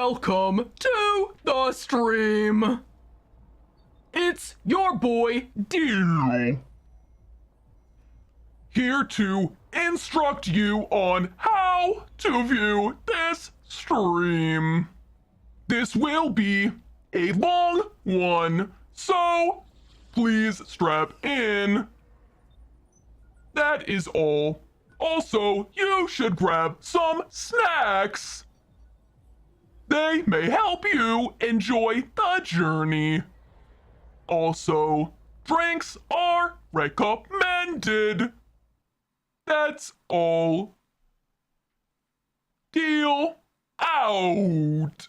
welcome to the stream. It's your boy, Deal, here to instruct you on how to view this stream. This will be a long one, so please strap in. That is all. Also, you should grab some snacks. They may help you enjoy the journey. Also, drinks are recommended. That's all. Deal out.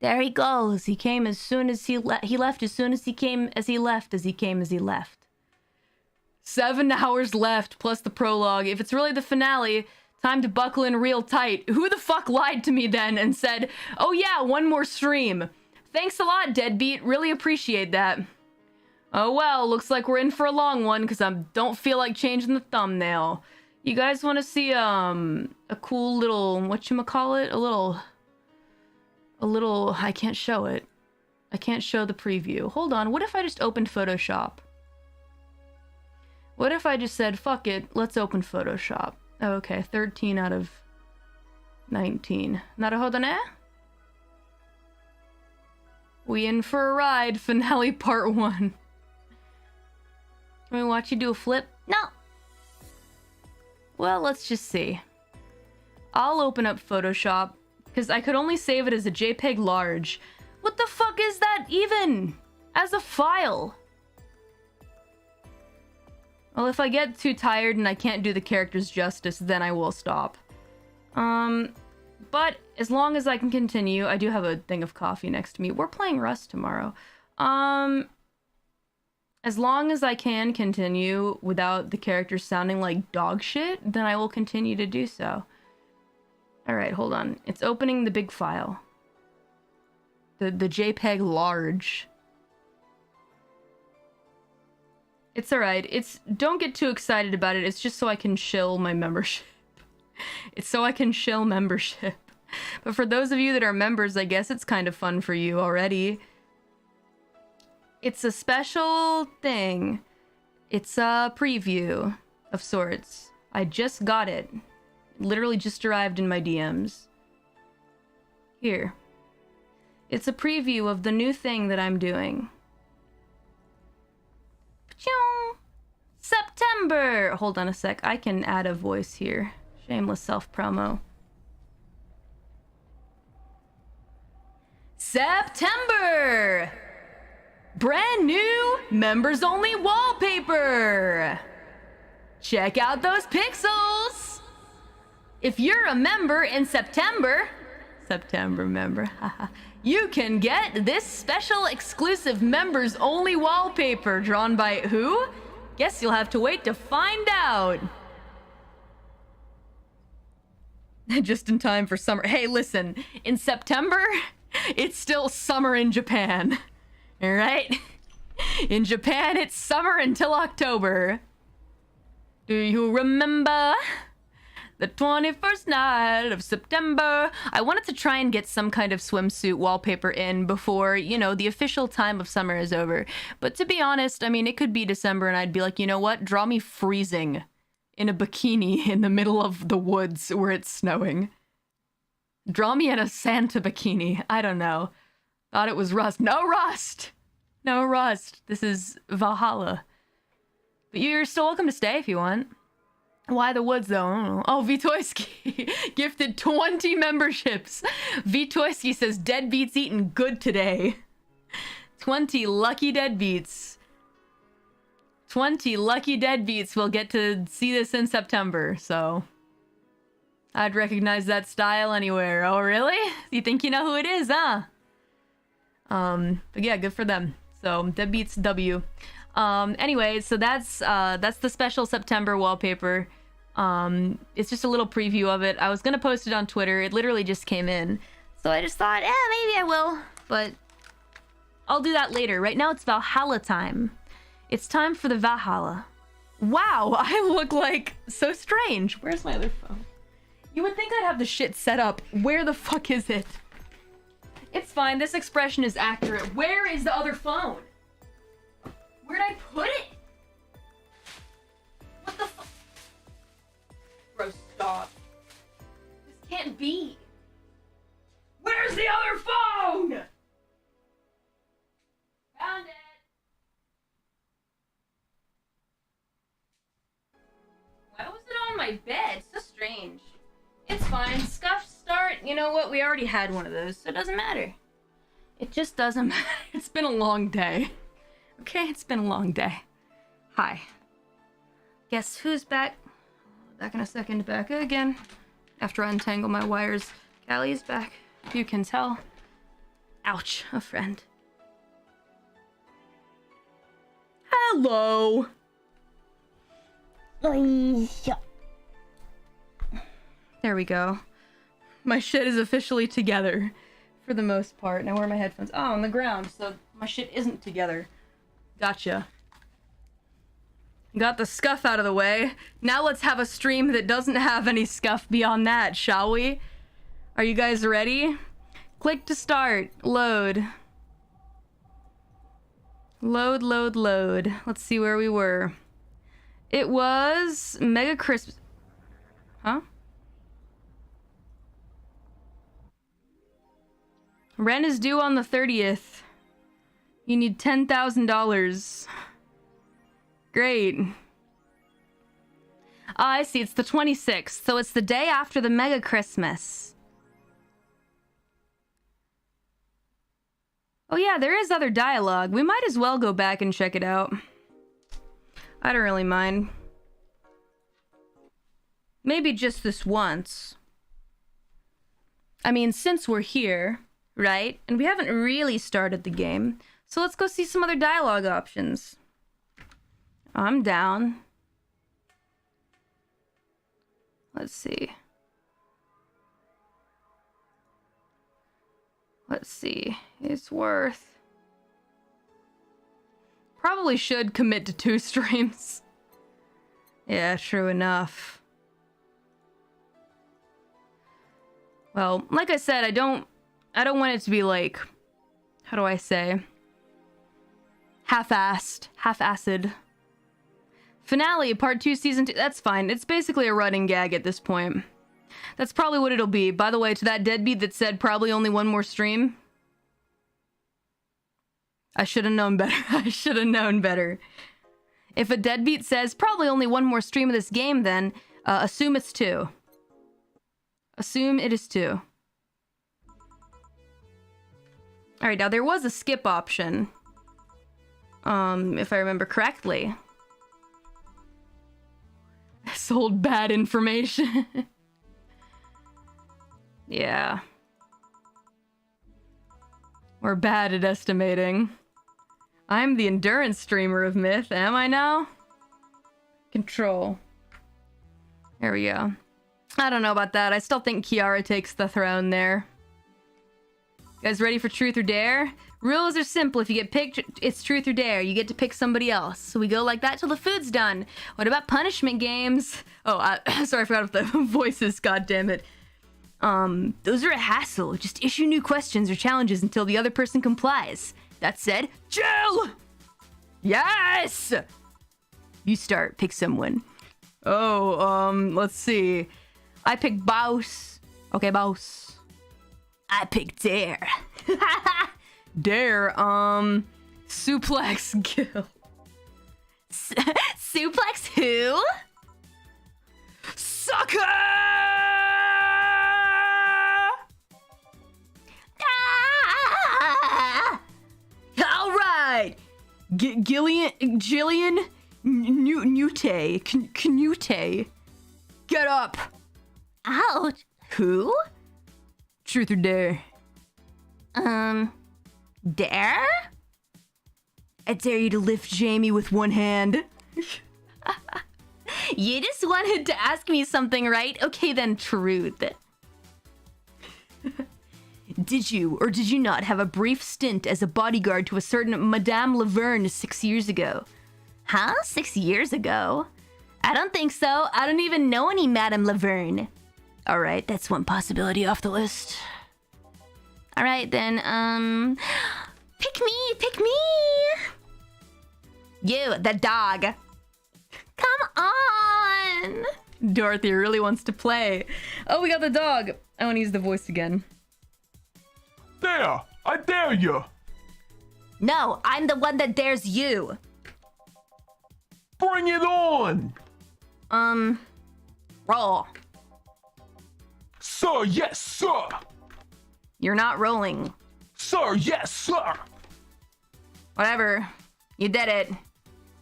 There he goes. He came as soon as he left as soon as he came as he left as he came as he left. 7 hours left plus the prologue. If it's really the finale, time to buckle in real tight. Who the fuck lied to me then and said, oh yeah, one more stream? Thanks a lot, Deadbeat. Really appreciate that. Oh well, looks like we're in for a long one because I don't feel like changing the thumbnail. You guys want to see a cool little, whatchamacallit? A little, I can't show it. I can't show the preview. Hold on, what if I just opened Photoshop? What if I just said, fuck it, let's open Photoshop? Oh, okay, 13 out of 19. Naruhodone? We in for a ride, finale part 1. Can we watch you do a flip? No! Well, let's just see. I'll open up Photoshop, because I could only save it as a JPEG large. What the fuck is that even? As a file? Well, if I get too tired and I can't do the characters justice, then I will stop. But as long as I can continue, I do have a thing of coffee next to me. We're playing Rust tomorrow. As long as I can continue without the characters sounding like dog shit, then I will continue to do so. Alright, hold on. It's opening the big file. The JPEG large. It's alright. Don't get too excited about it. It's just so I can shill my membership. It's so I can shill membership. But for those of you that are members, I guess it's kind of fun for you already. It's a special thing. It's a preview of sorts. I just got it. Literally just arrived in my DMs. Here. It's a preview of the new thing that I'm doing. September! Hold on a sec. I can add a voice here. Shameless self-promo. September! Brand new members-only wallpaper! Check out those pixels! If you're a member in September member, haha, you can get this special exclusive members-only wallpaper drawn by who? Guess you'll have to wait to find out. Just in time for summer. Hey, listen, in September, it's still summer in Japan. All right? In Japan, it's summer until October. Do you remember the 21st night of September? I wanted to try and get some kind of swimsuit wallpaper in before, you know, the official time of summer is over. But to be honest, I mean, it could be December and I'd be like, you know what? Draw me freezing in a bikini in the middle of the woods where it's snowing. Draw me in a Santa bikini. I don't know. Thought it was Rust. No Rust! No Rust. This is Valhalla. But you're still welcome to stay if you want. Why the woods, though? I don't know. Oh, Vitoyski gifted 20 memberships. Vitoyski says, Deadbeats eating good today. 20 lucky deadbeats. 20 lucky deadbeats will get to see this in September, so I'd recognize that style anywhere. Oh, really? You think you know who it is, huh? But yeah, good for them. So, deadbeats W. Anyway, so that's the special September wallpaper. It's just a little preview of it. I was gonna post it on Twitter. It literally just came in. So I just thought, maybe I will. But I'll do that later. Right now it's Valhalla time. It's time for the Valhalla. Wow, I look like so strange. Where's my other phone? You would think I'd have the shit set up. Where the fuck is it? It's fine. This expression is accurate. Where is the other phone? Where'd I put it? What the fuck? Bro, stop. This can't be. Where's the other phone? Found it. Why was it on my bed? So strange. It's fine. Scuff start. You know what? We already had one of those, so it doesn't matter. It just doesn't matter. It's been a long day. Okay, it's been a long day. Hi. Guess who's back? Back in a second. Back again. After I untangle my wires. Callie's back. You can tell. Ouch. A friend. Hello. There we go. My shit is officially together. For the most part. Now where are my headphones? Oh, on the ground. So my shit isn't together. Gotcha. Got the scuff out of the way. Now let's have a stream that doesn't have any scuff beyond that, shall we? Are you guys ready? Click to start. Load. Load, load, load. Let's see where we were. It was Mega Crisp. Huh? Rent is due on the 30th. You need $10,000. Great. Oh, I see. It's the 26th, so it's the day after the Mega Christmas. Oh yeah, there is other dialogue. We might as well go back and check it out. I don't really mind. Maybe just this once. I mean, since we're here, right? And we haven't really started the game. So let's go see some other dialogue options. I'm down. Let's see. Let's see. It's worth. Probably should commit to 2 streams. Yeah, true enough. Well, like I said, I don't want it to be like, how do I say? Half-assed. Half-assed. Finale, part 2, season 2. That's fine. It's basically a running gag at this point. That's probably what it'll be. By the way, to that deadbeat that said probably only one more stream. I should have known better. I should have known better. If a deadbeat says probably only one more stream of this game, then assume it's 2. Assume it is 2. Alright, now there was a skip option. If I remember correctly. Sold bad information. Yeah. We're bad at estimating. I'm the endurance streamer of Myth, am I now? Control. There we go. I don't know about that. I still think Kiara takes the throne there. You guys ready for Truth or Dare? Rules are simple. If you get picked, it's Truth or Dare. You get to pick somebody else. So we go like that till the food's done. What about punishment games? Oh, sorry, I forgot about the voices. God damn it. Those are a hassle. Just issue new questions or challenges until the other person complies. That said, Jill! Yes! You start. Pick someone. Oh, let's see. I pick Bouse. Okay, Bouse. I pick Dare. Dare, Suplex Gil. Suplex who? Sucker! Ah! All right, Jillian, Canute, get up. Ouch. Who? Truth or Dare? Dare? I dare you to lift Jamie with one hand. You just wanted to ask me something, right? Okay then, Truth. Did you or did you not have a brief stint as a bodyguard to a certain Madame Laverne 6 years ago? Huh? 6 years ago? I don't think so. I don't even know any Madame Laverne. All right, that's one possibility off the list. All right, then, pick me. You, the dog. Come on. Dorothy really wants to play. Oh, we got the dog. I want to use the voice again. There, I dare you. No, I'm the one that dares you. Bring it on. Roll. Sir, yes, sir. You're not rolling. Sir, yes, sir. Whatever. You did it.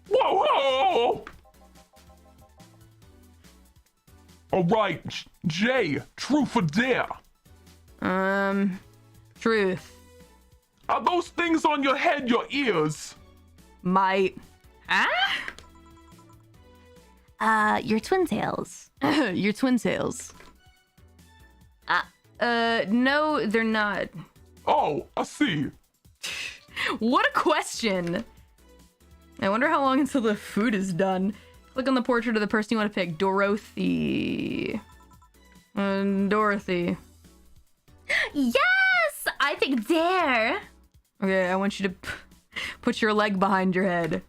Whoa, whoa. All right, Jay, truth or dare? Truth. Are those things on your head your ears? Might. Your twin tails. Your twin tails. No, they're not. Oh, I see. What a question. I wonder how long until the food is done. Click on the portrait of the person you want to pick. Dorothy. Dorothy. Yes! I picked Dare. Okay, I want you to put your leg behind your head.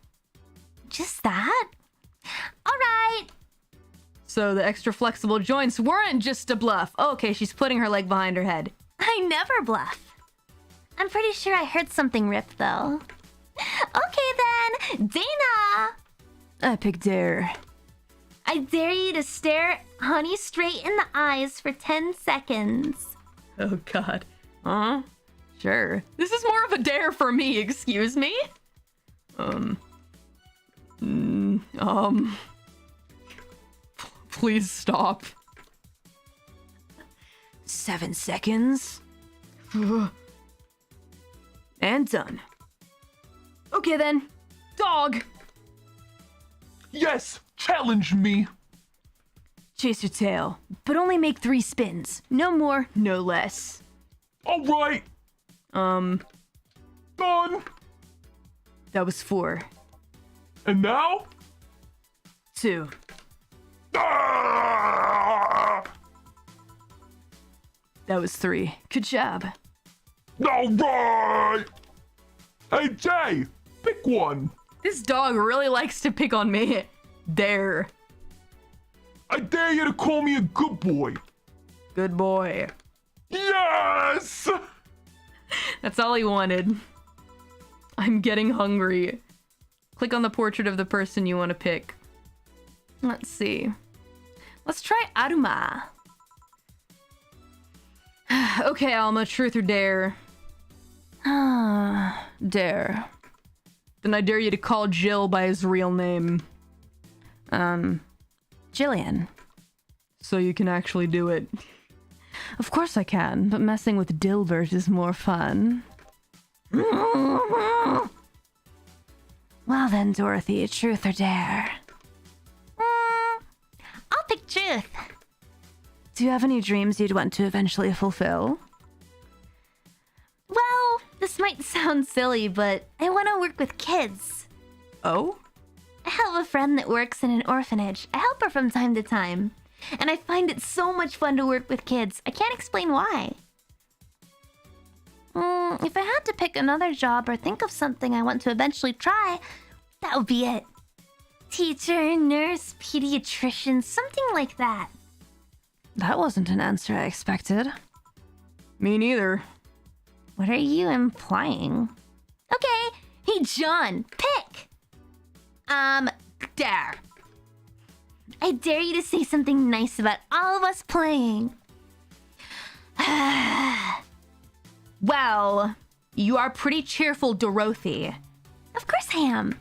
Just that? All right. So the extra flexible joints weren't just a bluff. Oh, okay, she's putting her leg behind her head. I never bluff. I'm pretty sure I heard something rip, though. Okay, then. Dana! I picked Dare. I dare you to stare Honey straight in the eyes for 10 seconds. Oh, God. Sure. This is more of a dare for me, excuse me? Please stop. 7 seconds. And done. Okay then. Dog. Yes, challenge me. Chase your tail, but only make 3 spins. No more, no less. All right. Done. That was 4. And now? 2. Ah! That was 3. Good job. All right. Hey, Jay, pick one. This dog really likes to pick on me. Dare. I dare you to call me a good boy. Good boy. Yes! That's all he wanted. I'm getting hungry. Click on the portrait of the person you want to pick. Let's see. Let's try Aruma. Okay, Alma, truth or dare? Dare. Then I dare you to call Jill by his real name. Jillian. So you can actually do it. Of course I can, but messing with Dilbert is more fun. Well then, Dorothy, truth or dare? I'll pick truth. Do you have any dreams you'd want to eventually fulfill? Well, this might sound silly, but I want to work with kids. Oh? I have a friend that works in an orphanage. I help her from time to time. And I find it so much fun to work with kids. I can't explain why. If I had to pick another job or think of something I want to eventually try, that would be it. Teacher, nurse, pediatrician, something like that. That wasn't an answer I expected. Me neither. What are you implying? Okay, hey John, pick! Dare. I dare you to say something nice about all of us playing. Well, you are pretty cheerful, Dorothy. Of course I am.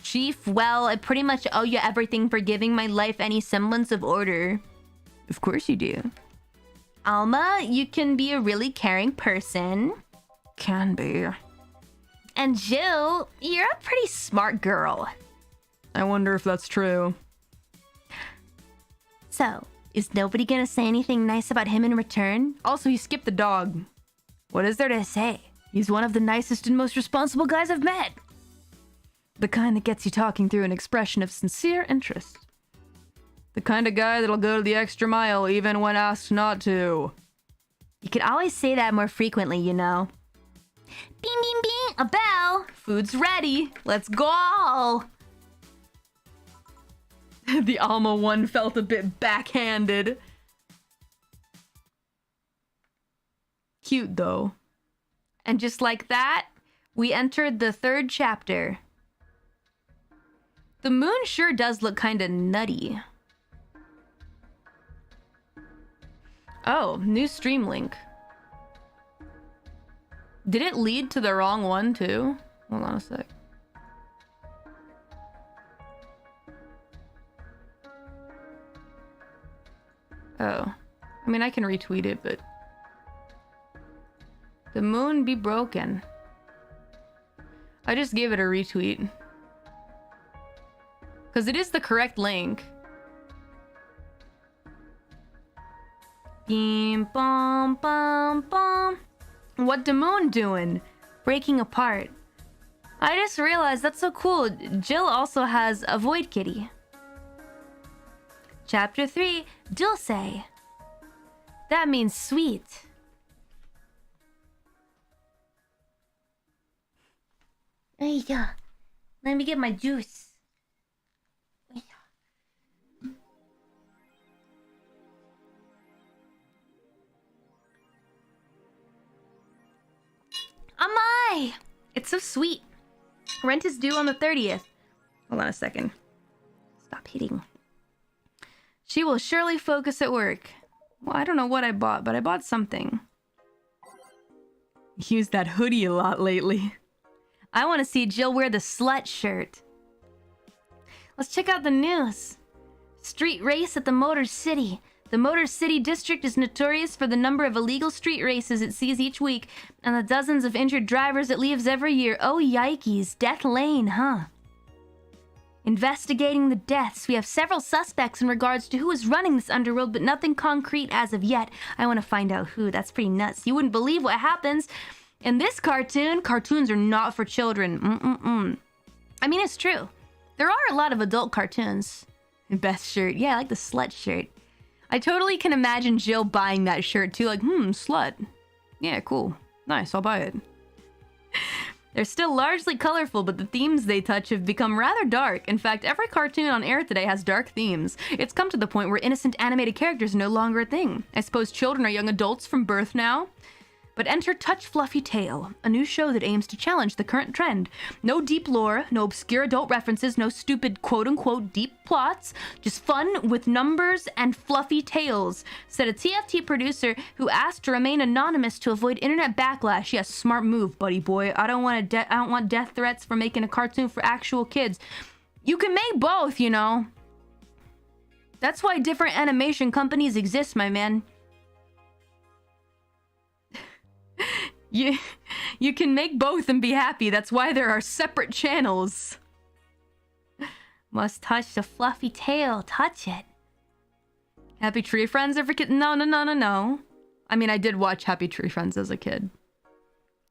Chief, well, I pretty much owe you everything for giving my life any semblance of order. Of course you do. Alma, you can be a really caring person. Can be. And Jill, you're a pretty smart girl. I wonder if that's true. So, is nobody gonna say anything nice about him in return? Also, he skipped the dog. What is there to say? He's one of the nicest and most responsible guys I've met. The kind that gets you talking through an expression of sincere interest. The kind of guy that'll go the extra mile even when asked not to. You could always say that more frequently, you know. Bing, bing, bing, a bell. Food's ready. Let's go. The Alma one felt a bit backhanded. Cute, though. And just like that, we entered the 3rd chapter. The moon sure does look kind of nutty. Oh, new stream link. Did it lead to the wrong one, too? Hold on a sec. Oh. I mean, I can retweet it, but... The moon be broken. I just gave it a retweet. Because it is the correct link. Bim, bum, bum, bum. What the moon doing? Breaking apart. I just realized that's so cool. Jill also has a Void Kitty. Chapter 3, Dulce. That means sweet. There you go. Let me get my juice. Amai! It's so sweet. Rent is due on the 30th. Hold on a second. Stop hitting. She will surely focus at work. Well, I don't know what I bought, but I bought something. Used that hoodie a lot lately. I want to see Jill wear the slut shirt. Let's check out the news. Street race at the Motor City. The Motor City district is notorious for the number of illegal street races it sees each week and the dozens of injured drivers it leaves every year. Oh, yikes. Death Lane, huh? Investigating the deaths. We have several suspects in regards to who is running this underworld, but nothing concrete as of yet. I want to find out who. That's pretty nuts. You wouldn't believe what happens in this cartoon. Cartoons are not for children. I mean, it's true. There are a lot of adult cartoons. Best shirt. Yeah, I like the slut shirt. I totally can imagine Jill buying that shirt too, like, slut. Yeah, cool. Nice, I'll buy it. They're still largely colorful, but the themes they touch have become rather dark. In fact, every cartoon on air today has dark themes. It's come to the point where innocent animated characters are no longer a thing. I suppose children are young adults from birth now. But enter Touch Fluffy Tail, a new show that aims to challenge the current trend. No deep lore, no obscure adult references, no stupid quote-unquote deep plots, just fun with numbers and fluffy tales, said a TFT producer who asked to remain anonymous to avoid internet backlash. Yes, smart move, buddy boy. I don't want death threats for making a cartoon for actual kids. You can make both, you know. That's why different animation companies exist, my man. You can make both and be happy. That's why there are separate channels. Must touch the fluffy tail. Touch it. Happy Tree Friends ever kid? No. I mean, I did watch Happy Tree Friends as a kid.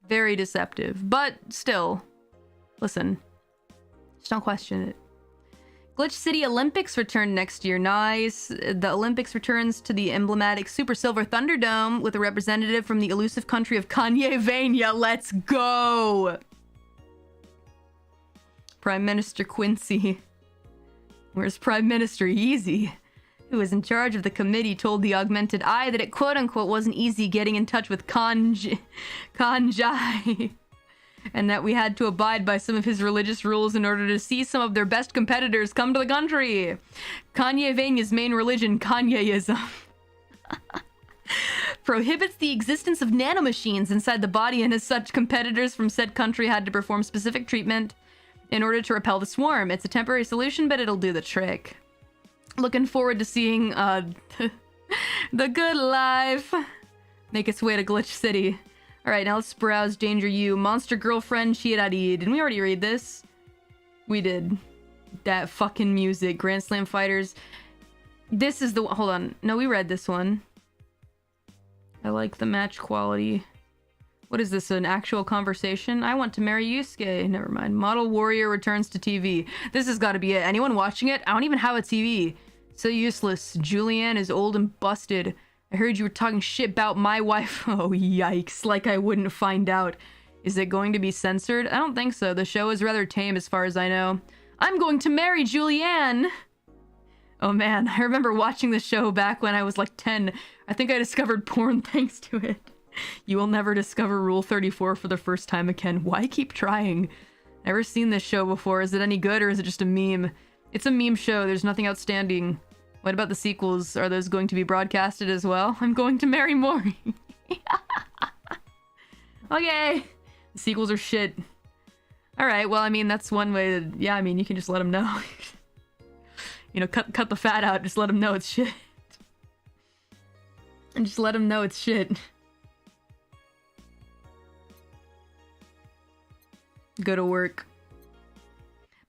Very deceptive, but still. Listen. Just don't question it. Glitch City Olympics return next year. Nice. The Olympics returns to the emblematic Super Silver Thunderdome with a representative from the elusive country of Kanye-vania. Let's go! Prime Minister Quincy. Where's Prime Minister Yeezy? Who was in charge of the committee told the Augmented Eye that it quote-unquote wasn't easy getting in touch with Kanjai. And that we had to abide by some of his religious rules in order to see some of their best competitors come to the country. Kanye-vania's main religion, Kanyeism, prohibits the existence of nanomachines inside the body, and as such, competitors from said country had to perform specific treatment in order to repel the swarm. It's a temporary solution, but it'll do the trick. Looking forward to seeing the good life make its way to Glitch City. Alright, now let's browse Danger U. Monster Girlfriend Shirari. Didn't we already read this? We did. That fucking music. Grand Slam Fighters. This is the one. Hold on. No, we read this one. I like the match quality. What is this, an actual conversation? I want to marry Yusuke. Never mind. Model Warrior returns to TV. This has got to be it. Anyone watching it? I don't even have a TV. So useless. Julianne is old and busted. I heard you were talking shit about my wife. Oh, yikes. Like I wouldn't find out. Is it going to be censored? I don't think so. The show is rather tame as far as I know. I'm going to marry Julianne! Oh man, I remember watching the show back when I was like 10. I think I discovered porn thanks to it. You will never discover Rule 34 for the first time again. Why keep trying? Never seen this show before. Is it any good or is it just a meme? It's a meme show. There's nothing outstanding. What about the sequels? Are those going to be broadcasted as well? I'm going to marry Mori. Okay. The sequels are shit. Alright, well, I mean, that's one way to... Yeah, I mean, you can just let them know. You know, cut the fat out. Just let them know it's shit. And just let them know it's shit. Go to work.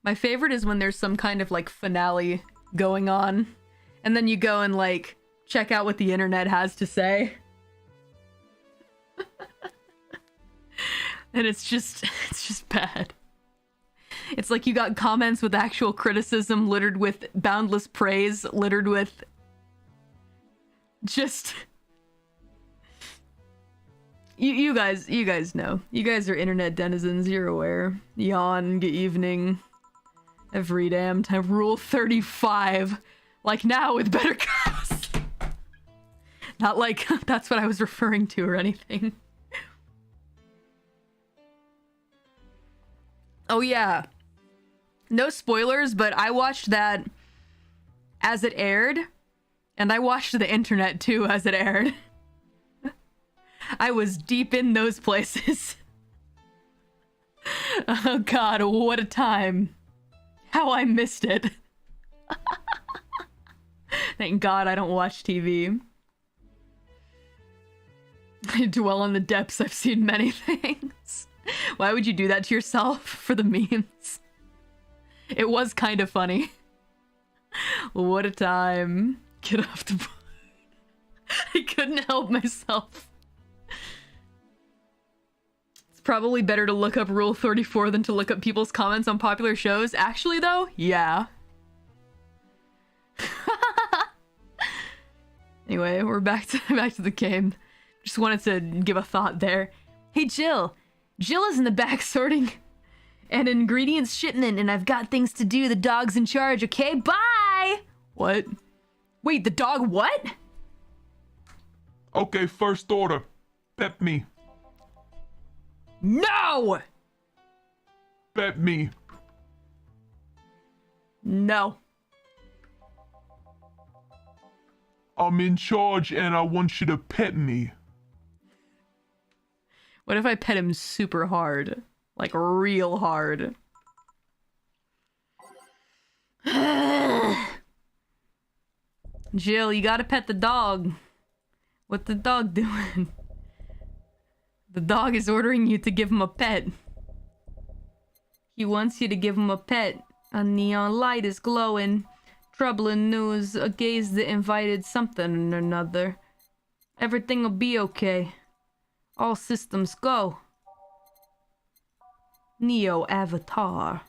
My favorite is when there's some kind of, like, finale going on. And then you go and, like, check out what the internet has to say. And it's just bad. It's like you got comments with actual criticism littered with boundless praise, littered with just... You guys know. You guys are internet denizens, you're aware. Yawn, good evening. Every damn time. Rule 35. Like now with better cuss. Not like that's what I was referring to or anything. Oh yeah. No spoilers, but I watched that as it aired. And I watched the internet too as it aired. I was deep in those places. Oh god, what a time. How I missed it. Thank god I don't watch TV. I dwell on the depths. I've seen many things. Why would you do that to yourself? For the memes. It was kind of funny. What a time. Get off the board. I couldn't help myself. It's probably better to look up Rule 34 than to look up people's comments on popular shows. Actually, though, yeah. Anyway, we're back to the game. Just wanted to give a thought there. Hey, Jill. Jill is in the back sorting an ingredients shipment, and I've got things to do. The dog's in charge, okay? Bye! What? Wait, the dog what? Okay, first order. Bet me. No! Bet me. No. I'm in charge and I want you to pet me. What if I pet him super hard? Like, real hard. Jill, you gotta pet the dog. What the dog doing? The dog is ordering you to give him a pet. He wants you to give him a pet. A neon light is glowing. Troubling news. A gaze that invited something or another. Everything'll be okay. All systems go. Neo Avatar.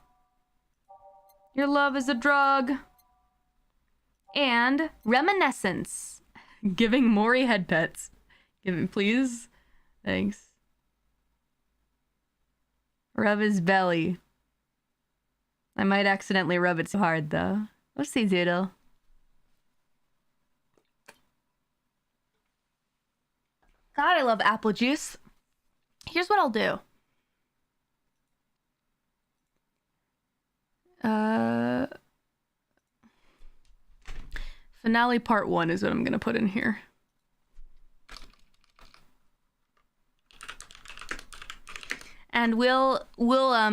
Your love is a drug. And reminiscence. Giving Mori head pets. Give me, please. Thanks. Rub his belly. I might accidentally rub it so hard, though. Let's see, Doodle. God, I love apple juice. Here's what I'll do. Finale part 1 is what I'm gonna put in here. And we'll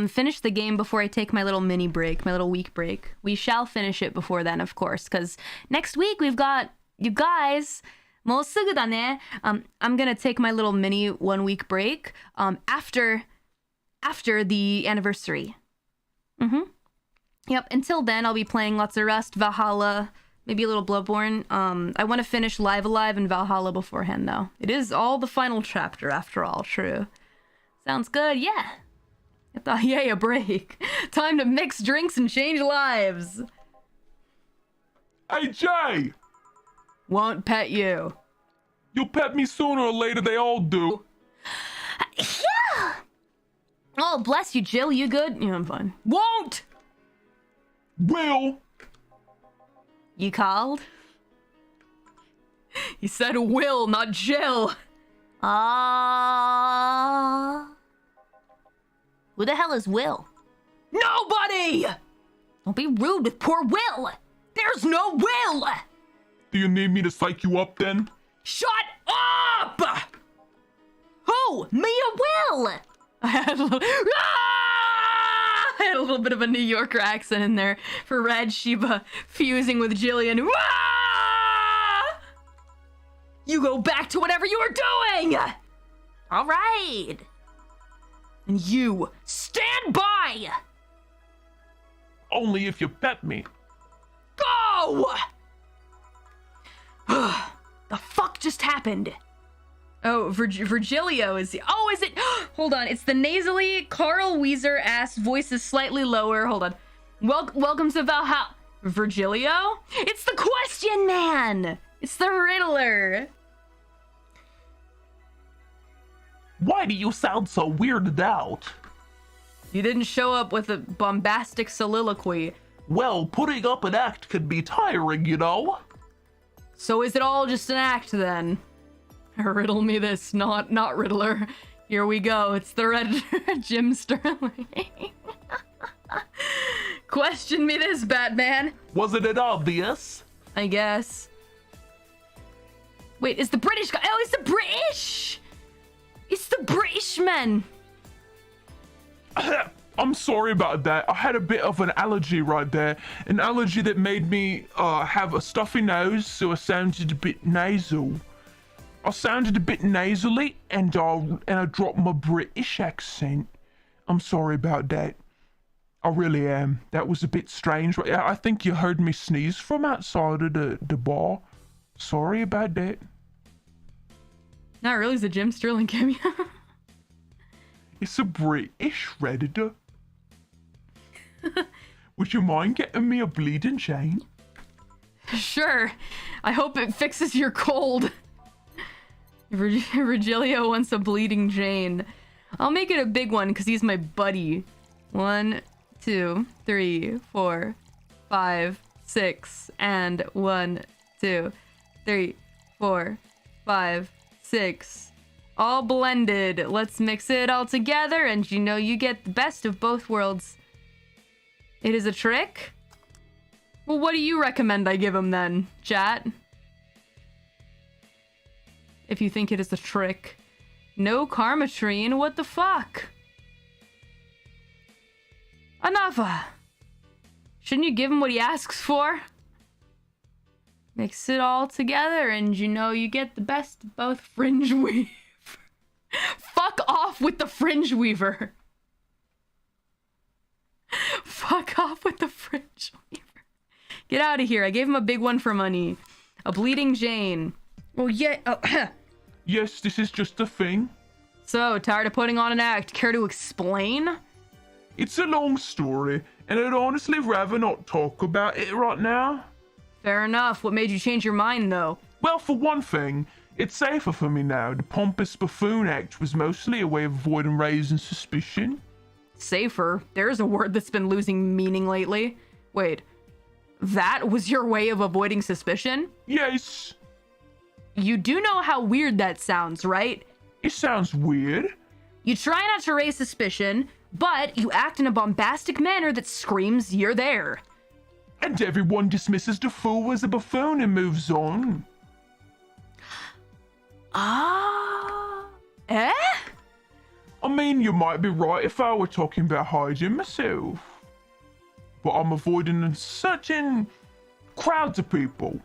finish the game before I take my little mini break, my little week break. We shall finish it before then, of course, because next week we've got, you guys, もうすぐだね. I'm gonna take my little mini 1 week break after the anniversary. Yep, until then I'll be playing lots of Rust, Valhalla, maybe a little Bloodborne. I want to finish Live Alive and Valhalla beforehand, though. It is all the final chapter, after all, true. Sounds good, yeah. I thought, yay, a break. Time to mix drinks and change lives. Hey, Jay! Won't pet you. You'll pet me sooner or later, they all do. Yeah! Oh, bless you, Jill. You good? Yeah, I'm fine. Won't! Will! You called? He said Will, not Jill. Who the hell is Will? Nobody! Don't be rude with poor Will. There's no Will! Do you need me to psych you up then? Shut up! Who? Me or Will? I had a little bit of a New Yorker accent in there for Rad Sheba fusing with Jillian. You go back to whatever you were doing! All right. And you, stand by! Only if you pet me. Go! The fuck just happened? Oh, Virgilio is... Oh, is it... Hold on. It's the nasally Carl Weezer ass voice is slightly lower. Hold on. Welcome to Valhalla. Virgilio? It's the question man! It's the Riddler. Why do you sound so weirded out? You didn't show up with a bombastic soliloquy. Well, putting up an act can be tiring, you know? So is it all just an act then? Riddle me this, not Riddler. Here we go. It's the Redditor, Jim Sterling. Question me this, Batman. Wasn't it obvious? I guess. Wait, is the British guy? Oh, it's the British! It's the British man. I'm sorry about that. I had a bit of an allergy right there. An allergy that made me have a stuffy nose, so I sounded a bit nasal. I sounded a bit nasally, and I dropped my British accent. I'm sorry about that. I really am. That was a bit strange. I think you heard me sneeze from outside of the bar. Sorry about that. Not really, it's a Jim Sterling cameo. It's a British Redditor. Would you mind getting me a bleeding chain? Sure. I hope it fixes your cold. Virgilio wants a bleeding Jane. I'll make it a big one because he's my buddy. 1, 2, 3, 4, 5, 6, and 1, 2, 3, 4, 5, 6. All blended. Let's mix it all together and you know you get the best of both worlds. It is a trick? Well, what do you recommend I give him then, chat? If you think it is a trick. No Karmatrine, what the fuck? Enough. Shouldn't you give him what he asks for? Mix it all together and you know you get the best of both. Fringe Weaver. Fuck off with the Fringe Weaver. Fuck off with the Fringe Weaver. Get out of here. I gave him a big one for money. A bleeding Jane. Well, yeah. Oh, Yes, this is just a thing. so, tired of putting on an act. Care to explain? It's a long story, and I'd honestly rather not talk about it right now. Fair enough. What made you change your mind, though? Well, for one thing, it's safer for me now. The pompous buffoon act was mostly a way of avoiding raising suspicion. Safer? There's a word that's been losing meaning lately. Wait. That was your way of avoiding suspicion? Yes, You do know how weird that sounds, right? it sounds weird. You try not to raise suspicion, but you act in a bombastic manner that screams you're there. And everyone dismisses the fool as a buffoon and moves on. Eh? I mean, you might be right if I were talking about hiding myself. But I'm avoiding certain crowds of people.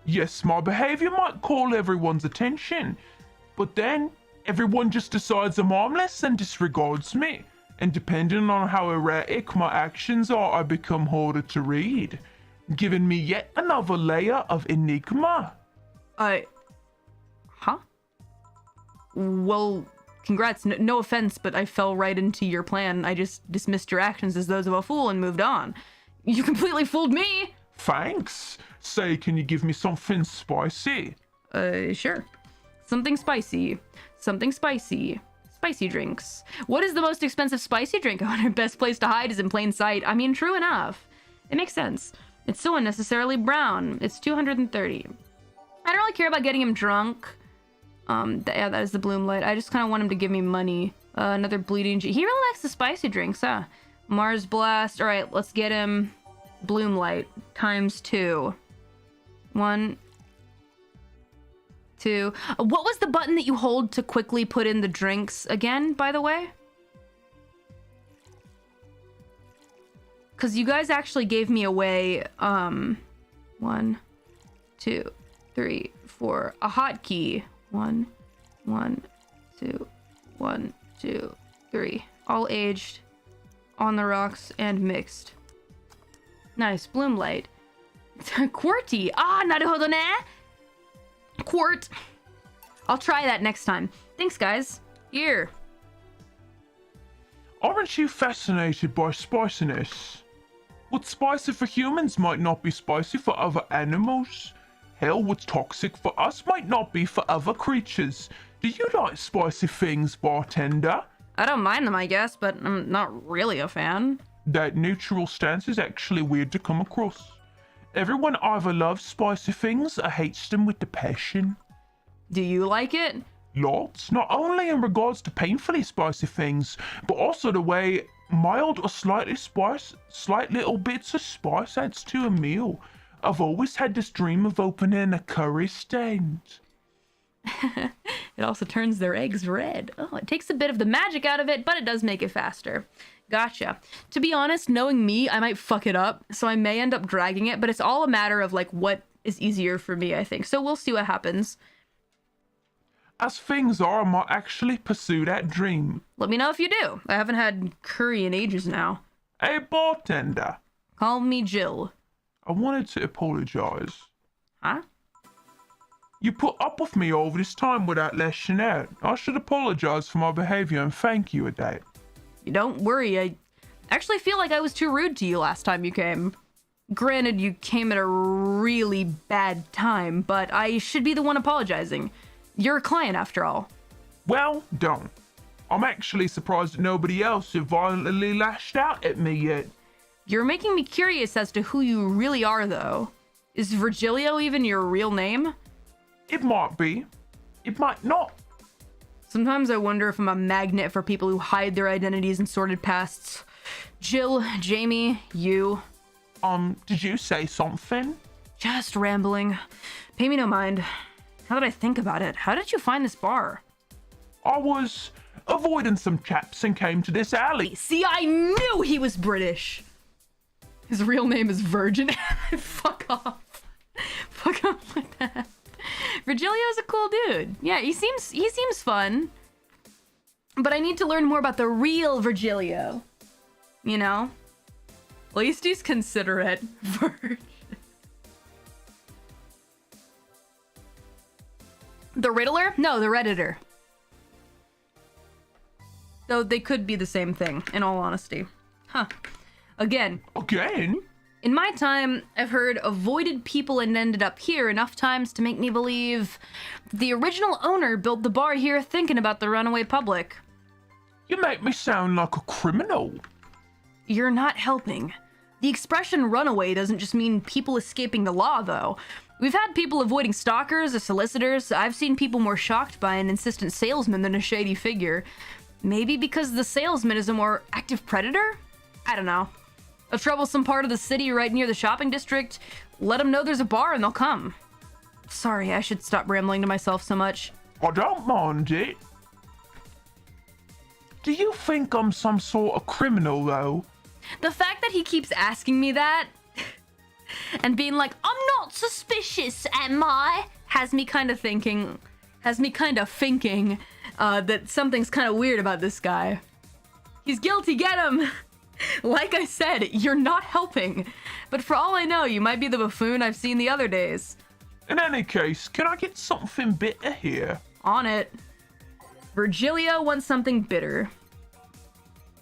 Yes, my behavior might call everyone's attention, but then everyone just decides I'm harmless and disregards me. And depending on how erratic my actions are, I become harder to read, giving me yet another layer of enigma. Huh? Well, congrats. No offense, but I fell right into your plan. I just dismissed your actions as those of a fool and moved on. You completely fooled me. Thanks. Say, can you give me something spicy? Sure. Something spicy. Something spicy. Spicy drinks. What is the most expensive spicy drink? I wonder, best place to hide is in plain sight. I mean, true enough. It makes sense. It's so unnecessarily brown. It's 230. I don't really care about getting him drunk. Yeah, that is the Bloom Light. I just kind of want him to give me money. Another bleeding He really likes the spicy drinks, huh? Mars Blast. All right, let's get him Bloom Light times 2. 1, 2. What was the button that you hold to quickly put in the drinks again, by the way? Because you guys actually gave me away, 1, 2, 3, 4, a hotkey. 1, 1, 2, 1, 2, 3. All aged, on the rocks, and mixed. Nice. Bloom Light. QWERTY. Ah, naruhodo ne. Quart. I'll try that next time. Thanks, guys. Here. Aren't you fascinated by spiciness? What's spicy for humans might not be spicy for other animals. Hell, what's toxic for us might not be for other creatures. Do you like spicy things, bartender? I don't mind them, I guess, but I'm not really a fan. That neutral stance is actually weird to come across. Everyone either loves spicy things or hates them with a passion. Do you like it? Lots, not only in regards to painfully spicy things, but also the way mild or slight little bits of spice adds to a meal. I've always had this dream of opening a curry stand. It also turns their eggs red. Oh, it takes a bit of the magic out of it, but it does make it faster. Gotcha. To be honest, knowing me, I might fuck it up, so I may end up dragging it, but it's all a matter of, like, what is easier for me, I think. So we'll see what happens. As things are, I might actually pursue that dream. Let me know if you do. I haven't had curry in ages now. Hey, bartender. Call me Jill. I wanted to apologize. Huh? You put up with me all this time without lashing out. I should apologize for my behavior and thank you, Adate. Don't worry, I actually feel like I was too rude to you last time you came. Granted, you came at a really bad time, but I should be the one apologizing. You're a client, after all. Well, don't. I'm actually surprised that nobody else has violently lashed out at me yet. You're making me curious as to who you really are, though. Is Virgilio even your real name? It might be. It might not. Sometimes I wonder if I'm a magnet for people who hide their identities and sordid pasts. Jill, Jamie, you. Did you say something? Just rambling. Pay me no mind. Now that I think about it, how did you find this bar? I was avoiding some chaps and came to this alley. See, I knew he was British. His real name is Virgin. Fuck off. Fuck off with that. Virgilio's a cool dude. Yeah, he seems fun. But I need to learn more about the real Virgilio. You know? At least he's considerate. The Riddler? No, the Redditor. Though they could be the same thing, in all honesty. Huh. Again. In my time, I've heard avoided people and ended up here enough times to make me believe the original owner built the bar here thinking about the runaway public. You make me sound like a criminal. You're not helping. The expression runaway doesn't just mean people escaping the law, though. We've had people avoiding stalkers or solicitors. I've seen people more shocked by an insistent salesman than a shady figure. Maybe because the salesman is a more active predator? I don't know. A troublesome part of the city right near the shopping district. Let them know there's a bar and they'll come. Sorry, I should stop rambling to myself so much. I don't mind it. Do you think I'm some sort of criminal, though? The fact that he keeps asking me that and being like, I'm not suspicious, am I? Has me kind of thinking that something's kind of weird about this guy. He's guilty, get him! Like I said, you're not helping. But for all I know, you might be the buffoon I've seen the other days. In any case, can I get something bitter here? On it. Virgilio wants something bitter.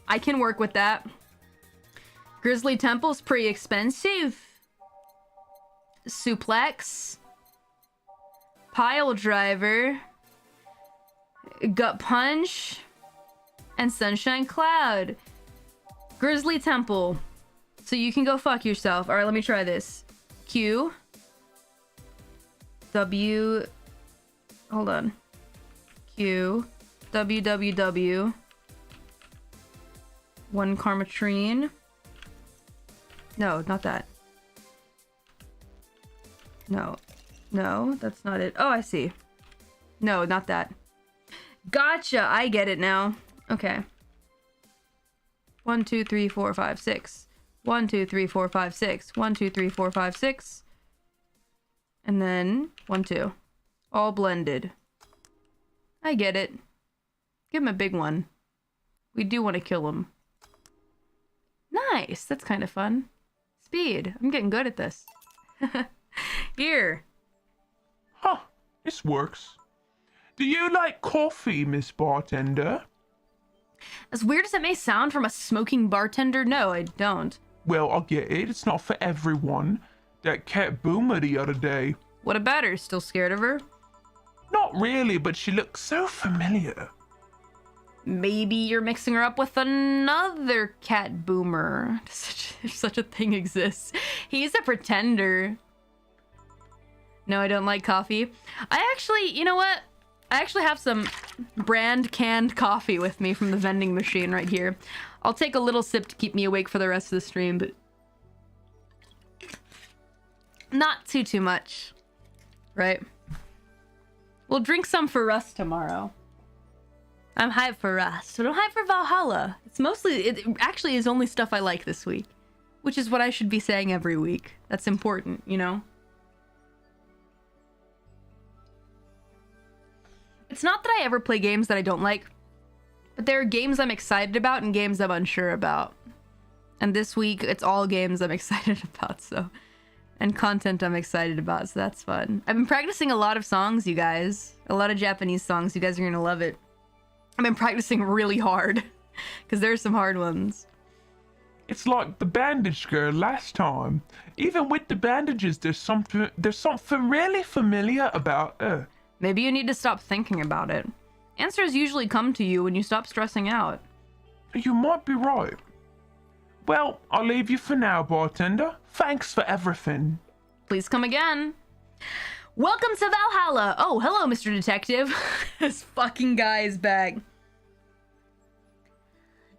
I can work with that. Grizzly Temple's pretty expensive. suplex, pile driver, gut punch, and sunshine cloud. Grizzly temple. So you can go fuck yourself. All right, let me try this. Q, W, hold on. Q, W, W, W. One Karmatrine. No, not that. No. No, that's not it. Oh, I see. No, not that. Gotcha! I get it now. Okay. 1, 2, 3, 4, 5, 6. 1, 2, 3, 4, 5, 6. 1, 2, 3, 4, 5, 6. And then 1, 2. All blended. I get it. Give him a big one. We do want to kill him. Nice! That's kind of fun. Speed. I'm getting good at this. Here. Huh, this works. Do you like coffee, Miss Bartender? As weird as it may sound from a smoking bartender, no, I don't. Well, I get it. It's not for everyone. That cat Boomer the other day. What about her? Still scared of her? Not really, but she looks so familiar. Maybe you're mixing her up with another cat boomer. If such a thing exists. He's a pretender. No, I don't like coffee. I actually, you know what? I actually have some brand canned coffee with me from the vending machine right here. I'll take a little sip to keep me awake for the rest of the stream, but not too much, right? We'll drink some for Rust tomorrow. I'm hyped for Rust, but I'm hyped for Valhalla. It actually is only stuff I like this week, which is what I should be saying every week. That's important, you know? It's not that I ever play games that I don't like, but there are games I'm excited about and games I'm unsure about. And this week, it's all games I'm excited about, so... And content I'm excited about, so that's fun. I've been practicing a lot of songs, you guys. A lot of Japanese songs. You guys are gonna love it. I've been practicing really hard, because there's some hard ones. It's like the bandage girl last time. Even with the bandages, there's something really familiar about her. Maybe you need to stop thinking about it. Answers usually come to you when you stop stressing out. You might be right. Well, I'll leave you for now, bartender. Thanks for everything. Please come again. Welcome to Valhalla. Oh, hello, Mr. Detective. This fucking guy is back.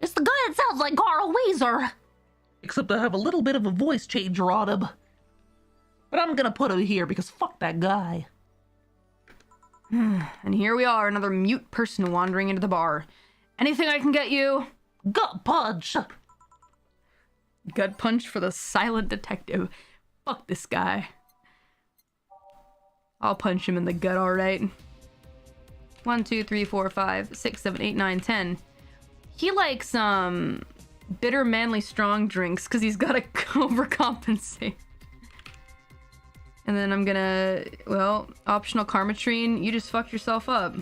It's the guy that sounds like Carl Weezer. Except I have a little bit of a voice changer on him. But I'm gonna put him here because fuck that guy. And here we are, another mute person wandering into the bar. Anything I can get you? Gut punch! Gut punch for the silent detective. Fuck this guy. I'll punch him in the gut, alright. 1, 2, 3, 4, 5, 6, 7, 8, 9, 10. He likes, bitter, manly, strong drinks, because he's gotta overcompensate. And then I'm gonna, well, optional Karmatrine. You just fucked yourself up.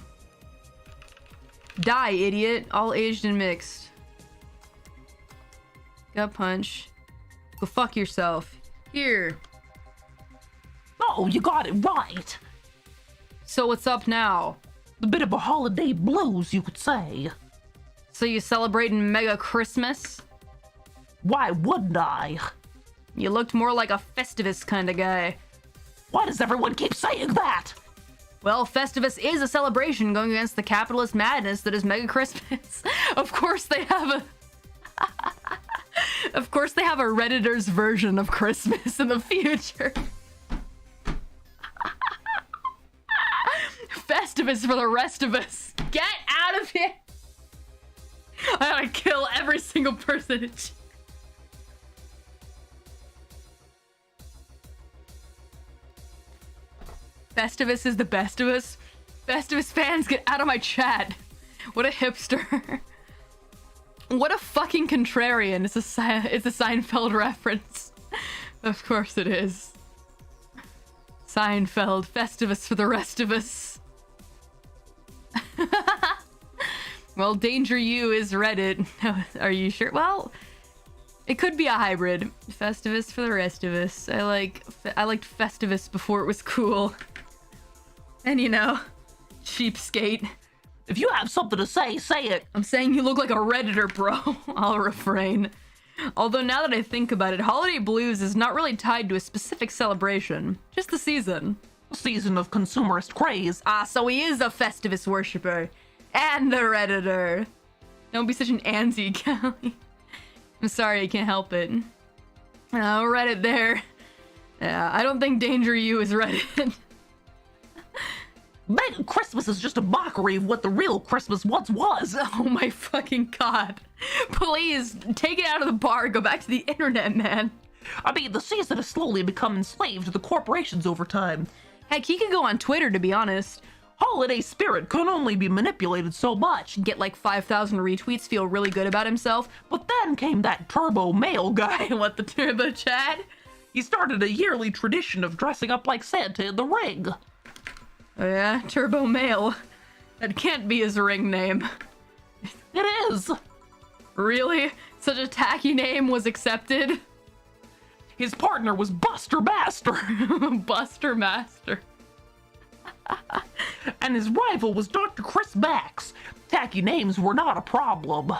Die, idiot. All aged and mixed. Gut punch. Go fuck yourself. Here. Oh, you got it right. So what's up now? A bit of a holiday blues, you could say. So you celebrating Mega Christmas? Why wouldn't I? You looked more like a Festivus kind of guy. Why does everyone keep saying that? Well, Festivus is a celebration going against the capitalist madness that is Mega Christmas. Of course they have a... Of course they have a Redditor's version of Christmas in the future. Festivus for the rest of us. Get out of here! I gotta kill every single person. Festivus is the best of us. Festivus fans, get out of my chat. What a hipster. What a fucking contrarian. It's a Seinfeld reference. Of course it is. Seinfeld, Festivus for the rest of us. Well, Danger You is Reddit. Are you sure? Well, It could be a hybrid. Festivus for the rest of us. I liked Festivus before it was cool. And you know, cheapskate. If you have something to say, say it. I'm saying you look like a Redditor, bro. I'll refrain. Although now that I think about it, Holiday Blues is not really tied to a specific celebration. Just the season. A season of consumerist craze. Ah, so he is a Festivus worshipper. And a Redditor. Don't be such an anti, Callie. I'm sorry, I can't help it. Reddit there. Yeah, I don't think Danger You is Reddit. Mega Christmas is just a mockery of what the real Christmas once was. Oh my fucking god. Please, take it out of the bar, go back to the internet, man. I mean, the season has slowly become enslaved to the corporations over time. Heck, he could go on Twitter, to be honest. Holiday spirit can only be manipulated so much. Get like 5,000 retweets, feel really good about himself. But then came that turbo male guy. What, the Turbo Chad? He started a yearly tradition of dressing up like Santa in the ring. Oh yeah, Turbo Male. That can't be his ring name. It is. Really? Such a tacky name was accepted? His partner was Buster Master. Buster Master. And his rival was Dr. Chris Max. Tacky names were not a problem.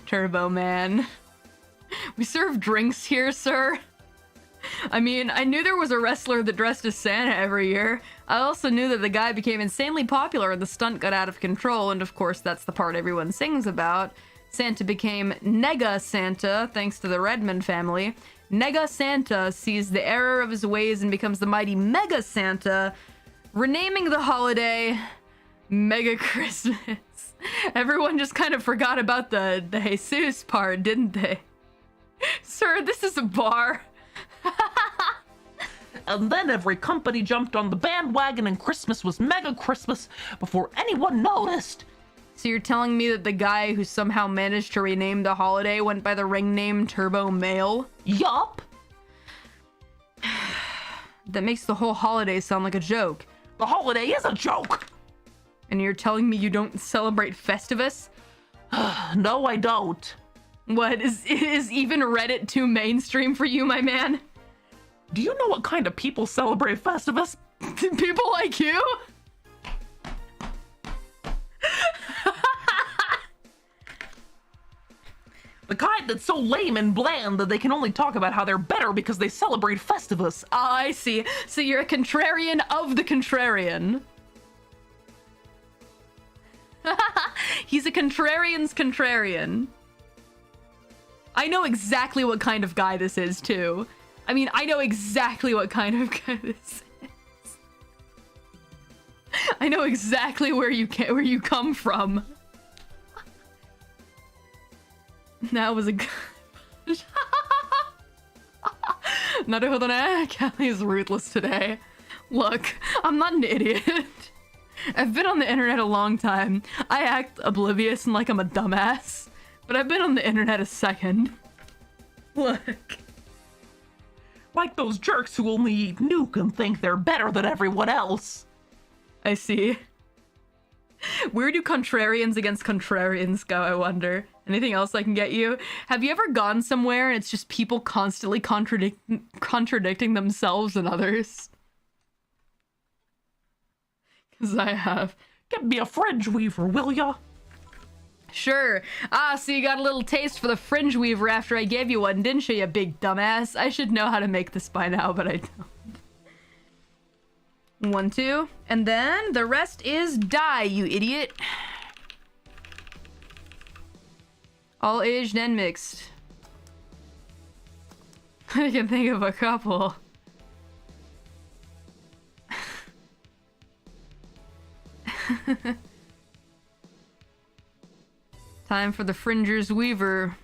Turbo Man. We serve drinks here, sir. I mean, I knew there was a wrestler that dressed as Santa every year. I also knew that the guy became insanely popular and the stunt got out of control, and of course that's the part everyone sings about. Santa became Nega Santa, thanks to the Redmond family. Nega Santa sees the error of his ways and becomes the mighty Mega Santa, renaming the holiday Mega Christmas. Everyone just kind of forgot about the Jesus part, didn't they? Sir, this is a bar. And then every company jumped on the bandwagon and Christmas was Mega Christmas before anyone noticed. So you're telling me that the guy who somehow managed to rename the holiday went by the ring name Turbo Male? Yup. That makes the whole holiday sound like a joke. The holiday is a joke. And you're telling me you don't celebrate Festivus? No, I don't. What, is even Reddit too mainstream for you, my man? Do you know what kind of people celebrate Festivus? People like you? The kind that's so lame and bland that they can only talk about how they're better because they celebrate Festivus. I see. So you're a contrarian of the contrarian. He's a contrarian's contrarian. I know exactly what kind of guy this is, too. I mean, I know exactly what kind of guy this is. I know exactly where you come from. That was a good... なるほどね. Callie is ruthless today. Look, I'm not an idiot. I've been on the internet a long time. I act oblivious and like I'm a dumbass. But I've been on the internet a second. Look. Like those jerks who only eat nuke and think they're better than everyone else. I see. Where do contrarians against contrarians go, I wonder? Anything else I can get you? Have you ever gone somewhere and it's just people constantly contradicting themselves and others? Because I have. Get me a fringe weaver, will ya? Sure. Ah, so you got a little taste for the fringe weaver after I gave you one, didn't you, you big dumbass? I should know how to make this by now, but I don't. 1, 2, and then the rest is die, you idiot. All aged and mixed. I can think of a couple. Time for the Fringer's Weaver.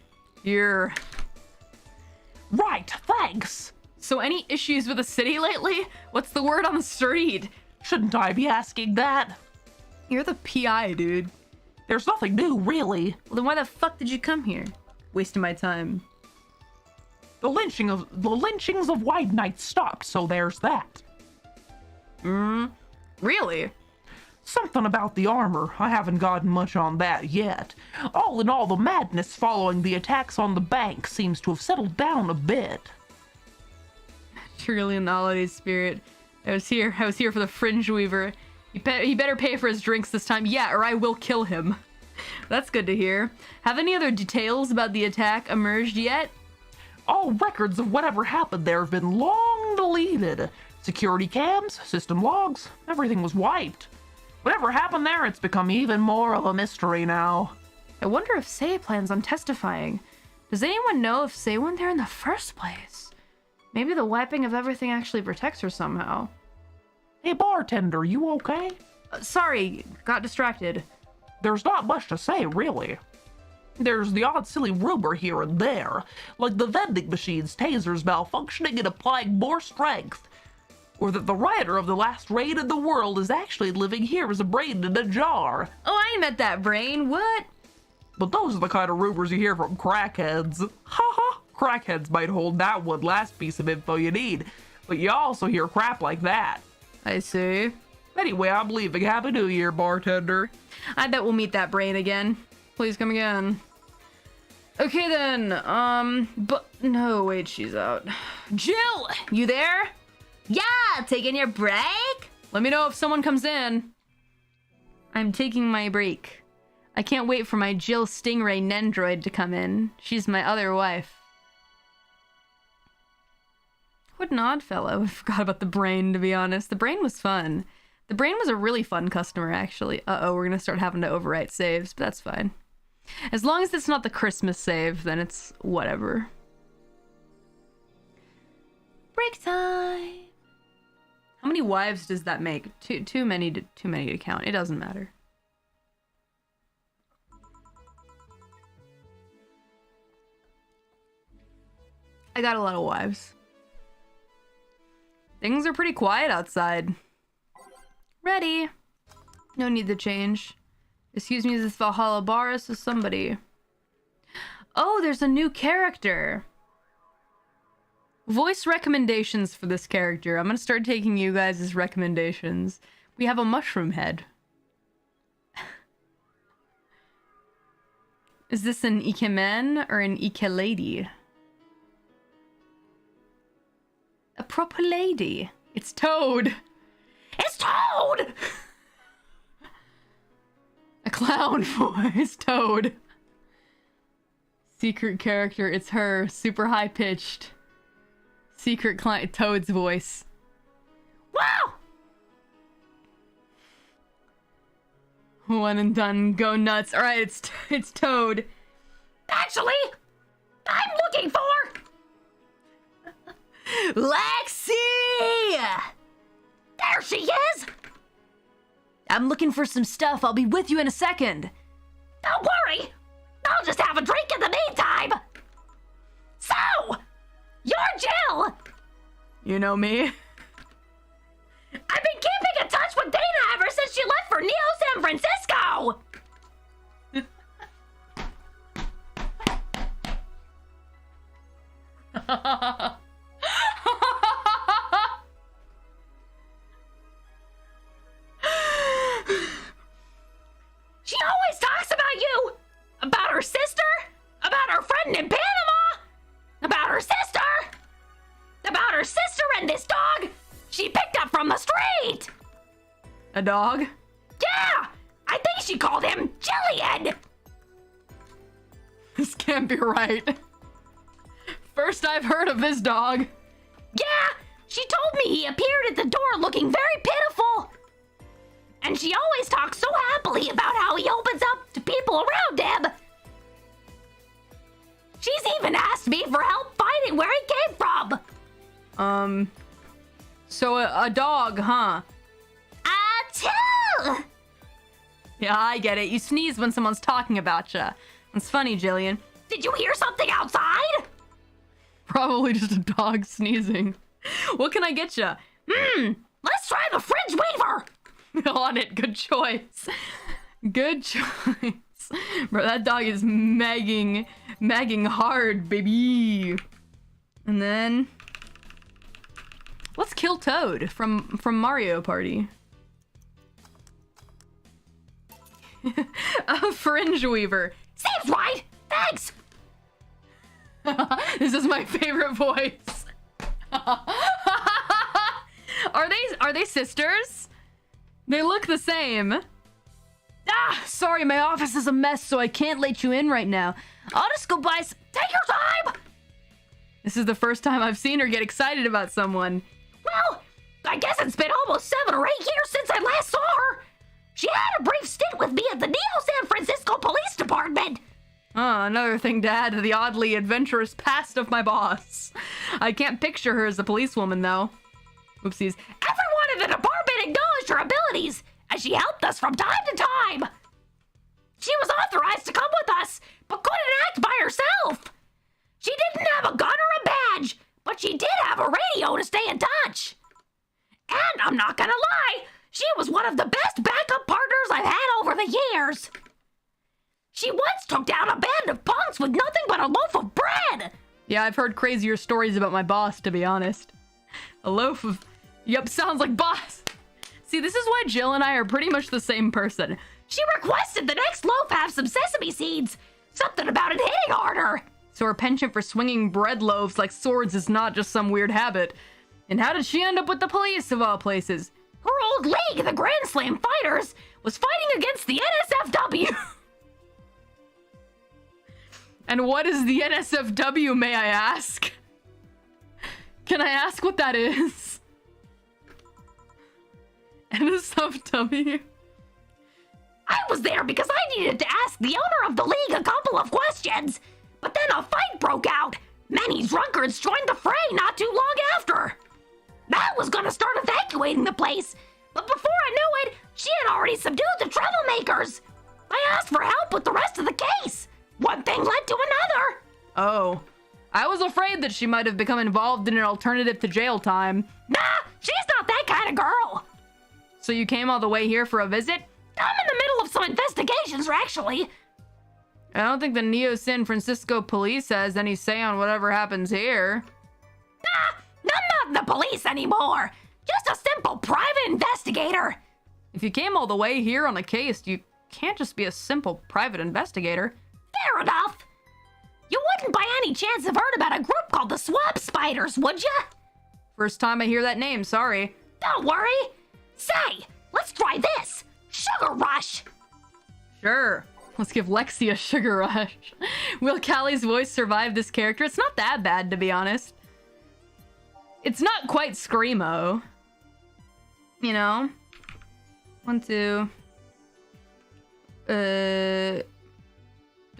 Here. Right, thanks. So any issues with the city lately? What's the word on the street? Shouldn't I be asking that? You're the PI, dude. There's nothing new, really. Well, then why the fuck did you come here? Wasting my time. The lynchings of White Knights stopped, so there's that. Really? Something about the armor. I haven't gotten much on that yet. All in all, the madness following the attacks on the bank seems to have settled down a bit. Truly in the holiday spirit. I was here for the Fringe Weaver. He better pay for his drinks this time. Yeah, or I will kill him. That's good to hear. Have any other details about the attack emerged yet? All records of whatever happened there have been long deleted. Security cams, system logs, everything was wiped. Whatever happened there, it's become even more of a mystery now. I wonder if Sei plans on testifying. Does anyone know if Sei went there in the first place? Maybe the wiping of everything actually protects her somehow. Hey bartender, you okay? Sorry, got distracted. There's not much to say, really. There's the odd silly rumor here and there, like the vending machine's tasers malfunctioning and applying more strength. Or that the writer of the last raid in the world is actually living here as a brain in a jar. Oh, I ain't met that brain, what? But those are the kind of rumors you hear from crackheads. Haha, crackheads might hold that one last piece of info you need, but you also hear crap like that. I see. Anyway, I'm leaving. Happy New Year, bartender. I bet we'll meet that brain again. Please come again. Okay then, but no, wait, she's out. Jill, you there? Yeah, taking your break? Let me know if someone comes in. I'm taking my break. I can't wait for my Jill Stingray Nendroid to come in. She's my other wife. What an odd fellow. I forgot about the brain, to be honest. The brain was fun. The brain was a really fun customer, actually. Uh-oh, we're gonna start having to overwrite saves, but that's fine. As long as it's not the Christmas save, then it's whatever. Break time! How many wives does that make? Too many to count. It doesn't matter. I got a lot of wives. Things are pretty quiet outside. Ready. No need to change. Excuse me, is this Valhalla Baris or somebody? Oh, there's a new character. Voice recommendations for this character. I'm gonna start taking you guys as recommendations. We have a mushroom head. Is this an ikemen or an ike lady? A proper lady. It's Toad. It's Toad! A clown voice. Toad. Secret character. It's her. Super high pitched. Secret client. Toad's voice. Wow! One and done. Go nuts. All right, it's Toad. Actually, I'm looking for Lexi! There she is! I'm looking for some stuff. I'll be with you in a second. Don't worry! I'll just have a drink in the meantime! So, you're Jill! You know me. I've been keeping in touch with Dana ever since she left for Neo San Francisco! She always talks about you! About her sister! About her friend in Panama! About her sister! About her sister and this dog she picked up from the street! A dog? Yeah! I think she called him Jillian! This can't be right. First I've heard of this dog. Yeah! She told me he appeared at the door looking very pitiful! And she always talks so happily about how he opens up to people around him! She's even asked me for help finding where he came from! So a dog, huh? Achoo! Yeah, I get it. You sneeze when someone's talking about you. It's funny, Jillian. Did you hear something outside? Probably just a dog sneezing. What can I get you? Let's try the Fringe Weaver! On it. Good choice. Good choice. Bro, that dog is magging hard, baby. And then let's kill Toad from Mario Party. A fringe weaver. Seems right. Thanks. This is my favorite voice. Are they sisters? They look the same. Ah, sorry, my office is a mess, so I can't let you in right now. I'll just go buy some. Take your time. This is the first time I've seen her get excited about someone. Well, I guess it's been almost 7 or 8 years since I last saw her. She had a brief stint with me at the Neo-San Francisco Police Department. Oh, another thing to add to the oddly adventurous past of my boss. I can't picture her as a policewoman, though. Oopsies. Everyone in the department acknowledged her abilities, as she helped us from time to time. She was authorized to come with us, but couldn't act by herself. She didn't have a gun or a badge, but she did have a radio to stay in touch. And I'm not gonna lie, she was one of the best backup partners I've had over the years. She once took down a band of punks with nothing but a loaf of bread. Yeah, I've heard crazier stories about my boss, to be honest. A loaf of... Yep, sounds like boss. See, this is why Jill and I are pretty much the same person. She requested the next loaf have some sesame seeds. Something about it hitting harder. So her penchant for swinging bread loaves like swords is not just some weird habit. And how did she end up with the police, of all places? Her old league, the Grand Slam Fighters, was fighting against the NSFW. And what is the NSFW, may I ask? Can I ask what that is? NSFW? I was there because I needed to ask the owner of the league a couple of questions. But then a fight broke out. Many drunkards joined the fray not too long after. I was gonna start evacuating the place, but before I knew it, she had already subdued the troublemakers. I asked for help with the rest of the case. One thing led to another. Oh. I was afraid that she might have become involved in an alternative to jail time. Nah, she's not that kind of girl. So you came all the way here for a visit? I'm in the middle of some investigations, actually. I don't think the Neo-San Francisco police has any say on whatever happens here. Nah, I'm not in the police anymore. Just a simple private investigator. If you came all the way here on a case, you can't just be a simple private investigator. Fair enough. You wouldn't by any chance have heard about a group called the Swamp Spiders, would ya? First time I hear that name, sorry. Don't worry. Say, let's try this. Sugar Rush. Sure. Let's give Lexi a sugar rush. Will Callie's voice survive this character? It's not that bad, to be honest. It's not quite Screamo. You know? 1, 2... 3,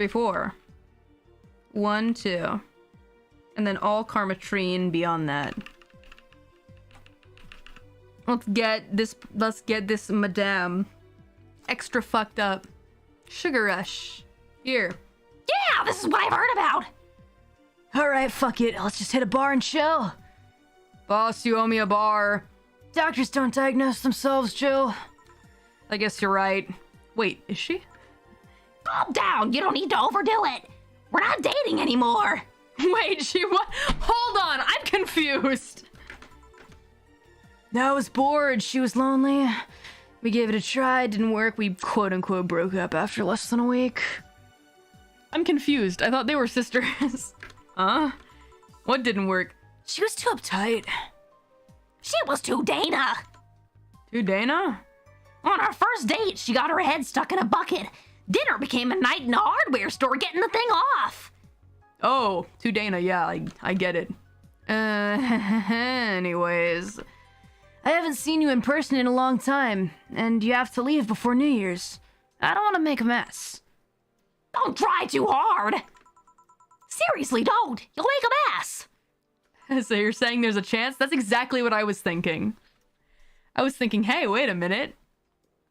4. 1, 2. And then all Karmatrine beyond that. Let's get this madame extra fucked up. Sugar Rush. Here. Yeah, this is what I've heard about. Alright, fuck it. Let's just hit a bar and chill. Boss, you owe me a bar. Doctors don't diagnose themselves, Jill. I guess you're right. Wait, is she? Calm down. You don't need to overdo it. We're not dating anymore. Wait, she what? Hold on, I'm confused. I was bored. She was lonely. We gave it a try. It didn't work. We quote-unquote broke up after less than a week. I'm confused. I thought they were sisters. Huh? What didn't work? She was too uptight. She was too Dana. Too Dana? On our first date, she got her head stuck in a bucket. Dinner became a night in a hardware store getting the thing off. Oh, too Dana. Yeah, I get it. Anyways. I haven't seen you in person in a long time, and you have to leave before New Year's. I don't want to make a mess. Don't try too hard. Seriously, don't. You'll make a mess. So you're saying there's a chance? That's exactly what I was thinking. I was thinking, hey, wait a minute.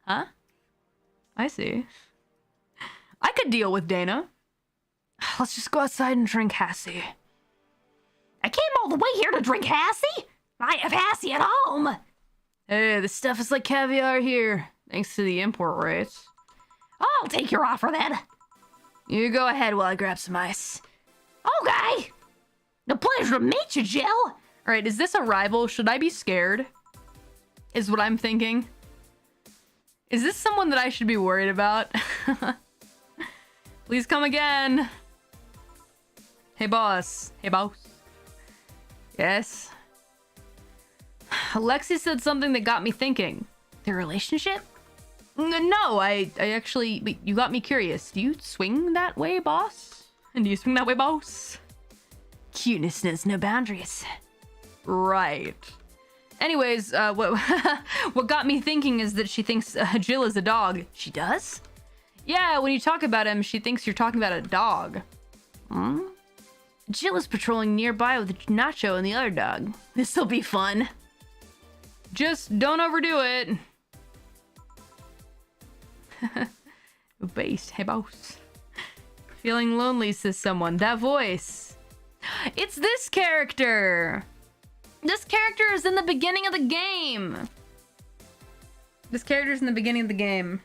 Huh? I see. I could deal with Dana. Let's just go outside and drink Hassie. I came all the way here to drink Hassie? I have Hassie at home. Hey, this stuff is like caviar here, thanks to the import rates. I'll take your offer then. You go ahead while I grab some ice. Okay. The pleasure to meet you, Jill. All right, is this a rival? Should I be scared? Is what I'm thinking. Is this someone that I should be worried about? Please come again. Hey, boss. Hey, boss. Yes? Alexi said something that got me thinking. Their relationship? No, I actually... Wait, you got me curious. Do you swing that way, boss? And do you swing that way, boss? Cuteness knows no boundaries. Right. Anyways, what got me thinking is that she thinks Jill is a dog. She does? Yeah, when you talk about him, she thinks you're talking about a dog. Hmm? Jill is patrolling nearby with Nacho and the other dog. This'll be fun. Just don't overdo it. Base. Hey, boss. Feeling lonely, says someone. That voice. It's this character. This character is in the beginning of the game. This character's in the beginning of the game.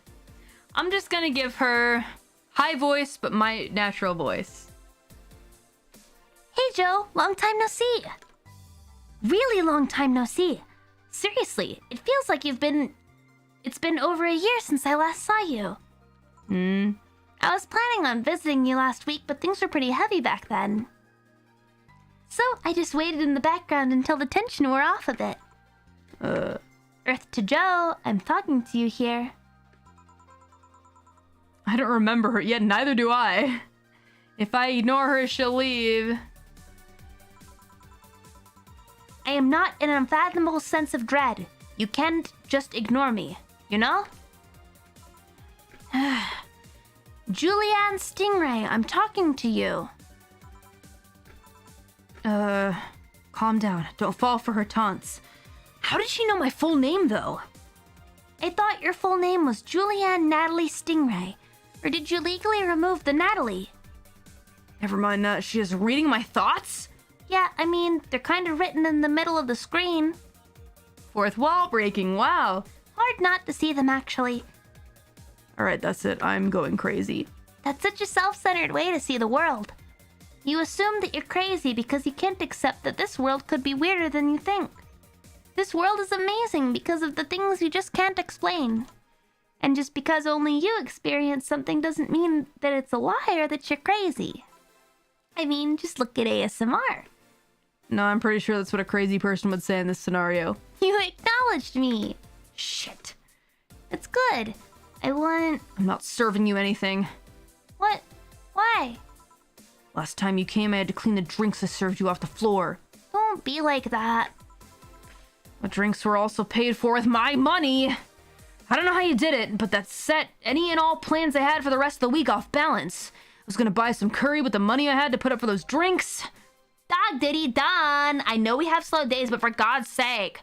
I'm just gonna give her high voice, but my natural voice. Hey, Joe. Long time no see. Really long time no see. Seriously, it feels like it's been over a year since I last saw you. I was planning on visiting you last week, but things were pretty heavy back then. So I just waited in the background until the tension wore off a bit. Earth to Joe, I'm talking to you here. I don't remember her yet, neither do I. If I ignore her, she'll leave. I am not in an unfathomable sense of dread. You can't just ignore me, you know? Julianne Stingray, I'm talking to you. Calm down. Don't fall for her taunts. How did she know my full name, though? I thought your full name was Julianne Natalie Stingray. Or did you legally remove the Natalie? Never mind that. She is reading my thoughts? Yeah, I mean, they're kind of written in the middle of the screen. Fourth wall breaking, wow. Hard not to see them, actually. Alright, that's it. I'm going crazy. That's such a self-centered way to see the world. You assume that you're crazy because you can't accept that this world could be weirder than you think. This world is amazing because of the things you just can't explain. And just because only you experience something doesn't mean that it's a lie or that you're crazy. I mean, just look at ASMR. No, I'm pretty sure that's what a crazy person would say in this scenario. You acknowledged me. Shit. It's good. I'm not serving you anything. What? Why? Last time you came, I had to clean the drinks I served you off the floor. Don't be like that. The drinks were also paid for with my money. I don't know how you did it, but that set any and all plans I had for the rest of the week off balance. I was gonna buy some curry with the money I had to put up for those drinks. Dog diddy done. I know we have slow days, but for God's sake.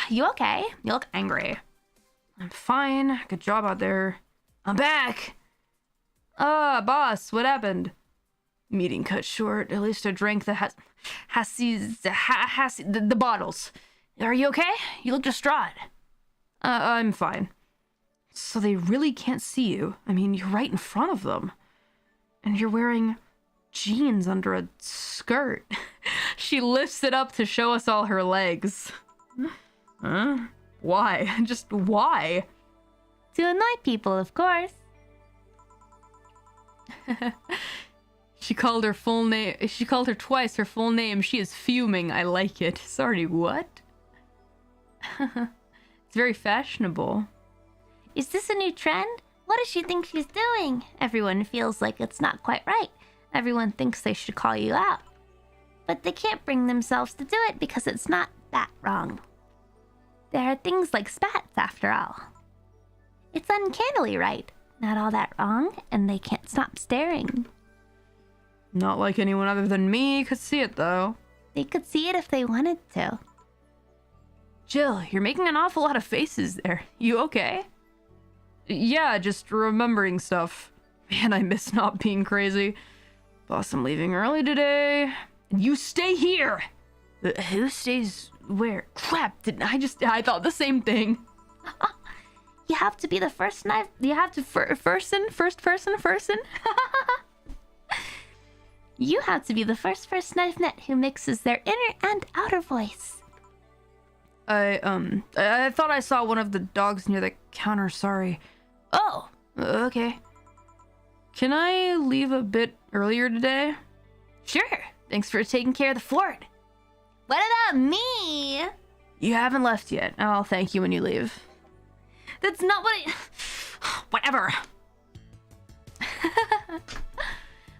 You okay? You look angry. I'm fine. Good job out there. I'm back. Boss, what happened? Meeting cut short. At least I drank the the bottles. Are you okay? You look distraught. I'm fine. So they really can't see you. I mean, you're right in front of them. And you're wearing jeans under a skirt. She lifts it up to show us all her legs. Huh? Why? Just why? To annoy people, of course. She called her full name. She called her twice her full name. She is fuming. I like it. Sorry, what? It's very fashionable. Is this a new trend? What does she think she's doing? Everyone feels like it's not quite right. Everyone thinks they should call you out. But they can't bring themselves to do it because it's not that wrong. There are things like spats, after all. It's uncannily right. Not all that wrong, and they can't stop staring. Not like anyone other than me could see it, though. They could see it if they wanted to. Jill, you're making an awful lot of faces there. You okay? Yeah, just remembering stuff. Man, I miss not being crazy. Boss, I'm leaving early today. And you stay here! Who stays where? Crap, I thought the same thing. You have to be the first knife. You have to first person. You have to be the first knife net who mixes their inner and outer voice. I thought I saw one of the dogs near the counter, sorry. Oh, okay. Can I leave a bit earlier today? Sure. Thanks for taking care of the fort. What about me? You haven't left yet. I'll thank you when you leave. That's not what I... Whatever.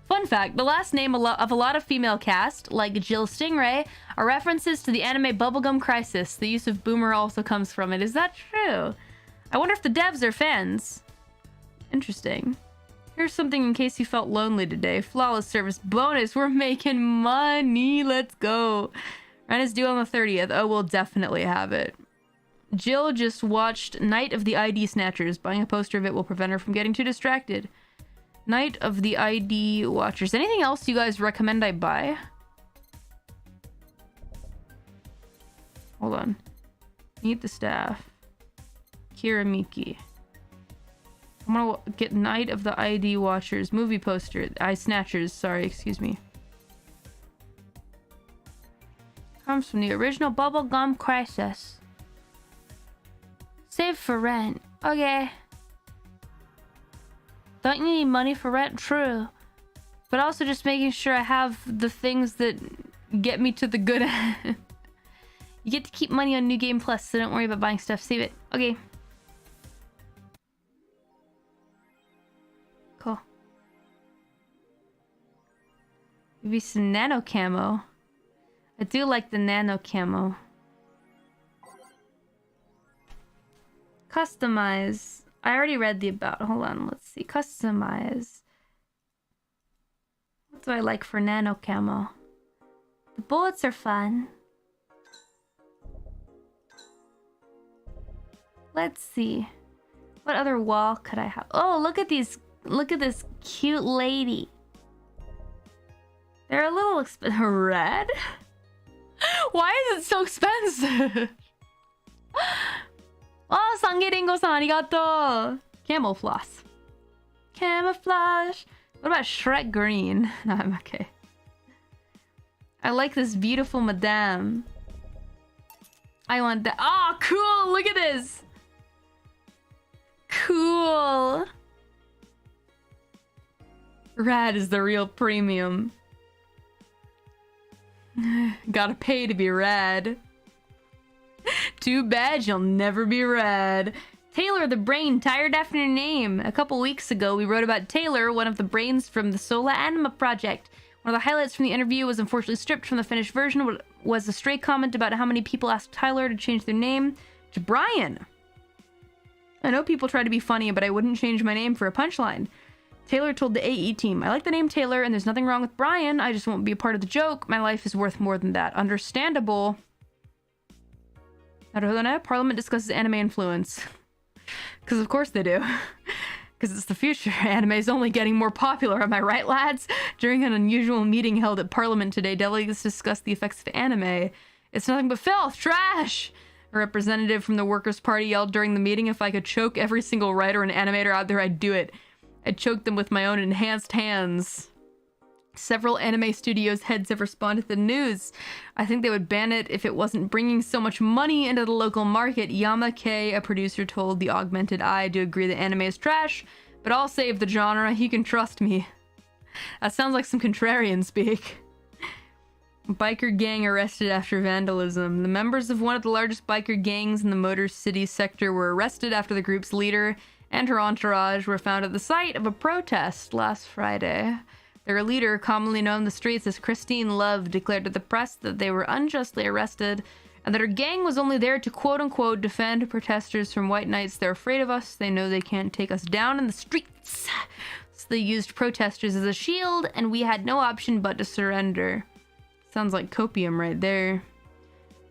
Fun fact, the last name of a lot of female cast, like Jill Stingray, are references to the anime Bubblegum Crisis. The use of boomer also comes from it. Is that true? I wonder if the devs are fans. Interesting. Here's something in case you felt lonely today. Flawless service bonus. We're making money. Let's go. Rent is due on the 30th. Oh, we'll definitely have it. Jill just watched Night of the ID Snatchers. Buying a poster of it will prevent her from getting too distracted. Night of the ID Watchers. Anything else you guys recommend I buy? Hold on. Meet the staff. Kiramiki. I'm gonna get Night of the ID Watchers. Movie poster. Eye Snatchers. Sorry, excuse me. Comes from the original Bubblegum Crisis. Save for rent. Okay. Don't you need money for rent? True. But also just making sure I have the things that get me to the good end. You get to keep money on New Game Plus, so don't worry about buying stuff. Save it. Okay. Cool. Maybe some nano camo. I do like the nano camo. Customize. I already read the about. Hold on, let's see. Customize. What do I like for nano camo? The bullets are fun. Let's see. What other wall could I have? Oh, look at these. Look at this cute lady. They're a little expensive. Red? Why is it so expensive? Oh, Sange Ringo-san, arigato. Camouflage. Camouflage. What about Shrek Green? No, I'm okay. I like this beautiful madame. I want that. Oh, cool. Look at this. Cool. Rad is the real premium. Gotta pay to be rad. Too bad you'll never be rad. Taylor the Brain, tired after your name. A couple weeks ago, we wrote about Taylor, one of the brains from the Sola Anima project. One of the highlights from the interview was unfortunately stripped from the finished version, was a stray comment about how many people asked Tyler to change their name to Brian. I know people try to be funny, but I wouldn't change my name for a punchline. Taylor told the AE team, I like the name Taylor and there's nothing wrong with Brian. I just won't be a part of the joke. My life is worth more than that. Understandable. Parliament discusses anime influence. Because of course they do. Because it's the future. Anime is only getting more popular, am I right, lads? During an unusual meeting held at Parliament today, delegates discussed the effects of anime. It's nothing but filth, trash! A representative from the Workers' Party yelled during the meeting, if I could choke every single writer and animator out there, I'd do it. I'd choke them with my own enhanced hands. Several anime studios heads have responded to the news. I think they would ban it if it wasn't bringing so much money into the local market. Yamake, a producer, told the Augmented Eye to agree that anime is trash, but I'll save the genre. You can trust me. That sounds like some contrarian speak. Biker gang arrested after vandalism. The members of one of the largest biker gangs in the Motor City sector were arrested after the group's leader and her entourage were found at the site of a protest last Friday. Their leader, commonly known in the streets as Christine Love, declared to the press that they were unjustly arrested and that her gang was only there to quote-unquote defend protesters from white knights. They're afraid of us. They know they can't take us down in the streets. So they used protesters as a shield, and we had no option but to surrender. Sounds like copium right there.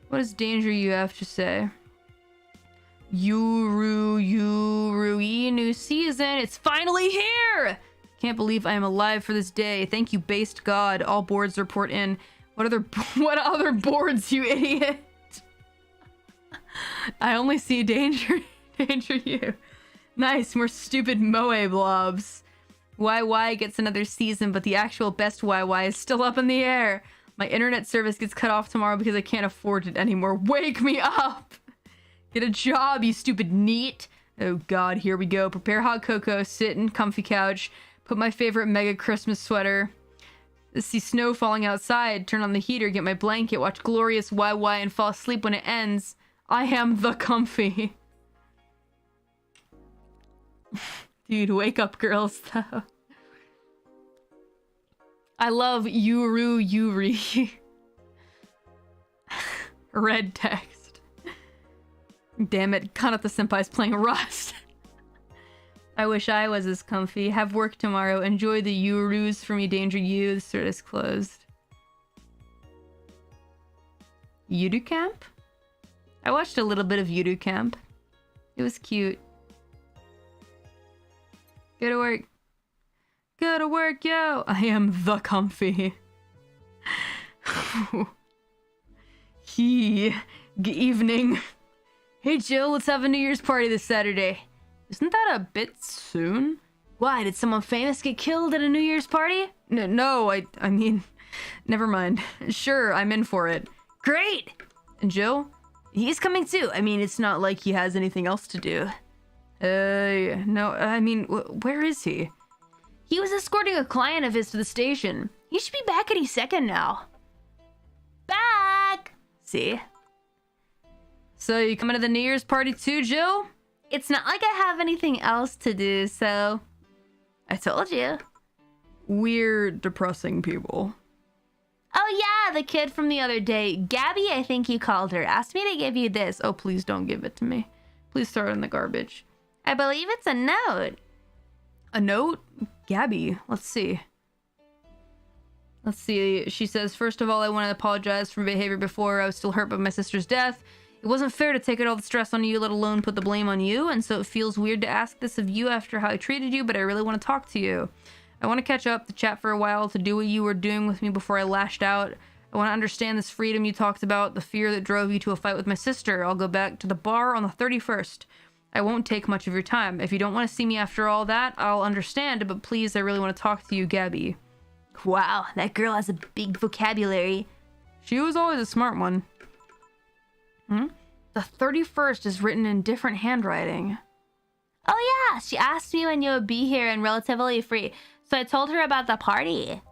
What does Danger you have to say? Yuru, new season. It's finally here! Can't believe I am alive for this day. Thank you, based God. All boards report in. What other boards, you idiot? I only see Danger you. Nice, more stupid Moe blobs. YY gets another season, but the actual best YY is still up in the air. My internet service gets cut off tomorrow because I can't afford it anymore. Wake me up! Get a job, you stupid neat. Oh god, here we go. Prepare hot cocoa, sit in comfy couch, put my favorite mega Christmas sweater, see snow falling outside, turn on the heater, get my blanket, watch glorious YY, and fall asleep when it ends. I am the comfy. Dude, wake up, girls, though. I love Yuri. Red text. Damn it, Kanata Senpai's playing Rust. I wish I was as comfy. Have work tomorrow. Enjoy the Urus from Danger You. The service closed. Yudu Camp? I watched a little bit of Yudu Camp. It was cute. Go to work. Go to work, yo! I am the comfy. Good evening. Hey Jill, let's have a New Year's party this Saturday. Isn't that a bit soon? Why, did someone famous get killed at a New Year's party? No, I mean, never mind. Sure, I'm in for it. Great! And Jill? He's coming too. I mean, it's not like he has anything else to do. No, I mean, where is he? He was escorting a client of his to the station. He should be back any second now. Back! See? So you coming to the New Year's party too, Jill? It's not like I have anything else to do, so... I told you. We're depressing people. Oh yeah, the kid from the other day. Gabby, I think you called her. Asked me to give you this. Oh, please don't give it to me. Please throw it in the garbage. I believe it's a note. A note? Gabby, let's see. Let's see. She says, first of all, I want to apologize for my behavior before. I was still hurt by my sister's death. It wasn't fair to take all the stress on you, let alone put the blame on you, and so it feels weird to ask this of you after how I treated you, but I really want to talk to you. I want to catch up, to chat for a while, to do what you were doing with me before I lashed out. I want to understand this freedom you talked about, the fear that drove you to a fight with my sister. I'll go back to the bar on the 31st. I won't take much of your time. If you don't want to see me after all that, I'll understand, but please, I really want to talk to you, Gabby. Wow, that girl has a big vocabulary. She was always a smart one. The 31st is written in different handwriting. Oh yeah, she asked me when you would be here and relatively free, so I told her about the party.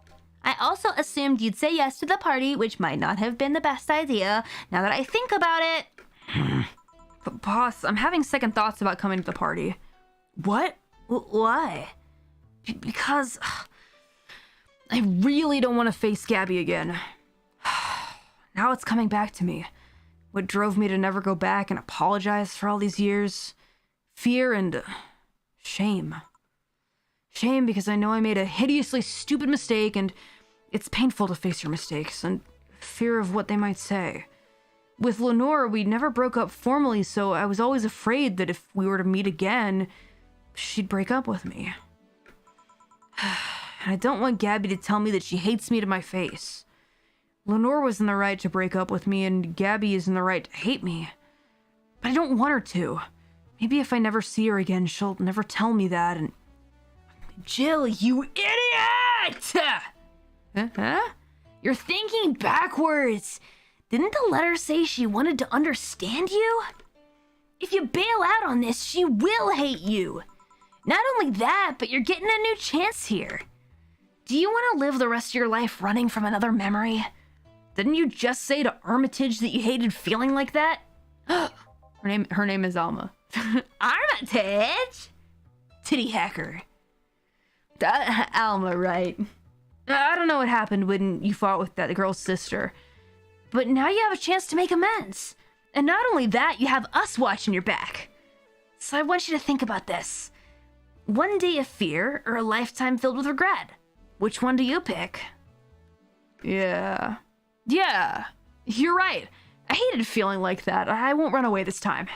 I also assumed you'd say yes to the party, which might not have been the best idea, now that I think about it. But boss, I'm having second thoughts about coming to the party. What? Why? Because... I really don't want to face Gabby again. Now it's coming back to me. What drove me to never go back and apologize for all these years? Fear and shame. Shame because I know I made a hideously stupid mistake and it's painful to face your mistakes, and fear of what they might say. With Lenore, we never broke up formally, so I was always afraid that if we were to meet again, she'd break up with me. And I don't want Gabby to tell me that she hates me to my face. Lenore was in the right to break up with me, and Gabby is in the right to hate me. But I don't want her to. Maybe if I never see her again, she'll never tell me that, and... Jill, you idiot! Huh? You're thinking backwards. Didn't the letter say she wanted to understand you? If you bail out on this, she will hate you. Not only that, but you're getting a new chance here. Do you want to live the rest of your life running from another memory? Didn't you just say to Armitage that you hated feeling like that? Her name is Alma. Armitage? Titty hacker. Alma, right. I don't know what happened when you fought with that girl's sister, but now you have a chance to make amends. And not only that, you have us watching your back. So I want you to think about this. One day of fear or a lifetime filled with regret? Which one do you pick? Yeah, you're right. I hated feeling like that. I won't run away this time.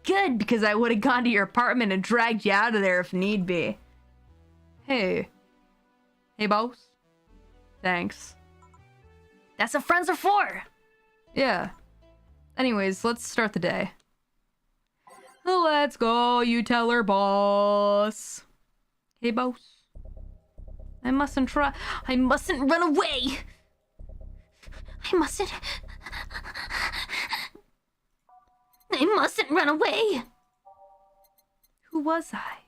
Good, because I would have gone to your apartment and dragged you out of there if need be. Hey, boss. Thanks. That's what friends are for. Yeah. Anyways, let's start the day. Let's go, you tell her, boss. Hey, boss. I mustn't run away. I mustn't run away. Who was I?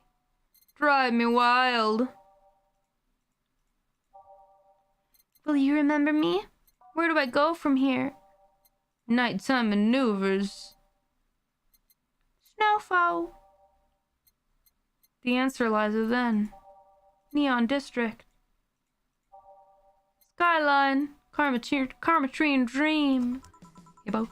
Drive me wild. Will you remember me? Where do I go from here? Nighttime maneuvers. Snowfall. The answer lies within. Neon District. Skyline. Karmatrine Dream. Hey, boss.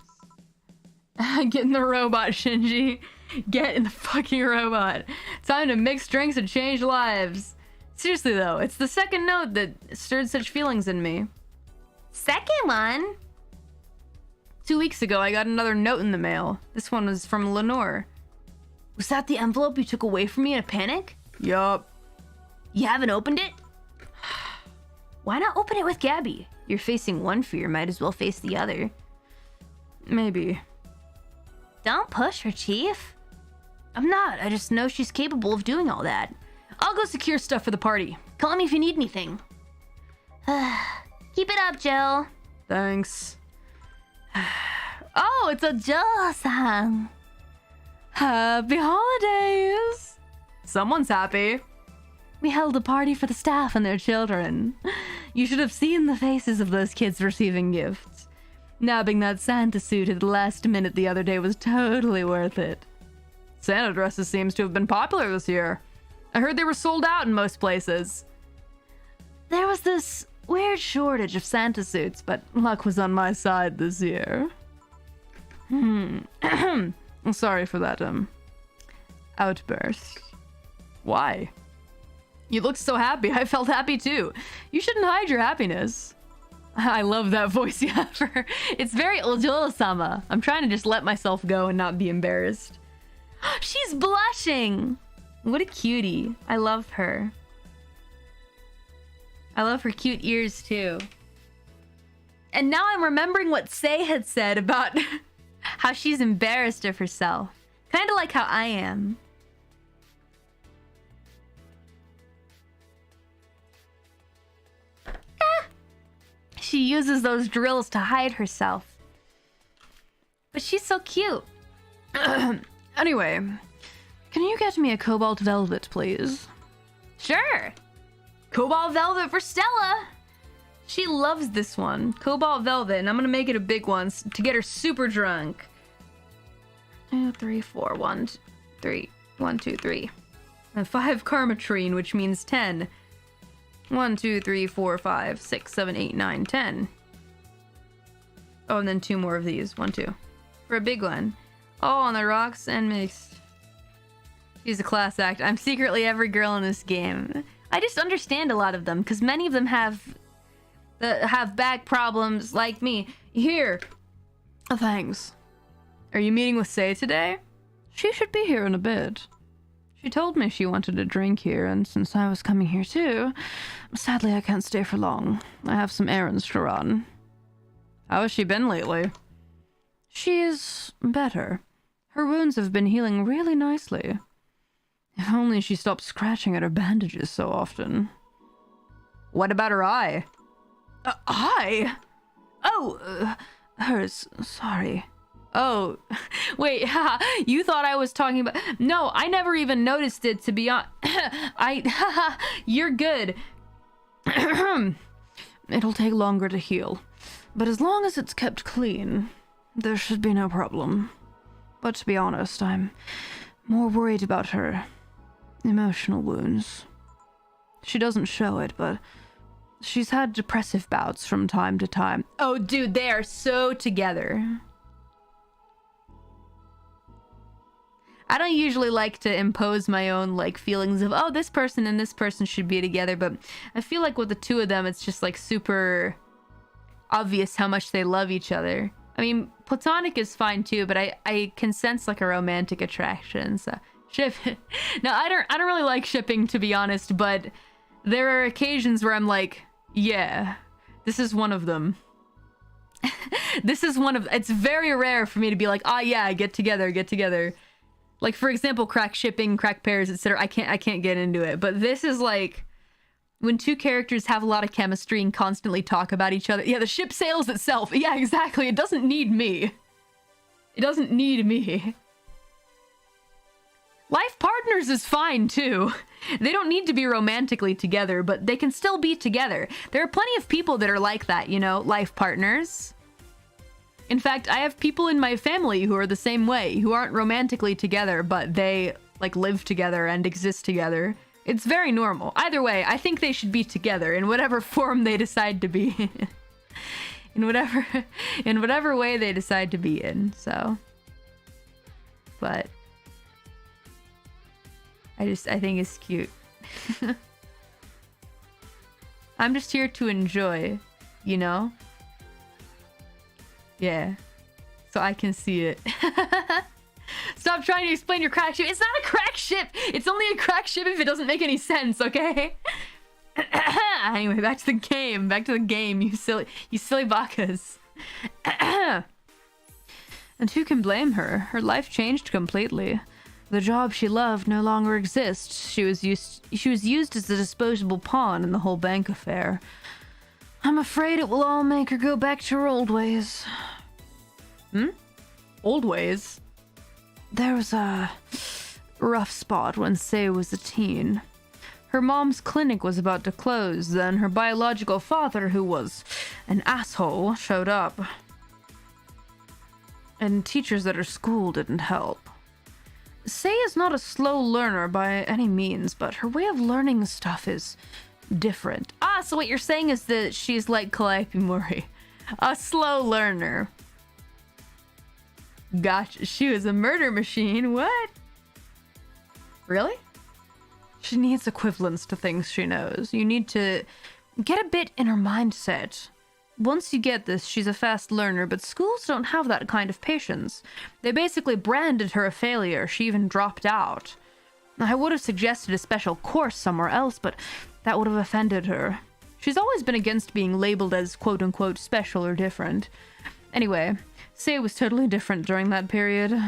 Get in the robot, Shinji. Get in the fucking robot. Time to mix drinks and change lives. Seriously though, it's the second note that stirred such feelings in me. Second one? 2 weeks ago, I got another note in the mail. This one was from Lenore. Was that the envelope you took away from me in a panic? Yup. You haven't opened it? Why not open it with Gabby? You're facing one fear, might as well face the other. Maybe. Don't push her, Chief. I'm not, I just know she's capable of doing all that. I'll go secure stuff for the party. Call me if you need anything. Keep it up, Jill. Thanks. Oh, it's a Jill-san. Happy holidays. Someone's happy. We held a party for the staff and their children. You should have seen the faces of those kids receiving gifts. Nabbing that Santa suit at the last minute the other day was totally worth it. Santa dresses seems to have been popular this year. I heard they were sold out in most places. There was this weird shortage of Santa suits, but luck was on my side this year. I'm sorry for that, outburst. Why? You looked so happy. I felt happy too. You shouldn't hide your happiness. I love that voice you have for her. It's very Ojolo-sama. I'm trying to just let myself go and not be embarrassed. She's blushing! What a cutie. I love her. I love her cute ears too. And now I'm remembering what Sei had said about how she's embarrassed of herself. Kind of like how I am. She uses those drills to hide herself. But she's so cute. Anyway, can you get me a cobalt velvet, please? Sure. Cobalt velvet for Stella. She loves this one. Cobalt velvet, and I'm gonna make it a big one to get her super drunk. 2, 3, 4, 1, 3, 1, 2, 3. And 5 Karmatrine, which means 10. 1, 2, 3, 4, 5, 6, 7, 8, 9, 10. Oh, and then 2 more of these. 1, 2. For a big one. All on the rocks and mixed. She's a class act. I'm secretly every girl in this game. I just understand a lot of them, because many of them have back problems like me. Here. Oh, thanks. Are you meeting with Sei today? She should be here in a bit. She told me she wanted a drink here, and since I was coming here too, sadly I can't stay for long. I have some errands to run. How has she been lately? She is better. Her wounds have been healing really nicely. If only she stopped scratching at her bandages so often. What about her eye? Eye? Oh, hers. Sorry. Oh, wait, haha, you thought I was talking about... No, I never even noticed it, to be honest. You're good. It'll take longer to heal, but as long as it's kept clean, there should be no problem. But to be honest, I'm more worried about her emotional wounds. She doesn't show it, but she's had depressive bouts from time to time. Oh, dude, they are so together. I don't usually like to impose my own, like, feelings of, oh, this person and this person should be together, but I feel like with the two of them, it's just, like, super obvious how much they love each other. I mean, platonic is fine, too, but I can sense, like, a romantic attraction, so ship. No, I don't really like shipping, to be honest, but there are occasions where I'm like, yeah, this is one of them. This is one of... It's very rare for me to be like, oh, yeah, get together. Like, for example, crack shipping, crack pairs, etc. I can't get into it. But this is like When two characters have a lot of chemistry and constantly talk about each other. Yeah, the ship sails itself. Yeah, exactly. It doesn't need me. It doesn't need me. Life partners is fine, too. They don't need to be romantically together, but they can still be together. There are plenty of people that are like that, you know, life partners. In fact, I have people in my family who are the same way, who aren't romantically together, but they, like, live together and exist together. It's very normal. Either way, I think they should be together in whatever form they decide to be in. in whatever way they decide to be in, so. But I think it's cute. I'm just here to enjoy, you know? Yeah. So I can see it. Stop trying to explain your crack ship. It's not a crack ship! It's only a crack ship if it doesn't make any sense, okay? Anyway, back to the game. Back to the game, you silly bakas. And who can blame her? Her life changed completely. The job she loved no longer exists. She was used as a disposable pawn in the whole bank affair. I'm afraid it will all make her go back to her old ways. Old ways? There was a rough spot when Sei was a teen. Her mom's clinic was about to close, then her biological father, who was an asshole, showed up. And teachers at her school didn't help. Sei is not a slow learner by any means, but her way of learning stuff is different. Ah, so what you're saying is that she's like Calliope Mori. A slow learner. Gotcha. She was a murder machine. What? Really? She needs equivalents to things she knows. You need to get a bit in her mindset. Once you get this, she's a fast learner, but schools don't have that kind of patience. They basically branded her a failure. She even dropped out. I would have suggested a special course somewhere else, but that would have offended her. She's always been against being labeled as quote-unquote special or different. Anyway, Sei was totally different during that period.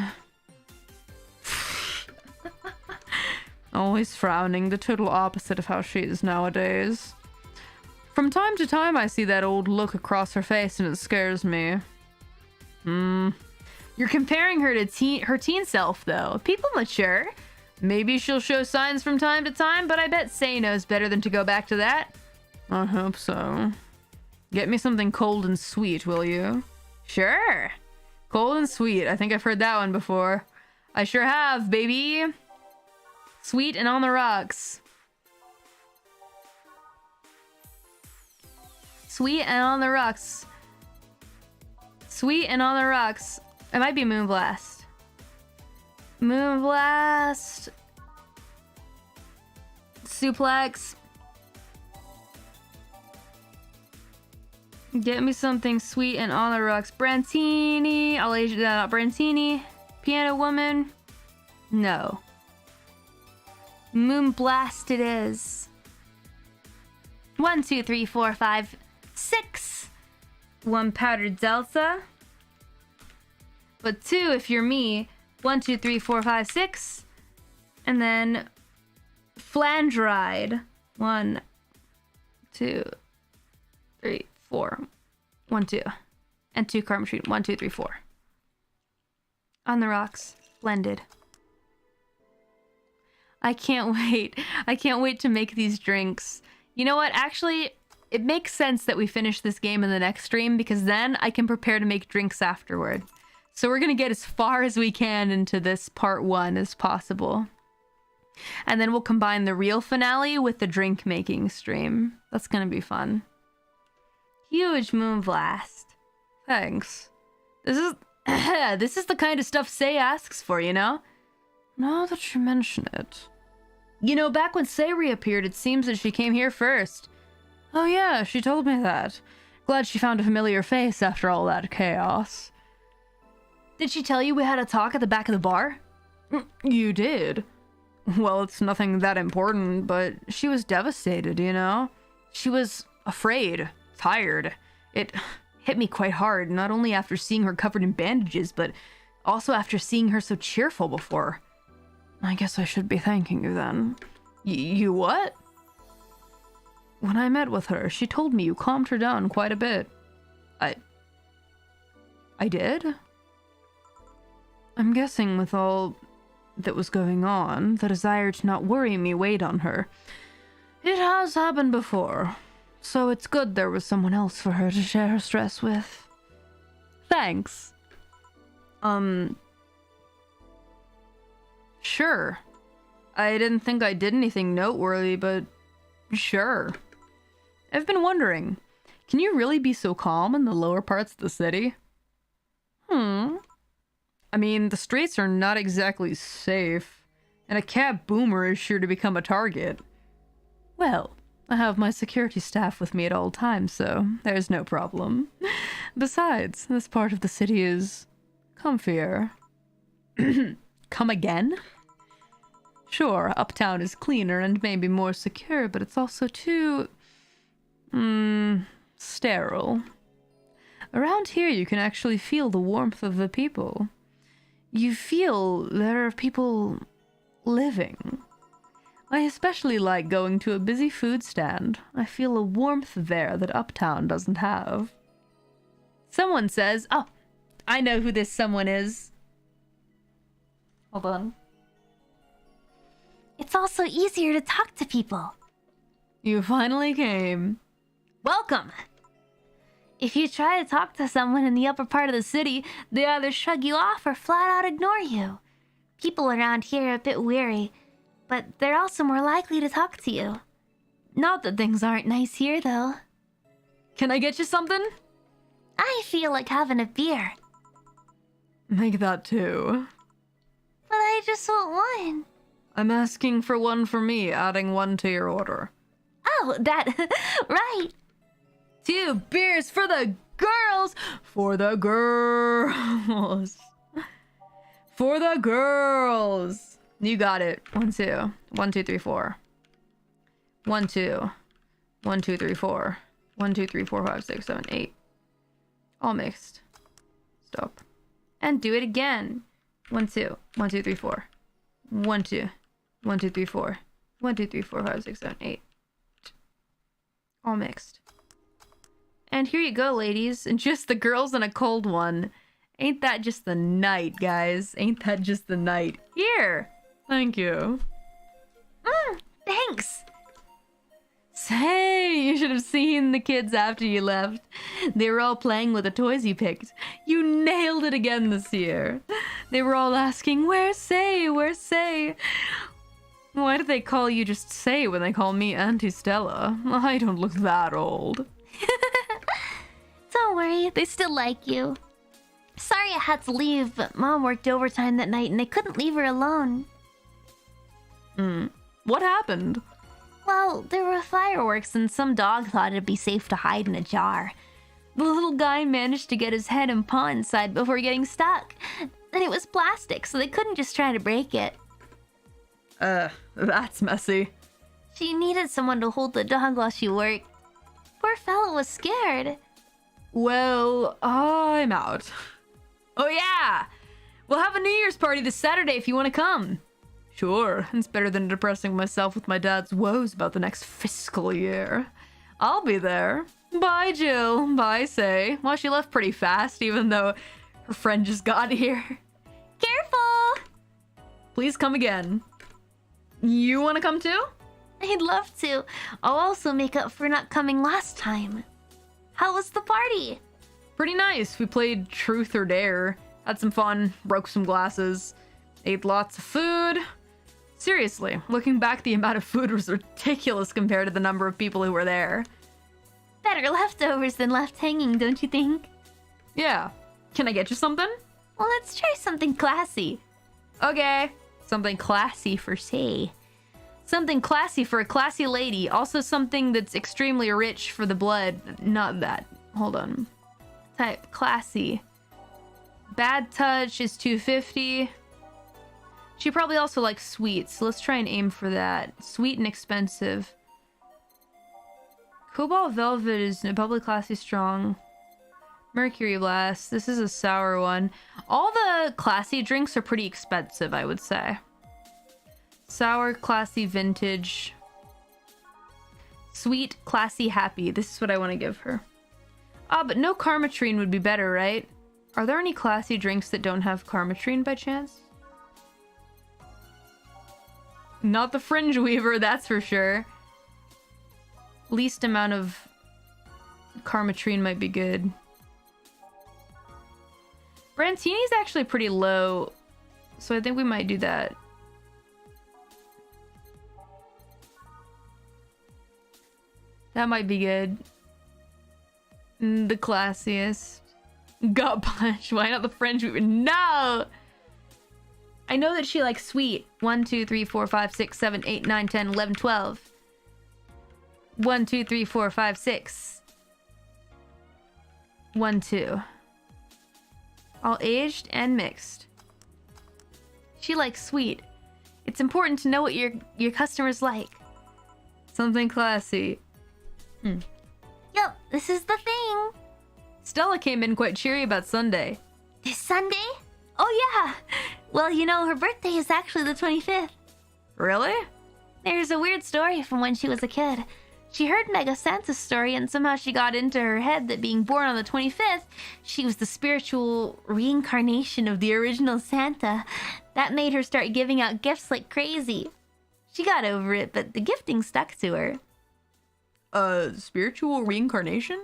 Always frowning, the total opposite of how she is nowadays. From time to time, I see that old look across her face and it scares me. You're comparing her to her teen self, though. People mature. Maybe she'll show signs from time to time, but I bet Sei knows better than to go back to that. I hope so. Get me something cold and sweet, will you? Sure. Cold and sweet. I think I've heard that one before. I sure have, baby. Sweet and on the rocks. Sweet and on the rocks. Sweet and on the rocks. It might be Moonblast. Moonblast. Suplex. Get me something sweet and on the rocks. Brantini. I'll age that out. Brantini. Piano Woman. No. Moonblast it is. 1, 2, 3, 4, 5, 6. 1 powdered Delta. But 2 if you're me. 1, 2, 3, 4, 5, 6. And then Flandride. 1, 2, 3, 4. 1, 2. And 2 Karma Tree. 1, 2, 3, 4. On the rocks. Blended. I can't wait. I can't wait to make these drinks. You know what? Actually, it makes sense that we finish this game in the next stream because then I can prepare to make drinks afterward. So we're going to get as far as we can into this part 1 as possible. And then we'll combine the real finale with the drink making stream. That's going to be fun. Huge Moonblast. Thanks. This is the kind of stuff Sei asks for, you know? Now that you mention it. You know, back when Sei reappeared, it seems that she came here first. Oh yeah, she told me that. Glad she found a familiar face after all that chaos. Did she tell you we had a talk at the back of the bar? You did. Well, it's nothing that important, but she was devastated, you know? She was afraid, tired. It hit me quite hard, not only after seeing her covered in bandages, but also after seeing her so cheerful before. I guess I should be thanking you then. You what? When I met with her, she told me you calmed her down quite a bit. I did? I'm guessing with all that was going on, the desire to not worry me weighed on her. It has happened before, so it's good there was someone else for her to share her stress with. Thanks. Sure. I didn't think I did anything noteworthy, but sure. I've been wondering, can you really be so calm in the lower parts of the city? I mean, the streets are not exactly safe, and a cat boomer is sure to become a target. Well, I have my security staff with me at all times, so there's no problem. Besides, this part of the city is comfier. Come again? Sure, uptown is cleaner and maybe more secure, but it's also too... sterile. Around here, you can actually feel the warmth of the people. You feel there are people living. I especially like going to a busy food stand. I feel a warmth there that uptown doesn't have. Someone says, oh, I know who this someone is. Hold on. It's also easier to talk to people. You finally came. Welcome! If you try to talk to someone in the upper part of the city, they either shrug you off or flat out ignore you. People around here are a bit weary, but they're also more likely to talk to you. Not that things aren't nice here, though. Can I get you something? I feel like having a beer. Make that two. But I just want one. I'm asking for one for me, adding one to your order. Oh, that... right. 2 beers for the girls! For the girls! For the girls! You got it. 1, 2. 1, 2, 3, 4. 1, 2. 1, 2, 3, 4. 1, 2, 3, 4, 5, 6, 7, 8. All mixed. Stop. And do it again. 1, 2. 1, 2, 3, 4. 1, 2. 1, 2, 3, 4. 1, 2, 3, 4, 5, 6, 7, 8. All mixed. And here you go, ladies. And just the girls and a cold one. Ain't that just the night, guys? Ain't that just the night? Here! Thank you. Thanks. Say, you should have seen the kids after you left. They were all playing with the toys you picked. You nailed it again this year. They were all asking, where's Say? Where's Say? Why do they call you just Say when they call me Auntie Stella? I don't look that old. Don't worry, they still like you. Sorry I had to leave, but Mom worked overtime that night and I couldn't leave her alone. What happened? Well, there were fireworks and some dog thought it'd be safe to hide in a jar. The little guy managed to get his head and paw inside before getting stuck. And it was plastic, so they couldn't just try to break it. That's messy. She needed someone to hold the dog while she worked. Poor fellow was scared. Well, I'm out. Oh yeah! We'll have a New Year's party this Saturday if you want to come. Sure, it's better than depressing myself with my dad's woes about the next fiscal year. I'll be there. Bye, Jill. Bye, Say. Well, she left pretty fast, even though her friend just got here. Careful! Please come again. You want to come too? I'd love to. I'll also make up for not coming last time. How was the party? Pretty nice. We played Truth or Dare. Had some fun. Broke some glasses. Ate lots of food. Seriously, looking back, the amount of food was ridiculous compared to the number of people who were there. Better leftovers than left hanging, don't you think? Yeah. Can I get you something? Well, let's try something classy. Okay. Something classy for Say. Something classy for a classy lady. Also something that's extremely rich for the blood. Not that. Hold on. Type classy. Bad touch is 250. She probably also likes sweet, so let's try and aim for that. Sweet and expensive. Cobalt Velvet is probably classy strong. Mercury Blast. This is a sour one. All the classy drinks are pretty expensive, I would say. Sour, classy, vintage. Sweet, classy, happy. This is what I want to give her. Ah, but no Karmatrine would be better, right? Are there any classy drinks that don't have Karmatrine by chance? Not the Fringe Weaver, that's for sure. Least amount of Karmatrine might be good. Brantini's actually pretty low, so I think we might do that. That might be good. The classiest. Gut punch. Why not the French Weaver? No! I know that she likes sweet. 1, 2, 3, 4, 5, 6, 7, 8, 9, 10, 11, 12. 1, 2, 3, 4, 5, 6. 1, 2. All aged and mixed. She likes sweet. It's important to know what your customers like. Something classy. Yep, this is the thing. Stella came in quite cheery about Sunday. This Sunday? Oh yeah. Well, you know, her birthday is actually the 25th. Really? There's a weird story from when she was a kid. She heard Mega Santa's story and somehow she got into her head that being born on the 25th, she was the spiritual reincarnation of the original Santa. That made her start giving out gifts like crazy. She got over it, but the gifting stuck to her. Spiritual reincarnation?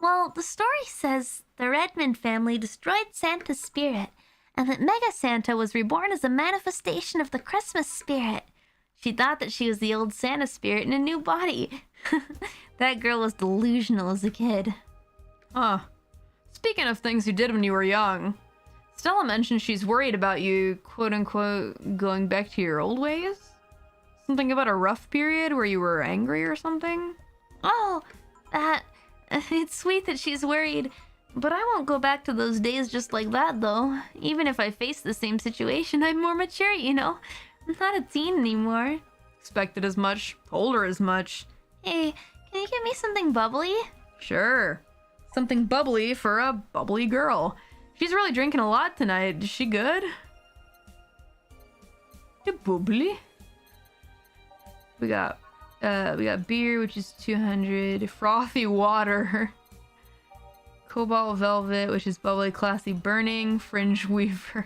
Well, the story says the Redmond family destroyed Santa's spirit, and that Mega Santa was reborn as a manifestation of the Christmas spirit. She thought that she was the old Santa spirit in a new body. That girl was delusional as a kid. Huh. Speaking of things you did when you were young, Stella mentioned she's worried about you, quote-unquote, going back to your old ways? Something about a rough period where you were angry or something? Oh, that... It's sweet that she's worried, but I won't go back to those days just like that, though. Even if I face the same situation, I'm more mature, you know? I'm not a teen anymore. Expected as much, told her as much. Hey, can you give me something bubbly? Sure. Something bubbly for a bubbly girl. She's really drinking a lot tonight. Is she good? The bubbly? We got beer, which is 200. Frothy water. Cobalt velvet, which is bubbly, classy, burning. Fringe weaver.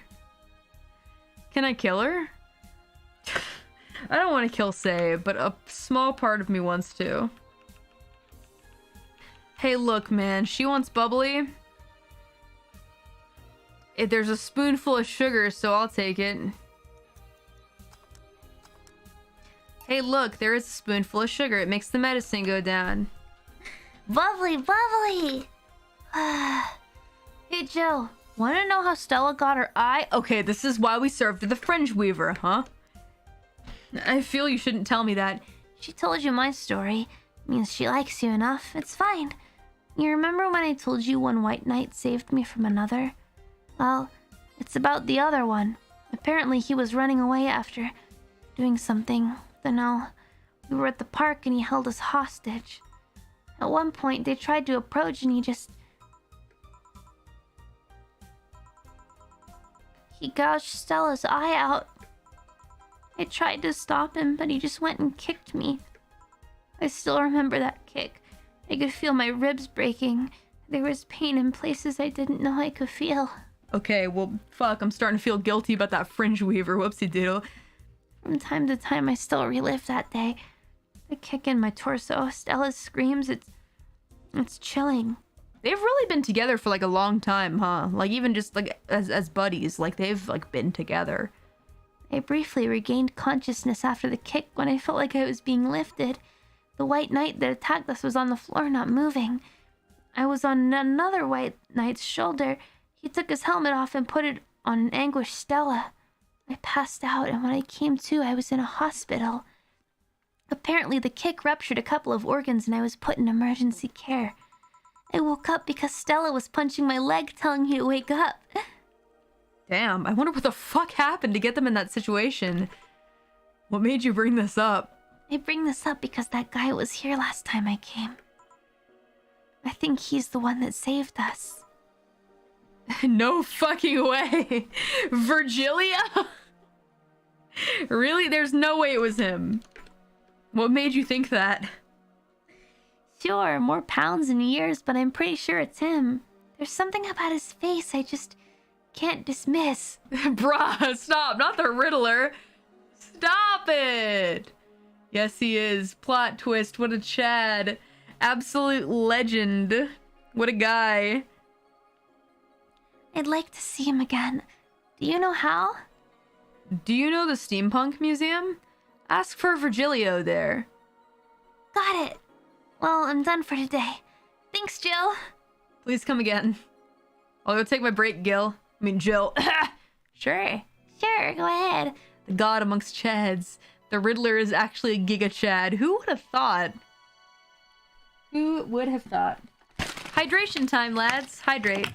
Can I kill her? I don't want to kill Say, but a small part of me wants to. Hey, look, man. She wants bubbly. There's a spoonful of sugar, so I'll take it. Hey, look, there is a spoonful of sugar. It makes the medicine go down. Bubbly, bubbly! Hey, Joe, want to know how Stella got her eye? Okay, this is why we served her the Fringe Weaver, huh? I feel you shouldn't tell me that. She told you my story. Means she likes you enough. It's fine. You remember when I told you one white knight saved me from another? Well, it's about the other one. Apparently he was running away after doing something. Don't know. We were at the park and he held us hostage. At one point they tried to approach and he gouged Stella's eye out. I tried to stop him, but he just went and kicked me. I still remember that kick. I could feel my ribs breaking. There was pain in places I didn't know I could feel. Okay, well, fuck, I'm starting to feel guilty about that Fringe Weaver. Whoopsie doodle. From time to time, I still relive that day. The kick in my torso, Stella's screams, it's chilling. They've really been together for like a long time, huh? Like even just like as buddies, like they've like been together. I briefly regained consciousness after the kick when I felt like I was being lifted. The white knight that attacked us was on the floor, not moving. I was on another white knight's shoulder. He took his helmet off and put it on an anguished Stella. I passed out, and when I came to, I was in a hospital. Apparently, the kick ruptured a couple of organs, and I was put in emergency care. I woke up because Stella was punching my leg, telling me to wake up. Damn, I wonder what the fuck happened to get them in that situation. What made you bring this up? I bring this up because that guy was here last time I came. I think he's the one that saved us. No fucking way. Virgilia? Really? There's no way it was him. What made you think that? Sure, more pounds and years, but I'm pretty sure it's him. There's something about his face I just can't dismiss. Bruh, stop. Not the Riddler. Stop it. Yes, he is. Plot twist. What a Chad. Absolute legend. What a guy. I'd like to see him again. Do you know how? Do you know the Steampunk Museum? Ask for Virgilio there. Got it. Well, I'm done for today. Thanks, Jill. Please come again. I'll go take my break, Gil. I mean, Jill. Sure. Sure, go ahead. The god amongst Chads. The Riddler is actually a Giga Chad. Who would have thought? Who would have thought? Hydration time, lads. Hydrate.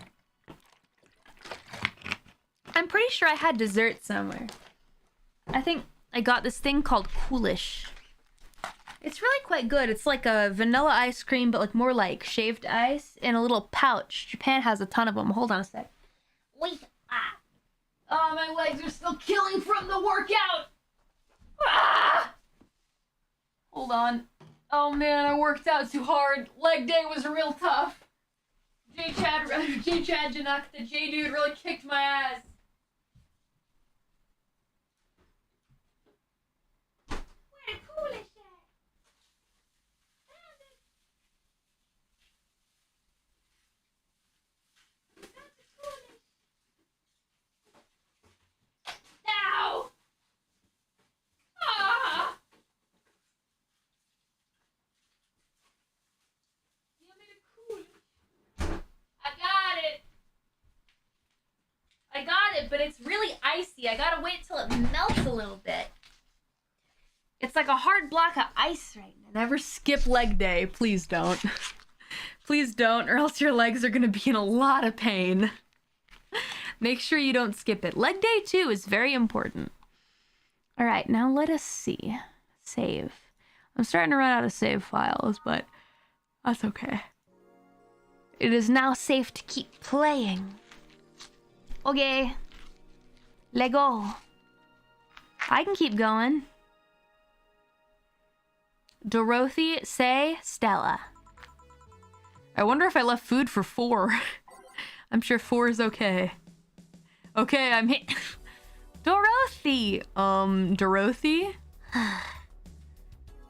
I'm pretty sure I had dessert somewhere. I think I got this thing called Coolish. It's really quite good. It's like a vanilla ice cream, but like more like shaved ice in a little pouch. Japan has a ton of them. Hold on a sec. Wait. Oh, my legs are still killing from the workout. Ah! Hold on. Oh man, I worked out too hard. Leg day was real tough. J-Chad Januk, the J-Dude really kicked my ass. Where Coolish at? Ow! Ah! Give me the Coolish. I got it, but it's really icy. I gotta wait till it melts a little bit. It's like a hard block of ice right now. Never skip leg day. Please don't. Please don't, or else your legs are gonna be in a lot of pain. Make sure you don't skip it. Leg day, too, is very important. All right, now let us see. Save. I'm starting to run out of save files, but that's okay. It is now safe to keep playing. Okay. Let go. I can keep going. Dorothy, say, Stella. I wonder if I left food for 4. I'm sure 4 is okay. Okay, I'm hit. Dorothy! Dorothy?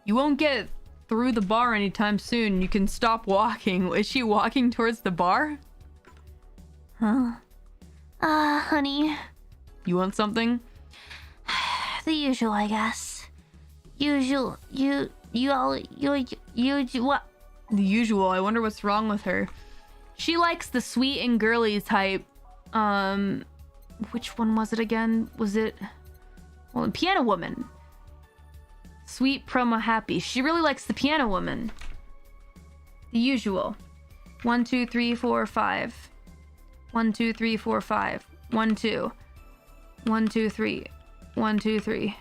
You won't get through the bar anytime soon. You can stop walking. Is she walking towards the bar? Huh? Honey. You want something? The usual, I guess. Usual. You what? The usual. I wonder what's wrong with her. She likes the sweet and girly type. Which one was it again? Was it... Well, Piano Woman. Sweet promo happy. She really likes the Piano Woman. The usual. 1, 2, 3, 4, 5. 1, 2, 3, 4, 5. 1, 2. 1, 2, 3. 1, 2, 3.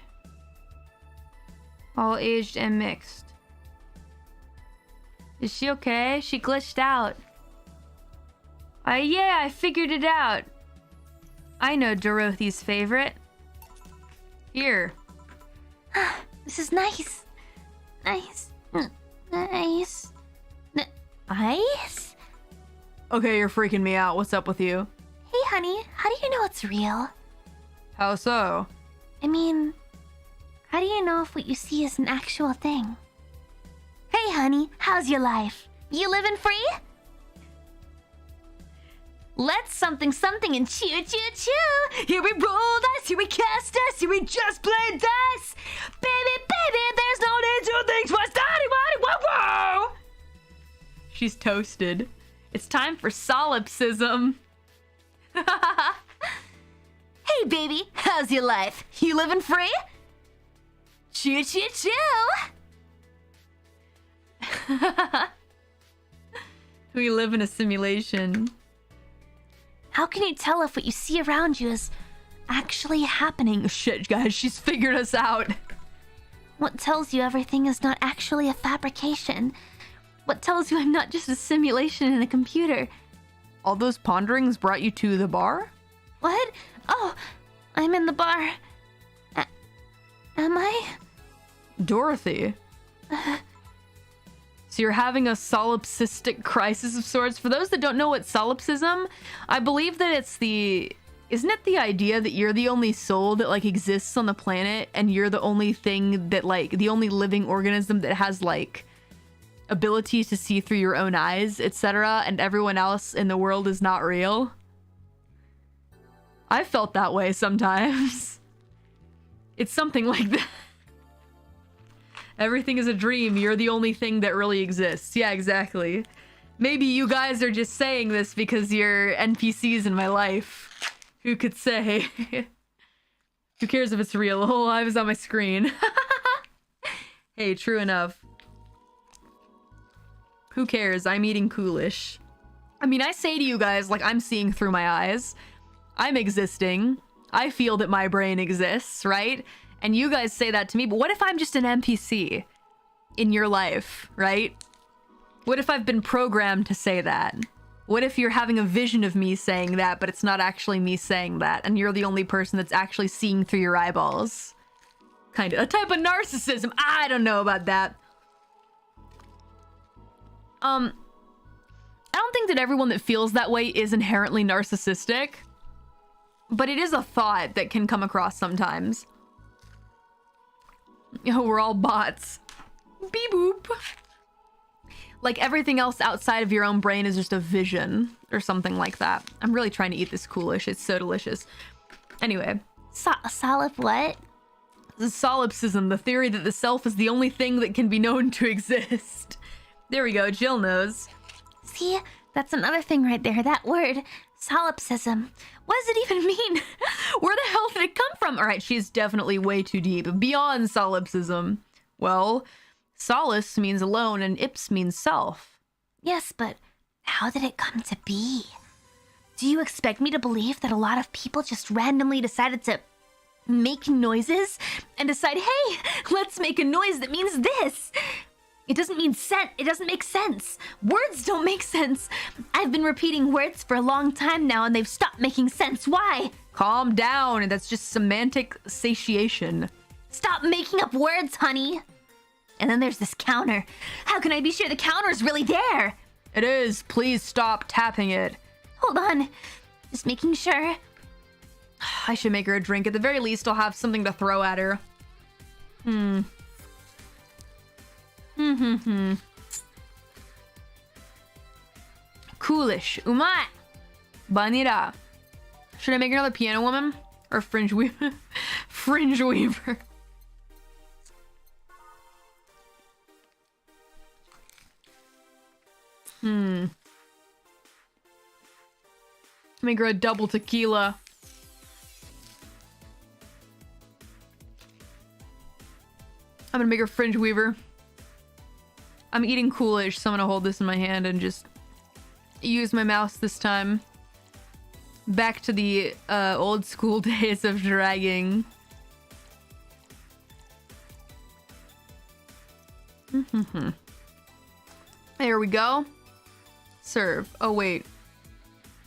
All aged and mixed. Is she okay? She glitched out. Yeah, I figured it out. I know Dorothy's favorite. Here. This is nice. Nice. Nice. Nice? Okay, you're freaking me out. What's up with you? Hey, honey, how do you know it's real? How so? I mean, how do you know if what you see is an actual thing? Hey, honey, how's your life? You living free? Let's something and chew. Here we roll dice, here we cast dice, here we just play dice. Baby, there's no need to think twice. Whoa. She's toasted. It's time for solipsism. Hey, baby, how's your life? You living free? Chew. We live in a simulation. How can you tell if what you see around you is actually happening? Oh, shit, guys, she's figured us out. What tells you everything is not actually a fabrication? What tells you I'm not just a simulation in a computer? All those ponderings brought you to the bar? What? Oh, I'm in the bar. Am I? Dorothy, So you're having a solipsistic crisis of sorts. For those that don't know what solipsism, I believe that it's isn't it the idea that you're the only soul that like exists on the planet, and you're the only thing that like the only living organism that has like ability to see through your own eyes, etc., and everyone else in the world is not real? I felt that way sometimes. It's something like that. Everything is a dream. You're the only thing that really exists. Yeah, exactly. Maybe you guys are just saying this because you're NPCs in my life. Who could say? Who cares if it's real? The whole life is on my screen. Hey, true enough. Who cares? I'm eating coolish. I mean, I say to you guys, like, I'm seeing through my eyes. I'm existing. I feel that my brain exists, right? And you guys say that to me, but what if I'm just an NPC in your life, right? What if I've been programmed to say that? What if you're having a vision of me saying that, but it's not actually me saying that, and you're the only person that's actually seeing through your eyeballs? Kind of a type of narcissism. I don't know about that. I don't think that everyone that feels that way is inherently narcissistic, but it is a thought that can come across sometimes. Oh, we're all bots. Beep boop. Like everything else outside of your own brain is just a vision or something like that. I'm really trying to eat this coolish. It's so delicious. Anyway. Solip what? This is solipsism, the theory that the self is the only thing that can be known to exist. There we go. Jill knows. See, that's another thing right there. That word, solipsism. What does it even mean? Where the hell did it come from? All right, she's definitely way too deep. Beyond solipsism. Well, solace means alone and ips means self. Yes, but how did it come to be? Do you expect me to believe that a lot of people just randomly decided to make noises and decide, hey, let's make a noise that means this? It doesn't mean it doesn't make sense. Words don't make sense. I've been repeating words for a long time now and they've stopped making sense. Why? Calm down. That's just semantic satiation. Stop making up words, honey. And then there's this counter. How can I be sure the counter is really there? It is. Please stop tapping it. Hold on. Just making sure. I should make her a drink. At the very least, I'll have something to throw at her. Coolish. Umai. Banira. Should I make another piano woman? Or fringe weaver? Fringe weaver. Make her a double tequila. I'm gonna make her fringe weaver. I'm eating coolish, so I'm gonna hold this in my hand and just use my mouse this time. Back to the old school days of dragging. There we go. Serve. Oh, wait.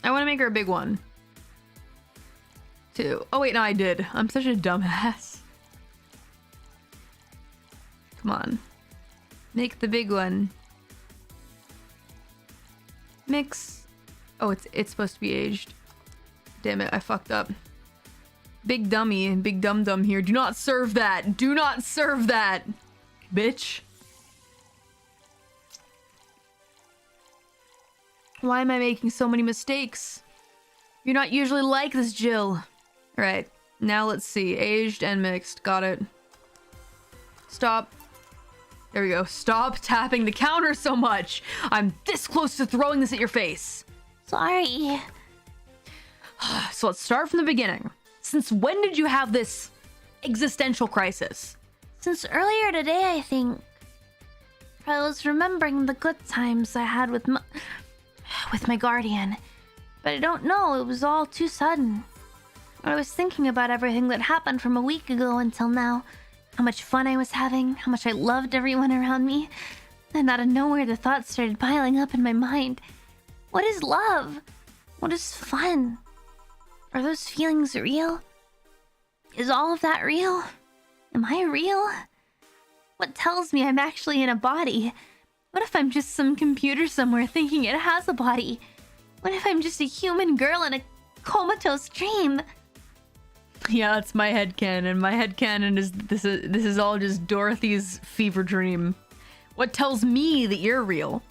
I want to make her a big one. Two. Oh, wait, no, I did. I'm such a dumbass. Come on. Make the big one. Mix. Oh, it's supposed to be aged. Damn it, I fucked up. Big dummy, big dum-dum here. Do not serve that. Do not serve that, bitch. Why am I making so many mistakes? You're not usually like this, Jill. Alright, now let's see. Aged and mixed. Got it. Stop. There we go. Stop tapping the counter so much. I'm this close to throwing this at your face. Sorry. So let's start from the beginning. Since when did you have this existential crisis? Since earlier today, I think. I was remembering the good times I had with my guardian. But I don't know, it was all too sudden. I was thinking about everything that happened from a week ago until now. How much fun I was having, how much I loved everyone around me. And out of nowhere, the thoughts started piling up in my mind. What is love? What is fun? Are those feelings real? Is all of that real? Am I real? What tells me I'm actually in a body? What if I'm just some computer somewhere thinking it has a body? What if I'm just a human girl in a comatose dream? Yeah, that's my headcanon. My headcanon is this is all just Dorothy's fever dream. What tells me that you're real?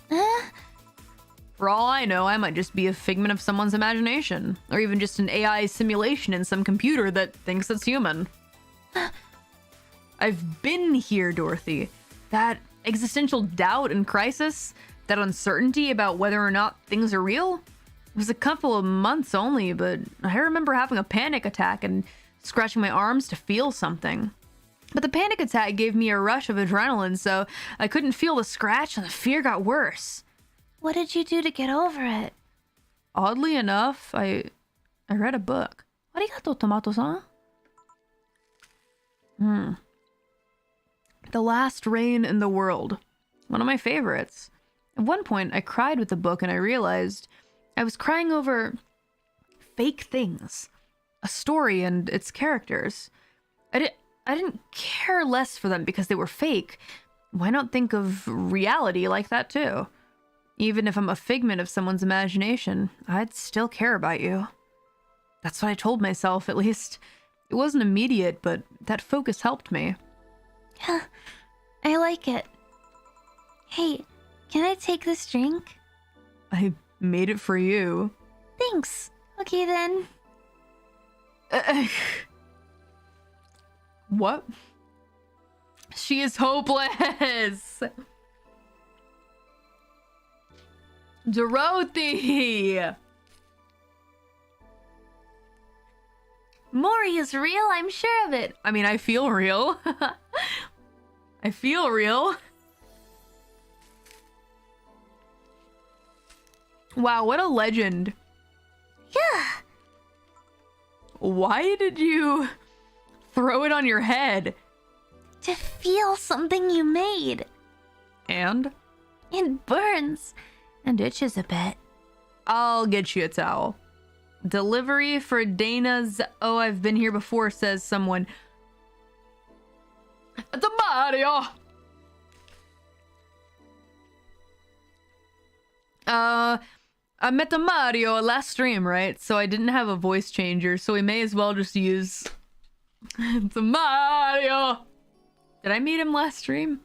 For all I know, I might just be a figment of someone's imagination, or even just an AI simulation in some computer that thinks it's human. I've been here, Dorothy. That existential doubt and crisis, that uncertainty about whether or not things are real, it was a couple of months only, but I remember having a panic attack and scratching my arms to feel something. But the panic attack gave me a rush of adrenaline, so I couldn't feel the scratch and the fear got worse. What did you do to get over it? Oddly enough, I read a book. Arigato, Tomato-san. The Last Rain in the World. One of my favorites. At one point, I cried with the book and I realized I was crying over fake things. A story and its characters. I didn't care less for them because they were fake. Why not think of reality like that too? Even if I'm a figment of someone's imagination, I'd still care about you. That's what I told myself, at least. It wasn't immediate, but that focus helped me. Yeah, I like it. Hey, can I take this drink? I made it for you. Thanks. Okay then. What? She is hopeless! Dorothy! Mori is real, I'm sure of it. I mean, I feel real. I feel real. Wow, what a legend. Yeah. Why did you throw it on your head? To feel something you made. And? It burns and itches a bit. I'll get you a towel. Delivery for Dana's "Oh, I've been here before," says someone. It's a Mario! I met the Mario last stream, right? So I didn't have a voice changer, so we may as well just use it's a Mario! Did I meet him last stream?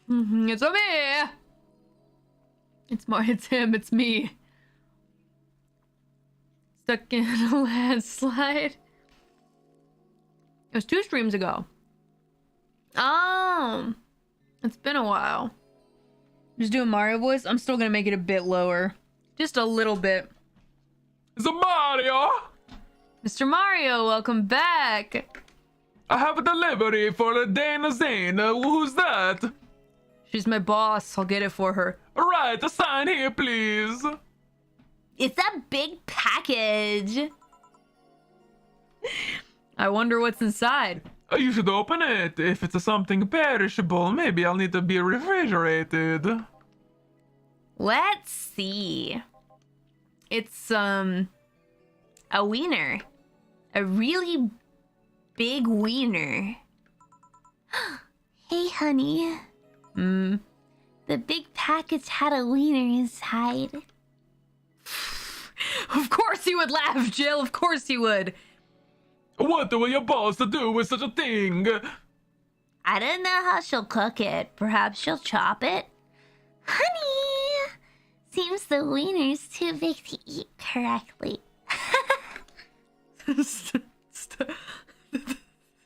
It's a me! It's him, it's me. Stuck in a landslide. It was 2 streams ago. Oh, it's been a while. Just doing Mario voice. I'm still gonna make it a bit lower. Just a little bit. It's a Mario! Mr. Mario, welcome back. I have a delivery for Dana Zane. Who's that? She's my boss. I'll get it for her. Right, a sign here, please. It's a big package. I wonder what's inside. You should open it. If it's something perishable, maybe I'll need to be refrigerated. Let's see. It's a wiener. A really big wiener. Hey, honey. The big package had a wiener inside. Of course he would laugh, Jill. Of course he would. What will your boss do with such a thing? I don't know how she'll cook it. Perhaps she'll chop it. Honey! Seems the wiener's too big to eat correctly.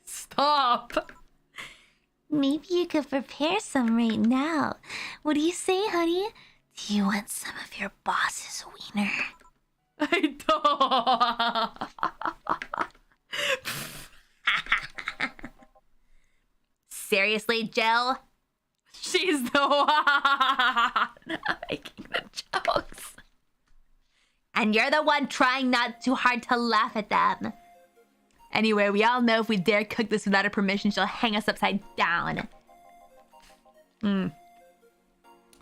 Stop. Maybe you could prepare some right now. What do you say, honey? Do you want some of your boss's wiener? I don't. Seriously, Jill? She's the one making the jokes. And you're the one trying not too hard to laugh at them. Anyway, we all know if we dare cook this without her permission, she'll hang us upside down.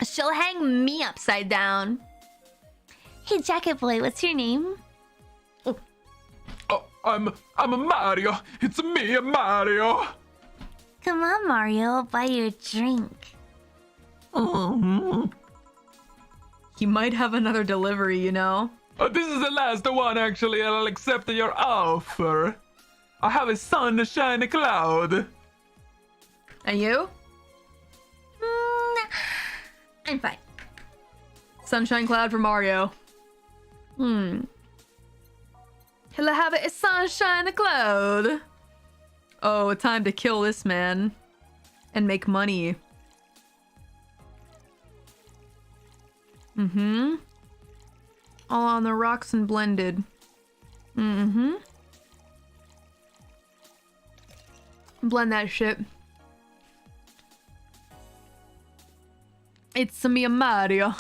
She'll hang me upside down. Hey, Jacket Boy, what's your name? I'm a Mario. It's me, Mario. Come on, Mario, I'll buy you a drink. He might have another delivery, you know? This is the last one, actually, and I'll accept your offer. I have a sun to shine a cloud. And you? I'm fine. Sunshine cloud for Mario. He'll have a sunshine cloud. Oh, time to kill this man. And make money. All on the rocks and blended. Blend that shit. It's a me Mario.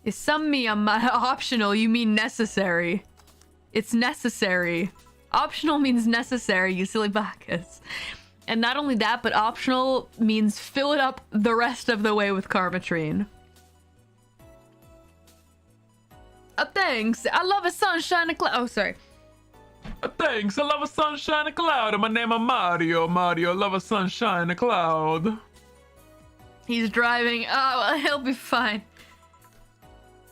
It's some me optional, you mean necessary. It's necessary. Optional means necessary, you silly bacchus. And not only that, but optional means fill it up the rest of the way with Karmatrine. Thanks. I love a sunshine cloud. Oh, sorry. Thanks, I love a sunshine a cloud, and my name is Mario. Mario, love a sunshine a cloud. He's driving. Oh, well, he'll be fine.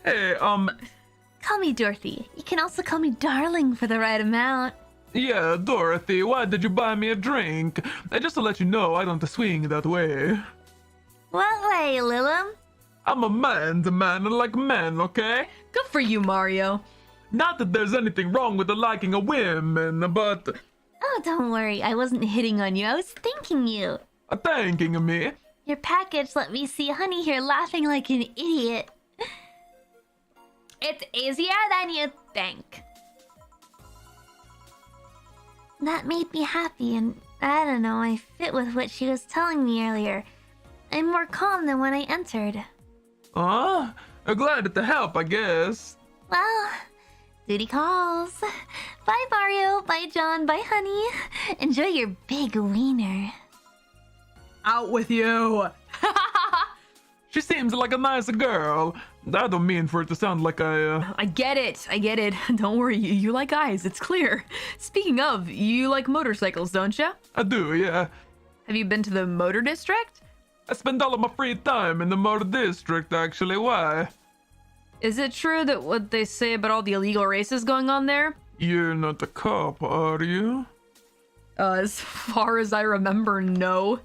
Hey, Call me Dorothy. You can also call me Darling for the right amount. yeah, Dorothy, why did you buy me a drink? Just to let you know, I don't swing that way. What way, Lilum? I'm a man's a man, and like men, okay? Good for you, Mario. Not that there's anything wrong with the liking of women, but Oh, don't worry. I wasn't hitting on you. I was thanking you. thanking me. Your package let me see Honey here laughing like an idiot. It's easier than you think. That made me happy, and I don't know, I fit with what she was telling me earlier. I'm more calm than when I entered. I'm glad to help, I guess. Well, duty calls. Bye, Mario. Bye, John. Bye, Honey. Enjoy your big wiener. Out with you. She seems like a nice girl. I don't mean for it to sound like I get it. I get it. Don't worry. You like guys. It's clear. Speaking of, you like motorcycles, don't you? I do, yeah. Have you been to the motor district? I spend all of my free time in the motor district, actually. Why? Is it true that what they say about all the illegal races going on there? You're not a cop, are you? As far as I remember, no.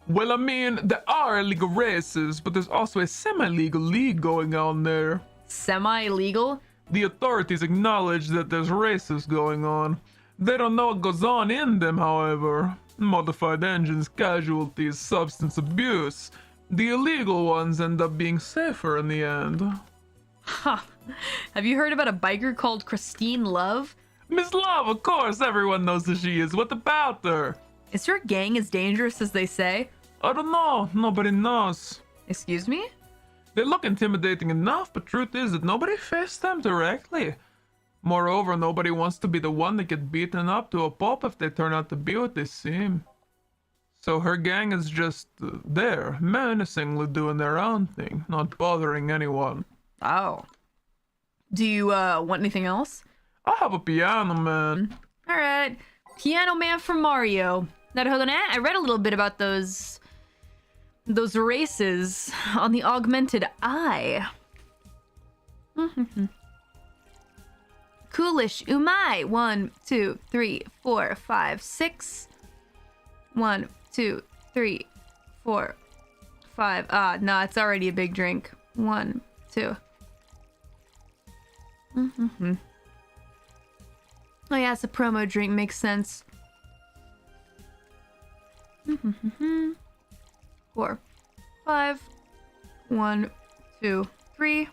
Well, I mean, there are illegal races, but there's also a semi-legal league going on there. Semi-legal? The authorities acknowledge that there's races going on. They don't know what goes on in them, however. Modified engines, casualties, substance abuse. The illegal ones end up being safer in the end. Huh. Have you heard about a biker called Christine Love? Miss Love, of course, everyone knows who she is. What about her? Is her gang as dangerous as they say? I don't know. Nobody knows. Excuse me? They look intimidating enough, but truth is that nobody faced them directly. Moreover, nobody wants to be the one that get beaten up to a pulp if they turn out to be what they seem. So her gang is just there, menacingly doing their own thing, not bothering anyone. Oh. Do you, want anything else? I have a piano, man. Alright. Piano Man for Mario. Now, hold on, I read a little bit about those races on the Augmented Eye. Coolish, umai. 1, 2, 3, 4, 5, 6. 1, 2, 3, 4, 5. Ah, no, it's already a big drink. 1, 2. Oh yeah, it's a promo drink. Makes sense. 4, 5. 1, 2, 3.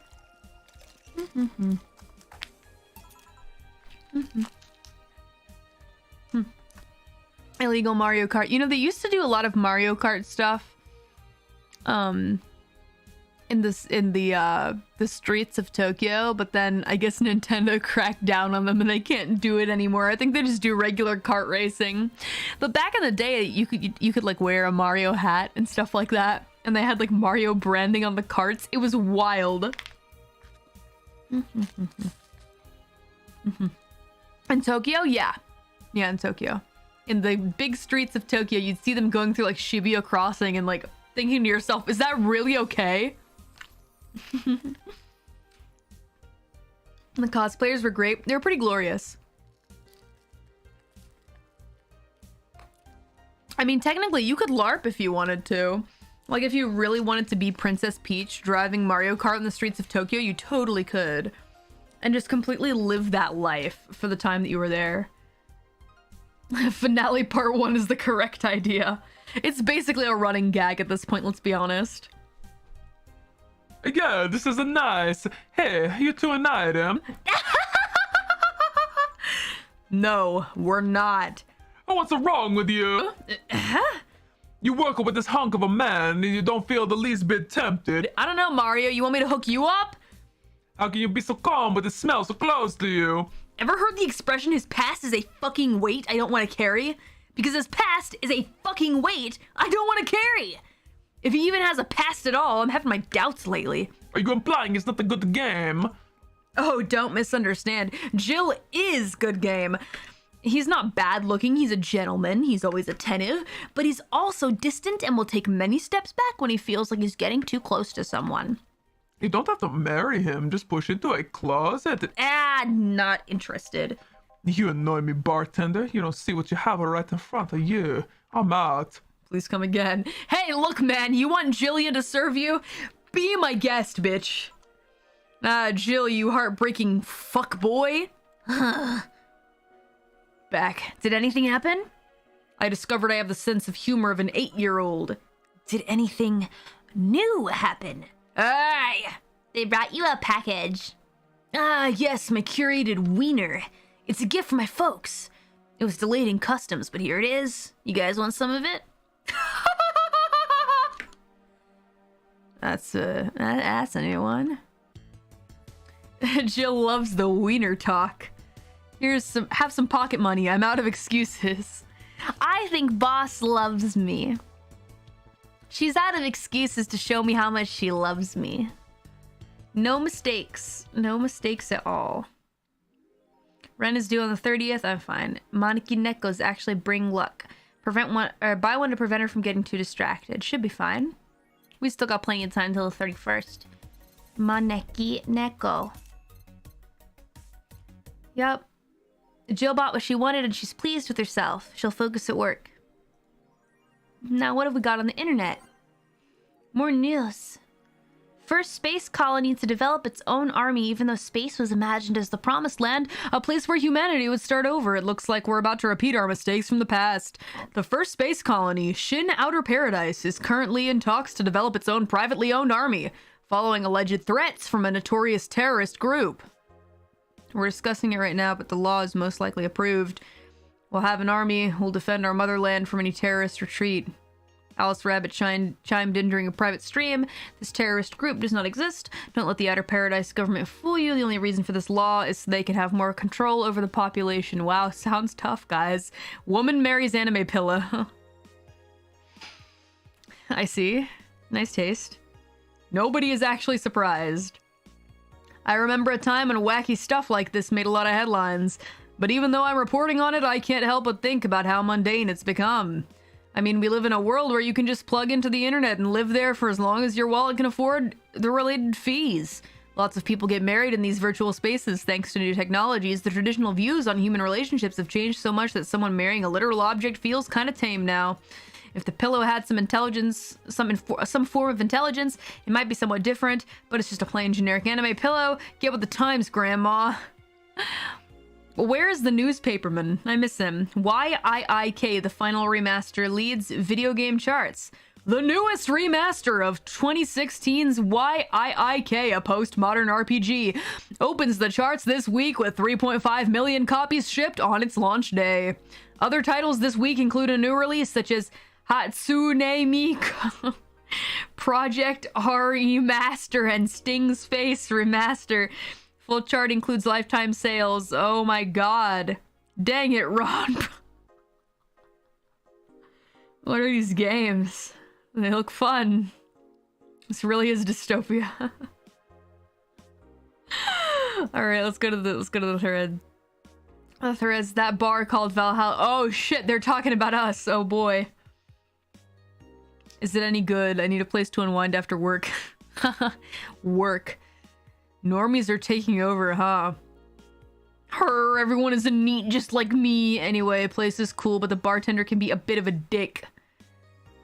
Illegal Mario Kart. You know, they used to do a lot of Mario Kart stuff. In the streets of Tokyo, but then I guess Nintendo cracked down on them and they can't do it anymore. I think they just do regular kart racing. But back in the day, you could like wear a Mario hat and stuff like that, and they had like Mario branding on the carts. It was wild. In Tokyo, yeah. Yeah, in Tokyo. In the big streets of Tokyo, you'd see them going through like Shibuya Crossing and like thinking to yourself, is that really okay? The cosplayers were great. They were pretty glorious. I mean, technically, you could LARP if you wanted to. Like, if you really wanted to be Princess Peach driving Mario Kart in the streets of Tokyo, you totally could. And just completely live that life for the time that you were there. Finale part 1 is the correct idea. It's basically a running gag at this point, let's be honest. Yeah, this is a nice. Hey, you two an item? No, we're not. Oh, what's wrong with you? You work with this hunk of a man and you don't feel the least bit tempted. I don't know, Mario. You want me to hook you up? How can you be so calm but it smells so close to you? Ever heard the expression, his past is a fucking weight I don't want to carry? Because his past is a fucking weight I don't want to carry. If he even has a past at all, I'm having my doubts lately. Are you implying it's not a good game? Oh, don't misunderstand. Jill is good game. He's not bad looking, he's a gentleman, he's always attentive, but he's also distant and will take many steps back when he feels like he's getting too close to someone. You don't have to marry him, just push into a closet. Not interested. You annoy me, bartender. You don't see what you have right in front of you. I'm out. Please come again. Hey, look, man, you want Jillian to serve you? Be my guest, bitch. Jill, you heartbreaking fuckboy. Back. Did anything happen? I discovered I have the sense of humor of an 8-year-old. Did anything new happen? Aye! They brought you a package. Ah, yes, my curated wiener. It's a gift from my folks. It was delayed in customs, but here it is. You guys want some of it? That's a new one. Jill loves the wiener talk. Have some pocket money. I'm out of excuses. I think boss loves me. She's out of excuses to show me how much she loves me. No mistakes. No mistakes at all. Rent is due on the 30th. I'm fine. Moniki Neko's actually bring luck. Buy one to prevent her from getting too distracted. Should be fine. We still got plenty of time until the 31st. Moneki Neko. Yep. Jill bought what she wanted and she's pleased with herself. She'll focus at work. Now, what have we got on the internet? More news. First space colony to develop its own army, even though space was imagined as the promised land, a place where humanity would start over. It looks like we're about to repeat our mistakes from the past. The first space colony, Shin Outer Paradise, is currently in talks to develop its own privately owned army, following alleged threats from a notorious terrorist group. We're discussing it right now, but the law is most likely approved. We'll have an army. We'll defend our motherland from any terrorist retreat. Alice Rabbit chimed in during a private stream. This terrorist group does not exist. Don't let the Outer Paradise government fool you. The only reason for this law is so they can have more control over the population. Wow, sounds tough, guys. Woman marries anime pillow. I see. Nice taste. Nobody is actually surprised. I remember a time when wacky stuff like this made a lot of headlines. But even though I'm reporting on it, I can't help but think about how mundane it's become. I mean, we live in a world where you can just plug into the internet and live there for as long as your wallet can afford the related fees. Lots of people get married in these virtual spaces thanks to new technologies. The traditional views on human relationships have changed so much that someone marrying a literal object feels kind of tame now. If the pillow had some intelligence, some form of intelligence, it might be somewhat different, but it's just a plain generic anime pillow. Get with the times, Grandma. Where is the newspaperman? I miss him. YIIK, the final remaster, leads video game charts. The newest remaster of 2016's YIIK, a postmodern RPG, opens the charts this week with 3.5 million copies shipped on its launch day. Other titles this week include a new release such as Hatsune Miku, Project R Remaster, and Sting's Face Remaster. Full chart includes lifetime sales. Oh my god. Dang it, Ron. What are these games? They look fun. This really is dystopia. Alright, let's go to the thread. There's that bar called Valhalla. Oh shit, they're talking about us. Oh boy. Is it any good? I need a place to unwind after work. Work. Normies are taking over, huh? Everyone is a neat just like me. Anyway, place is cool, but the bartender can be a bit of a dick.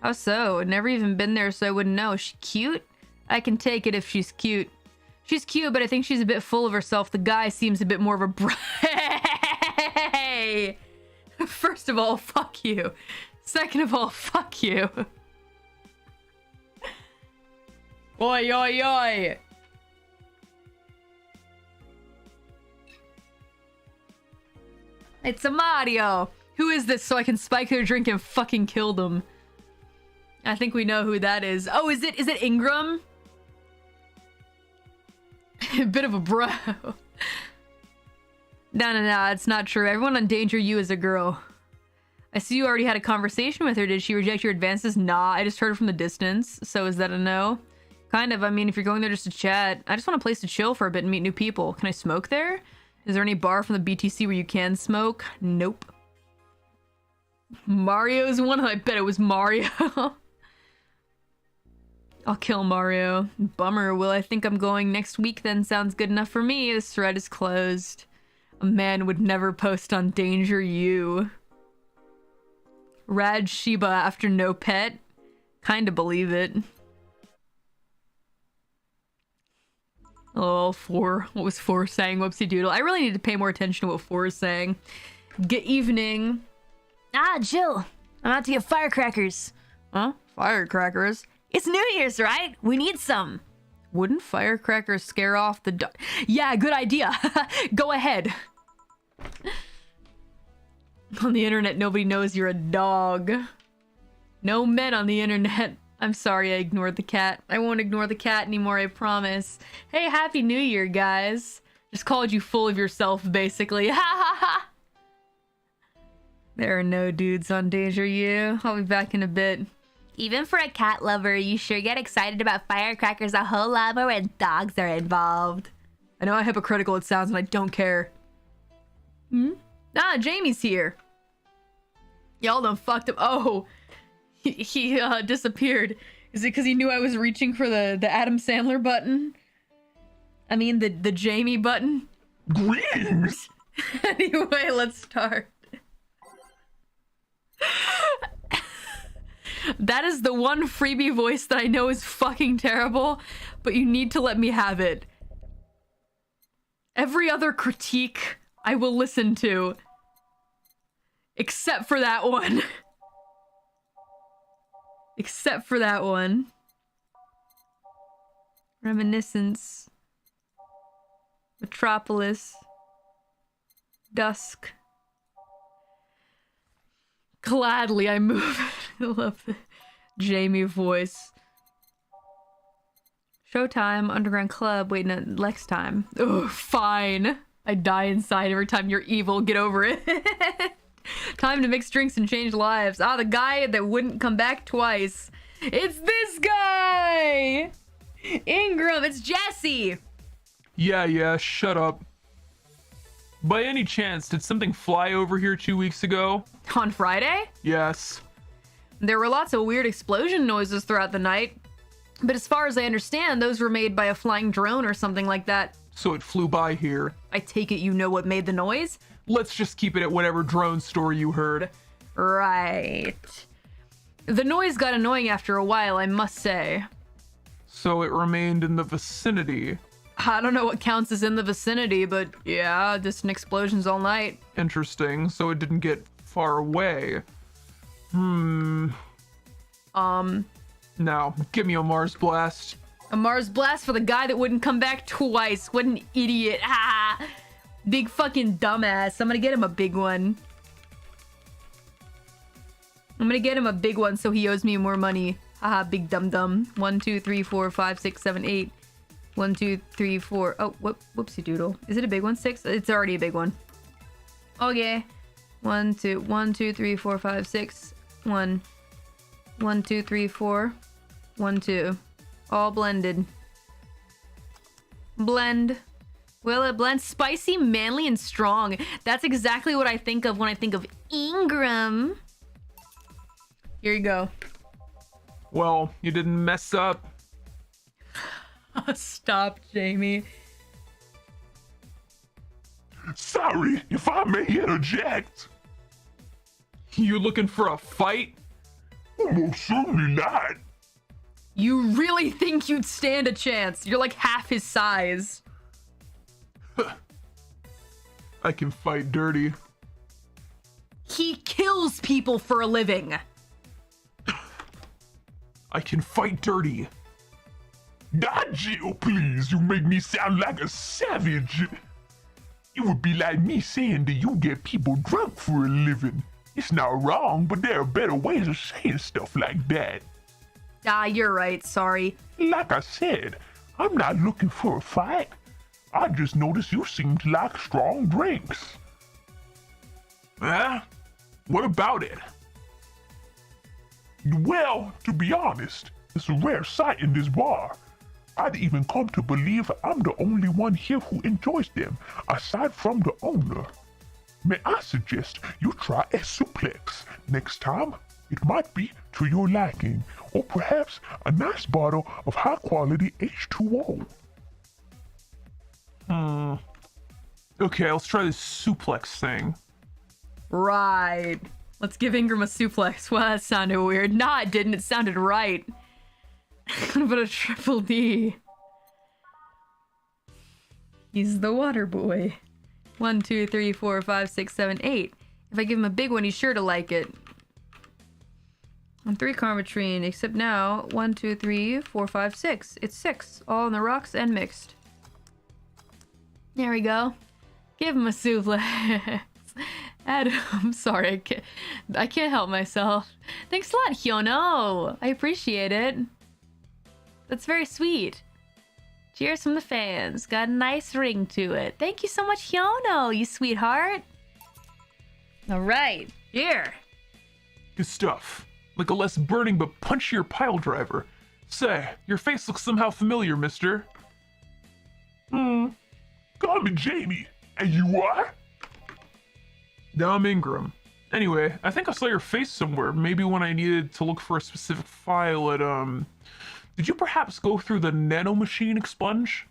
How so? I've never even been there, so I wouldn't know. Is she cute? I can take it if she's cute. She's cute, but I think she's a bit full of herself. The guy seems a bit more of a Hey! First of all, fuck you. Second of all, fuck you. Oi, oi, oi! It's a Mario! Who is this so I can spike their drink and fucking kill them? I think we know who that is. Oh, is it Ingram? A bit of a bro. No, it's not true. Everyone on Danger U is a girl. I see you already had a conversation with her. Did she reject your advances? Nah, I just heard her from the distance. So is that a no? Kind of. I mean, if you're going there just to chat, I just want a place to chill for a bit and meet new people. Can I smoke there? Is there any bar from the BTC where you can smoke? Nope. Mario's one? I bet it was Mario. I'll kill Mario. Bummer. Well, I think I'm going next week then. Sounds good enough for me. This thread is closed. A man would never post on Danger U. Rad Shiba after no pet? Kinda believe it. Oh, 4. What was 4 saying? Whoopsie doodle. I really need to pay more attention to what 4 is saying. Good evening. Ah, Jill. I'm out to get firecrackers. Huh? Firecrackers? It's New Year's, right? We need some. Wouldn't firecrackers scare off the dog? Yeah, good idea. Go ahead. On the internet, nobody knows you're a dog. No men on the internet. I'm sorry I ignored the cat. I won't ignore the cat anymore, I promise. Hey, Happy New Year, guys. Just called you full of yourself, basically. Ha ha ha! There are no dudes on Danger U. I'll be back in a bit. Even for a cat lover, you sure get excited about firecrackers a whole lot more when dogs are involved. I know how hypocritical it sounds and I don't care. Ah, Jamie's here. Y'all done fucked up. Oh, he disappeared. Is it because he knew I was reaching for the Adam Sandler button? I mean, the Jamie button? Greetings! Anyway, let's start. That is the one freebie voice that I know is fucking terrible, but you need to let me have it. Every other critique I will listen to. Except for that one. Except for that one. Reminiscence. Metropolis. Dusk. Gladly I move. I love the Jamie voice. Showtime, Underground Club. Wait, no, Lex time. Oh, fine. I die inside every time you're evil. Get over it. Time to mix drinks and change lives. Ah, the guy that wouldn't come back twice. It's this guy! Ingram, it's Jesse! Yeah, shut up. By any chance, did something fly over here 2 weeks ago? On Friday? Yes. There were lots of weird explosion noises throughout the night. But as far as I understand, those were made by a flying drone or something like that. So it flew by here. I take it you know what made the noise? Let's just keep it at whatever drone story you heard. Right. The noise got annoying after a while, I must say. So it remained in the vicinity. I don't know what counts as in the vicinity, but yeah, distant explosions all night. Interesting. So it didn't get far away. Now, give me a Mars blast. A Mars blast for the guy that wouldn't come back twice. What an idiot. Ah! Big fucking dumbass. I'm gonna get him a big one. I'm gonna get him a big one so he owes me more money. Haha, big dum-dum. 1, 2, 3, 4, 5, 6, 7, 8. 1, 2, 3, 4. Oh, whoopsie doodle. Is it a big one? 6? It's already a big one. Okay. 1, 2, 3, 4, 5, 6. 1. 1, 2, 3, 4. 1, 2. All blended. Blend. Well, it blends spicy, manly, and strong. That's exactly what I think of when I think of Ingram. Here you go. Well, you didn't mess up. Stop, Jamie. Sorry, if I may interject. You looking for a fight? Most certainly not. You really think you'd stand a chance? You're like half his size. I can fight dirty. He kills people for a living. I can fight dirty. Jill, please, you make me sound like a savage. It would be like me saying that you get people drunk for a living. It's not wrong, but there are better ways of saying stuff like that. Ah, you're right, sorry. Like I said, I'm not looking for a fight. I just noticed you seem to like strong drinks. What about it? Well, to be honest, it's a rare sight in this bar. I'd even come to believe I'm the only one here who enjoys them, aside from the owner. May I suggest you try a suplex next time? It might be to your liking, or perhaps a nice bottle of high-quality H2O. Okay, let's try this suplex thing. Right. Let's give Ingram a suplex. Well, that sounded weird. Nah, it didn't. It sounded right. What about a triple D? He's the water boy. 1, 2, 3, 4, 5, 6, 7, 8. If I give him a big one, he's sure to like it. And 3 Karmatrine, except now 1, 2, 3, 4, 5, 6. It's 6, all on the rocks and mixed. There we go. Give him a suplex. Adam, sorry, I can't help myself. Thanks a lot, Hyono. I appreciate it. That's very sweet. Cheers from the fans. Got a nice ring to it. Thank you so much, Hyono, you sweetheart. All right, here. Good stuff. Like a less burning but punchier pile driver. Say, your face looks somehow familiar, mister. Call me Jamie. And you are? Now I'm Ingram. Anyway, I think I saw your face somewhere. Maybe when I needed to look for a specific file at, Did you perhaps go through the nanomachine expunge?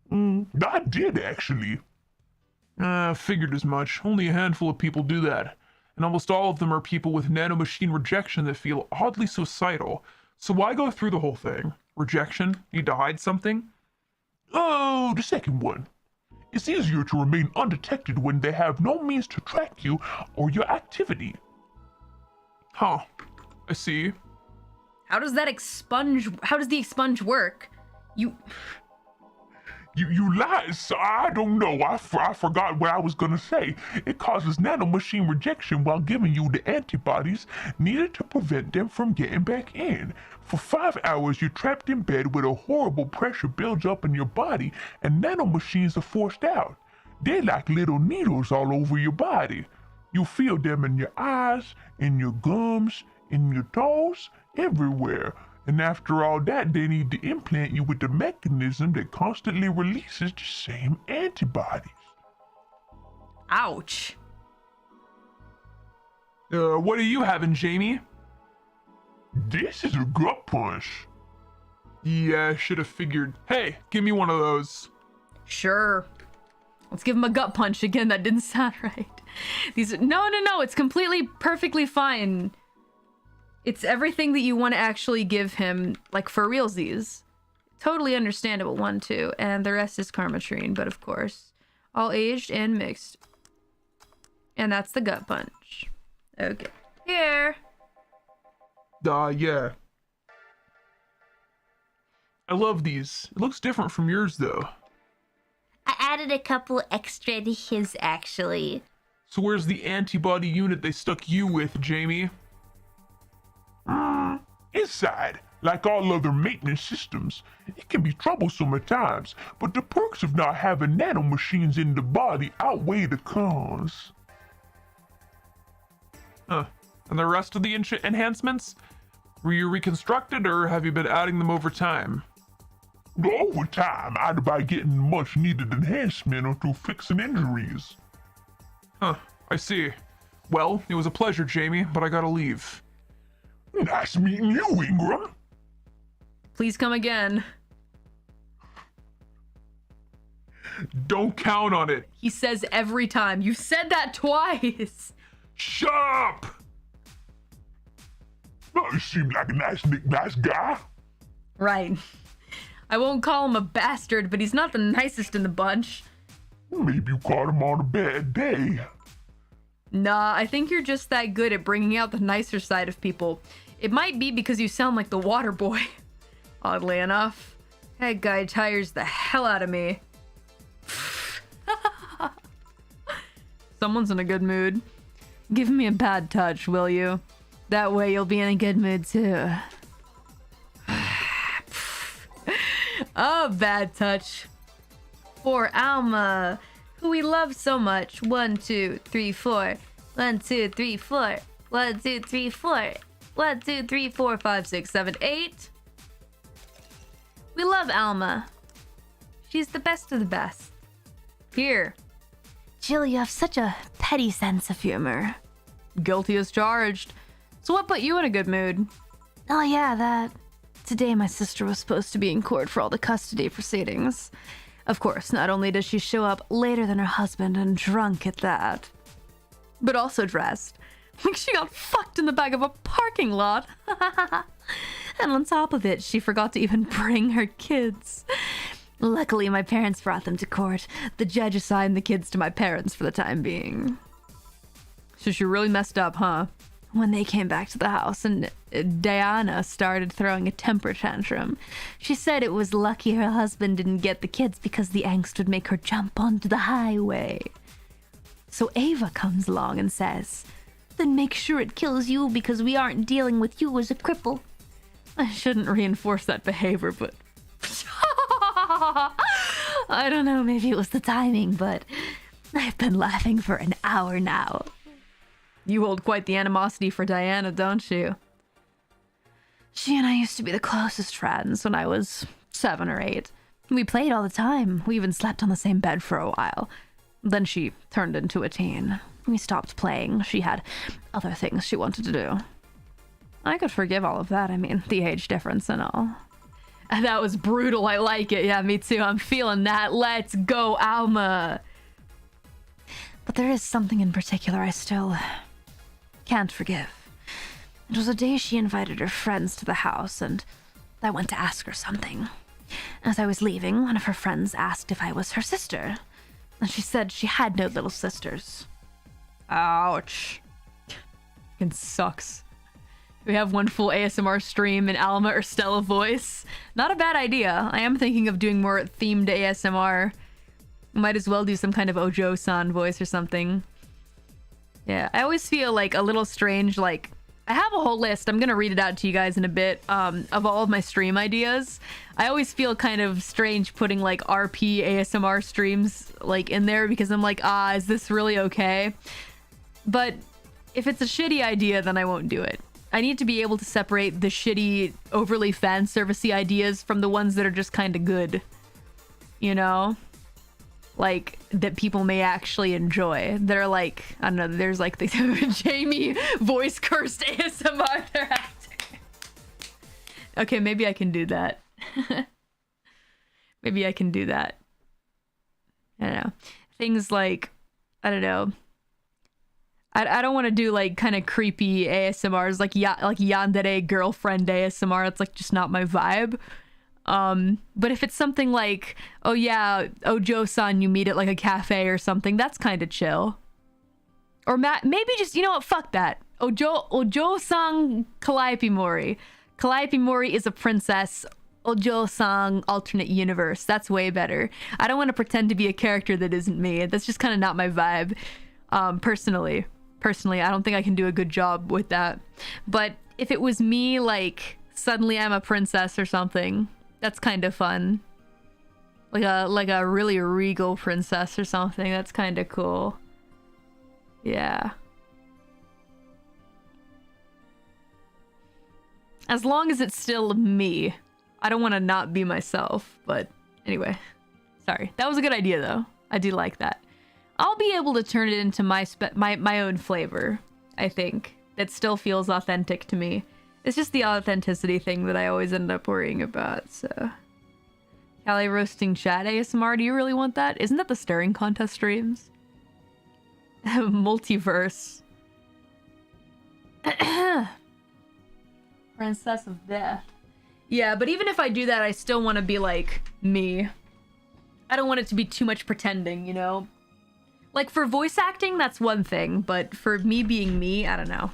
I did, actually. Figured as much. Only a handful of people do that. And almost all of them are people with nanomachine rejection that feel oddly suicidal. So why go through the whole thing? Rejection? Need to hide something? Oh, the second one. It's easier to remain undetected when they have no means to track you or your activity. Huh. I see. How does that expunge? How does the expunge work? You lies. I don't know. I forgot what I was gonna say. It causes nanomachine rejection while giving you the antibodies needed to prevent them from getting back in. For 5 hours, you're trapped in bed with a horrible pressure builds up in your body, and nanomachines are forced out. They're like little needles all over your body. You feel them in your eyes, in your gums, in your toes, everywhere. And after all that, they need to implant you with the mechanism that constantly releases the same antibodies. Ouch. What are you having, Jamie? This is a gut punch. Yeah, I should have figured. Hey, give me one of those. Sure. Let's give him a gut punch again. That didn't sound right. No, it's completely perfectly fine. It's everything that you want to actually give him, like for realsies. Totally understandable. 1, 2, and the rest is Karmatrine, but of course, all aged and mixed. And that's the gut punch. Okay. Here. Yeah. I love these. It looks different from yours, though. I added a couple extra to his, actually. So where's the antibody unit they stuck you with, Jamie? Inside, like all other maintenance systems, it can be troublesome at times, but the perks of not having nanomachines in the body outweigh the cons. And the rest of the enhancements? Were you reconstructed, or have you been adding them over time? Over time, either by getting much needed enhancement or through fixing injuries. Huh, I see. Well, it was a pleasure, Jamie, but I gotta leave. Nice meeting you, Ingram. Please come again. Don't count on it. He says every time. You've said that twice. Shut up! Oh, you seem like a nice guy. Right. I won't call him a bastard, but he's not the nicest in the bunch. Maybe you caught him on a bad day. Nah, I think you're just that good at bringing out the nicer side of people. It might be because you sound like the water boy. Oddly enough. That guy tires the hell out of me. Someone's in a good mood. Give me a bad touch, will you? That way you'll be in a good mood too. Oh, bad touch. For Alma, who we love so much. 1, 2, 3, 4. 1, 2, 3, 4. 1, 2, 3, 4. 1, 2, 3, 4, 5, 6, 7, 8. We love Alma. She's the best of the best. Here. Jill, you have such a petty sense of humor. Guilty as charged. So what put you in a good mood? Oh yeah, that. Today my sister was supposed to be in court for all the custody proceedings. Of course, not only does she show up later than her husband and drunk at that, but also dressed like she got fucked in the back of a parking lot. And on top of it, she forgot to even bring her kids. Luckily, my parents brought them to court. The judge assigned the kids to my parents for the time being. So she really messed up, huh? When they came back to the house and Diana started throwing a temper tantrum. She said it was lucky her husband didn't get the kids because the angst would make her jump onto the highway. So Ava comes along and says, then make sure it kills you because we aren't dealing with you as a cripple. I shouldn't reinforce that behavior, but... I don't know, maybe it was the timing, but I've been laughing for an hour now. You hold quite the animosity for Diana, don't you? She and I used to be the closest friends when I was 7 or 8. We played all the time. We even slept on the same bed for a while. Then she turned into a teen. We stopped playing. She had other things she wanted to do. I could forgive all of that. I mean, the age difference and all. That was brutal. I like it. Yeah, me too. I'm feeling that. Let's go, Alma. But there is something in particular I still can't forgive. It was a day she invited her friends to the house, and I went to ask her something. As I was leaving, one of her friends asked if I was her sister, and she said she had no little sisters. Ouch. It sucks. We have one full ASMR stream in Alma or Stella voice. Not a bad idea. I am thinking of doing more themed ASMR. Might as well do some kind of Ojo-san voice or something. Yeah, I always feel like a little strange, like... I have a whole list, I'm gonna read it out to you guys in a bit, of all of my stream ideas. I always feel kind of strange putting, like, RP ASMR streams, like, in there, because I'm like, is this really okay? But if it's a shitty idea, then I won't do it. I need to be able to separate the shitty, overly fan servicey ideas from the ones that are just kind of good. You know? Like, that people may actually enjoy. That are like, I don't know, there's like the Jamie voice cursed ASMR they're acting. Okay, maybe I can do that. Maybe I can do that. I don't know. Things like, I don't know. I don't want to do like kind of creepy ASMRs like yandere girlfriend ASMR. It's like just not my vibe. But if it's something like, oh yeah, Ojo-san, you meet at like a cafe or something, that's kind of chill. Or maybe just, you know what, fuck that. Ojo-san Calliope Mori. Calliope Mori is a princess. Ojo-san alternate universe. That's way better. I don't want to pretend to be a character that isn't me. That's just kind of not my vibe. Personally, I don't think I can do a good job with that. But if it was me, like, suddenly I'm a princess or something, that's kind of fun. Like a really regal princess or something, that's kind of cool. Yeah. As long as it's still me. I don't want to not be myself, but anyway. Sorry. That was a good idea, though. I do like that. I'll be able to turn it into my own flavor, I think. That still feels authentic to me. It's just the authenticity thing that I always end up worrying about, so... Callie roasting chat ASMR, do you really want that? Isn't that the staring contest streams? Multiverse. Princess of Death. Yeah, but even if I do that, I still want to be like me. I don't want it to be too much pretending, you know? Like for voice acting, that's one thing, but for me being me, I don't know.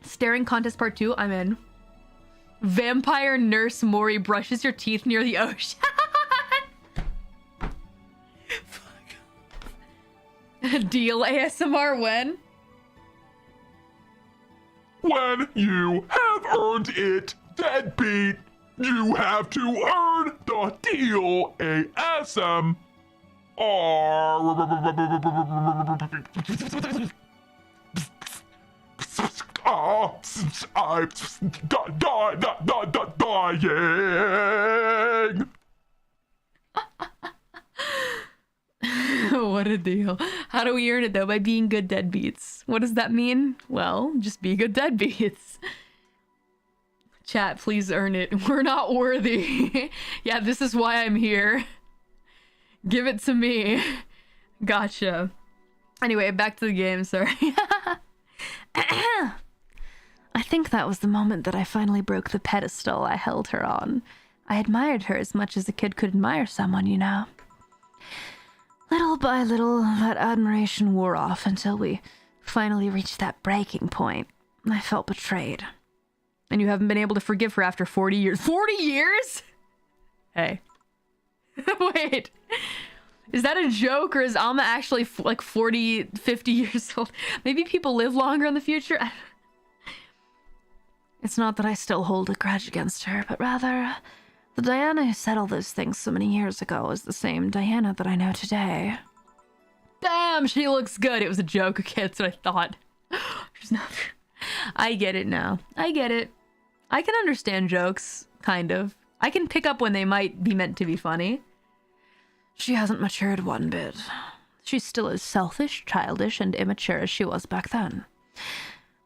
Staring contest part 2, I'm in. Vampire nurse Mori brushes your teeth near the ocean. Deal ASMR when? When you have earned it, deadbeat, you have to earn the deal ASMR. I'm dying. What a deal. How do we earn it though? By being good deadbeats. What does that mean? Well, just be good deadbeats. Chat, please earn it. We're not worthy. Yeah, this is why I'm here. Give it to me. Gotcha. Anyway, back to the game, sorry. I think that was the moment that I finally broke the pedestal I held her on. I admired her as much as a kid could admire someone, you know. Little by little, that admiration wore off until we finally reached that breaking point. I felt betrayed. And you haven't been able to forgive her after 40 years. 40 years? Hey. Wait. Is that a joke, or is Alma actually like 40, 50 years old? Maybe people live longer in the future? It's not that I still hold a grudge against her, but rather... the Diana who said all those things so many years ago is the same Diana that I know today. Damn, she looks good. It was a joke. Okay, that's what I thought. She's not... I get it now. I get it. I can understand jokes, kind of. I can pick up when they might be meant to be funny. She hasn't matured one bit. She's still as selfish, childish, and immature as she was back then.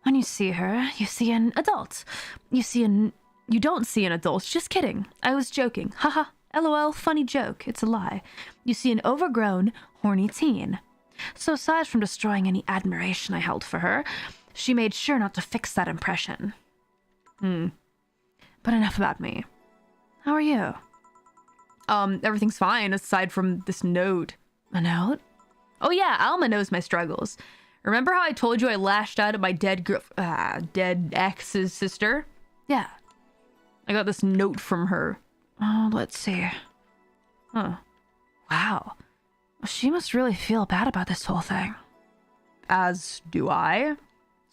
When you see her, you see an adult. You don't see an adult. Just kidding. I was joking. Haha. LOL. Funny joke. It's a lie. You see an overgrown, horny teen. So aside from destroying any admiration I held for her, she made sure not to fix that impression. But enough about me. How are you? Everything's fine aside from this note. A note? Oh yeah, Alma knows my struggles. Remember how I told you I lashed out at my dead ex's sister? Yeah. I got this note from her. Oh, let's see. Huh. Wow. She must really feel bad about this whole thing. As do I.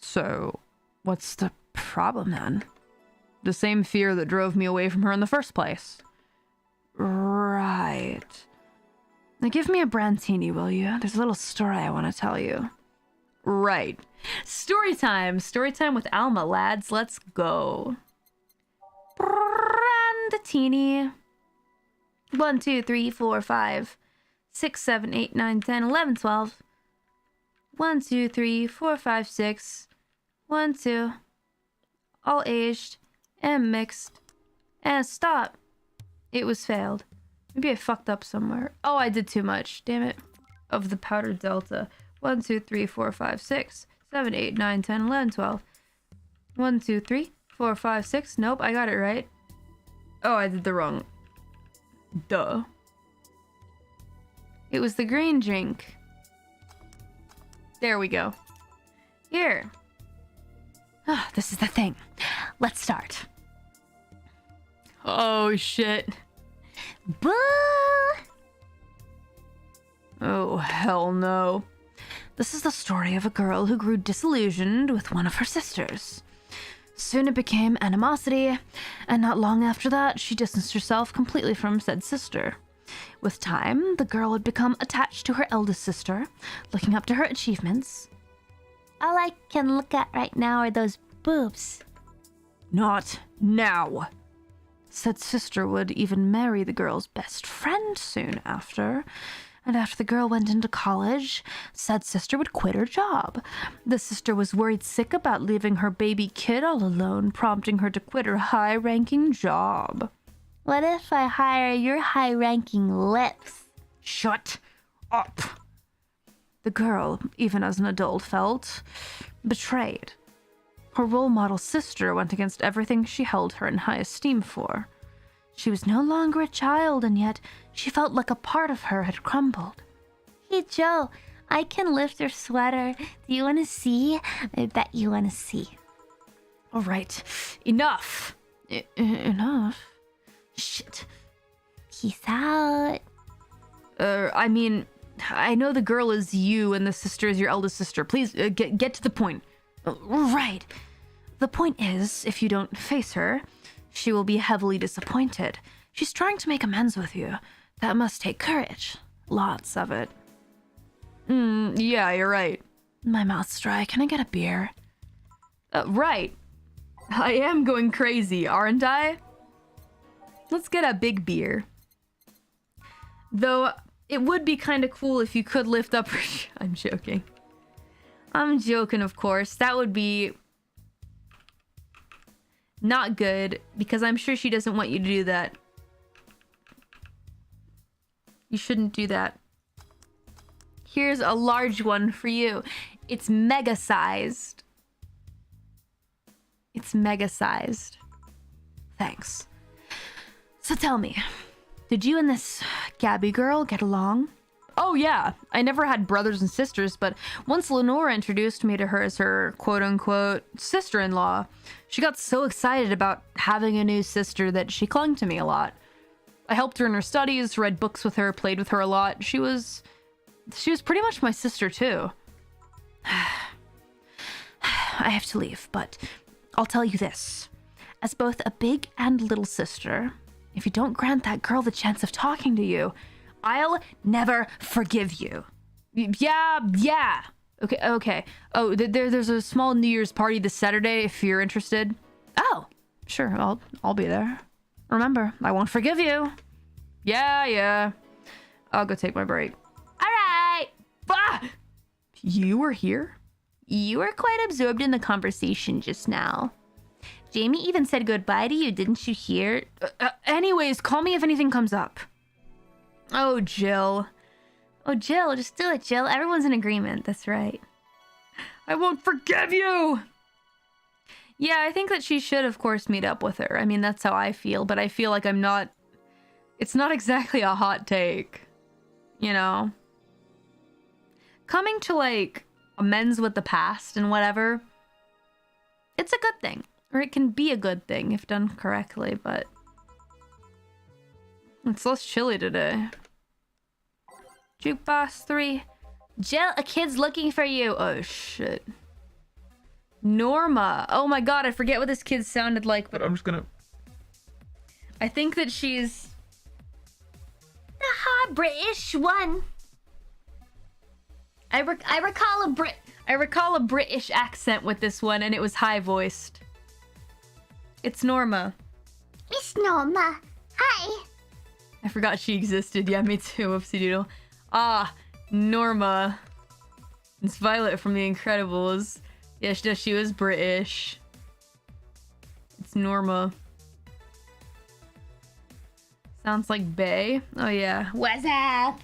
So, what's the problem then? The same fear that drove me away from her in the first place. Right. Now give me a brandini, will you? There's a little story I want to tell you. Right. Story time. Story time with Alma, lads. Let's go. Brandini. 1, 2, 3, 4, 5, 6, 7, 8, 9, 10, 11, 12. 1, 2, 3, 4, 5, 6. 1, 2. All aged and mixed. And stop. It was failed. Maybe I fucked up somewhere. Oh, I did too much. Damn it. Of the powdered delta. 1, 2, 3, 4, 5, 6, 7, 8, 9, 10, 11, 12. 1, 2, 3, 4, 5, 6. Nope, I got it right. Oh, I did the wrong. Duh. It was the green drink. There we go. Here. Ah, this is the thing. Let's start. Oh, shit. Boo! Oh, hell no. This is the story of a girl who grew disillusioned with one of her sisters. Soon it became animosity, and not long after that, she distanced herself completely from said sister. With time, the girl would become attached to her eldest sister, looking up to her achievements. All I can look at right now are those boobs. Not now. Said sister would even marry the girl's best friend soon after. And after the girl went into college, said sister would quit her job. The sister was worried sick about leaving her baby kid all alone, prompting her to quit her high-ranking job. What if I hire your high-ranking lips? Shut up. The girl, even as an adult, felt betrayed. Her role model sister went against everything she held her in high esteem for. She was no longer a child, and yet she felt like a part of her had crumbled. Hey, Joe, I can lift your sweater. Do you want to see? I bet you want to see. All right, enough. Enough? Shit. Peace out. I mean, I know the girl is you and the sister is your eldest sister. Please, get to the point. Right. The point is, if you don't face her, she will be heavily disappointed. She's trying to make amends with you. That must take courage. Lots of it. Yeah, you're right. My mouth's dry. Can I get a beer? Right. I am going crazy, aren't I? Let's get a big beer. Though, it would be kind of cool if you could lift up her... I'm joking. I'm joking, of course. That would be... not good, because I'm sure she doesn't want you to do that. You shouldn't do that. Here's a large one for you. It's mega-sized. It's mega-sized. Thanks. So tell me, did you and this Gabby girl get along? Oh yeah, I never had brothers and sisters, but once Lenora introduced me to her as her quote-unquote sister-in-law, she got so excited about having a new sister that she clung to me a lot. I helped her in her studies, read books with her, played with her a lot. She was pretty much my sister too. I have to leave, but I'll tell you this. As both a big and little sister, if you don't grant that girl the chance of talking to you, I'll never forgive you. Yeah. Okay. Oh, there's a small New Year's party this Saturday if you're interested. Oh, sure, I'll be there. Remember, I won't forgive you. Yeah. I'll go take my break. All right. Ah! You were here? You were quite absorbed in the conversation just now. Jamie even said goodbye to you, didn't you hear? Anyways, call me if anything comes up. Oh, Jill. Oh, Jill, just do it, Jill. Everyone's in agreement. That's right. I won't forgive you! Yeah, I think that she should, of course, meet up with her. I mean, that's how I feel, but I feel like I'm not... It's not exactly a hot take. You know? Coming to, like, amends with the past and whatever, it's a good thing. Or it can be a good thing if done correctly, but... It's less chilly today. Jukebox 3. Jill, a kid's looking for you. Oh, shit. Norma. Oh my god, I forget what this kid sounded like, but I'm just gonna... I think that she's... the hot British one. I recall a British accent with this one, and it was high-voiced. It's Norma. It's Norma. Hi. I forgot she existed. Yeah, me too. Whoopsie doodle. Ah, Norma. It's Violet from The Incredibles. Yeah, she was British. It's Norma. Sounds like Bay. Oh, yeah. What's up?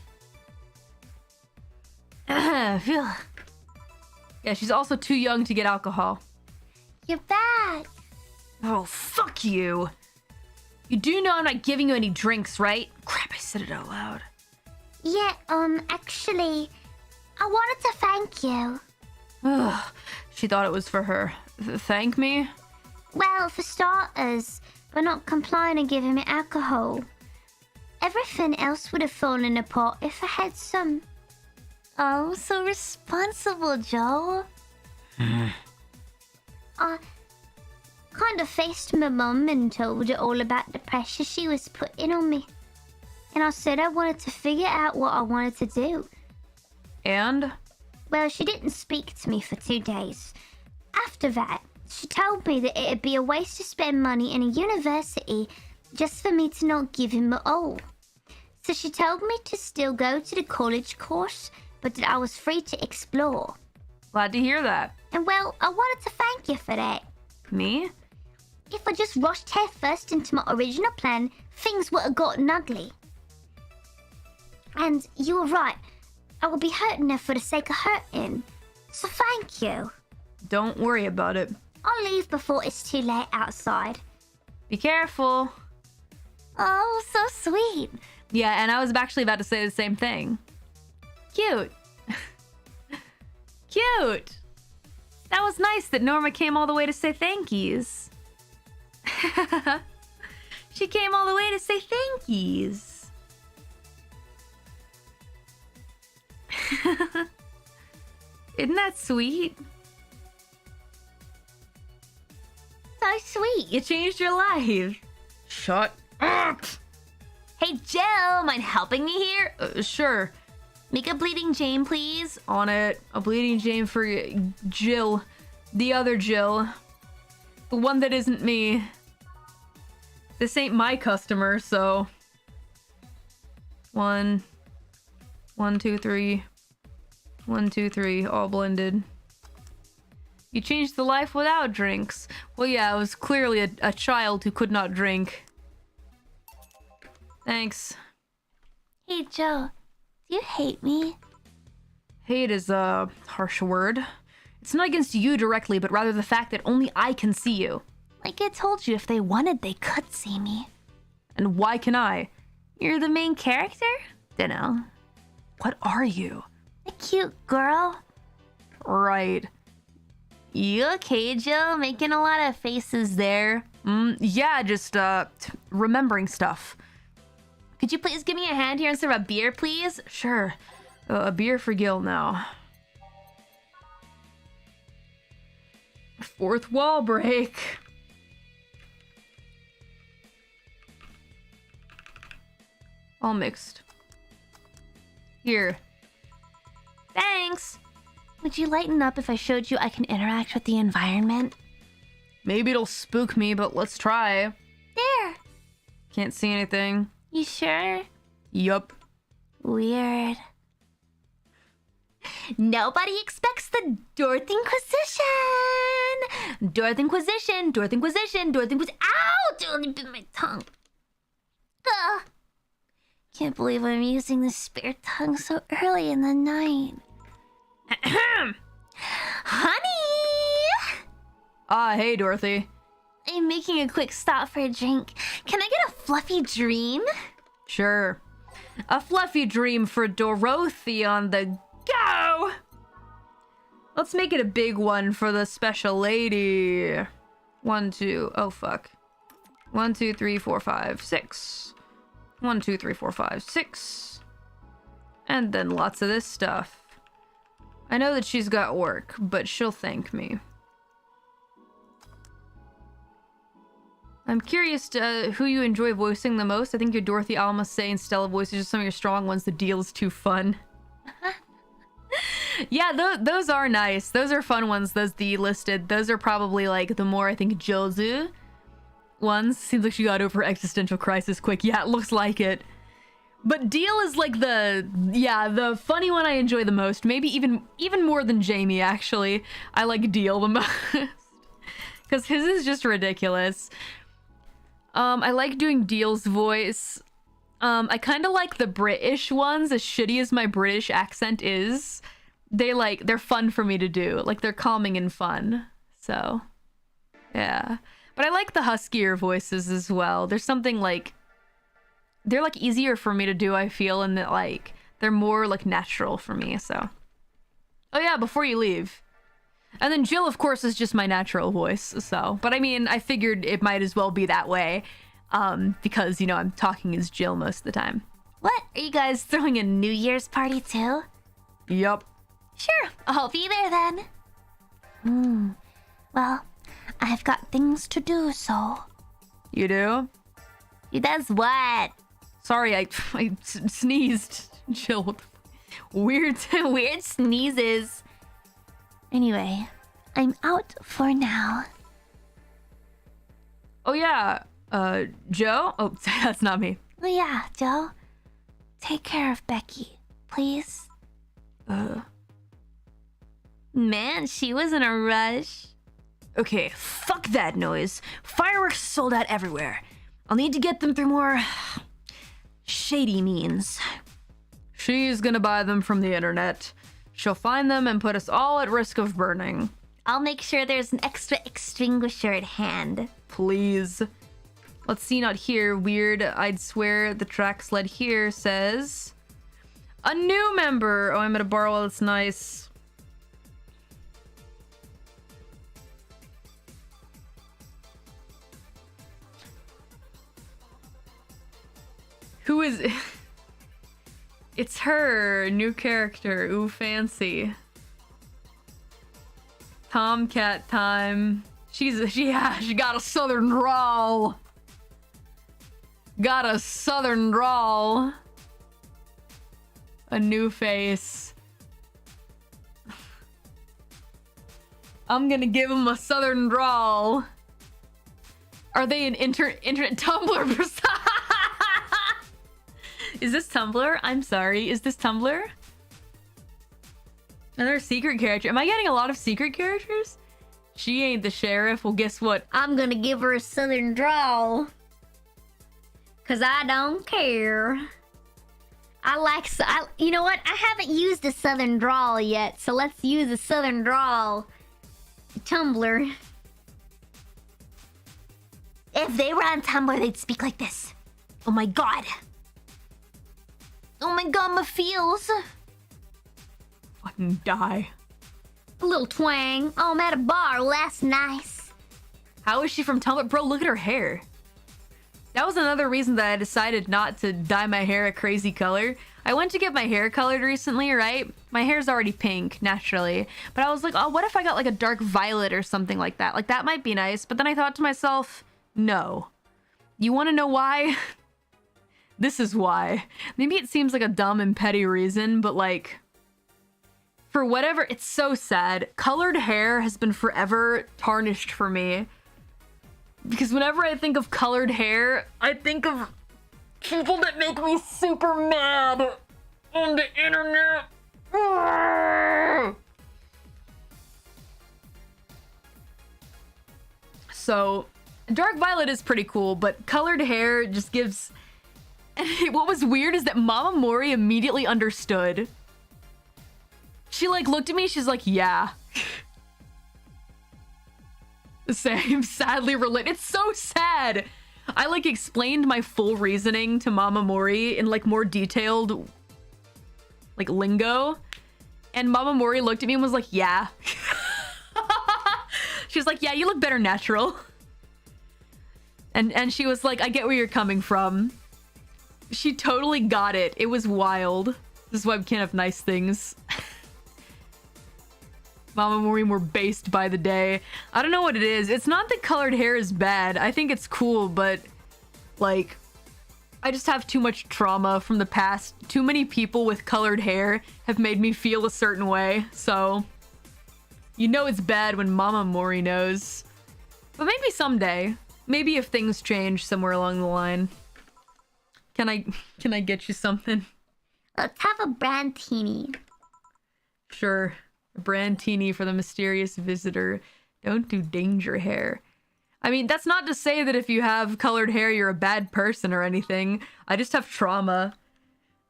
Yeah, she's also too young to get alcohol. You're back. Oh, fuck you. You do know I'm not giving you any drinks, right? Crap, I said it out loud. Yeah, actually, I wanted to thank you. Ugh, she thought it was for her. Thank me? Well, for starters, by not complying and giving me alcohol. Everything else would have fallen apart if I had some. Oh, so responsible, Joe. I kind of faced my mum and told her all about the pressure she was putting on me. And I said I wanted to figure out what I wanted to do. And? Well, she didn't speak to me for 2 days. After that, She told me that it'd be a waste to spend money in a university just for me to not give him at all. So she told me to still go to the college course, but that I was free to explore. Glad to hear that. And well, I wanted to thank you for that. Me? If I just rushed headfirst into my original plan, things would have gotten ugly. And you were right. I will be hurting her for the sake of hurting. So thank you. Don't worry about it. I'll leave before it's too late outside. Be careful. Oh, so sweet. Yeah, and I was actually about to say the same thing. Cute. Cute. That was nice that Norma came all the way to say thank yous. She came all the way to say thank yous. Isn't that sweet? So sweet. You changed your life. Shut up. Hey, Jill, mind helping me here? Sure. Make a bleeding Jane, please. On it. A bleeding Jane for Jill. The other Jill. The one that isn't me. This ain't my customer, so... 1, 2, 3. 1, 2, 3, all blended. You changed the life without drinks. Well, yeah, I was clearly a child who could not drink. Thanks. Hey, Joe. Do you hate me? Hate is a harsh word. It's not against you directly, but rather the fact that only I can see you. Like I told you, if they wanted, they could see me. And why can I? You're the main character? Dunno. What are you? A cute girl. Right. You okay, Jill? Making a lot of faces there. Yeah, just, remembering stuff. Could you please give me a hand here and serve a beer, please? Sure. A beer for Gil now. Fourth wall break. All mixed. Here. Thanks. Would you lighten up if I showed you I can interact with the environment? Maybe it'll spook me, but let's try. There. Can't see anything. You sure? Yup. Weird. Nobody expects the Dorth Inquisition! Dorth Inquisition! Dorth Inquisition! Dorth Inquisition! Ow! Dude, bit my tongue. Ugh. Can't believe I'm using the spare tongue so early in the night. Honey! Hey, Dorothy. I'm making a quick stop for a drink. Can I get a fluffy dream? Sure. A fluffy dream for Dorothy on the go! Let's make it a big one for the special lady. 1, 2, oh fuck. 1, 2, 3, 4, 5, 6. 1, 2, 3, 4, 5, 6. And then lots of this stuff. I know that she's got work, but she'll thank me. I'm curious to who you enjoy voicing the most. I think your Dorothy, Alma, Say, and Stella voices are some of your strong ones. The deal is too fun. Yeah, those are nice. Those are fun ones, those D-listed. Those are probably, like, the more, I think, Jozu ones. Seems like she got over her existential crisis quick. Yeah, it looks like it. But Deal is, like, the funny one I enjoy the most. Maybe even more than Jamie, actually. I like Deal the most. Because his is just ridiculous. I like doing Deal's voice. I kind of like the British ones, as shitty as my British accent is. They're fun for me to do. Like, they're calming and fun. So, yeah. But I like the huskier voices as well. There's something, like... They're, like, easier for me to do, I feel, and that, like, they're more, like, natural for me, so... Oh, yeah, before you leave. And then Jill, of course, is just my natural voice, so... But, I mean, I figured it might as well be that way. Because, you know, I'm talking as Jill most of the time. What? Are you guys throwing a New Year's party, too? Yup. Sure, I'll be there then. Well, I've got things to do, so... You do? He does what? Sorry, I sneezed. Jill. Weird sneezes. Anyway, I'm out for now. Oh yeah, Joe? Oh, that's not me. Oh yeah, Joe. Take care of Becky, please. Man, she was in a rush. Okay, fuck that noise. Fireworks sold out everywhere. I'll need to get them through more shady means. She's gonna buy them from the internet. She'll find them and put us all at risk of burning. I'll make sure there's an extra extinguisher at hand. Please. Let's see, not here. Weird. I'd swear the track sled here says a new member. Oh, I'm gonna borrow while it's nice. Who is it? It's her, new character. Ooh, fancy. Tomcat time. She got a southern drawl. Got a southern drawl. A new face. I'm gonna give him a southern drawl. Are they an internet Tumblr? Is this Tumblr? I'm sorry. Is this Tumblr? Another secret character. Am I getting a lot of secret characters? She ain't the sheriff. Well, guess what? I'm gonna give her a southern drawl. Cause I don't care. You know what? I haven't used a southern drawl yet, so let's use a southern drawl. Tumblr. If they were on Tumblr, they'd speak like this. Oh my god. Oh my god, my feels. Fucking die. A little twang. Oh, I'm at a bar. Well, that's nice. How is she from Tumblr? Bro, look at her hair. That was another reason that I decided not to dye my hair a crazy color. I went to get my hair colored recently, right? My hair's already pink, naturally. But I was like, oh, what if I got like a dark violet or something like that? Like, that might be nice. But then I thought to myself, no. You want to know why? This is why. Maybe it seems like a dumb and petty reason, but like, for whatever, it's so sad. Colored hair has been forever tarnished for me. Because whenever I think of colored hair, I think of people that make me super mad on the internet. So, dark violet is pretty cool, but colored hair just gives... And what was weird is that Mama Mori immediately understood. She like looked at me, she's like, yeah. The same, sadly related. It's so sad. I like explained my full reasoning to Mama Mori in like more detailed like lingo. And Mama Mori looked at me and was like, yeah. She was like, yeah, you look better natural. And she was like, I get where you're coming from. She totally got it. It was wild. This is why we can't have nice things. Mama Mori more based by the day. I don't know what it is. It's not that colored hair is bad. I think it's cool, but like, I just have too much trauma from the past. Too many people with colored hair have made me feel a certain way. So, you know it's bad when Mama Mori knows. But maybe someday. Maybe if things change somewhere along the line. Can I get you something? Let's have a brandtini. Sure. A brandtini for the mysterious visitor. Don't do danger hair. I mean, that's not to say that if you have colored hair, you're a bad person or anything. I just have trauma.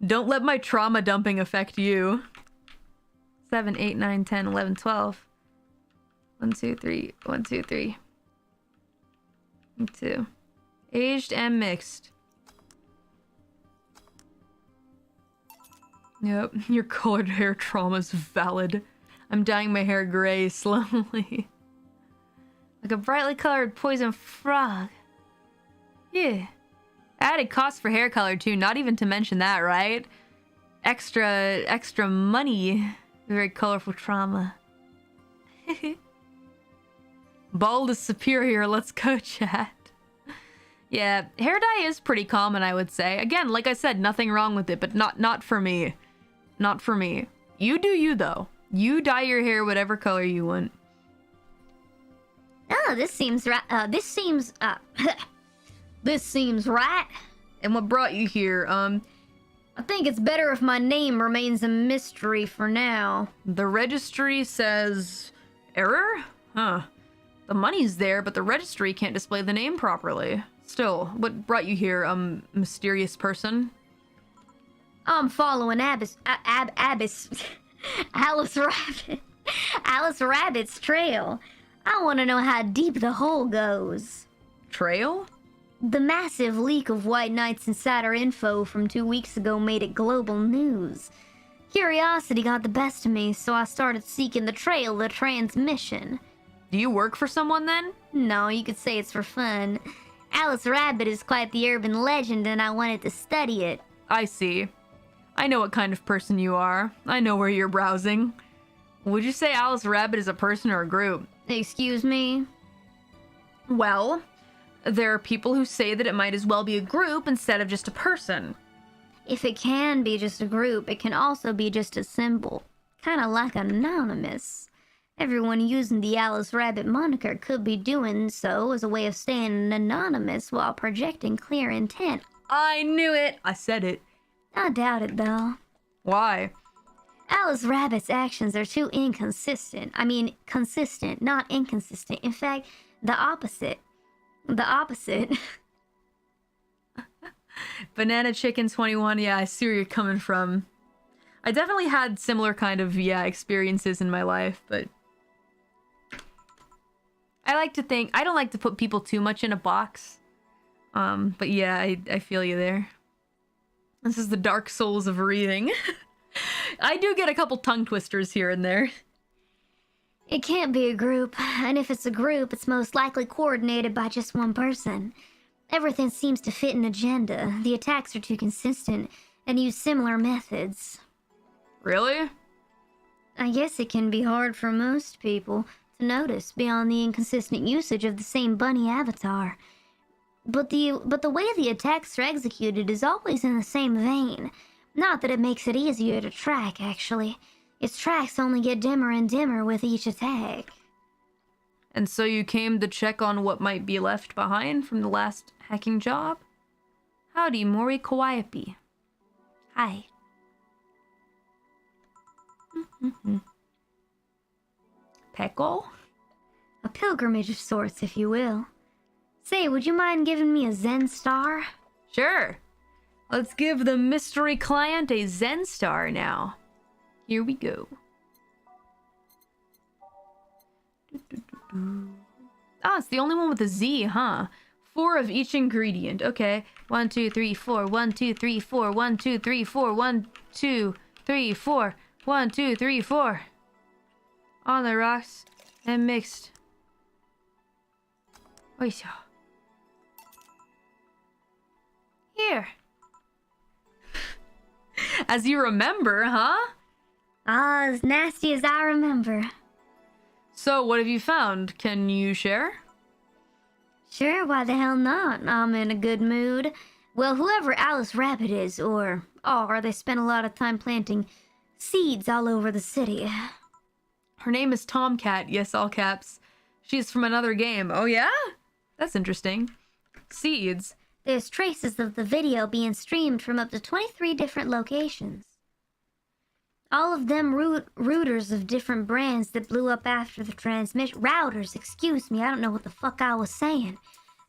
Don't let my trauma dumping affect you. 7, 8, 9, 10, 11, 12. 1, 2, 3. 1, 2, 3. 1, 2. Aged and mixed. Yep, your colored hair trauma is valid. I'm dyeing my hair gray slowly. Like a brightly colored poison frog. Yeah. Added cost for hair color too, not even to mention that, right? Extra money. Very colorful trauma. Bald is superior, let's go chat. Yeah, hair dye is pretty common, I would say. Again, like I said, nothing wrong with it, but not for me. Not for me. You do you, though. You dye your hair whatever color you want. Oh, Oh, this seems right. This seems right. And what brought you here? I think it's better if my name remains a mystery for now. The registry says error? Huh. The money's there, but the registry can't display the name properly. Still, what brought you here, mysterious person? I'm following Alice Rabbit's trail. I want to know how deep the hole goes. Trail? The massive leak of White Knight's insider info from 2 weeks ago made it global news. Curiosity got the best of me, so I started seeking the trail, the transmission. Do you work for someone then? No, you could say it's for fun. Alice Rabbit is quite the urban legend, and I wanted to study it. I see. I know what kind of person you are. I know where you're browsing. Would you say Alice Rabbit is a person or a group? Excuse me? Well, there are people who say that it might as well be a group instead of just a person. If it can be just a group, it can also be just a symbol. Kinda like anonymous. Everyone using the Alice Rabbit moniker could be doing so as a way of staying anonymous while projecting clear intent. I knew it! I said it. I doubt it, though. Why? Alice Rabbit's actions are too inconsistent. I mean, consistent, not inconsistent. In fact, the opposite. The opposite. Banana Chicken 21, yeah, I see where you're coming from. I definitely had similar kind of, experiences in my life, but... I like to think... I don't like to put people too much in a box. But yeah, I feel you there. This is the Dark Souls of reading. I do get a couple tongue twisters here and there. It can't be a group, and if it's a group, it's most likely coordinated by just one person. Everything seems to fit an agenda. The attacks are too consistent and use similar methods. Really? I guess it can be hard for most people to notice beyond the inconsistent usage of the same bunny avatar. But the way the attacks are executed is always in the same vein. Not that it makes it easier to track, actually. Its tracks only get dimmer and dimmer with each attack. And so you came to check on what might be left behind from the last hacking job? Howdy, Mori Calliope. Hi. Peckle? A pilgrimage of sorts, if you will. Say, would you mind giving me a Zen star? Sure. Let's give the mystery client a Zen star now. Here we go. Ah, it's the only one with a Z, huh? 4 of each ingredient. Okay. 1, 2, 3, 4. 1, 2, 3, 4. 1, 2, 3, 4. 1, 2, 3, 4. 1, 2, 3, 4. On the rocks and mixed. Oisho. Here. As you remember, huh? Ah, as nasty as I remember. So, what have you found? Can you share? Sure, why the hell not? I'm in a good mood. Well, whoever Alice Rabbit is, or they spent a lot of time planting seeds all over the city. Her name is Tomcat, yes, all caps. She's from another game. Oh, yeah? That's interesting. Seeds. There's traces of the video being streamed from up to 23 different locations. All of them routers of different brands that blew up after the transmission. Routers, excuse me, I don't know what the fuck I was saying.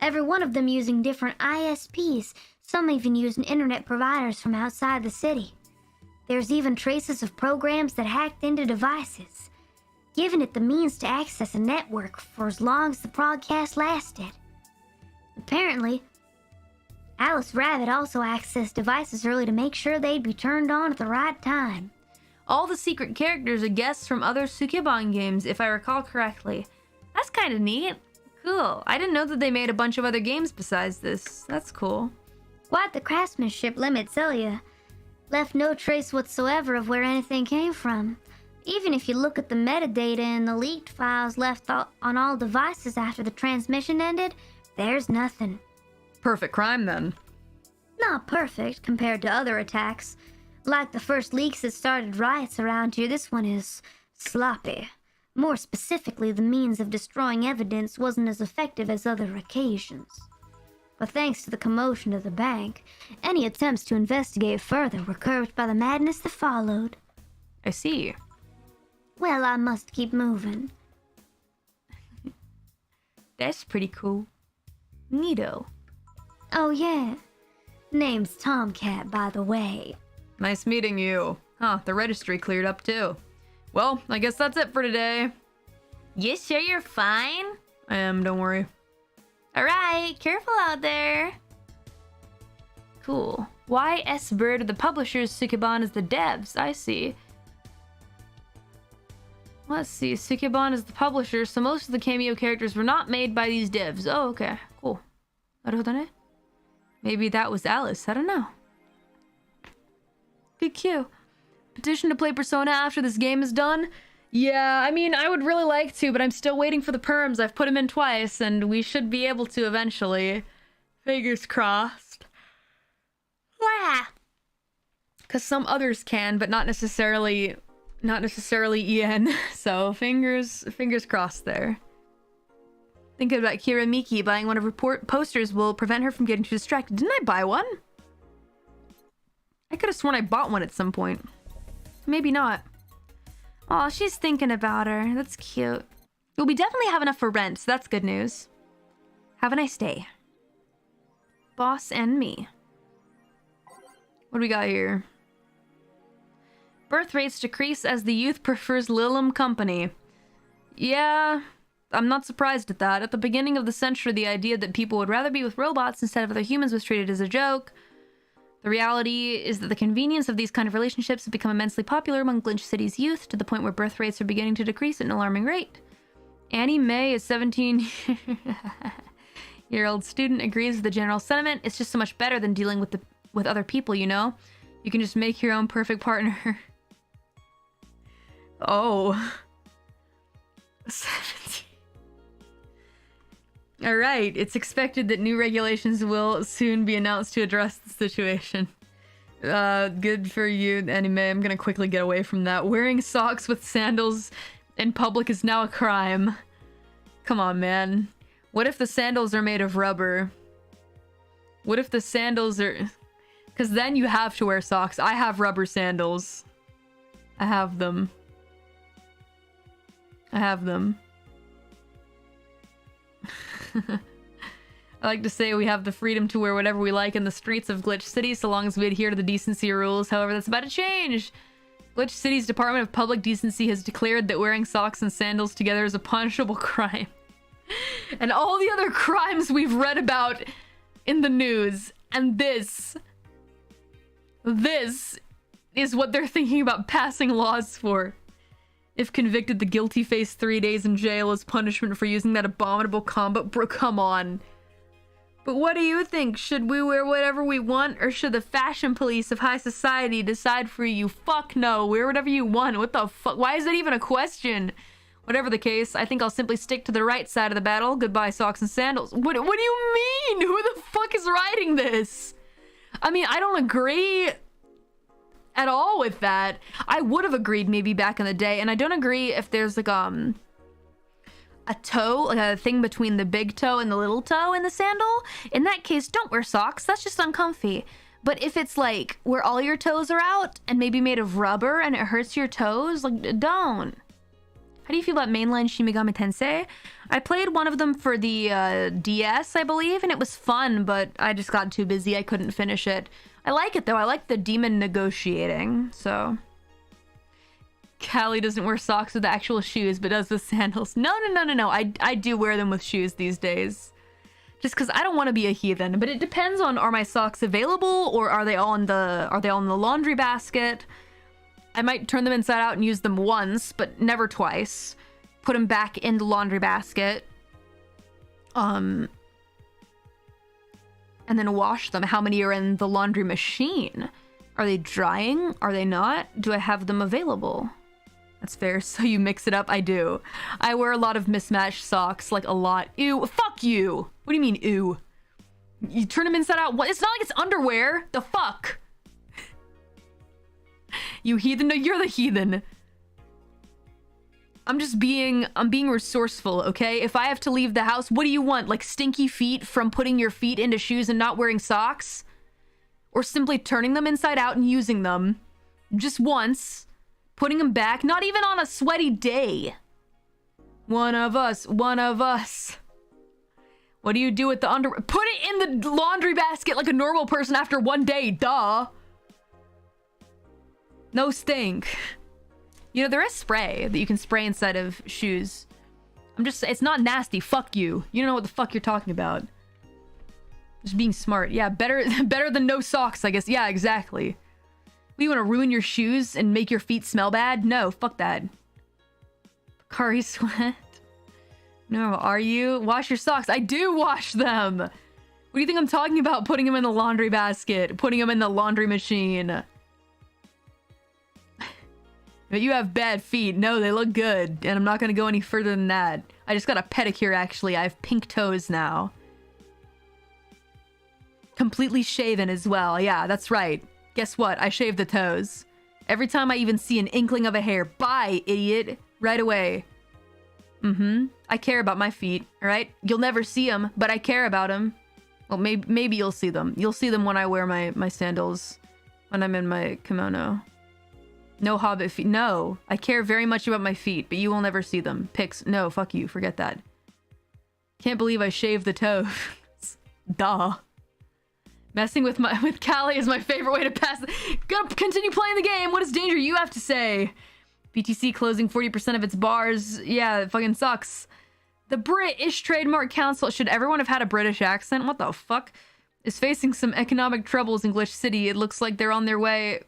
Every one of them using different ISPs, some even using internet providers from outside the city. There's even traces of programs that hacked into devices, giving it the means to access a network for as long as the broadcast lasted. Apparently, Alice Rabbit also accessed devices early to make sure they'd be turned on at the right time. All the secret characters are guests from other Sukeban games, if I recall correctly. That's kind of neat. Cool. I didn't know that they made a bunch of other games besides this. That's cool. Quite the craftsmanship, let me tell ya. Left no trace whatsoever of where anything came from. Even if you look at the metadata in the leaked files left on all devices after the transmission ended, there's nothing. Perfect crime, then. Not perfect compared to other attacks. Like the first leaks that started riots around here, this one is sloppy. More specifically, the means of destroying evidence wasn't as effective as other occasions. But thanks to the commotion of the bank, any attempts to investigate further were curbed by the madness that followed. I see. Well, I must keep moving. That's pretty cool. Neato. Oh yeah. Name's Tomcat, by the way. Nice meeting you. Huh, the registry cleared up too. Well, I guess that's it for today. You sure you're fine? I am, don't worry. Alright, careful out there. Cool. Why S-Bird are the publishers, Sukeban is the devs? I see. Let's see, Sukeban is the publisher, so most of the cameo characters were not made by these devs. Oh, okay. Cool. Maybe that was Alice, I don't know. Good cue. Petition to play Persona after this game is done? Yeah, I mean, I would really like to, but I'm still waiting for the perms. I've put them in twice, and we should be able to eventually. Fingers crossed. Wow. Because some others can, but not necessarily EN. So fingers crossed there. Thinking about Kira Miki buying one of her posters will prevent her from getting too distracted. Didn't I buy one? I could have sworn I bought one at some point. Maybe not. Aw, she's thinking about her. That's cute. Well, we definitely have enough for rent, so that's good news. Have a nice day. Boss and me. What do we got here? Birth rates decrease as the youth prefers Lilim company. Yeah, I'm not surprised at that. At the beginning of the century, the idea that people would rather be with robots instead of other humans was treated as a joke. The reality is that the convenience of these kind of relationships have become immensely popular among Glitch City's youth, to the point where birth rates are beginning to decrease at an alarming rate. Annie May, a 17-year-old student, agrees with the general sentiment. It's just so much better than dealing with other people, you know? You can just make your own perfect partner. Oh. 17. Alright, it's expected that new regulations will soon be announced to address the situation. Good for you, Anime. I'm gonna quickly get away from that. Wearing socks with sandals in public is now a crime. Come on, man. What if the sandals are made of rubber? What if the sandals are... Because then you have to wear socks. I have rubber sandals. I have them. I have them. I like to say we have the freedom to wear whatever we like in the streets of Glitch City, so long as we adhere to the decency rules. However, that's about to change. Glitch City's Department of Public Decency has declared that wearing socks and sandals together is a punishable crime. And all the other crimes we've read about in the news, and this is what they're thinking about passing laws for. If convicted, the guilty face 3 days in jail as punishment for using that abominable combat. Bro, come on. But what do you think? Should we wear whatever we want, or should the fashion police of high society decide for you? Fuck no, wear whatever you want. What the fuck? Why is that even a question? Whatever the case, I think I'll simply stick to the right side of the battle. Goodbye, socks and sandals. What do you mean? Who the fuck is writing this? I mean, I don't agree at all with that. I would have agreed maybe back in the day, and I don't agree if there's like a toe, like a thing between the big toe and the little toe in the sandal. In that case, don't wear socks. That's just uncomfy. But if it's like where all your toes are out and maybe made of rubber and it hurts your toes, like, don't. How do you feel about mainline Shin Megami Tensei? I played one of them for the DS, I believe, and it was fun, but I just got too busy. I couldn't finish it. I like it, though. I like the demon negotiating, so... Callie doesn't wear socks with actual shoes, but does with sandals. No. I do wear them with shoes these days. Just because I don't want to be a heathen. But it depends on, are my socks available, or are they all in the laundry basket? I might turn them inside out and use them once, but never twice. Put them back in the laundry basket. And then wash them. How many are in the laundry machine? Are they drying? Are they not? Do I have them available? That's fair. So you mix it up? I do. I wear a lot of mismatched socks, like a lot. Ew, fuck you. What do you mean, ew? You turn them inside out? What? It's not like it's underwear. The fuck? You heathen? No, you're the heathen. I'm being resourceful, okay? If I have to leave the house, what do you want? Like stinky feet from putting your feet into shoes and not wearing socks? Or simply turning them inside out and using them just once, putting them back, not even on a sweaty day. One of us, one of us. What do you do with the underwear? Put it in the laundry basket like a normal person after one day, duh. No stink. You know, there is spray that you can spray inside of shoes. It's not nasty. Fuck you. You don't know what the fuck you're talking about. Just being smart. Yeah, better than no socks, I guess. Yeah, exactly. You want to ruin your shoes and make your feet smell bad? No, fuck that. Bakari sweat. No, are you? Wash your socks. I do wash them. What do you think I'm talking about? Putting them in the laundry basket. Putting them in the laundry machine. But you have bad feet. No, they look good. And I'm not going to go any further than that. I just got a pedicure, actually. I have pink toes now. Completely shaven as well. Yeah, that's right. Guess what? I shave the toes. Every time I even see an inkling of a hair. Bye, idiot. Right away. I care about my feet, alright? You'll never see them, but I care about them. Well, maybe you'll see them. You'll see them when I wear my sandals. When I'm in my kimono. No hobbit feet. No, I care very much about my feet, but you will never see them. Pics. No, fuck you. Forget that. Can't believe I shaved the toes. Duh. Messing with Callie is my favorite way to pass. Gonna continue playing the game. What does Danger you have to say? BTC closing 40% of its bars. Yeah, it fucking sucks. The British Trademark Council. Should everyone have had a British accent? What the fuck? Is facing some economic troubles in Glitch City. It looks like they're on their way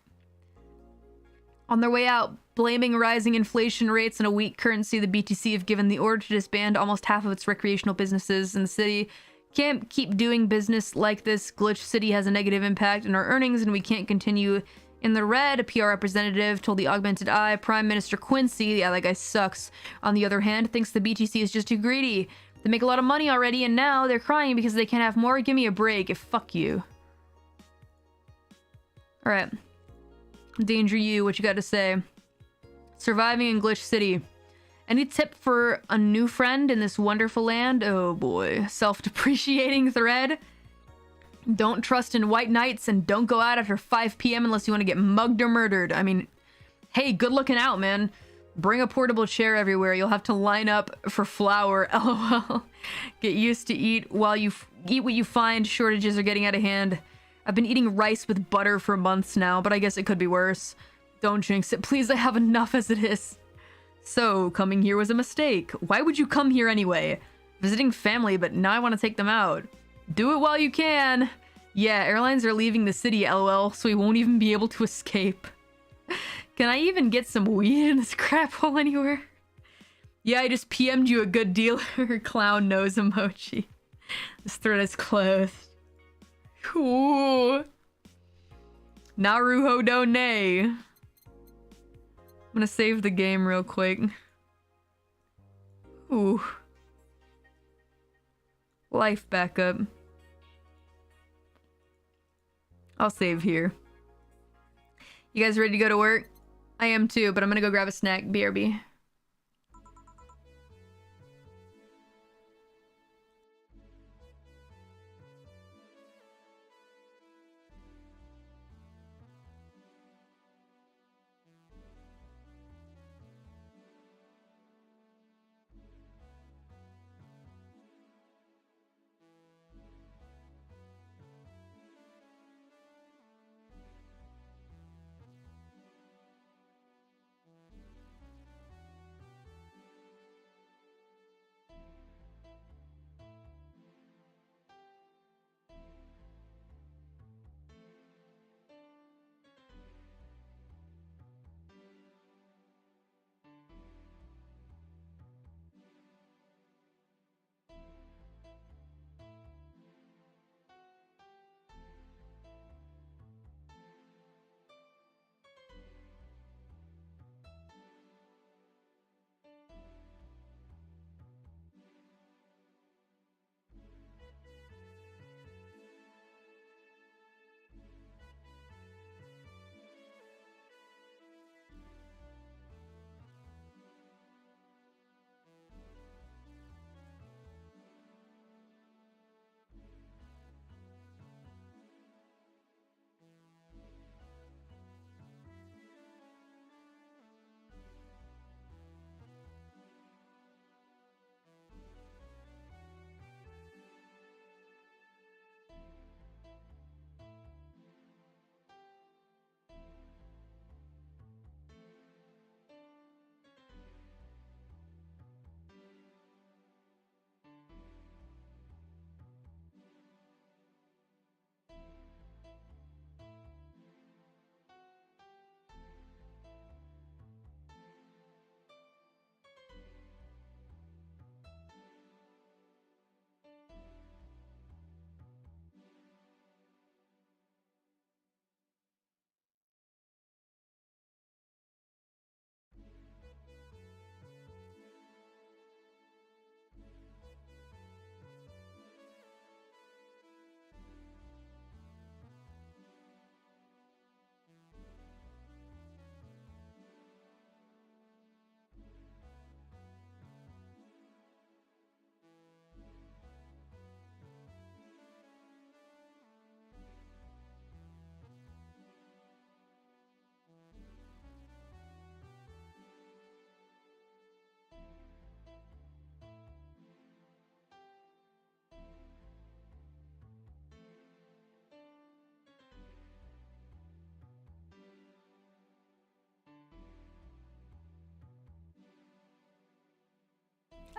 out, blaming rising inflation rates and a weak currency. The BTC have given the order to disband almost half of its recreational businesses in the city. Can't keep doing business like this. Glitch City has a negative impact on our earnings and we can't continue in the red. A PR representative told the Augmented Eye. Prime Minister Quincy, yeah, that guy sucks, on the other hand, thinks the BTC is just too greedy. They make a lot of money already and now they're crying because they can't have more. Give me a break. Fuck you. Alright. Danger you, what you got to say? Surviving in Glitch City. Any tip for a new friend in this wonderful land? Oh boy. Self-depreciating thread. Don't trust in white knights and don't go out after 5 p.m. unless you want to get mugged or murdered. I mean, hey, good looking out, man. Bring a portable chair everywhere. You'll have to line up for flour. LOL. Get used to eat what you find. Shortages are getting out of hand. I've been eating rice with butter for months now, but I guess it could be worse. Don't jinx it. Please, I have enough as it is. So, coming here was a mistake. Why would you come here anyway? Visiting family, but now I want to take them out. Do it while you can. Yeah, airlines are leaving the city, LOL, so we won't even be able to escape. Can I even get some weed in this crap hole anywhere? Yeah, I just PM'd you a good dealer. Clown nose emoji. This thread is closed. Ooh. Naruho do ne. I'm gonna save the game real quick. Ooh. Life backup. I'll save here. You guys ready to go to work? I am too, but I'm gonna go grab a snack. BRB.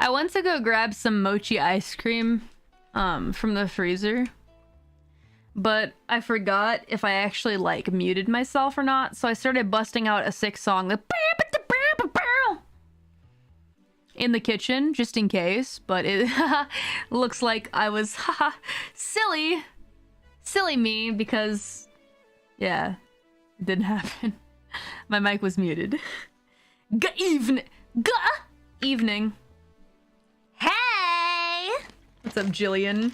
I went to go grab some mochi ice cream from the freezer, but I forgot if I actually like muted myself or not, so I started busting out a sick song in the kitchen just in case, but it looks like I was silly me, because yeah, it didn't happen. My mic was muted. Evening. Hey! What's up, Jillian?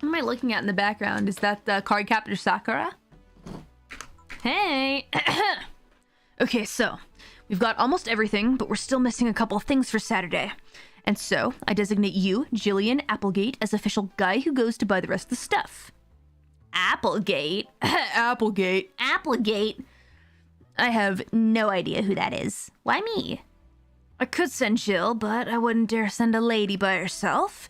What am I looking at in the background? Is that the card captor Sakura? Hey! Okay, so we've got almost everything, but we're still missing a couple of things for Saturday. And so I designate you, Jillian Applegate, as official guy who goes to buy the rest of the stuff. Applegate? Applegate. Applegate? I have no idea who that is. Why me? I could send Jill, but I wouldn't dare send a lady by herself.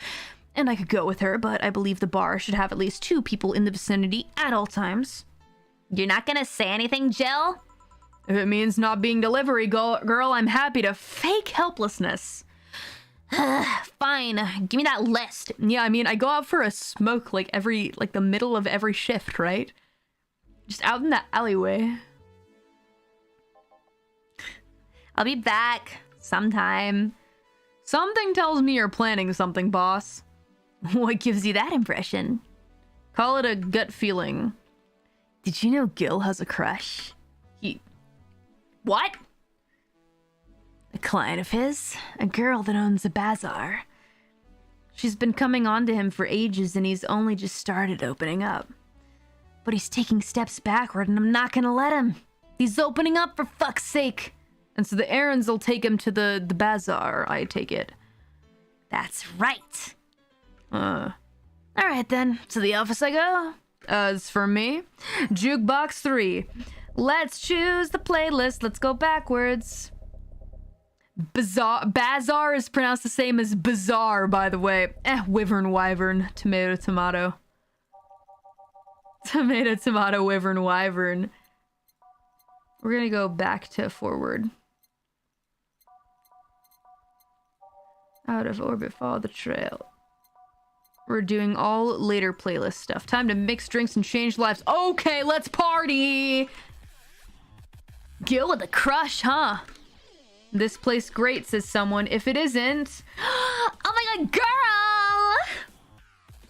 And I could go with her, but I believe the bar should have at least 2 people in the vicinity at all times. You're not gonna say anything, Jill? If it means not being delivery girl, I'm happy to fake helplessness. Fine, give me that list. Yeah, I mean, I go out for a smoke like the middle of every shift, right? Just out in the alleyway. I'll be back sometime. Something tells me you're planning something, boss. What gives you that impression? Call it a gut feeling. Did you know Gil has a crush? What? A client of his, a girl that owns a bazaar. She's been coming on to him for ages, and he's only just started opening up. But he's taking steps backward, and I'm not gonna let him. He's opening up, for fuck's sake. And so the errands will take him to the bazaar, I take it. That's right. Alright then, to the office I go. As for me, Jukebox 3. Let's choose the playlist. Let's go backwards. Bazaar is pronounced the same as bizarre, by the way. Wyvern, tomato. Tomato, wyvern. We're gonna go back to forward. Out of orbit, follow the trail. We're doing all later playlist stuff. Time to mix drinks and change lives. Okay, let's party! Gil with a crush, huh? This place great, says someone. If it isn't... Oh my god, girl!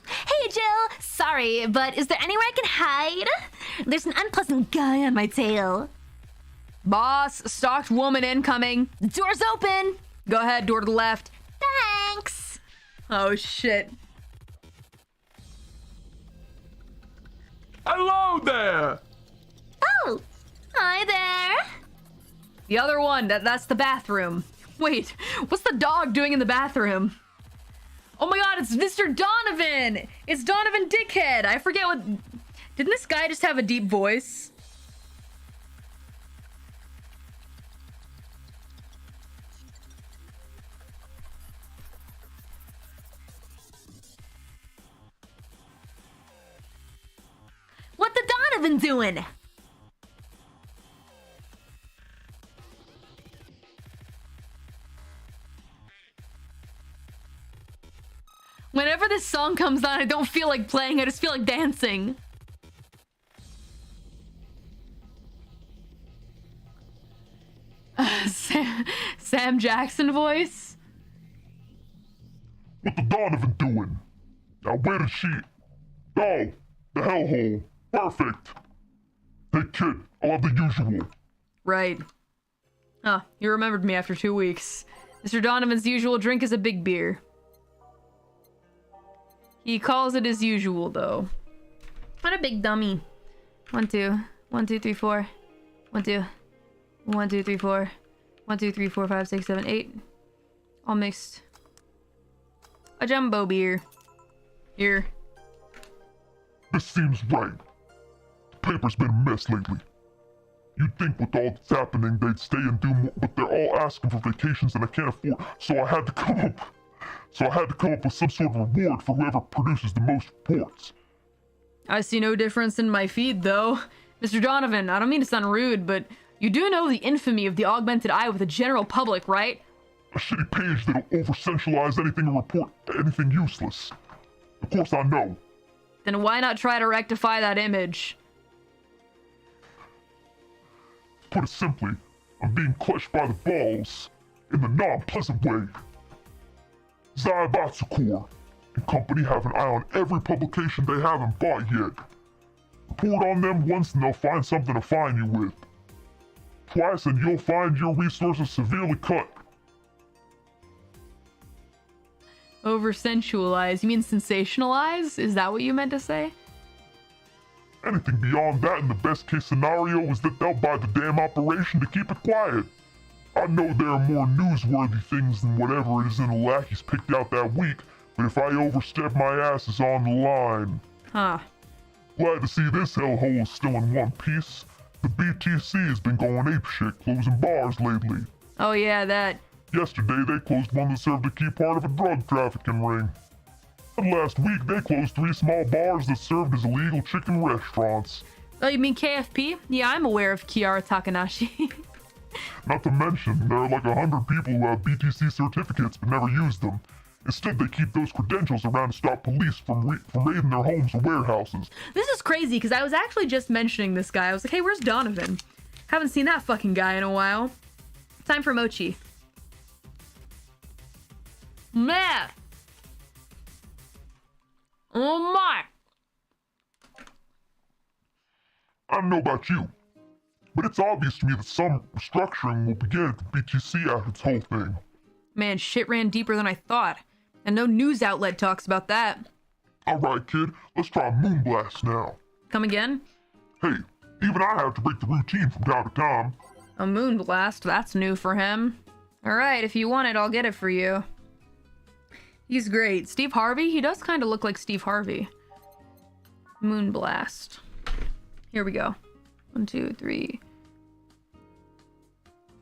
Hey, Jill! Sorry, but is there anywhere I can hide? There's an unpleasant guy on my tail. Boss, stalked woman incoming. The door's open! Go ahead, door to the left. Thanks! Oh, shit. Hello there! Oh! Hi there! The other one, that's the bathroom. Wait, what's the dog doing in the bathroom? Oh my god, it's Mr. Donovan! It's Donovan Dickhead! I forget what... Didn't this guy just have a deep voice? What the Donovan doing? Whenever this song comes on, I don't feel like playing, I just feel like dancing. Sam Jackson voice? What the Donovan doing? Now where is she? Oh, the hellhole. Perfect. Hey kid, I'll have the usual. Right. Huh, you remembered me after 2 weeks. Mr. Donovan's usual drink is a big beer. He calls it his usual, though. What a big dummy. 1, 2. 1, 2, 3, 4. 1, 2. 1, 2, 3, 4. 1, 2, 3, 4, 5, 6, 7, 8. All mixed. A jumbo beer. Here. This seems right. The paper's been a mess lately. You'd think with all that's happening they'd stay and do more, but they're all asking for vacations and I can't afford, so I had to come up with some sort of reward for whoever produces the most reports. I see no difference in my feed, though. Mr. Donovan, I don't mean to sound rude, but You do know the infamy of the augmented eye with the general public, right? A shitty page that'll over-sensualize anything and report anything useless. Of course I know. Then why not try to rectify that image? To put it simply, I'm being clutched by the balls in the non-pleasant way. Zaibatsu and company have an eye on every publication they haven't bought yet. Report on them once and they'll find something to fine you with. Twice and you'll find your resources severely cut. Over-sensualize? You mean sensationalize? Is that what you meant to say? Anything beyond that in the best case scenario is that they'll buy the damn operation to keep it quiet. I know there are more newsworthy things than whatever it is in the lackeys picked out that week, but if I overstep, my ass is on the line. Huh. Glad to see this hellhole is still in one piece. The BTC has been going apeshit, closing bars lately. Oh yeah, that. Yesterday, they closed one that served a key part of a drug trafficking ring. And last week, they closed 3 small bars that served as illegal chicken restaurants. Oh, you mean KFP? Yeah, I'm aware of Kiara Takanashi. Not to mention, there are like 100 people who have BTC certificates but never use them. Instead, they keep those credentials around to stop police from raiding their homes or warehouses. This is crazy, because I was actually just mentioning this guy. I was like, hey, where's Donovan? Haven't seen that fucking guy in a while. Time for mochi. Man! Oh my! I don't know about you, but it's obvious to me that some restructuring will begin at the BTC after its whole thing. Man, shit ran deeper than I thought. And no news outlet talks about that. Alright, kid, let's try Moonblast now. Come again? Hey, even I have to break the routine from time to time. A moonblast, that's new for him. Alright, if you want it, I'll get it for you. He's great. Steve Harvey? He does kind of look like Steve Harvey. Moonblast. Here we go. 1, 2, 3,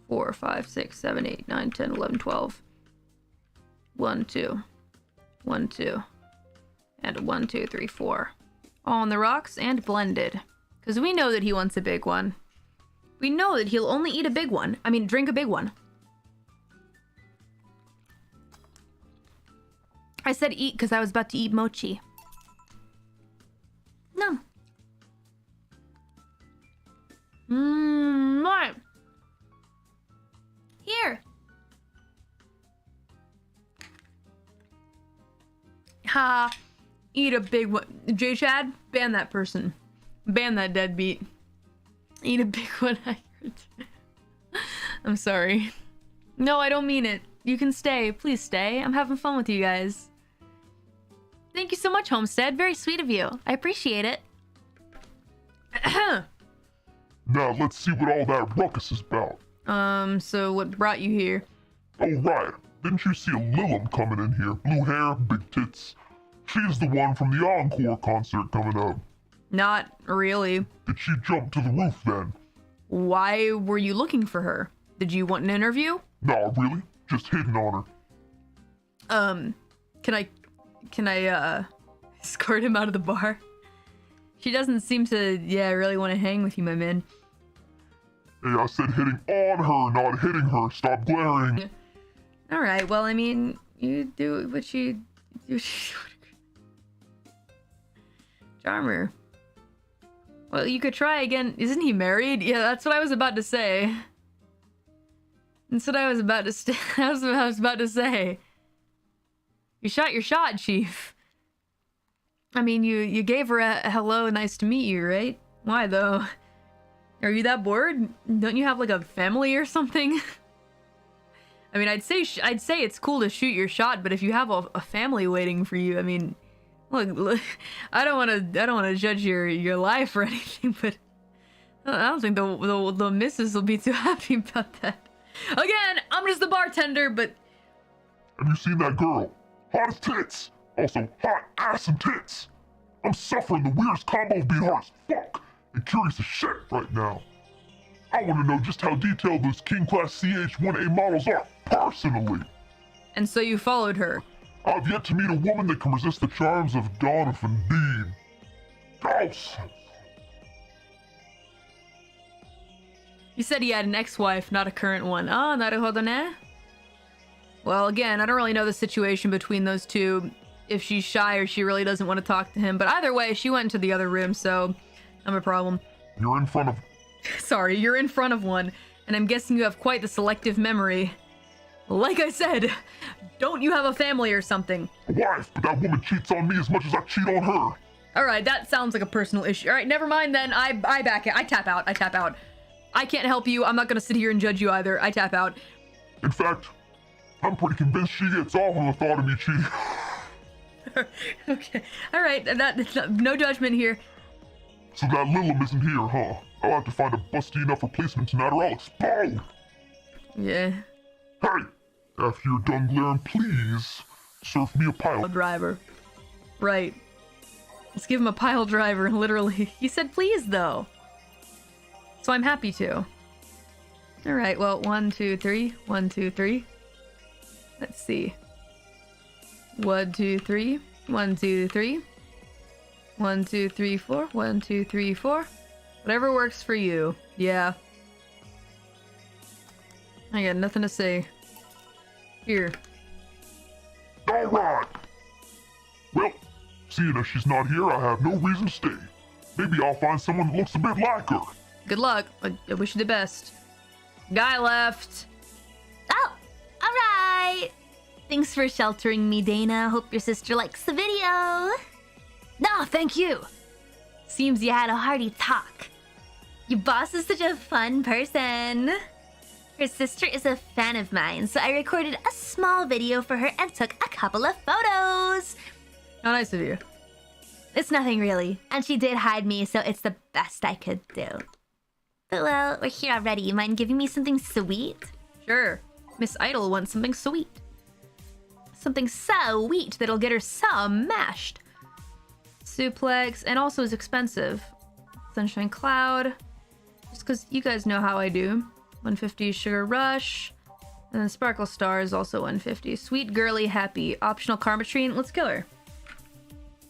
4, 5, 6, 7, 8, 9, 10, 11, 12. 1, 2. 1, 2. And 1, 2, 3, 4. All on the rocks and blended. Because we know that he wants a big one. We know that he'll only eat a big one. I mean, drink a big one. I said eat because I was about to eat mochi. No. What? Here. Ha. Eat a big one. J-Chad, ban that person. Ban that deadbeat. Eat a big one. I'm sorry. No, I don't mean it. You can stay. Please stay. I'm having fun with you guys. Thank you so much, Homestead. Very sweet of you. I appreciate it. Now let's see what all that ruckus is about. So what brought you here? Oh right, didn't you see a Lilum coming in here? Blue hair, big tits. She's the one from the Encore concert coming up. Not really. Did she jump to the roof then? Why were you looking for her? Did you want an interview? Nah, really? Just hitting on her. Can I escort him out of the bar? She doesn't seem to, really want to hang with you, my man. Hey, I said hitting on her, not hitting her. Stop glaring. Alright, well, I mean, you do what you do. Charmer. Well, you could try again. Isn't he married? Yeah, that's what I was about to say. That's what I was about to that's what I was about to say. You shot your shot, Chief. I mean, you gave her a hello, nice to meet you, right? Why, though? Are you that bored? Don't you have, like, a family or something? I mean, I'd say it's cool to shoot your shot, but if you have a family waiting for you, I mean, look, I don't want to judge your life or anything, but I don't think the missus will be too happy about that. Again, I'm just the bartender, but Have you seen that girl? Hot as tits. Also, hot ass and tits. I'm suffering the weirdest combo of being hard as fuck and curious as shit right now. I want to know just how detailed those King Class CH-1A models are, personally. And so you followed her. I've yet to meet a woman that can resist the charms of Donovan Dean. Gross. You said he had an ex-wife, not a current one. Ah, naruhodo ne. Well, again, I don't really know the situation between those two, if she's shy or she really doesn't want to talk to him, but either way, she went into the other room, so I'm a problem. You're in front of... Sorry, you're in front of one, and I'm guessing you have quite the selective memory. Like I said, don't you have a family or something? A wife, but that woman cheats on me as much as I cheat on her. Alright, that sounds like a personal issue. Alright, never mind then, I back it. I tap out. I can't help you, I'm not gonna sit here and judge you either. I tap out. In fact, I'm pretty convinced she gets off on the thought of me cheating. Okay, alright, no judgment here. So that Lilum isn't here, huh? I'll have to find a busty enough replacement tonight or I'll explode! Yeah. Hey! After you're done glaring, please serve me a pile. Driver. Right. Let's give him a pile driver, literally. He said please, though. So I'm happy to. Alright, well, 1, 2, 3. 1, 2, 3. Let's see. 1, 2, 3. 1, 2, 3. 1, 2, 3, 4. 1, 2, 3, 4. Whatever works for you. Yeah. I got nothing to say. Here. Alright! Well, seeing as she's not here, I have no reason to stay. Maybe I'll find someone that looks a bit like her. Good luck. I wish you the best. Guy left. Oh, alright. Thanks for sheltering me, Dana. Hope your sister likes the video. No, thank you. Seems you had a hearty talk. Your boss is such a fun person. Her sister is a fan of mine, so I recorded a small video for her and took a couple of photos. How nice of you. It's nothing really, and she did hide me, so it's the best I could do. But well, we're here already. You mind giving me something sweet? Sure. Miss Idol wants something sweet. Something so sweet that'll get her so mashed. Suplex, and also is expensive. Sunshine Cloud. Just because you guys know how I do. 150 Sugar Rush. And then Sparkle Star is also 150. Sweet Girly Happy. Optional Karmatrine. Let's kill her.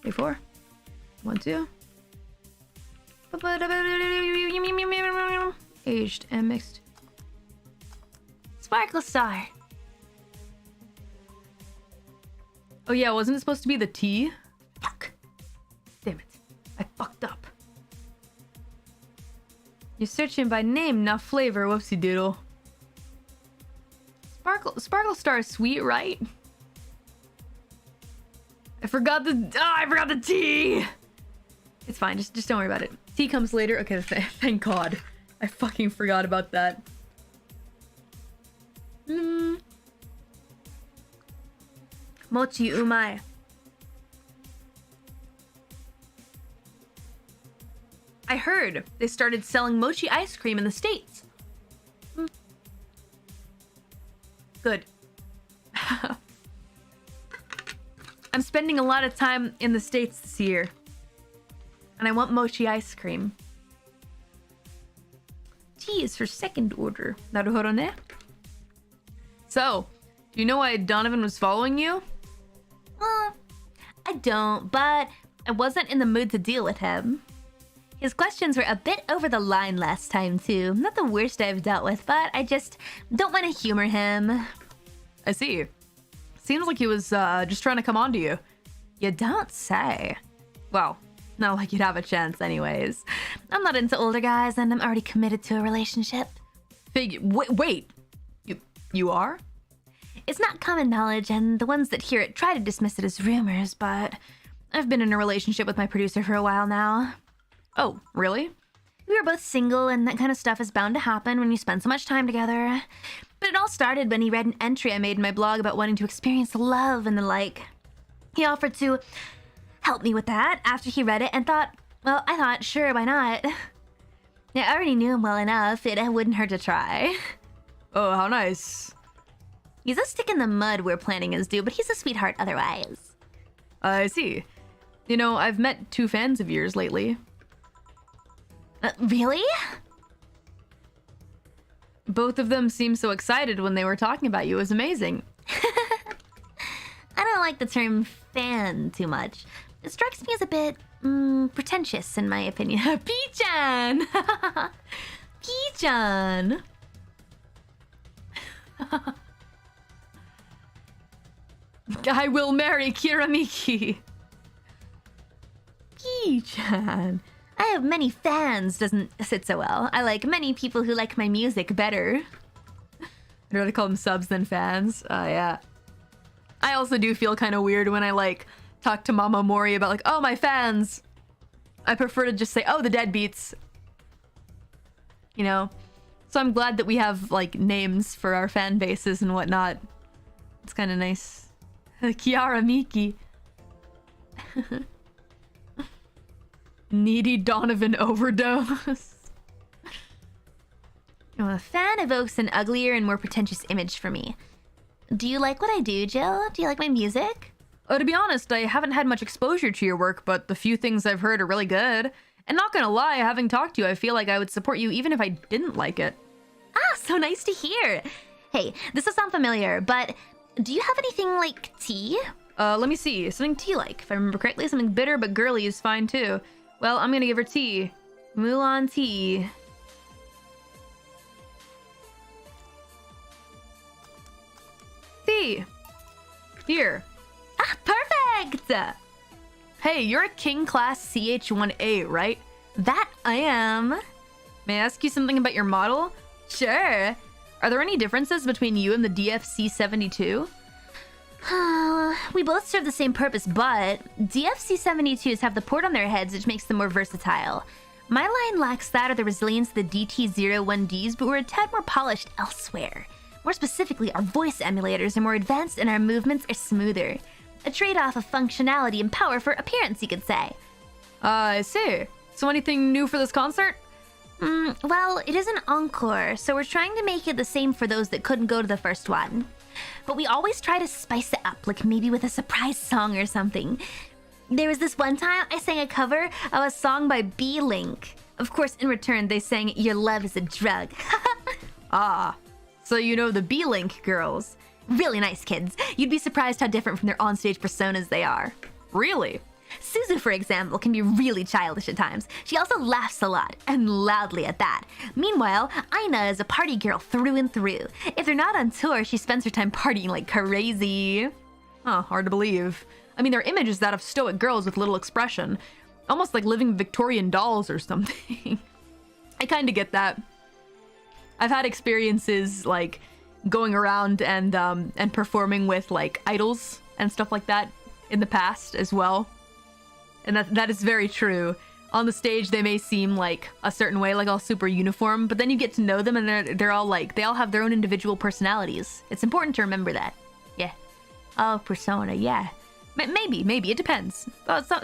A4. 1, 2. Aged and mixed. Sparkle Star. Oh yeah, wasn't it supposed to be the T? Fuck. Damn it. I fucked up. You're searching by name, not flavor. Whoopsie doodle. Sparkle Star is sweet, right? I forgot the T! It's fine, just don't worry about it. T comes later. Okay, thank God. I fucking forgot about that. Mochi umai. I heard they started selling mochi ice cream in the States. Good. I'm spending a lot of time in the States this year. And I want mochi ice cream. T is for second order. Naruhodo ne? So, do you know why Donovan was following you? I don't, but I wasn't in the mood to deal with him. His questions were a bit over the line last time, too. Not the worst I've dealt with, but I just don't want to humor him. I see. Seems like he was just trying to come on to you. You don't say. Well, not like you'd have a chance anyways. I'm not into older guys, and I'm already committed to a relationship. Wait. You are? It's not common knowledge, and the ones that hear it try to dismiss it as rumors, but I've been in a relationship with my producer for a while now. Oh, really? We were both single, and that kind of stuff is bound to happen when you spend so much time together. But it all started when he read an entry I made in my blog about wanting to experience love and the like. He offered to help me with that after he read it and thought, well, I thought, sure, why not? Yeah, I already knew him well enough, it wouldn't hurt to try. Oh, how nice. He's a stick in the mud where planning is due, but he's a sweetheart otherwise. I see. You know, I've met 2 fans of yours lately. Really? Both of them seemed so excited when they were talking about you. It was amazing. I don't like the term fan too much. It strikes me as a bit pretentious, in my opinion. P-chan! Ki-chan! I will marry Kiramiki. Ki-chan. I have many fans doesn't sit so well. I like many people who like my music better. I'd rather call them subs than fans. Yeah. I also do feel kind of weird when I like talk to Mama Mori about like, oh, my fans. I prefer to just say, oh, the deadbeats. You know? So I'm glad that we have like names for our fan bases and whatnot. It's kind of nice. Kiara Miki. Needy Donovan overdose. Oh, a fan evokes an uglier and more pretentious image for me. Do you like what I do, Jill? Do you like my music? Oh, to be honest, I haven't had much exposure to your work, but the few things I've heard are really good. And not gonna lie, having talked to you, I feel like I would support you even if I didn't like it. Ah, so nice to hear. Hey, this will sound familiar, but do you have anything like tea? Let me see. Something tea-like. If I remember correctly, something bitter but girly is fine too. Well, I'm gonna give her tea. Mulan tea. Tea. Here. Ah, perfect! Hey, you're a King Class CH-1A, right? That I am. May I ask you something about your model? Sure. Are there any differences between you and the DFC-72? We both serve the same purpose, but DFC-72s have the port on their heads, which makes them more versatile. My line lacks that or the resilience of the DT-01Ds, but we're a tad more polished elsewhere. More specifically, our voice emulators are more advanced and our movements are smoother. A trade-off of functionality and power for appearance, you could say. I see. So anything new for this concert? Well, it is an encore, so we're trying to make it the same for those that couldn't go to the first one. But we always try to spice it up, like maybe with a surprise song or something. There was this one time I sang a cover of a song by B-Link. Of course, in return, they sang Your Love is a Drug. Ah, so you know the B-Link girls. Really nice kids. You'd be surprised how different from their onstage personas they are. Really? Suzu, for example, can be really childish at times. She also laughs a lot, and loudly at that. Meanwhile, Aina is a party girl through and through. If they're not on tour, she spends her time partying like crazy. Oh, hard to believe. I mean, their image is that of stoic girls with little expression. Almost like living Victorian dolls or something. I kinda get that. I've had experiences like going around and performing with like idols and stuff like that in the past as well. And that is very true. On the stage, they may seem like a certain way, like all super uniform, but then you get to know them and they're all like, they all have their own individual personalities. It's important to remember that. Yeah. Oh, persona, yeah. Maybe, it depends.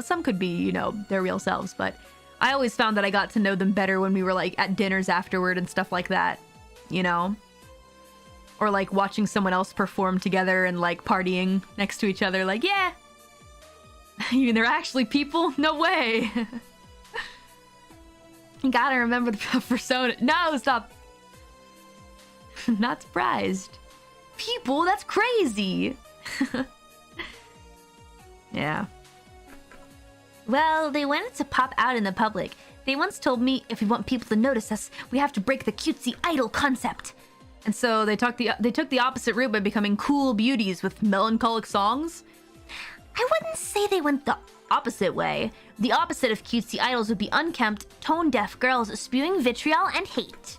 Some could be, you know, their real selves, but I always found that I got to know them better when we were like at dinners afterward and stuff like that, you know? Or like watching someone else perform together and like partying next to each other, like, yeah. You mean they're actually people? No way. You gotta remember the persona. No, stop. Not surprised. People? That's crazy. Yeah. Well, they wanted to pop out in the public. They once told me if we want people to notice us, we have to break the cutesy idol concept. And so they took the opposite route by becoming cool beauties with melancholic songs. I wouldn't say they went the opposite way. The opposite of cutesy idols would be unkempt, tone-deaf girls spewing vitriol and hate.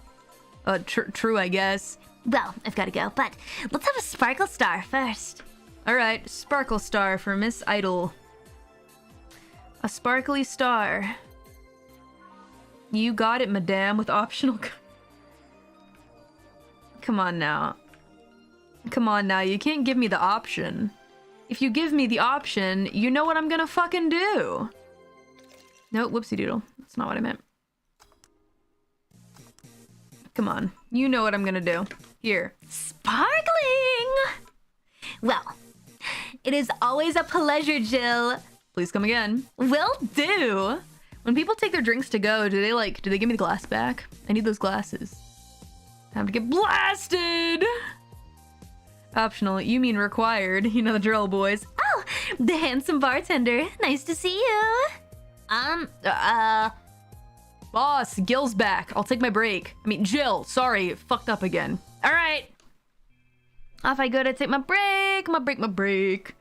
True, I guess. Well, I've gotta go, but let's have a sparkle star first. Alright, sparkle star for Miss Idol. A sparkly star. You got it, madame, with optional... Come on now. Come on now, you can't give me the option. If you give me the option, you know what I'm gonna fucking do. No, whoopsie doodle. That's not what I meant. Come on. You know what I'm gonna do. Here. Sparkling! Well, it is always a pleasure, Jill. Please come again. Will do. When people take their drinks to go, do they give me the glass back? I need those glasses. Time to get blasted! Optional, you mean required. You know the drill, boys. Oh, the handsome bartender. Nice to see you. Boss, Gil's back. I'll take my break. I mean, Jill, sorry, fucked up again. All right. Off I go to take my break.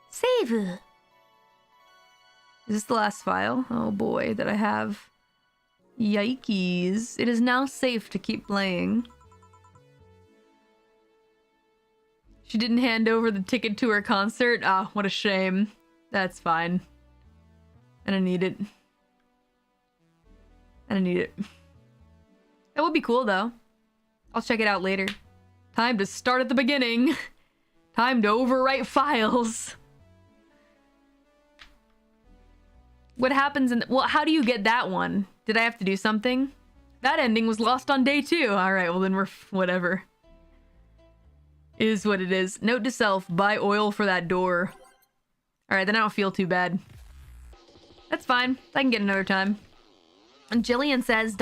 Save. Is this the last file? Oh boy, that I have. Yikes. It is now safe to keep playing. She didn't hand over the ticket to her concert? Ah, what a shame. That's fine. I don't need it. That would be cool, though. I'll check it out later. Time to start at the beginning. Time to overwrite files. What happens in... Well, how do you get that one? Did I have to do something? That ending was lost on day 2. Alright, well then we're... whatever. Is what it is. Note to self, buy oil for that door. Alright, then I don't feel too bad. That's fine. I can get another time. And Jillian says, ...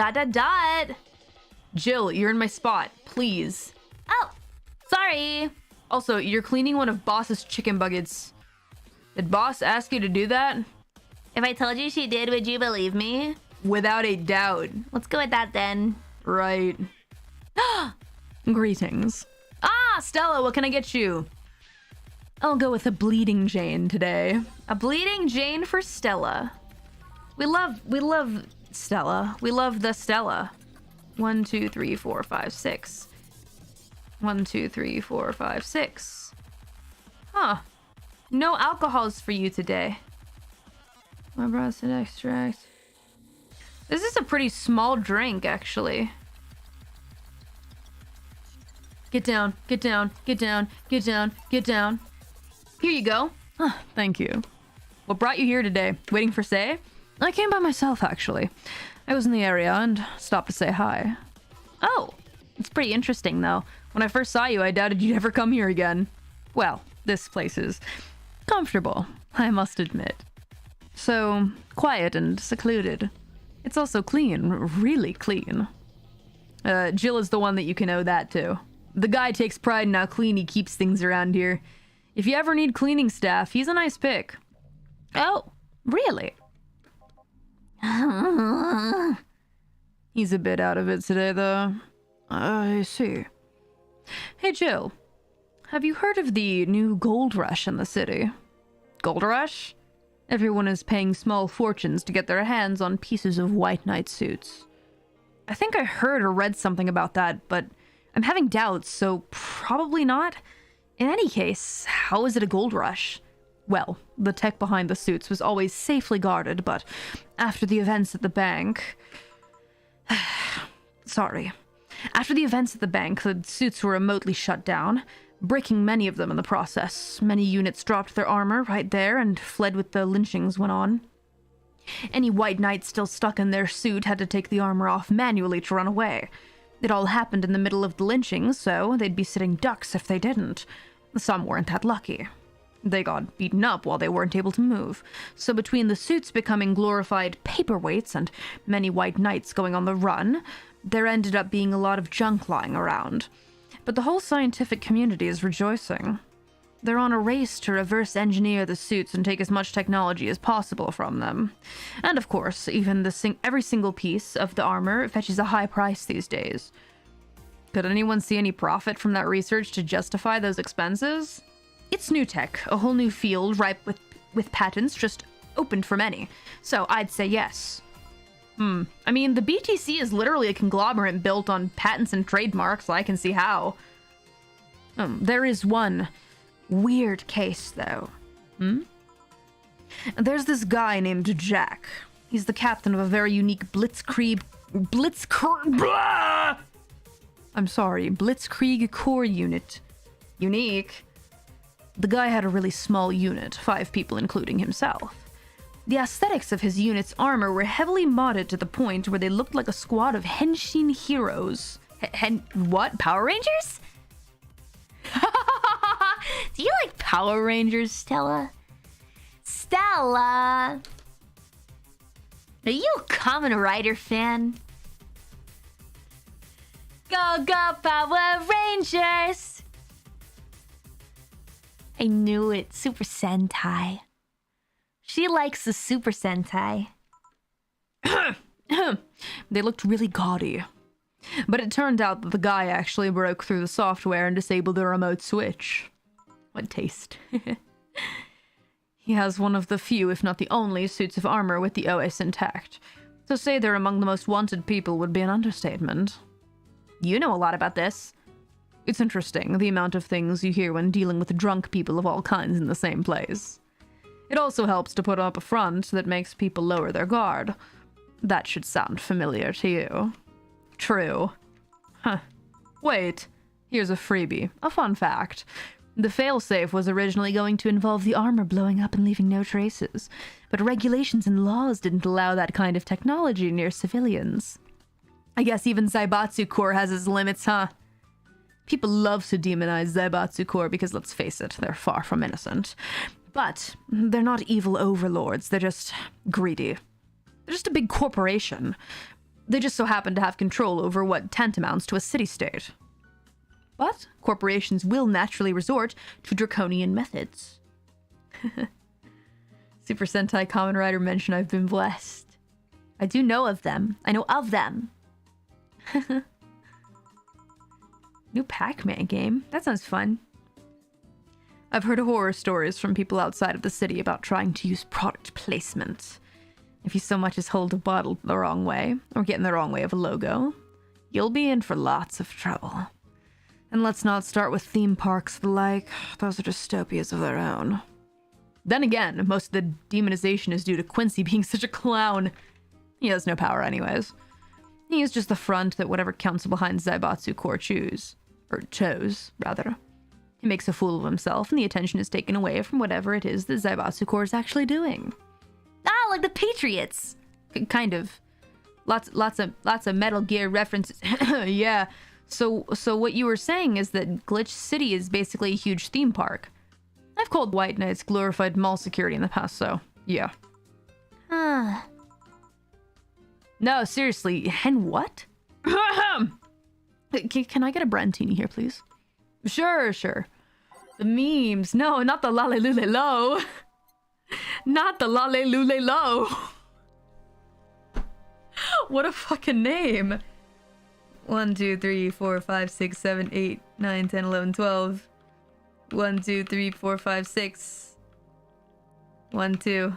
Jill, you're in my spot. Please. Oh, sorry. Also, you're cleaning one of Boss's chicken buckets. Did Boss ask you to do that? If I told you she did, would you believe me? Without a doubt. Let's go with that then. Right. Greetings. Ah, Stella, what can I get you? I'll go with a bleeding Jane today. A bleeding Jane for Stella. We love Stella. We love the Stella. 1, 2, 3, 4, 5, 6. 1, 2, 3, 4, 5, 6. Huh. No alcohols for you today. My acid extract. This is a pretty small drink, actually. Get down, get down, get down, get down, get down. Here you go. Thank you. What brought you here today? Waiting for Say? I came by myself, actually. I was in the area and stopped to say hi. Oh, it's pretty interesting, though. When I first saw you, I doubted you'd ever come here again. Well, this place is comfortable, I must admit. So, quiet and secluded. It's also clean, really clean. Jill is the one that you can owe that to. The guy takes pride in how clean he keeps things around here. If you ever need cleaning staff, he's a nice pick. Oh, really? He's a bit out of it today, though. I see. Hey, Jill. Have you heard of the new gold rush in the city? Gold rush? Everyone is paying small fortunes to get their hands on pieces of White Knight suits. I think I heard or read something about that, but I'm having doubts, so probably not. In any case, how is it a gold rush? Well, the tech behind the suits was always safely guarded, but after the events at the bank... Sorry. After the events at the bank, the suits were remotely shut down, breaking many of them in the process. Many units dropped their armor right there and fled with the lynchings went on. Any White Knight still stuck in their suit had to take the armor off manually to run away. It all happened in the middle of the lynchings, so they'd be sitting ducks if they didn't. Some weren't that lucky. They got beaten up while they weren't able to move. So between the suits becoming glorified paperweights and many White Knights going on the run, there ended up being a lot of junk lying around. But the whole scientific community is rejoicing. They're on a race to reverse engineer the suits and take as much technology as possible from them. And of course, even every single piece of the armor fetches a high price these days. Could anyone see any profit from that research to justify those expenses? It's new tech, a whole new field ripe with patents just opened for many. So I'd say yes. I mean, the BTC is literally a conglomerate built on patents and trademarks, so I can see how. There is one weird case, though. There's this guy named Jack. He's the captain of a very unique Blitzkrieg Corps unit. Unique? The guy had a really small unit, 5 people including himself. The aesthetics of his unit's armor were heavily modded to the point where they looked like a squad of Henshin heroes. What? Power Rangers? Do you like Power Rangers, Stella? Stella! Are you a Kamen Rider fan? Go, go, Power Rangers! I knew it. Super Sentai. She likes the Super Sentai. They looked really gaudy. But it turned out that the guy actually broke through the software and disabled the remote switch. What taste. He has one of the few, if not the only, suits of armor with the OS intact. To say they're among the most wanted people would be an understatement. You know a lot about this. It's interesting, the amount of things you hear when dealing with drunk people of all kinds in the same place. It also helps to put up a front that makes people lower their guard. That should sound familiar to you. True. Huh. Wait. Here's a freebie. A fun fact. The failsafe was originally going to involve the armor blowing up and leaving no traces, but regulations and laws didn't allow that kind of technology near civilians. I guess even Zaibatsu Corps has its limits, huh? People love to demonize Zaibatsu Corps because, let's face it, they're far from innocent. But they're not evil overlords, they're just greedy. They're just a big corporation. They just so happen to have control over what tantamounts to a city-state. But corporations will naturally resort to draconian methods. Super Sentai Kamen Rider mentioned I've been blessed. I do know of them. I know of them. New Pac-Man game? That sounds fun. I've heard horror stories from people outside of the city about trying to use product placement. If you so much as hold a bottle the wrong way, or get in the wrong way of a logo, you'll be in for lots of trouble. And let's not start with theme parks the like. Those are dystopias of their own. Then again, most of the demonization is due to Quincy being such a clown. He has no power anyways. He is just the front that whatever council behind Zaibatsu Corps chose. He makes a fool of himself, and the attention is taken away from whatever it is that Zaibatsu Corps is actually doing. Ah, like the Patriots! Kind of. Lots of Metal Gear references. Yeah. So what you were saying is that Glitch City is basically a huge theme park. I've called White Knights glorified mall security in the past, so yeah. No, seriously, hen what? Can I get a Brantini here, please? Sure. The memes. No, not the Lalelulelo. Not the Lalelulelo. What a fucking name. 1, 2, 3, 4, 5, 6, 7, 8, 9, 10, 11, 12. 1, 2, 3, 4, 5, 6. 1, 2.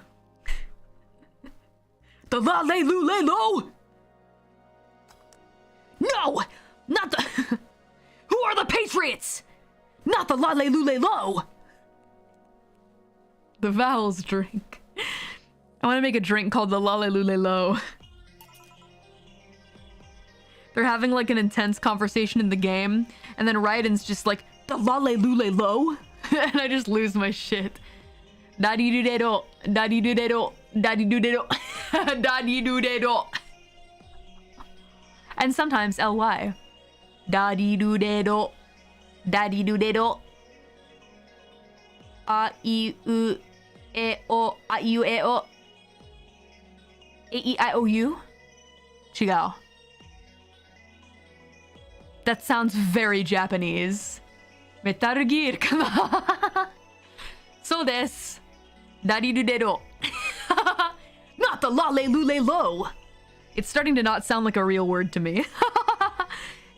The Lalelulelo! No! Not the... Who are the Patriots? Not the Lalelulelo! The Vowels drink. I want to make a drink called the Lalelulelo. They're having like an intense conversation in the game, and then Raiden's just like, the Lalelulelo? And I just lose my shit. Daddy-do-de-do, daddy-do-de-do, daddy-do-de-do, daddy-do-de-do. And sometimes L-Y. Daddy-do-de-do, daddy-do-de-do. A-I-U-E-O, A-I-U-E-O. A-E-I-O-U? Chigao. That sounds very Japanese. Metal Gear, come on. So desu. Daddy-do-de-do. Not the Lalelulelo. It's starting to not sound like a real word to me.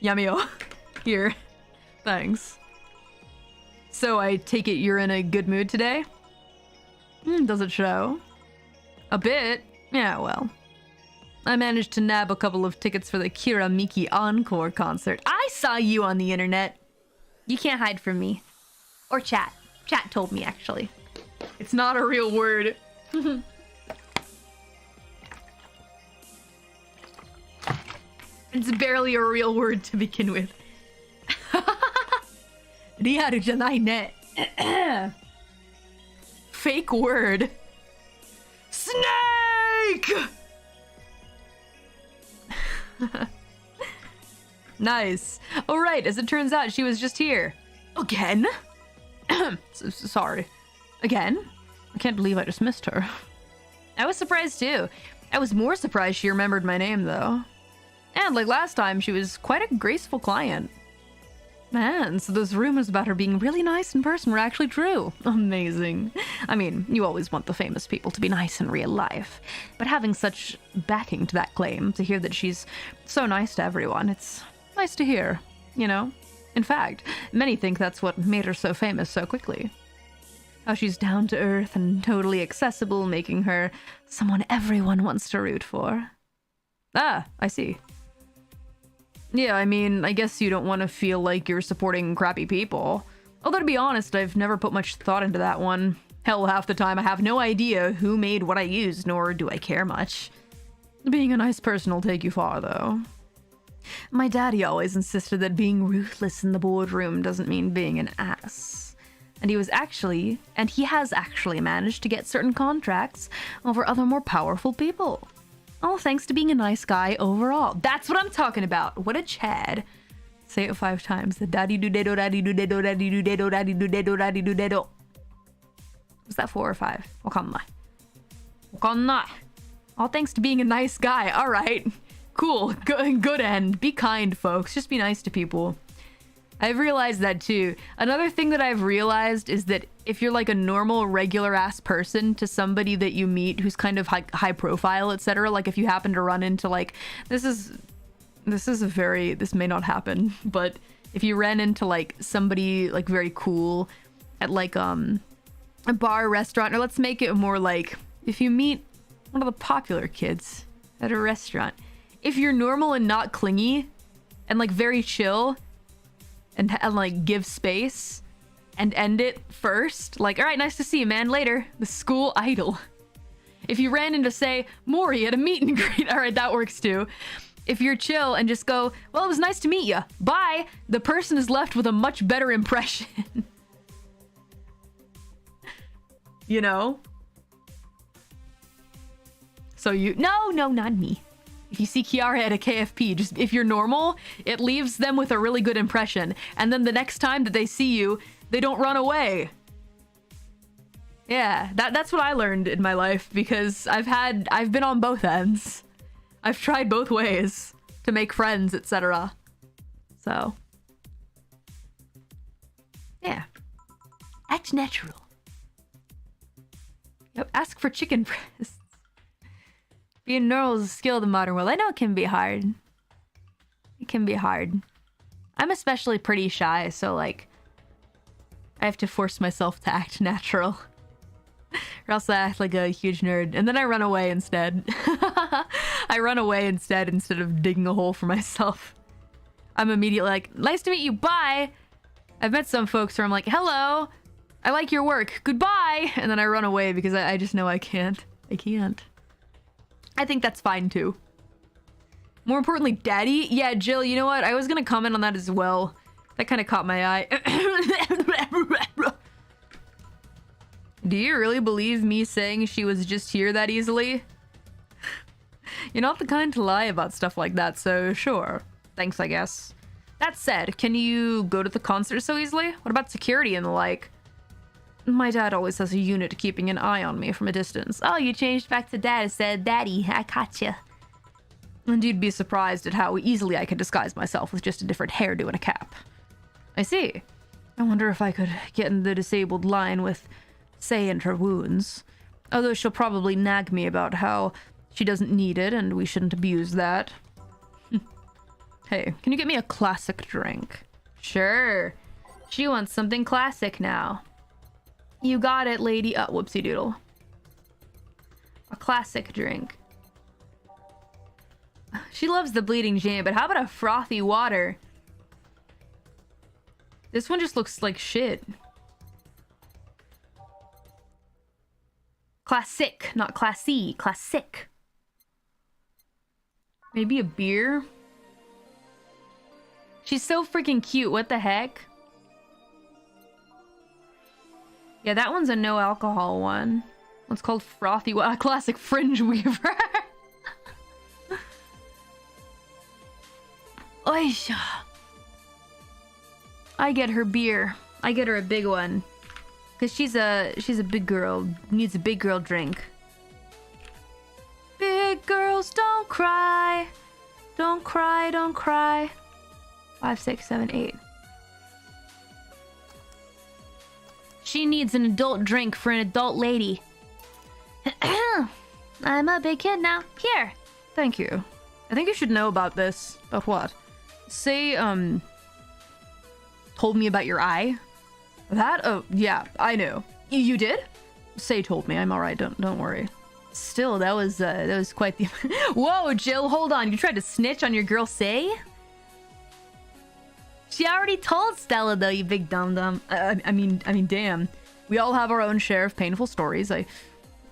Yamio. Here. Thanks. So I take it you're in a good mood today? Does it show? A bit? Yeah, well. I managed to nab a couple of tickets for the Kira Miki Encore concert. I saw you on the internet. You can't hide from me. Or chat. Chat told me, actually. It's not a real word. It's barely a real word to begin with. Riaru janai ne. Fake word. Snake! Nice. Oh, right. As it turns out, she was just here. Again? Sorry. Again? I can't believe I just missed her. I was surprised, too. I was more surprised she remembered my name, though. And like last time, she was quite a graceful client. Man, so those rumors about her being really nice in person were actually true. Amazing. I mean, you always want the famous people to be nice in real life, but having such backing to that claim, to hear that she's so nice to everyone, it's nice to hear, you know? In fact, many think that's what made her so famous so quickly. How she's down to earth and totally accessible, making her someone everyone wants to root for. Ah, I see. Yeah, I mean, I guess you don't want to feel like you're supporting crappy people. Although, to be honest, I've never put much thought into that one. Hell, half the time I have no idea who made what I used, nor do I care much. Being a nice person will take you far, though. My daddy always insisted that being ruthless in the boardroom doesn't mean being an ass. And he has actually managed to get certain contracts over other more powerful people. All thanks to being a nice guy overall. That's what I'm talking about. What a Chad. Say it 5 times. The daddy do dedo daddy do dedo daddy do dedo daddy do dedo daddy do dedo. Was that 4 or 5? Wakannai. All thanks to being a nice guy. All right. Cool. Good end. Be kind, folks. Just be nice to people. I've realized that too. Another thing that I've realized is that if you're like a normal, regular ass person to somebody that you meet who's kind of high profile, etc., like if you happen to run into like, this may not happen, but if you ran into like somebody like very cool at like a bar, restaurant, or let's make it more like if you meet one of the popular kids at a restaurant, if you're normal and not clingy and like very chill, and like give space and end it first, like, all right, nice to see you, man, later, the school idol. If you ran into, say, Mori at a meet and greet, all right, that works too. If you're chill and just go, well, it was nice to meet you, bye, the person is left with a much better impression. You know? So no, not me. If you see Kiara at a KFP, just if you're normal, it leaves them with a really good impression. And then the next time that they see you, they don't run away. Yeah, that's what I learned in my life because I've been on both ends. I've tried both ways to make friends, etc. So, yeah. Act natural. Yep, ask for chicken breasts. Being normal is a skill of the modern world. I know it can be hard. It can be hard. I'm especially pretty shy, so like, I have to force myself to act natural. Or else I act like a huge nerd. And then I run away instead. I run away instead of digging a hole for myself. I'm immediately like, nice to meet you, bye! I've met some folks where I'm like, hello! I like your work, goodbye! And then I run away because I just know I can't. I can't. I think that's fine too. More importantly, daddy? Yeah, Jill, you know what? I was gonna comment on that as well. That kind of caught my eye. Do you really believe me saying she was just here that easily? You're not the kind to lie about stuff like that, so sure. Thanks, I guess. That said, can you go to the concert so easily? What about security and the like? My dad always has a unit keeping an eye on me from a distance. Oh, you changed back to dad, said daddy, I gotcha. And you'd be surprised at how easily I could disguise myself with just a different hairdo and a cap. I see. I wonder if I could get in the disabled line with Sei and her wounds. Although she'll probably nag me about how she doesn't need it and we shouldn't abuse that. Hey, can you get me a classic drink? Sure. She wants something classic now. You got it, lady. Oh, whoopsie doodle. A classic drink. She loves the bleeding jam, but how about a frothy water? This one just looks like shit. Classic, not classy. Classic. Maybe a beer? She's so freaking cute. What the heck? Yeah, that one's a no alcohol one. One's called Frothy. A classic Fringe Weaver. Oisha. I get her beer. I get her a big one. Cause she's a big girl. Needs a big girl drink. Big girls don't cry. Don't cry, don't cry. 5, 6, 7, 8. She needs an adult drink for an adult lady. I'm a big kid now. Here. Thank you. I think you should know about this. About what? Say, told me about your eye? That? Oh, yeah, I knew. You did? Say told me. I'm alright, don't worry. Still, that was quite the... Whoa, Jill, hold on. You tried to snitch on your girl Say? She already told Stella, though, you big dum-dum. I mean, damn. We all have our own share of painful stories. I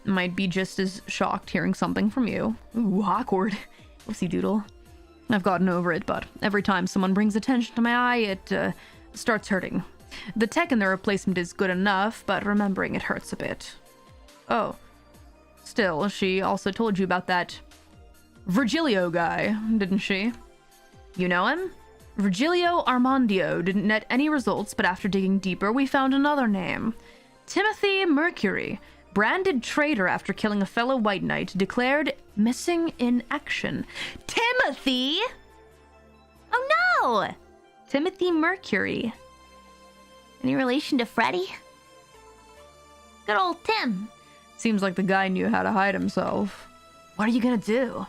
might be just as shocked hearing something from you. Ooh, awkward. Whoopsie doodle. I've gotten over it, but every time someone brings attention to my eye, it starts hurting. The tech in the replacement is good enough, but remembering it hurts a bit. Oh. Still, she also told you about that Virgilio guy, didn't she? You know him? Virgilio Armandio didn't net any results, but after digging deeper, we found another name. Timothy Mercury, branded traitor after killing a fellow White Knight, declared missing in action. Timothy? Oh no! Timothy Mercury. Any relation to Freddy? Good old Tim. Seems like the guy knew how to hide himself. What are you gonna do?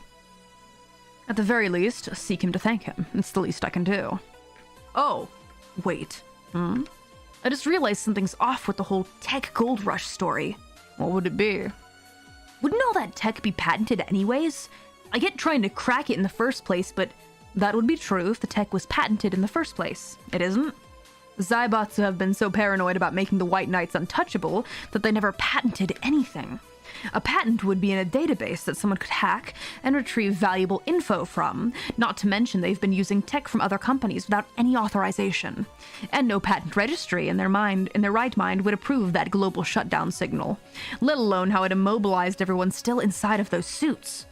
At the very least, seek him to thank him. It's the least I can do. Oh, wait. I just realized something's off with the whole tech gold rush story. What would it be? Wouldn't all that tech be patented anyways? I get trying to crack it in the first place, but that would be true if the tech was patented in the first place. It isn't? Zybotsu have been so paranoid about making the White Knights untouchable that they never patented anything. A patent would be in a database that someone could hack and retrieve valuable info from, not to mention they've been using tech from other companies without any authorization. And no patent registry in their right mind would approve that global shutdown signal, let alone how it immobilized everyone still inside of those suits.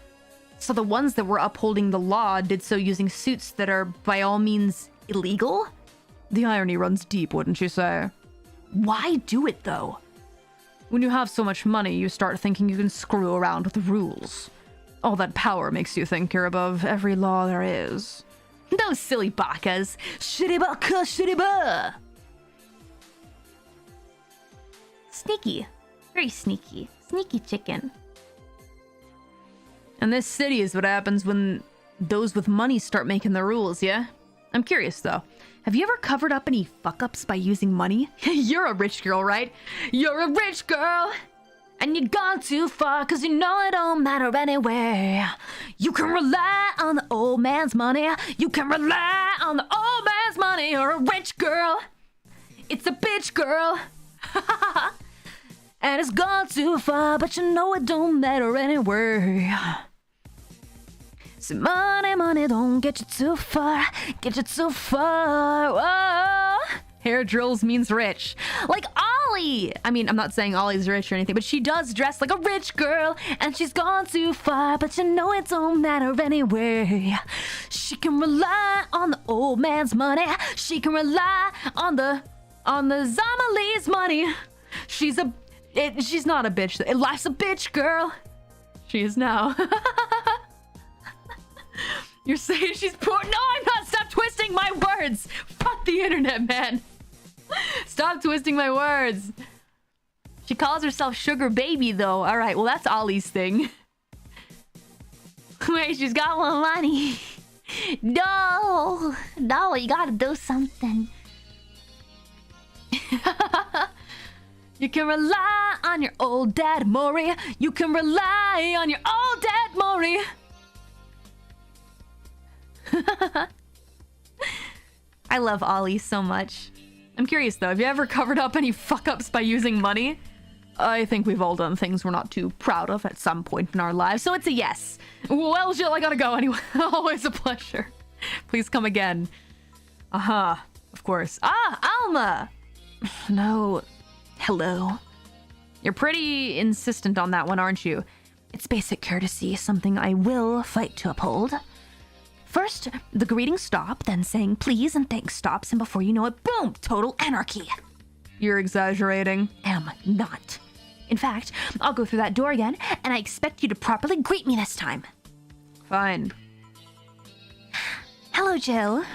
So the ones that were upholding the law did so using suits that are by all means illegal? The irony runs deep, wouldn't you say? Why do it though? When you have so much money, you start thinking you can screw around with the rules. All that power makes you think you're above every law there is. Those silly bakas. Shiribaka, shiriba! Sneaky. Very sneaky. Sneaky chicken. And this city is what happens when those with money start making the rules, yeah? I'm curious though. Have you ever covered up any fuck-ups by using money? You're a rich girl, right? You're a rich girl! And you've gone too far, cause you know it don't matter anyway. You can rely on the old man's money. You can rely on the old man's money. You're a rich girl. It's a bitch girl. And it's gone too far, but you know it don't matter anyway. See, money don't get you too far, get you too far. Whoa. Hair drills means rich. Like Ollie! I mean, I'm not saying Ollie's rich or anything, but she does dress like a rich girl, and she's gone too far, but you know it don't matter anyway. She can rely on the old man's money. She can rely on the Zamali's money. She's not a bitch. Life's a bitch, girl. She is now. You're saying she's poor? No, I'm not. Stop twisting my words. Fuck the internet, man. Stop twisting my words. She calls herself Sugar Baby, though. All right, well, that's Ollie's thing. Wait, she's got more money. No, you gotta do something. You can rely on your old dad, Mori. You can rely on your old dad, Mori. I love Ollie so much. I'm curious though, have you ever covered up any fuck-ups by using money? I think we've all done things we're not too proud of at some point in our lives, so it's a yes. Well, Jill, I gotta go anyway. Always a pleasure. Please come again. Of course. Alma! No. Hello. You're pretty insistent on that one, aren't you? It's basic courtesy, something I will fight to uphold. First, the greeting stop, then saying please and thanks stops, and before you know it, boom, total anarchy. You're exaggerating. Am not. In fact, I'll go through that door again, and I expect you to properly greet me this time. Fine. Hello, Jill.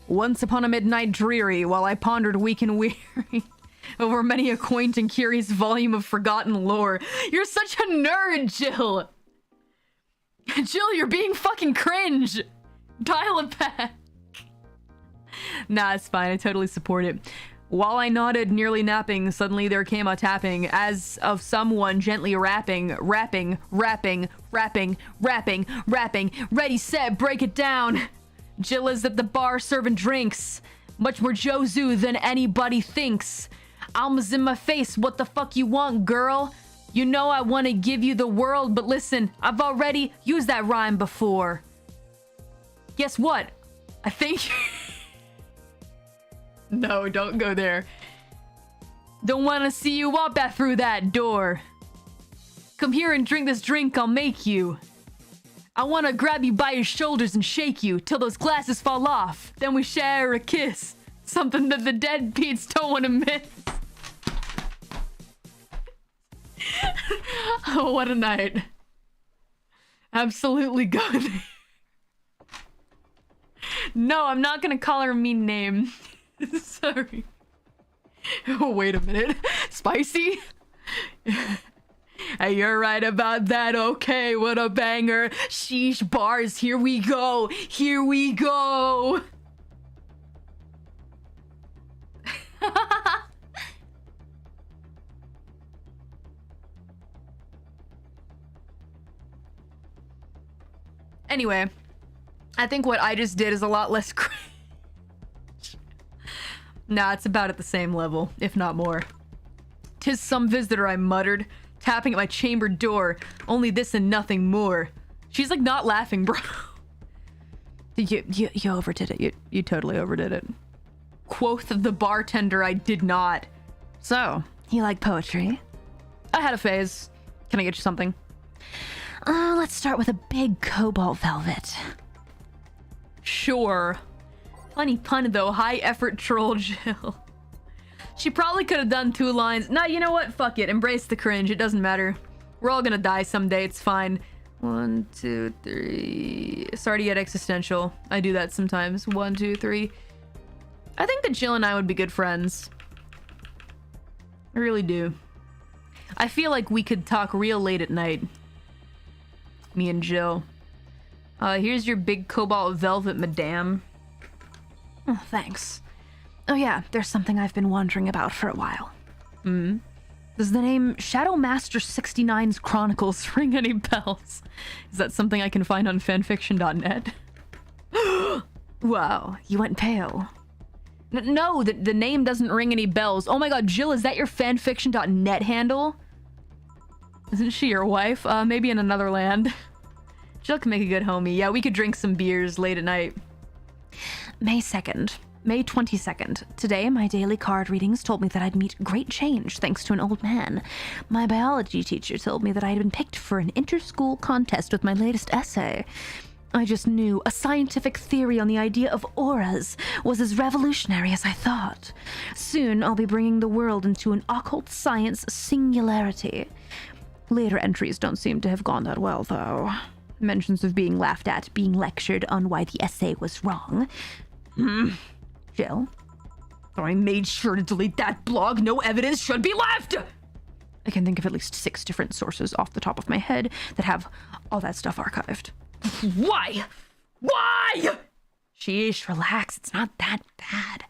Once upon a midnight dreary, while I pondered weak and weary. over many a quaint and curious volume of forgotten lore. You're such a nerd, Jill! Jill, you're being fucking cringe! Dial it back! Nah, it's fine. I totally support it. While I nodded, nearly napping, suddenly there came a tapping, as of someone gently rapping. Ready, set, break it down. Jill is at the bar serving drinks. Much more Jozu than anybody thinks. Alma's in my face, what the fuck you want, girl? You know I want to give you the world, but listen, I've already used that rhyme before. Guess what? I think... No, don't go there. Don't want to see you walk back through that door. Come here and drink this drink I'll make you. I want to grab you by your shoulders and shake you till those glasses fall off. Then we share a kiss. Something that the deadbeats don't want to miss. Oh, what a night. Absolutely go there. No, I'm not gonna call her a mean name. Sorry. Oh, wait a minute. Spicy? Hey, you're right about that. Okay, what a banger. Sheesh bars. Here we go. Here we go. Anyway, I think what I just did is a lot less cringe. Nah, it's about at the same level, if not more. 'Tis some visitor, I muttered, tapping at my chamber door. Only this and nothing more. She's like not laughing, bro. You overdid it. You totally overdid it. Quoth the bartender, I did not. So, you like poetry? I had a phase. Can I get you something? Let's start with a big cobalt velvet. Sure. Funny pun though, high effort troll Jill. She probably could have done 2 lines. Nah, you know what? Fuck it. Embrace the cringe. It doesn't matter. We're all gonna die someday. It's fine. 1, 2, 3. Sorry to get existential. I do that sometimes. 1, 2, 3. I think that Jill and I would be good friends. I really do. I feel like we could talk real late at night. Me and Jill. Here's your big cobalt velvet, madame. Oh, thanks. Oh yeah, there's something I've been wondering about for a while. Does the name Shadow Master 69's Chronicles ring any bells? Is that something I can find on fanfiction.net? Wow, you went pale. No, the name doesn't ring any bells. Oh my god, Jill, is that your fanfiction.net handle? Isn't she your wife? Maybe in another land. Jill can make a good homie. Yeah, we could drink some beers late at night. May 2nd. May 22nd. Today, my daily card readings told me that I'd meet great change thanks to an old man. My biology teacher told me that I'd been picked for an inter-school contest with my latest essay. I just knew a scientific theory on the idea of auras was as revolutionary as I thought. Soon, I'll be bringing the world into an occult science singularity. Later entries don't seem to have gone that well, though. Mentions of being laughed at, being lectured on why the essay was wrong. Jill? I made sure to delete that blog. No evidence should be left! I can think of at least 6 different sources off the top of my head that have all that stuff archived. Why? Why? Sheesh, relax. It's not that bad.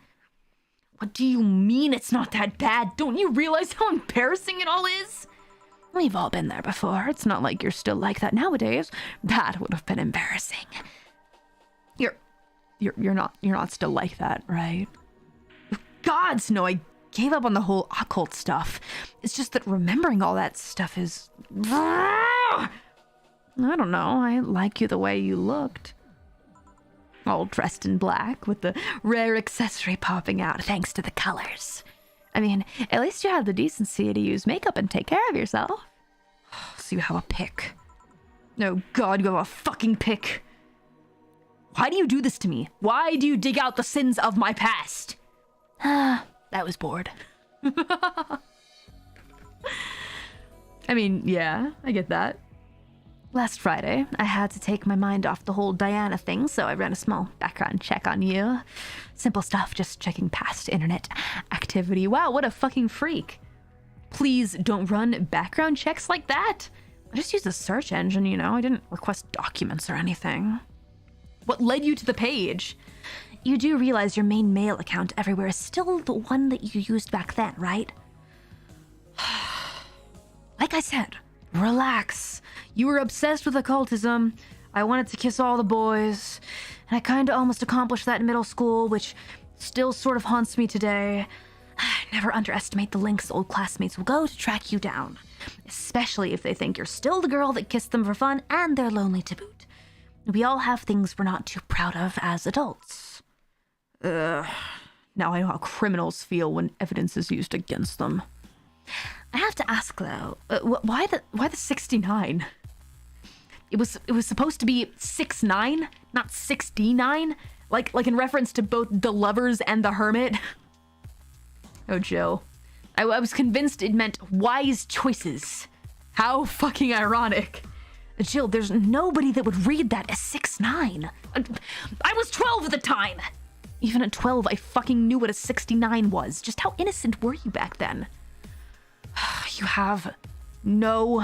What do you mean it's not that bad? Don't you realize how embarrassing it all is? We've all been there before. It's not like you're still like that nowadays. That would have been embarrassing. You're not still like that, right? Gods, no, I gave up on the whole occult stuff. It's just that remembering all that stuff is... I don't know. I like you the way you looked. All dressed in black with the rare accessory popping out thanks to the colors. I mean, at least you had the decency to use makeup and take care of yourself. So you have a pick. Oh god, you have a fucking pick. Why do you do this to me? Why do you dig out the sins of my past? I was bored. I mean, yeah, I get that. Last Friday, I had to take my mind off the whole Diana thing, so I ran a small background check on you. Simple stuff, just checking past internet activity. Wow, what a fucking freak. Please don't run background checks like that. I just used a search engine, you know? I didn't request documents or anything. What led you to the page? You do realize your main mail account everywhere is still the one that you used back then, right? Like I said, relax. You were obsessed with occultism. I wanted to kiss all the boys. And I kinda almost accomplished that in middle school, which still sort of haunts me today. Never underestimate the lengths old classmates will go to track you down. Especially if they think you're still the girl that kissed them for fun and they're lonely to boot. We all have things we're not too proud of as adults. Now I know how criminals feel when evidence is used against them. I have to ask though, why the 69? It was supposed to be 6'9", not 69, like in reference to both the lovers and the hermit. Oh, Jill, I was convinced it meant wise choices. How fucking ironic. Jill, there's nobody that would read that as 6'9". I was 12 at the time. Even at 12, I fucking knew what a 69 was. Just how innocent were you back then? You have no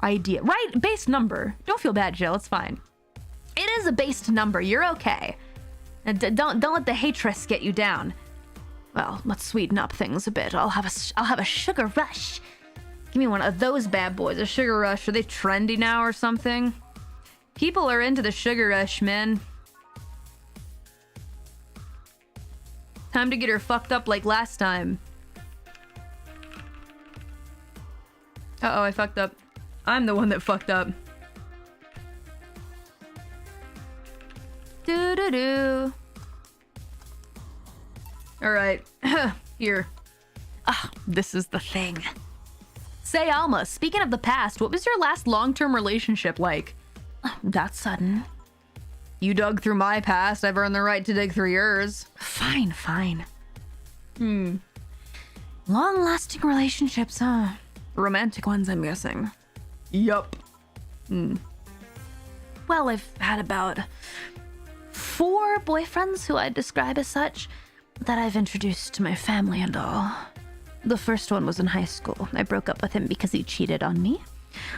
idea. Right? Base number. Don't feel bad, Jill. It's fine. It is a based number. You're okay. And don't let the hatred get you down. Well, let's sweeten up things a bit. I'll have a sugar rush. Give me one of those bad boys. A sugar rush. Are they trendy now or something? People are into the sugar rush, man. Time to get her fucked up like last time. Uh-oh, I fucked up. I'm the one that fucked up. Do-do-do. Alright. Here. Ah, this is the thing. Say, Alma, speaking of the past, what was your last long-term relationship like? That sudden. You dug through my past, I've earned the right to dig through yours. Fine. Long-lasting relationships, huh? Romantic ones, I'm guessing. Yup. Well, I've had about 4 boyfriends who I'd describe as such that I've introduced to my family and all. The first one was in high school. I broke up with him because he cheated on me.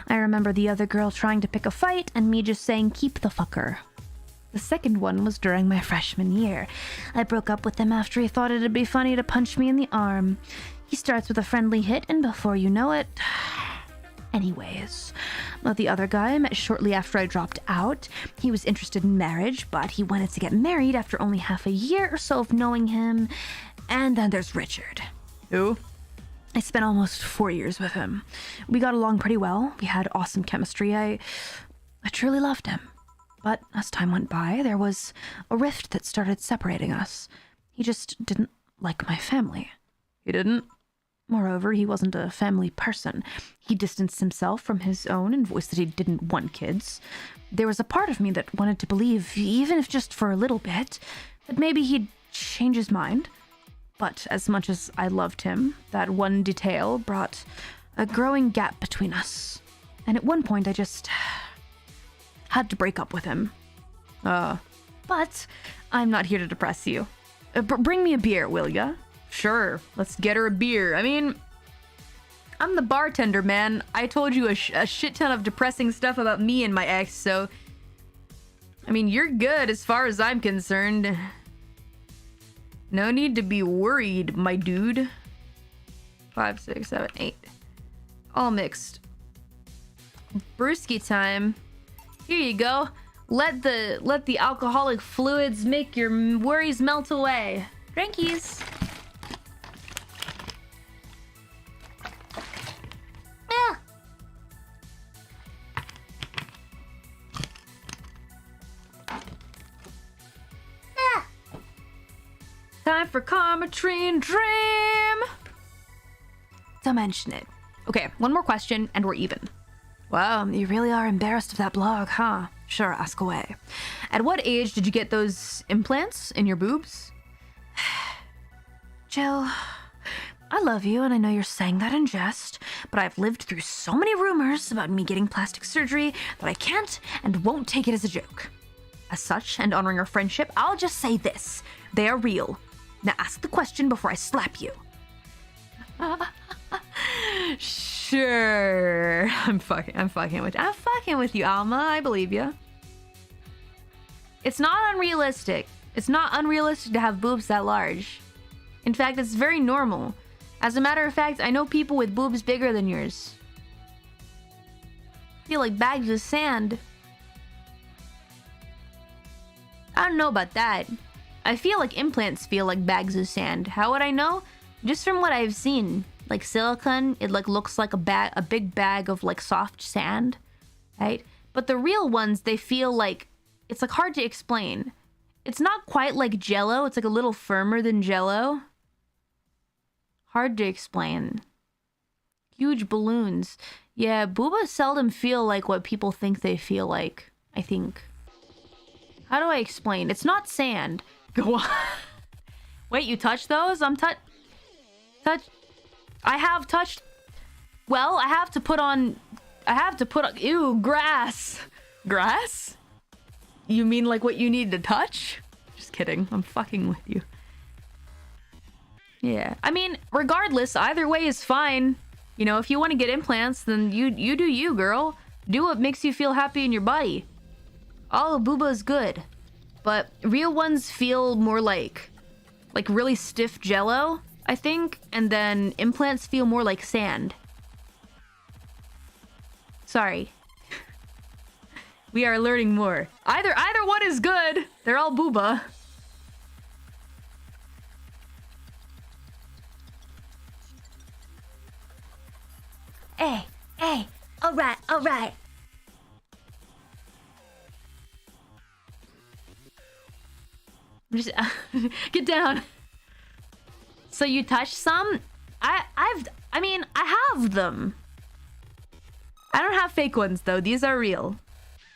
I remember the other girl trying to pick a fight and me just saying, keep the fucker. The second one was during my freshman year. I broke up with him after he thought it'd be funny to punch me in the arm. He starts with a friendly hit, and before you know it... Anyways, the other guy I met shortly after I dropped out. He was interested in marriage, but he wanted to get married after only half a year or so of knowing him. And then there's Richard. Who? I spent almost 4 years with him. We got along pretty well. We had awesome chemistry. I truly loved him. But as time went by, there was a rift that started separating us. He just didn't like my family. He didn't? Moreover, he wasn't a family person. He distanced himself from his own and voiced that he didn't want kids. There was a part of me that wanted to believe, even if just for a little bit, that maybe he'd change his mind. But as much as I loved him, that one detail brought a growing gap between us. And at one point, I just had to break up with him. But I'm not here to depress you. Bring me a beer, will ya? Sure, let's get her a beer. I mean, I'm the bartender, man. I told you a shit ton of depressing stuff about me and my ex, so... I mean, you're good as far as I'm concerned. No need to be worried, my dude. 5, 6, 7, 8. All mixed. Brewski time. Here you go. Let the alcoholic fluids make your worries melt away. Drinkies. Time for Karmatrine Dream! Don't mention it. Okay, one more question and we're even. Wow, you really are embarrassed of that blog, huh? Sure, ask away. At what age did you get those implants in your boobs? Jill, I love you and I know you're saying that in jest, but I've lived through so many rumors about me getting plastic surgery that I can't and won't take it as a joke. As such, and honoring our friendship, I'll just say this. They are real. Now ask the question before I slap you. Sure. I'm fucking with you, Alma. I believe you. It's not unrealistic. It's not unrealistic to have boobs that large. In fact, it's very normal. As a matter of fact, I know people with boobs bigger than yours. Feel like bags of sand. I don't know about that. I feel like implants feel like bags of sand. How would I know? Just from what I've seen. Like silicone, it like looks like a big bag of like soft sand, right? But the real ones, they feel like, it's like hard to explain. It's not quite like Jell-O. It's like a little firmer than Jell-O. Hard to explain. Huge balloons. Yeah, boobas seldom feel like what people think they feel like, I think. How do I explain? It's not sand. Go on. Wait, you touch those? I have touched... Well, I have to put on... Ew, grass. Grass? You mean like what you need to touch? Just kidding. I'm fucking with you. Yeah. I mean, regardless, either way is fine. You know, if you want to get implants, then you do you, girl. Do what makes you feel happy in your body. All of booba is good. But real ones feel more like really stiff Jell-O, I think. And then implants feel more like sand. Sorry. We are learning more. Either one is good. They're all booba. Hey, alright. Just get down. So you touched some? I have them. I don't have fake ones though. These are real.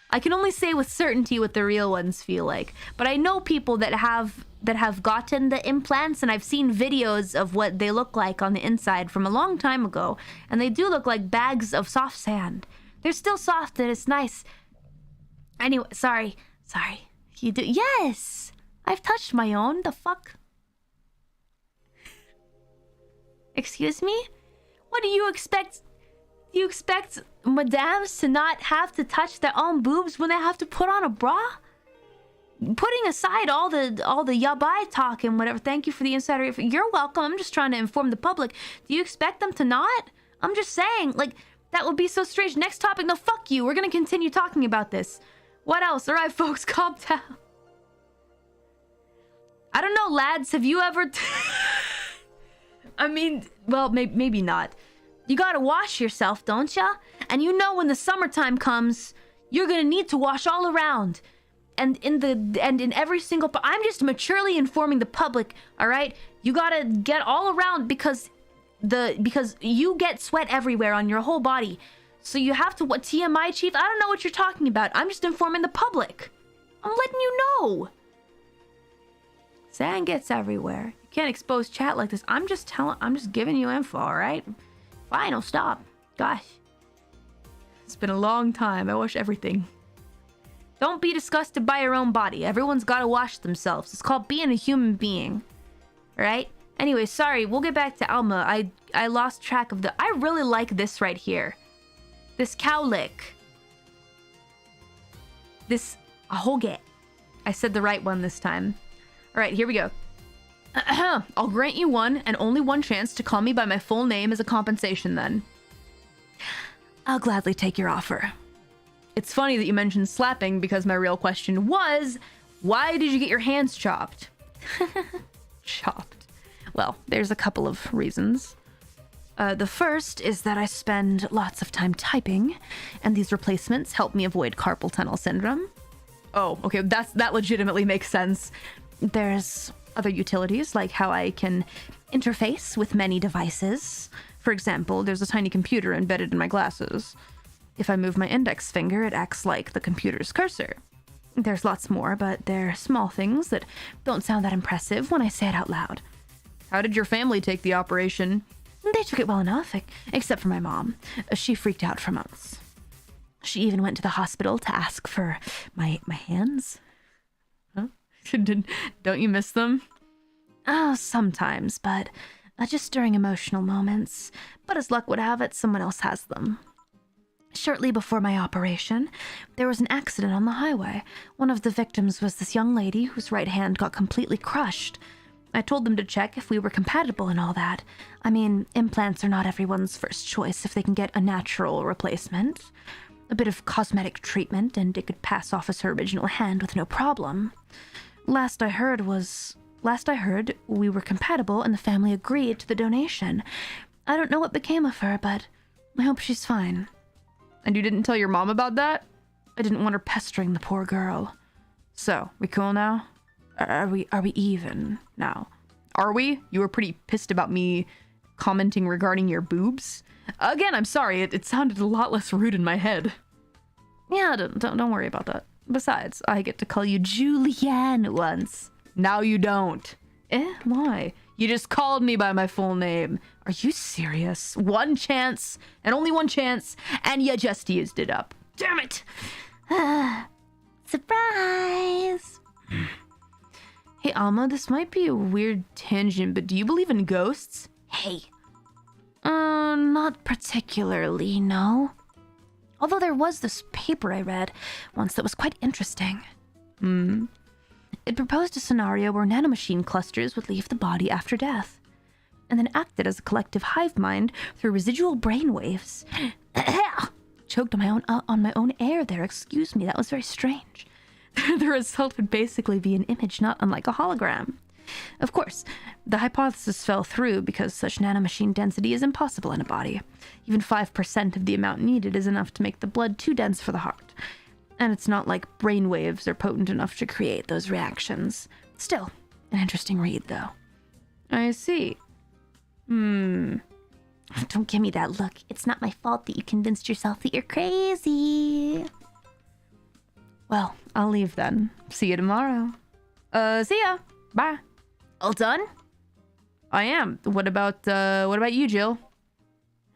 I can only say with certainty what the real ones feel like. But I know people that have gotten the implants, and I've seen videos of what they look like on the inside from a long time ago, and they do look like bags of soft sand. They're still soft and it's nice. Anyway, sorry. You do? Yes! I've touched my own. The fuck? Excuse me? What do you expect? Do you expect madams to not have to touch their own boobs when they have to put on a bra? Putting aside all the yabai talk and whatever, thank you for the insider. You're welcome. I'm just trying to inform the public. Do you expect them to not? I'm just saying, like, that would be so strange. Next topic. No, fuck you. We're gonna continue talking about this. What else? All right, folks, calm down. I don't know, lads. Have you ever... I mean, well, maybe not. You gotta wash yourself, don't ya? And you know when the summertime comes, you're gonna need to wash all around. And in every single... I'm just maturely informing the public, all right? You gotta get all around because you get sweat everywhere on your whole body. So you have to... What, TMI, Chief? I don't know what you're talking about. I'm just informing the public. I'm letting you know. Sand gets everywhere. You can't expose chat like this. I'm just giving you info, all right? Fine, I'll stop. Gosh. It's been a long time. I wash everything. Don't be disgusted by your own body. Everyone's gotta wash themselves. It's called being a human being. Alright? Anyway, sorry. We'll get back to Alma. I lost track of the... I really like this right here. This cow lick. This... ahoge. I said the right one this time. Alright, here we go. I'll grant you one and only one chance to call me by my full name as a compensation then. I'll gladly take your offer. It's funny that you mentioned slapping because my real question was, why did you get your hands chopped? Chopped. Well, there's a couple of reasons. The first is that I spend lots of time typing, and these replacements help me avoid carpal tunnel syndrome. Oh, okay, that legitimately makes sense. There's other utilities, like how I can interface with many devices. For example, there's a tiny computer embedded in my glasses. If I move my index finger, it acts like the computer's cursor. There's lots more, but they're small things that don't sound that impressive when I say it out loud. How did your family take the operation? They took it well enough, except for my mom. She freaked out for months. She even went to the hospital to ask for my hands. Huh? Don't you miss them? Oh, sometimes, but just during emotional moments. But as luck would have it, someone else has them. Shortly before my operation, there was an accident on the highway. One of the victims was this young lady whose right hand got completely crushed. I told them to check if we were compatible and all that. I mean, implants are not everyone's first choice if they can get a natural replacement. A bit of cosmetic treatment and it could pass off as her original hand with no problem. Last I heard, we were compatible and the family agreed to the donation. I don't know what became of her, but I hope she's fine. And you didn't tell your mom about that? I didn't want her pestering the poor girl. So, we cool now? Are we even now? Are we? You were pretty pissed about me commenting regarding your boobs. Again, I'm sorry. It sounded a lot less rude in my head. Yeah, don't worry about that. Besides, I get to call you Julianne once. Now you don't. Why? You just called me by my full name. Are you serious? One chance, and only one chance, and you just used it up. Damn it! Surprise! Hey, Alma, this might be a weird tangent, but do you believe in ghosts? Hey. Not particularly, no. Although there was this paper I read once that was quite interesting. It proposed a scenario where nanomachine clusters would leave the body after death, and then acted as a collective hive mind through residual brainwaves. Choked on my own air there, excuse me, that was very strange. The result would basically be an image not unlike a hologram. Of course, the hypothesis fell through because such nanomachine density is impossible in a body. Even 5% of the amount needed is enough to make the blood too dense for the heart. And it's not like brainwaves are potent enough to create those reactions. Still, an interesting read, though. I see. Don't give me that look. It's not my fault that you convinced yourself that you're crazy. Well, I'll leave then. See you tomorrow. See ya. Bye. All done? I am. What about you, Jill?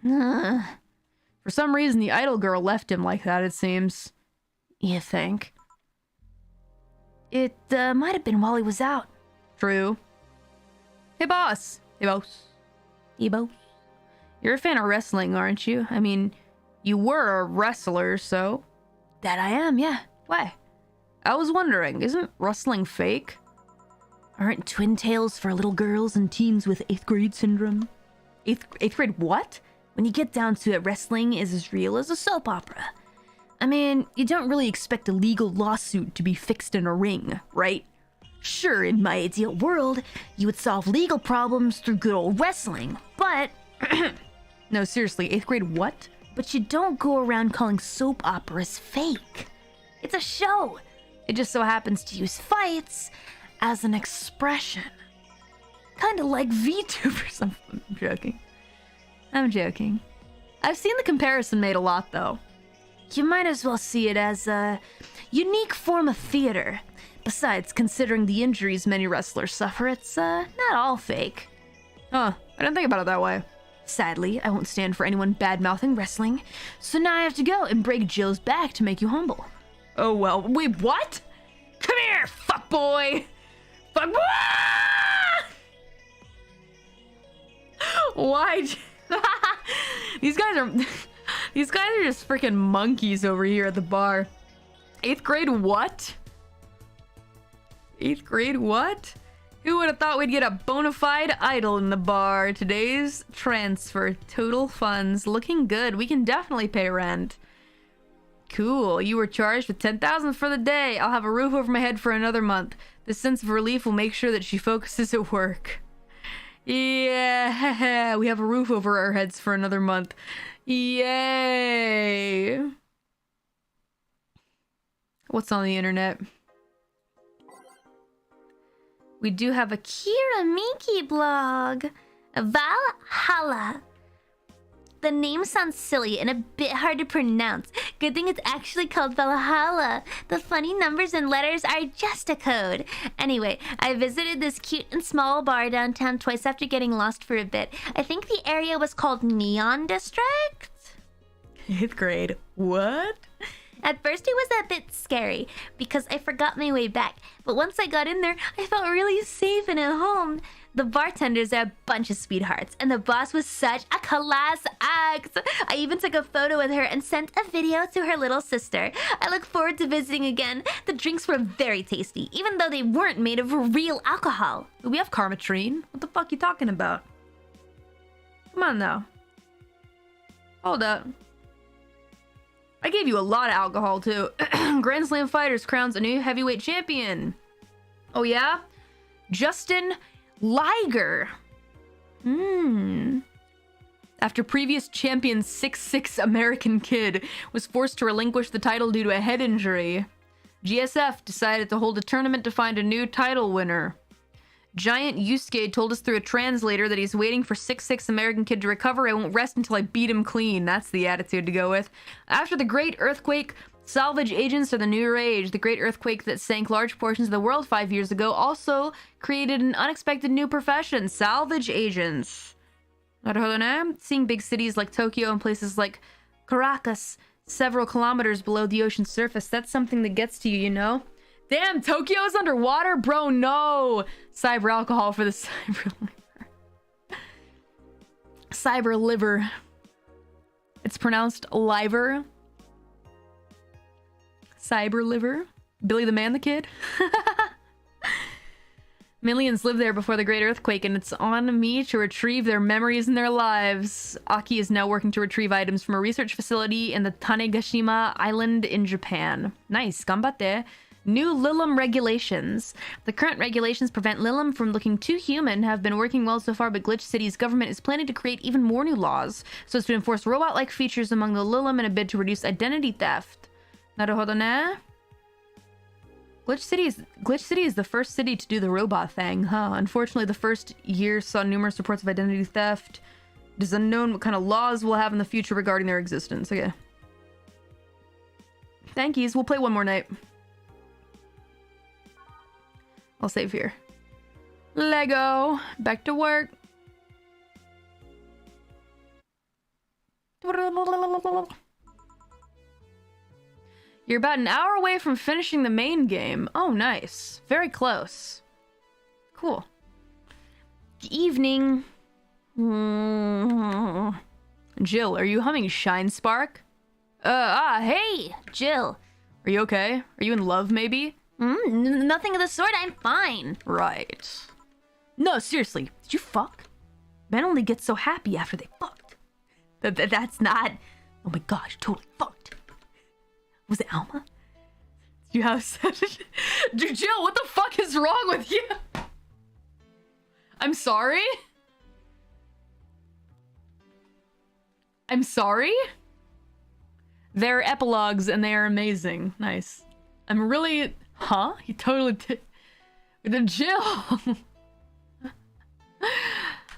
For some reason, the idol girl left him like that, it seems. You think? It might have been while he was out. True. Hey, boss. Hey, boss. Hey, boss. You're a fan of wrestling, aren't you? I mean, you were a wrestler, so... That I am, yeah. Why? I was wondering, isn't wrestling fake? Aren't twin tails for little girls and teens with 8th grade syndrome? 8th grade what? When you get down to it, wrestling is as real as a soap opera. I mean, you don't really expect a legal lawsuit to be fixed in a ring, right? Sure, in my ideal world, you would solve legal problems through good old wrestling, but... No, seriously, 8th grade what? But you don't go around calling soap operas fake. It's a show. It just so happens to use fights as an expression. Kind of like VTube or something. I'm joking. I've seen the comparison made a lot, though. You might as well see it as a unique form of theater. Besides, considering the injuries many wrestlers suffer, it's not all fake. Huh, I didn't think about it that way. Sadly, I won't stand for anyone bad-mouthing wrestling, so now I have to go and break Jill's back to make you humble. Oh well, wait, what? Come here, fuckboy! Fuckboy! Why? These guys are just freaking monkeys over here at the bar. 8th grade what? 8th grade what? Who would have thought we'd get a bona fide idol in the bar? Today's transfer, total funds, looking good. We can definitely pay rent. Cool, you were charged with $10,000 for the day. I'll have a roof over my head for another month. This sense of relief will make sure that she focuses at work. Yeah, we have a roof over our heads for another month. Yay! What's on the internet? We do have a Kira Miki blog. Valhalla. The name sounds silly and a bit hard to pronounce. Good thing it's actually called Valhalla. The funny numbers and letters are just a code. Anyway, I visited this cute and small bar downtown twice after getting lost for a bit. I think the area was called Neon District? 8th grade. What? At first it was a bit scary because I forgot my way back, but once I got in there, I felt really safe and at home. The bartenders are a bunch of sweethearts, and the boss was such a class act. I even took a photo with her and sent a video to her little sister. I look forward to visiting again. The drinks were very tasty, even though they weren't made of real alcohol. We have Karmatrine. What the fuck you talking about? Come on now. Hold up. I gave you a lot of alcohol too. Grand Slam Fighters crowns a new heavyweight champion. Oh yeah? Justin Liger. After previous champion 6'6" American Kid was forced to relinquish the title due to a head injury, GSF decided to hold a tournament to find a new title winner. Giant Yusuke told us through a translator that he's waiting for 6'6" American Kid to recover. I won't rest until I beat him clean. That's the attitude to go with. After the Great Earthquake, salvage agents are the new rage. The Great Earthquake that sank large portions of the world 5 years ago also created an unexpected new profession, salvage agents. Seeing big cities like Tokyo and places like Caracas several kilometers below the ocean surface, that's something that gets to you, you know? Damn, Tokyo's underwater? Bro, no! Cyber alcohol for the cyber liver. Cyber liver. It's pronounced liver. Cyber liver. Billy the Man the Kid. Millions lived there before the Great Earthquake, and it's on me to retrieve their memories and their lives. Aki is now working to retrieve items from a research facility in the Tanegashima Island in Japan. Nice, ganbatte. New Lilim regulations. The current regulations prevent Lilim from looking too human, have been working well so far, but Glitch City's government is planning to create even more new laws so as to enforce robot-like features among the Lilim in a bid to reduce identity theft. Naruhodo ne? Glitch City is the first city to do the robot thing, huh? Unfortunately, the first year saw numerous reports of identity theft. It is unknown what kind of laws we'll have in the future regarding their existence. Okay. Thank yous. We'll play one more night. I'll save here. Lego. Back to work. You're about an hour away from finishing the main game. Oh, nice. Very close. Cool. Good evening. Jill, are you humming Shine Spark? Hey, Jill. Are you okay? Are you in love, maybe? Nothing of the sort, I'm fine. Right. No, seriously, did you fuck? Men only get so happy after they fucked. That's not... Oh my gosh, totally fucked. Was it Alma? Did you have such... Dude, Jill, what the fuck is wrong with you? I'm sorry? I'm sorry? They're epilogues and they are amazing. Nice. I'm really... Huh? You totally did. Then Jill.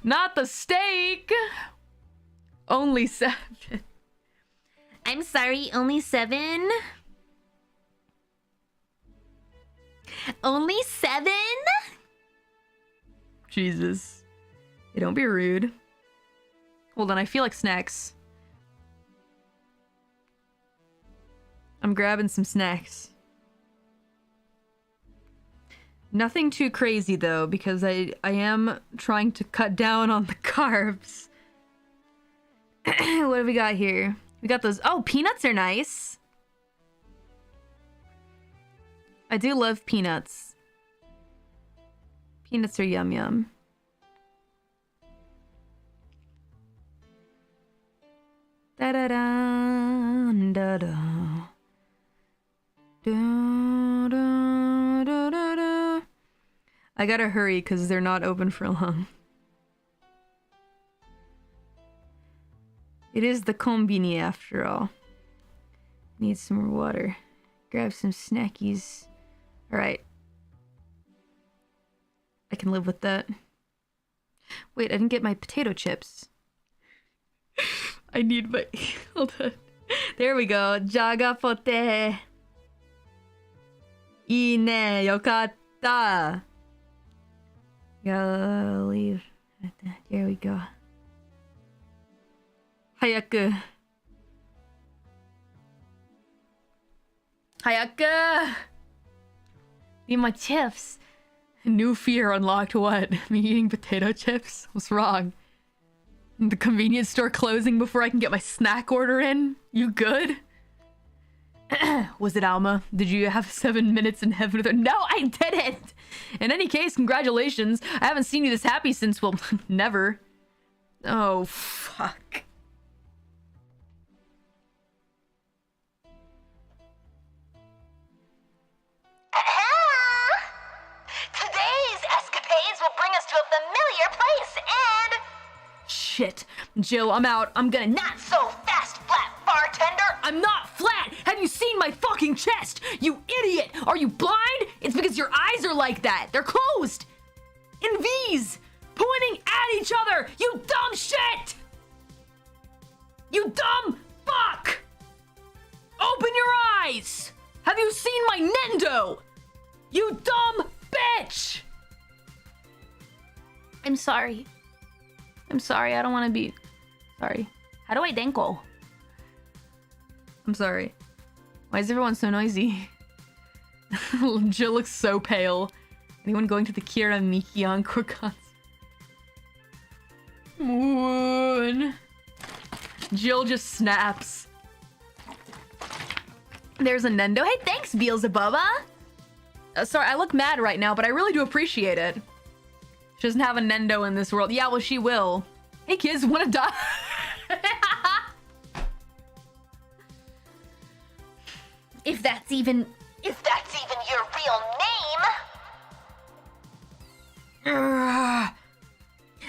Not the steak. Only 7. I'm sorry, only 7? Only 7? Jesus. Hey, don't be rude. Hold on, I feel like snacks. I'm grabbing some snacks. Nothing too crazy though, because I am trying to cut down on the carbs. What do we got here? We got those. Oh, peanuts are nice. I do love peanuts. Peanuts are yum yum. Da da da da da. Da, da, da, da, da. I gotta hurry because they're not open for long. It is the combini after all. Need some more water. Grab some snackies. Alright. I can live with that. Wait, I didn't get my potato chips. I need my... Hold on. There we go. Jagapote. Ii ne, yokatta. Gotta leave. There we go. Hayaku. Hayaku! Need my chips. New fear unlocked what? Me eating potato chips? What's wrong? The convenience store closing before I can get my snack order in? You good? Was it Alma? Did you have 7 minutes in heaven with her? No, I didn't! In any case, congratulations. I haven't seen you this happy since, well, never. Oh, fuck. Today's escapades will bring us to a familiar place and... Shit. Jill, I'm out. I'm gonna Not so fast, flat bartender! I'm not flat! Have you seen my fucking chest? You idiot! Are you blind? It's because your eyes are like that. They're closed! In V's! Pointing at each other! You dumb shit! You dumb fuck! Open your eyes! Have you seen my Nendo? You dumb bitch! I'm sorry. I'm sorry. I don't want to be... Sorry. How do I denko? I'm sorry. Why is everyone so noisy? Jill looks so pale. Anyone going to the Kira Miki Encore concert? Moon. Jill just snaps. There's a Nendo. Hey, thanks, Beelzebubba. Sorry, I look mad right now, but I really do appreciate it. She doesn't have a Nendo in this world. Yeah, well, she will. Hey, kids, wanna die? If that's even your real name.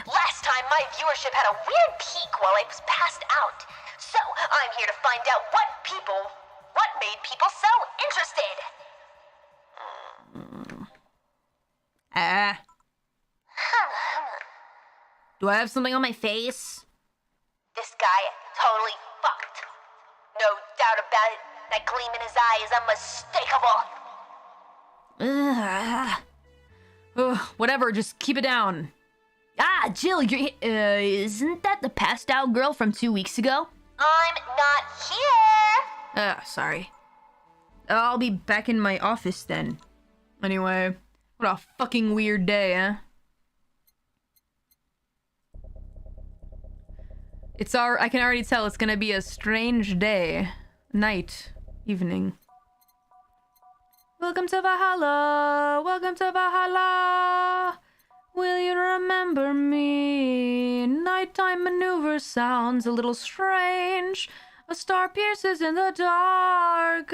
Last time my viewership had a weird peak while I was passed out. So I'm here to find out what made people so interested. Do I have something on my face? This guy totally fucked. No doubt about it. That gleam in his eye is unmistakable. Whatever, just keep it down. Ah, Jill, you're... isn't that the passed out girl from 2 weeks ago? I'm not here. Sorry. I'll be back in my office then. Anyway, what a fucking weird day, huh? I can already tell it's gonna be a strange day. Night. Evening. Welcome to Valhalla! Welcome to Valhalla! Will you remember me? Nighttime maneuver sounds a little strange. A star pierces in the dark.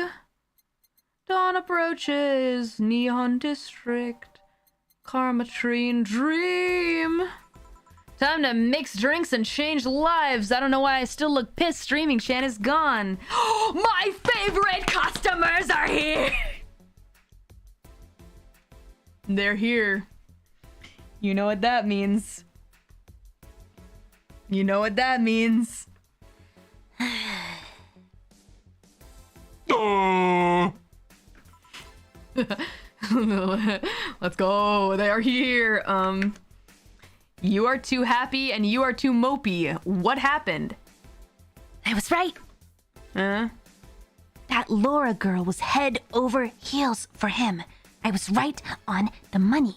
Dawn approaches. Neon District. Karmatrine Dream. Time to mix drinks and change lives. I don't know why I still look pissed. Streaming Shan is gone. My favorite customers are here. They're here. You know what that means. You know what that means. Let's go. They are here. You are too happy and you are too mopey. What happened? I was right. Huh? That Laura girl was head over heels for him. I was right on the money.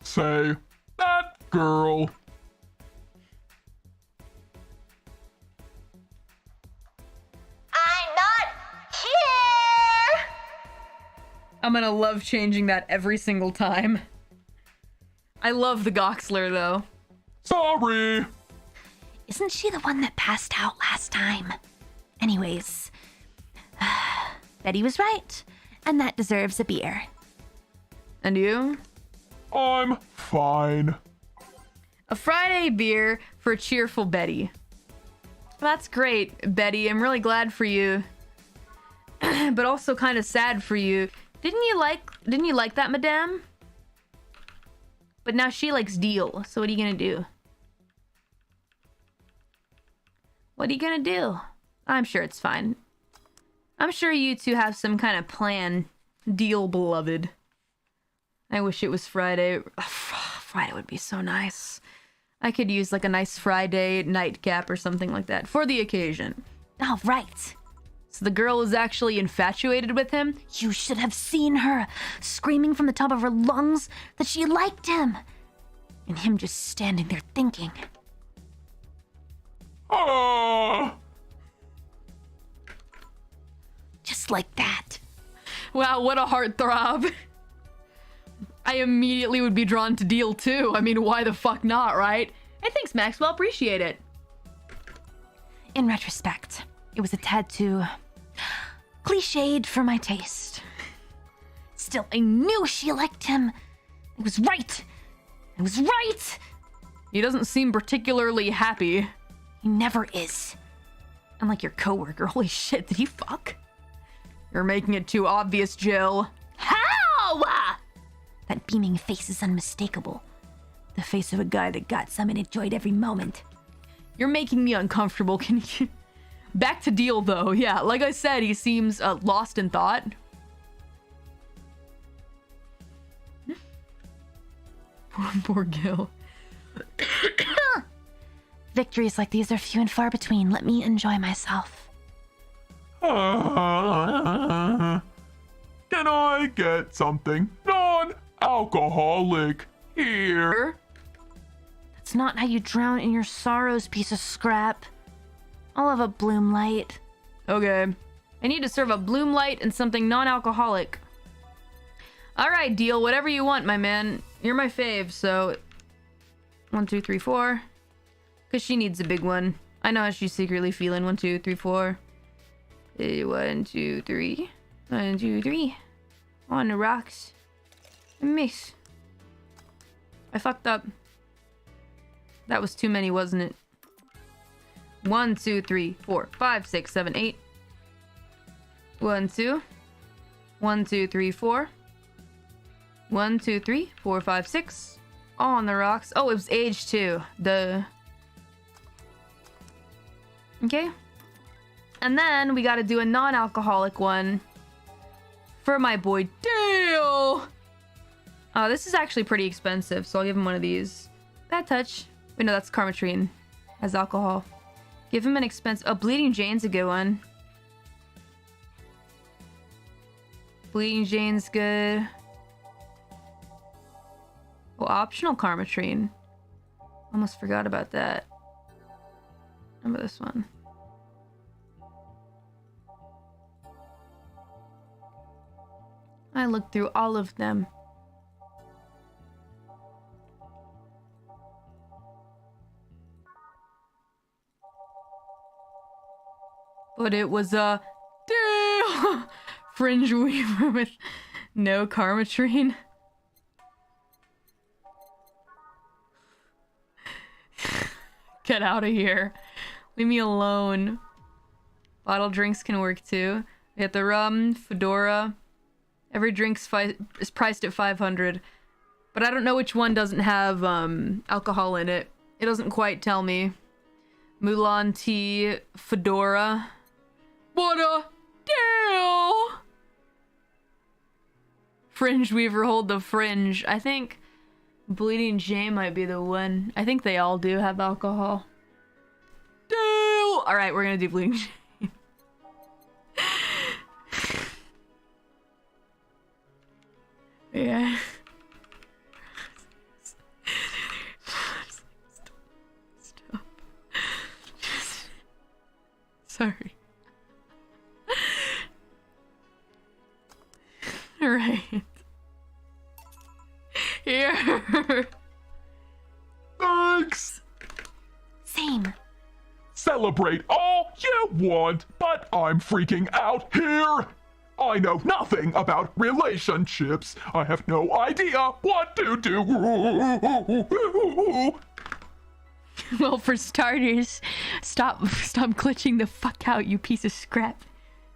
Say, that girl. I'm not here. I'm gonna love changing that every single time. I love the Goxler though. Sorry. Isn't she the one that passed out last time? Anyways, Betty was right, and that deserves a beer. And you? I'm fine. A Friday beer for cheerful Betty. That's great, Betty. I'm really glad for you. But also kind of sad for you. Didn't you like that, madame? But now she likes Deal, so what are you gonna do? What are you gonna do? I'm sure it's fine. I'm sure you two have some kind of plan. Deal, beloved. I wish it was Friday. Friday would be so nice. I could use like a nice Friday nightcap or something like that for the occasion. Oh, right. So the girl is actually infatuated with him? You should have seen her screaming from the top of her lungs that she liked him. And him just standing there thinking. Just like that. Wow, what a heartthrob. I immediately would be drawn to Deal too. I mean, why the fuck not, right? Hey, thanks, Maxwell. Appreciate it. In retrospect, it was a tad too cliched for my taste. Still, I knew she liked him. It was right. It was right. He doesn't seem particularly happy. He never is. Unlike your coworker. Holy shit, did he fuck? You're making it too obvious, Jill. How? That beaming face is unmistakable. The face of a guy that got some and enjoyed every moment. You're making me uncomfortable. Can you... Back to Deal, though. Yeah, like I said, he seems lost in thought. Poor Gil. Victories like these are few and far between. Let me enjoy myself. Can I get something non-alcoholic here? That's not how you drown in your sorrows, piece of scrap. I'll have a bloom light. Okay. I need to serve a bloom light and something non-alcoholic. Alright, Deal. Whatever you want, my man. You're my fave, so... 1, 2, 3, 4. Because she needs a big one. I know how she's secretly feeling. 1, 2, 3, 4. 1, 2, 3. 1, 2, 3. On the rocks. I miss. I fucked up. That was too many, wasn't it? 1, 2, 3, 4, 5, 6, 7, 8. 1, 2. 1, 2, 3, 4. 1, 2, 3, 4, 5, 6. All on the rocks. Oh, it was age 2. Duh. Okay. And then we gotta do a non-alcoholic one for my boy Dale. Oh, this is actually pretty expensive, so I'll give him one of these. Bad touch. Wait, no, that's Carmatrine. Has alcohol. Give him an expensive... Oh, Bleeding Jane's a good one. Bleeding Jane's good. Oh, optional Carmatrine. Almost forgot about that. Remember this one. I looked through all of them. But it was a Deal! Fringe Weaver with no Carmatrine. Get out of here. Leave me alone. Bottle drinks can work too. We got the rum, Fedora. Every drink's is priced at 500. But I don't know which one doesn't have alcohol in it. It doesn't quite tell me. Mulan tea, Fedora. What a deal! Fringe Weaver, hold the fringe. I think Bleeding Jane might be the one. I think they all do have alcohol. Deal! Alright, we're gonna do Bleeding Jane. Yeah. Stop. Sorry. Alright. Here. Thanks. Same. Celebrate all you want, but I'm freaking out here. I know nothing about relationships. I have no idea what to do. Well, for starters, stop glitching the fuck out, you piece of scrap.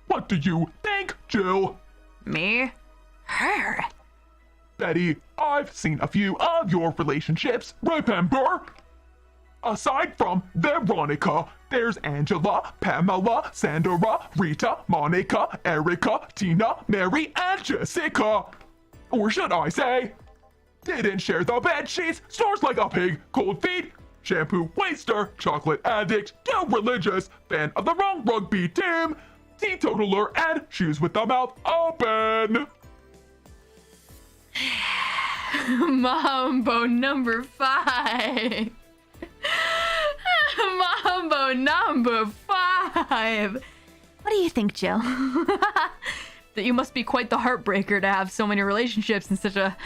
What do you think, Jill? Me? Her. Betty, I've seen a few of your relationships, remember? Aside from Veronica, there's Angela, Pamela, Sandra, Rita, Monica, Erica, Tina, Mary, and Jessica. Or should I say, didn't share the bed sheets, snores like a pig, cold feet, shampoo waster, chocolate addict, too religious, fan of the wrong rugby team, teetotaler, and shoes with the mouth open. Mambo number 5. Mambo number 5. What do you think, Jill? That you must be quite the heartbreaker to have so many relationships in such a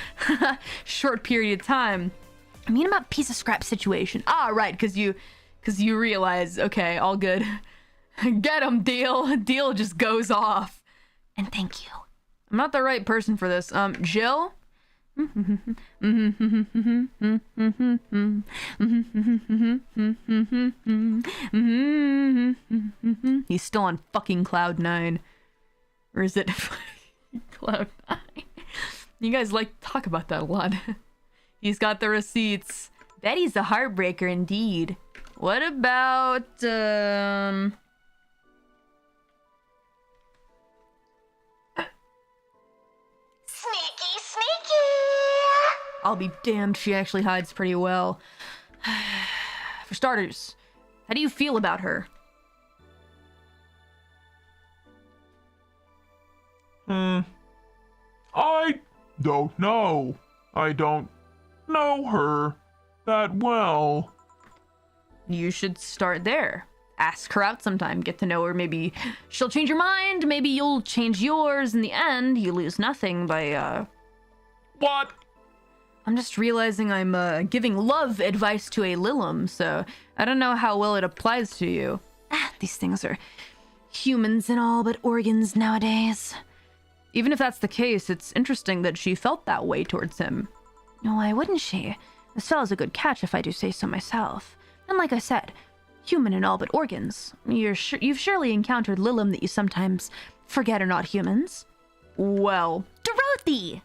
short period of time. I mean, I'm a piece of scrap situation. Ah, right, because you realize, okay, all good. Get him, Deal. Deal just goes off. And thank you. I'm not the right person for this. Jill? He's still on fucking Cloud 9. Or is it Cloud 9? You guys like to talk about that a lot. He's got the receipts. Betty's a heartbreaker indeed. What about, Sneaky, sneaky. I'll be damned, she actually hides pretty well. For starters, how do you feel about her? I don't know. I don't know her that well. You should start there. Ask her out sometime, get to know her. Maybe she'll change your mind, maybe you'll change yours. In the end, you lose nothing by, What? I'm just realizing I'm, giving love advice to a Lilum, so I don't know how well it applies to you. These things are humans and all but organs nowadays. Even if that's the case, it's interesting that she felt that way towards him. No, why wouldn't she? This fellow's a good catch if I do say so myself. And like I said, human in all but organs. You've surely encountered Lilum that you sometimes forget are not humans. Well, Dorothy!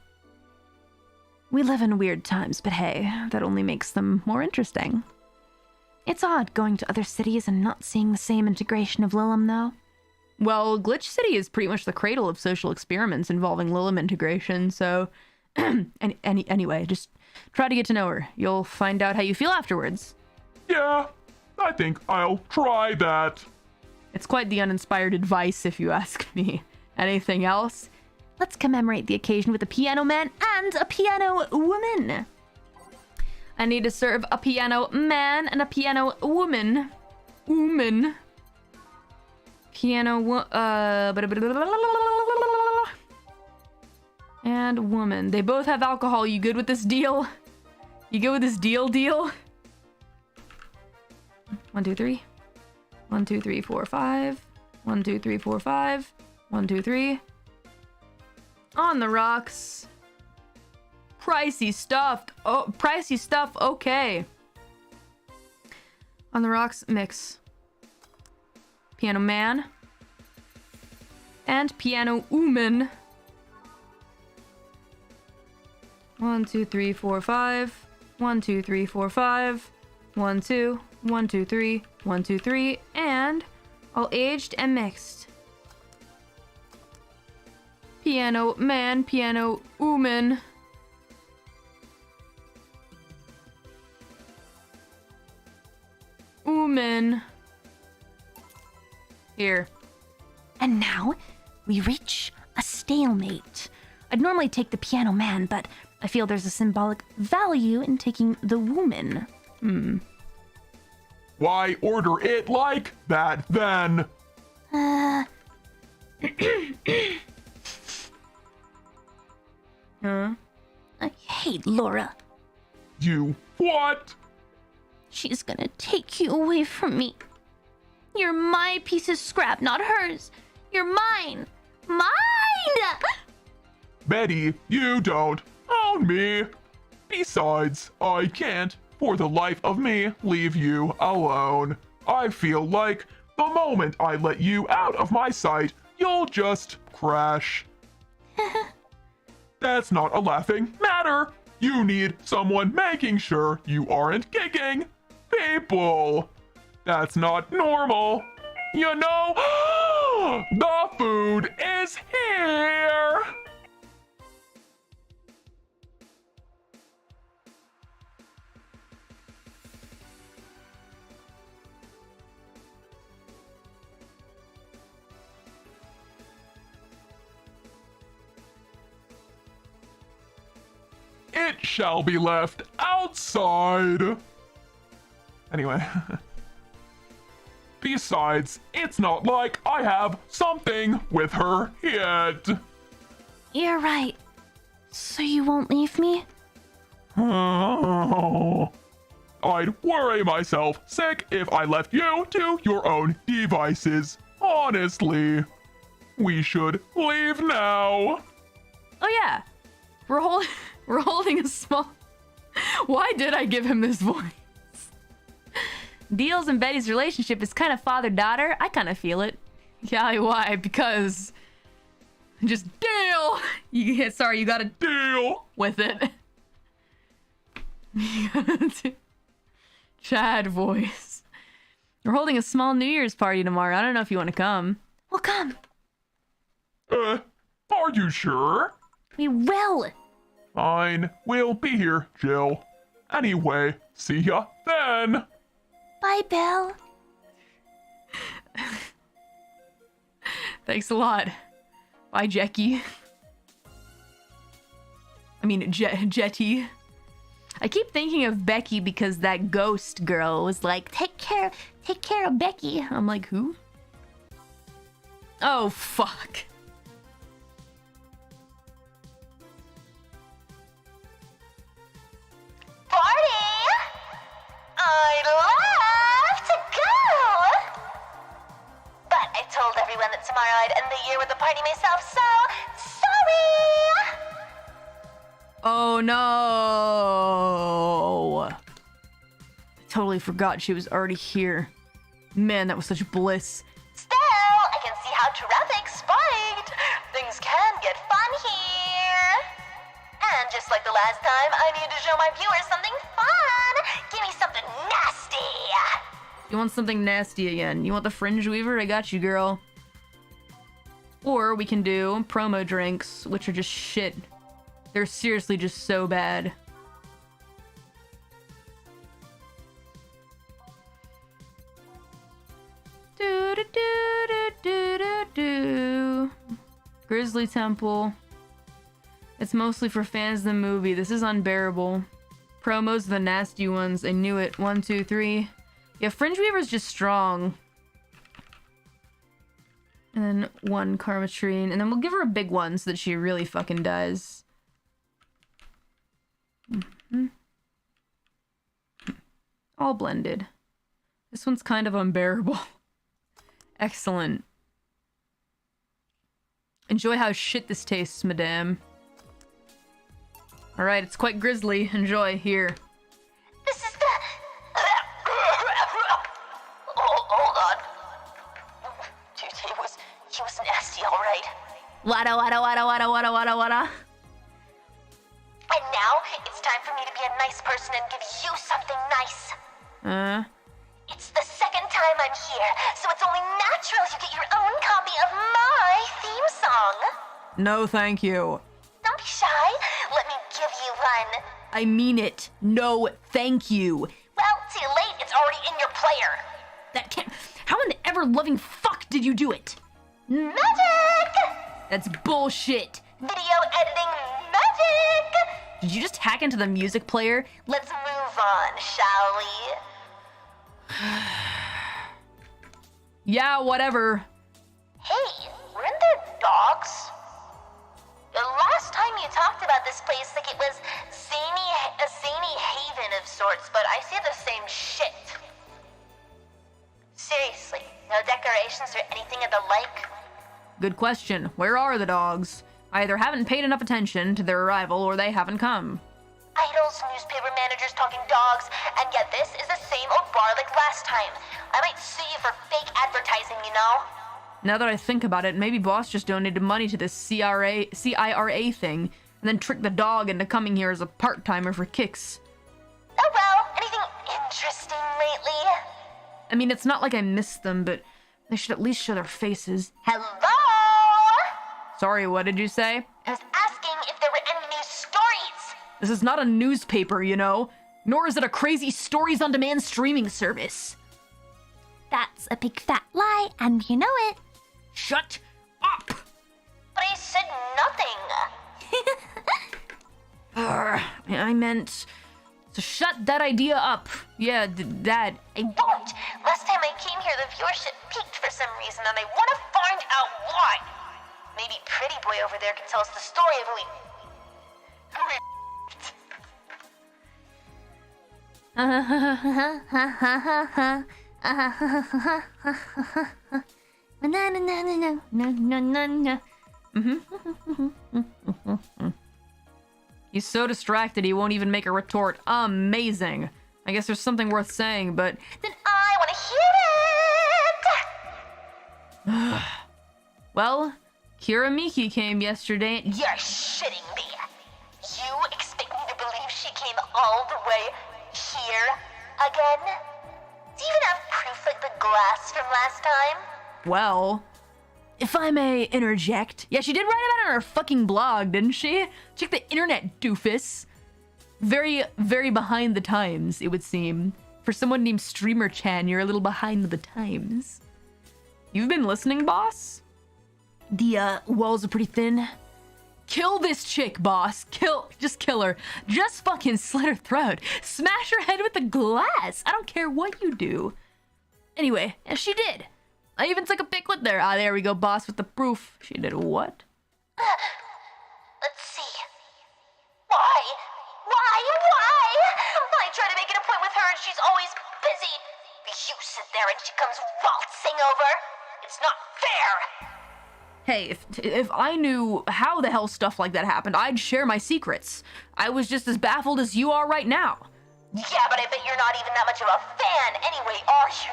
We live in weird times, but hey, that only makes them more interesting. It's odd going to other cities and not seeing the same integration of Lilum, though. well, Glitch City is pretty much the cradle of social experiments involving Lilum integration, so anyway, just try to get to know her. You'll find out how you feel afterwards. Yeah, I think I'll try that. It's quite the uninspired advice, if you ask me. Anything else? Let's commemorate the occasion with a piano man and a piano woman. I need to serve a piano man and a piano woman. And woman. They both have alcohol. You good with this deal? You good with this deal? 1, 2, 3. 1, 2, 3, 4, 5. 1, 2, 3, 4, 5. 1, 2, 3. On the rocks. Pricey stuff. Oh, pricey stuff. Okay. On the rocks, mix. Piano man. And piano woman. 1, 2, 3, 4, 5. 1, 2, 3, 4, 5. 1, 2. 1, 2, 3. 1, 2, 3. And all aged and mixed. Piano man, piano woman. Woman. Here. And now we reach a stalemate. I'd normally take the piano man, but I feel there's a symbolic value in taking the woman. Why order it like that then? Huh? I hate Laura. You what? She's gonna take you away from me. You're my piece of scrap, not hers. You're mine. Mine! Betty, you don't own me. Besides, I can't, for the life of me, leave you alone. I feel like the moment I let you out of my sight, you'll just crash. That's not a laughing matter. You need someone making sure you aren't kicking people. That's not normal. You know, the food is here. It shall be left outside. Anyway. Besides, it's not like I have something with her yet. You're right. So you won't leave me? Oh, I'd worry myself sick if I left you to your own devices. Honestly. We should leave now. Oh yeah. We're holding a small... Why did I give him this voice? Deals and Betty's relationship is kind of father-daughter. I kind of feel it. Yeah, why? Because... Just deal! Sorry, you gotta deal with it. Chad voice. We're holding a small New Year's party tomorrow. I don't know if you want to come. We'll come. Are you sure? We will. Fine, we'll be here, Jill. Anyway, see ya then. Bye, Bill. Thanks a lot. Bye, Jackie. I mean, Jetty. I keep thinking of Becky because that ghost girl was like, take care of Becky. I'm like, who? Oh, fuck. Party! I'd love to go! But I told everyone that tomorrow I'd end the year with a party myself, so sorry! Oh no! I totally forgot she was already here. Man, that was such bliss. Still, I can see how traffic spiked. Things can get fun here. And just like the last time, I need to show my viewers something fun. Give me something nasty. You want something nasty again? You want the Fringe Weaver? I got you, girl. Or we can do promo drinks, which are just shit. They're seriously just so bad. Do do do do do do do. Grizzly Temple. It's mostly for fans of the movie. This is unbearable. Promos are the nasty ones. I knew it. 1, 2, 3. Yeah, Fringe Weaver's just strong. And then 1 Karmatrine. And then we'll give her a big one so that she really fucking does. All blended. This one's kind of unbearable. Excellent. Enjoy how shit this tastes, madame. Alright, it's quite grisly. Enjoy. Here. This is the... Hold on. Dude, he was nasty, alright. Wada wada wada wada wada wada wada. And now, it's time for me to be a nice person and give you something nice. It's the second time I'm here, so it's only natural you get your own copy of my theme song. No, thank you. Don't be shy. Let me give you one. I mean it. No, thank you. Well, too late. It's already in your player. That can't... How in the ever-loving fuck did you do it? Magic! That's bullshit. Video editing magic! Did you just hack into the music player? Let's move on, shall we? Yeah, whatever. Hey, weren't there dogs? The last time you talked about this place, like it was a zany haven of sorts, but I see the same shit. Seriously, no decorations or anything of the like? Good question. Where are the dogs? I either haven't paid enough attention to their arrival or they haven't come. Idols, newspaper managers talking dogs, and yet this is the same old bar like last time. I might sue you for fake advertising, you know? Now that I think about it, maybe Boss just donated money to this CIRA thing. and then trick the dog into coming here as a part-timer for kicks. Oh well, anything interesting lately? I mean, it's not like I missed them, but they should at least show their faces. Hello? Sorry, what did you say? I was asking if there were any new stories. This is not a newspaper, you know? Nor is it a crazy stories-on-demand streaming service. That's a big fat lie, and you know it. Shut up! But I said nothing. I meant to shut that idea up. Yeah, that. I won't. Last time I came here, the viewership peaked for some reason, and I want to find out why. Maybe Pretty Boy over there can tell us the story of who he He's so distracted he won't even make a retort. Amazing. I guess there's something worth saying, but... Then I want to hear it! Well, Kiramiki came yesterday. You're shitting me. You expect me to believe she came all the way here again? Do you even have proof like the glass from last time? Well, if I may interject. Yeah, she did write about it on her fucking blog, didn't she? Check the internet, doofus. Very, very behind the times, it would seem. For someone named Streamer Chan, you're a little behind the times. You've been listening, boss? The walls are pretty thin. Kill this chick, boss. Just kill her. Just fucking slit her throat. Smash her head with the glass. I don't care what you do. Anyway, she did. I even took a pic with her. Ah, there we go, boss, with the proof. She did what? Let's see. Why? I try to make an appointment with her and she's always busy. But you sit there and she comes waltzing over. It's not fair. Hey, if I knew how the hell stuff like that happened, I'd share my secrets. I was just as baffled as you are right now. Yeah, but I bet you're not even that much of a fan anyway, are you?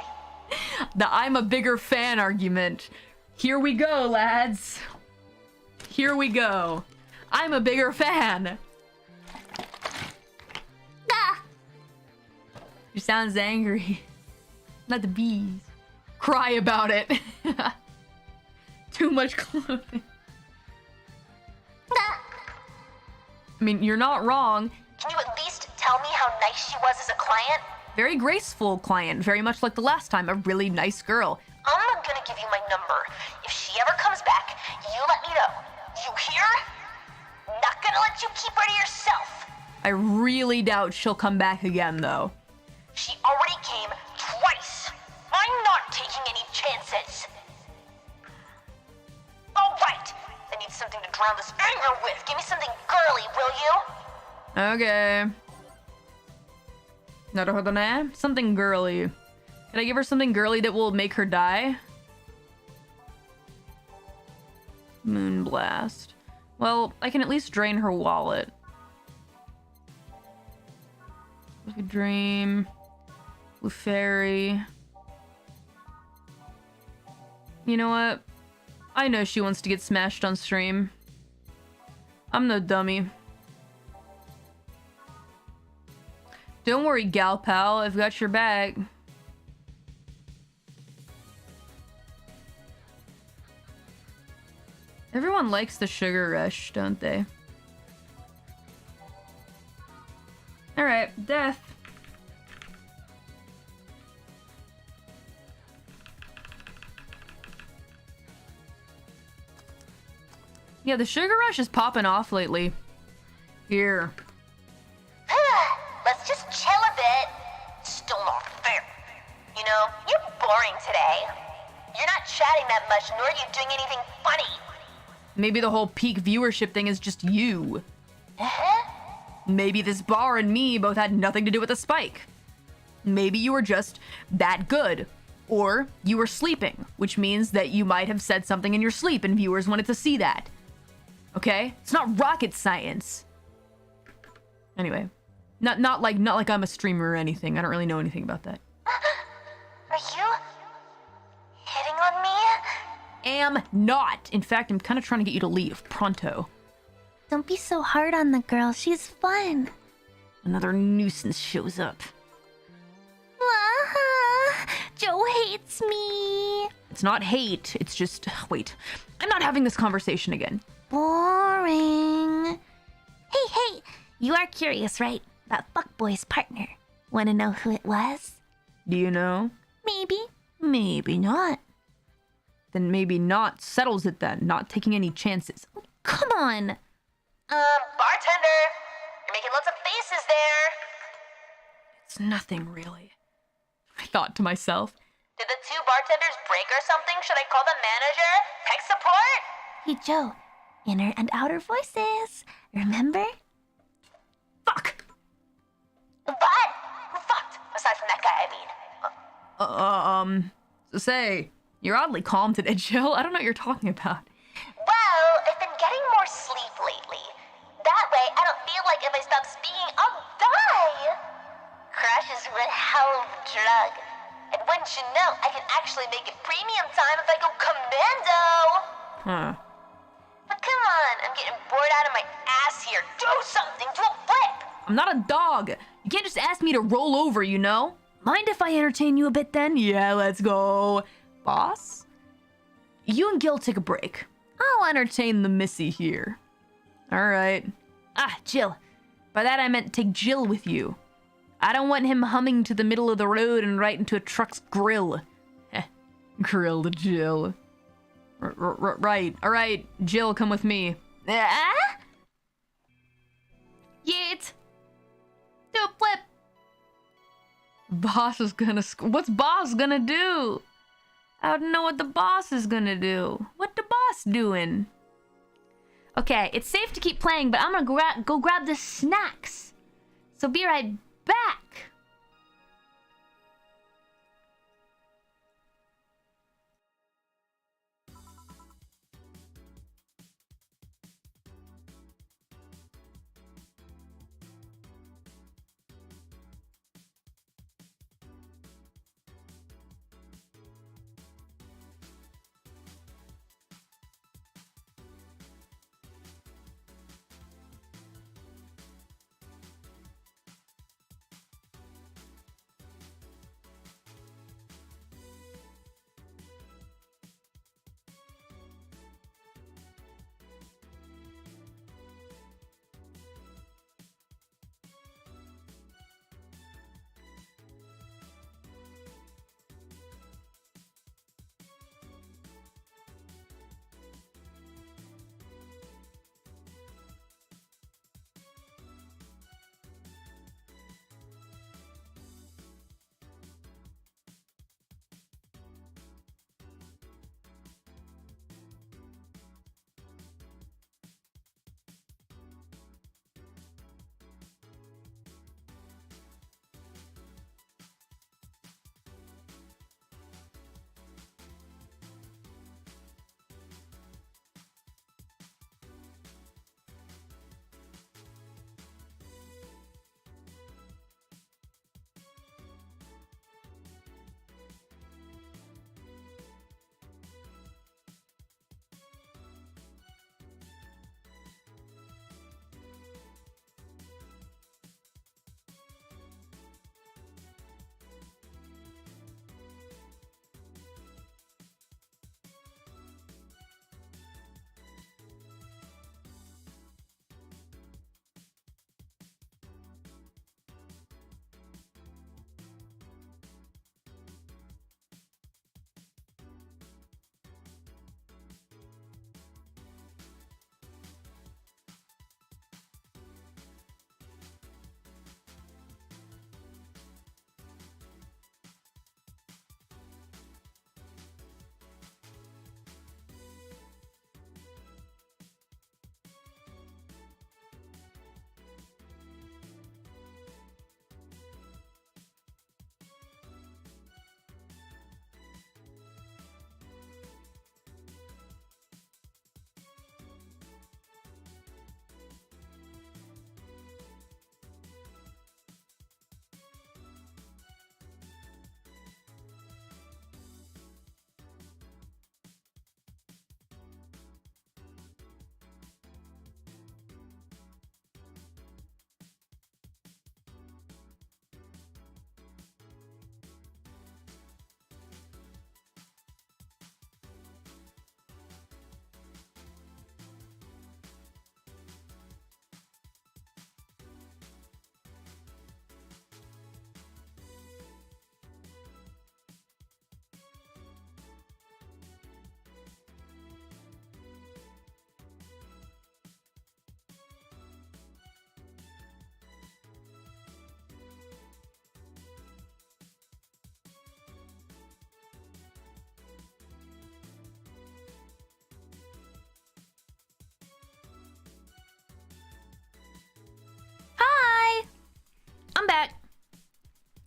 The I'm a bigger fan argument. Here we go, lads. Here we go. I'm a bigger fan. Ah! She sounds angry. Not the bees. Cry about it. Too much clothing. Ah! I mean, you're not wrong. Can you at least tell me how nice she was as a client? Very graceful client, very much like the last time, a really nice girl. I'm gonna give you my number. If she ever comes back, you let me know. You hear? Not gonna let you keep her to yourself. I really doubt she'll come back again, though. She already came twice. I'm not taking any chances. All right. I need something to drown this anger with. Give me something girly, will you? Okay. Naruhodo ne? Something girly. Can I give her something girly that will make her die? Moonblast. Well, I can at least drain her wallet. Wicked Dream. Blue Fairy. You know what? I know she wants to get smashed on stream. I'm no dummy. Don't worry, gal pal. I've got your back. Everyone likes the sugar rush, don't they? Alright, death. Yeah, the sugar rush is popping off lately. Here. Let's just chill a bit. Still not fair. You know, you're boring today. You're not chatting that much, nor are you doing anything funny. Maybe the whole peak viewership thing is just you. Uh-huh. Maybe this bar and me both had nothing to do with the spike. Maybe you were just that good. Or you were sleeping, which means that you might have said something in your sleep and viewers wanted to see that. Okay? It's not rocket science. Anyway. Not like I'm a streamer or anything. I don't really know anything about that. Are you hitting on me? Am not. In fact, I'm kind of trying to get you to leave. Pronto. Don't be so hard on the girl. She's fun. Another nuisance shows up. Joe hates me. It's not hate, it's just... Wait, I'm not having this conversation again. Boring. Hey, you are curious, right? About Fuckboy's partner. Want to know who it was? Do you know? Maybe. Maybe not. Then maybe not settles it then, not taking any chances. Come on. Bartender! You're making lots of faces there. It's nothing really. I thought to myself, Did the two bartenders break or something? Should I call the manager? Tech support? Hey, Joe. Inner and outer voices. Remember? Fuck! What? Who fucked? Aside from that guy, I mean. Say, you're oddly calm today, Jill. I don't know what you're talking about. Well, I've been getting more sleep lately. That way, I don't feel like if I stop speaking, I'll die. Crash is one hell of a drug. And wouldn't you know, I can actually make it premium time if I go commando. Huh. But come on, I'm getting bored out of my ass here. Do something, do a flip. I'm not a dog. You can't just ask me to roll over, you know? Mind if I entertain you a bit then? Yeah, let's go. Boss? You and Gil take a break. I'll entertain the missy here. All right. Ah, Jill. By that I meant take Jill with you. I don't want him humming to the middle of the road and right into a truck's grill. Grilled Jill. Right. All right, Jill, come with me. Ah? yeet! Do a flip! Boss is gonna what's boss gonna do? I don't know what the boss is gonna do. What the boss doing? Okay, it's safe to keep playing, but I'm gonna go grab the snacks. So be right back.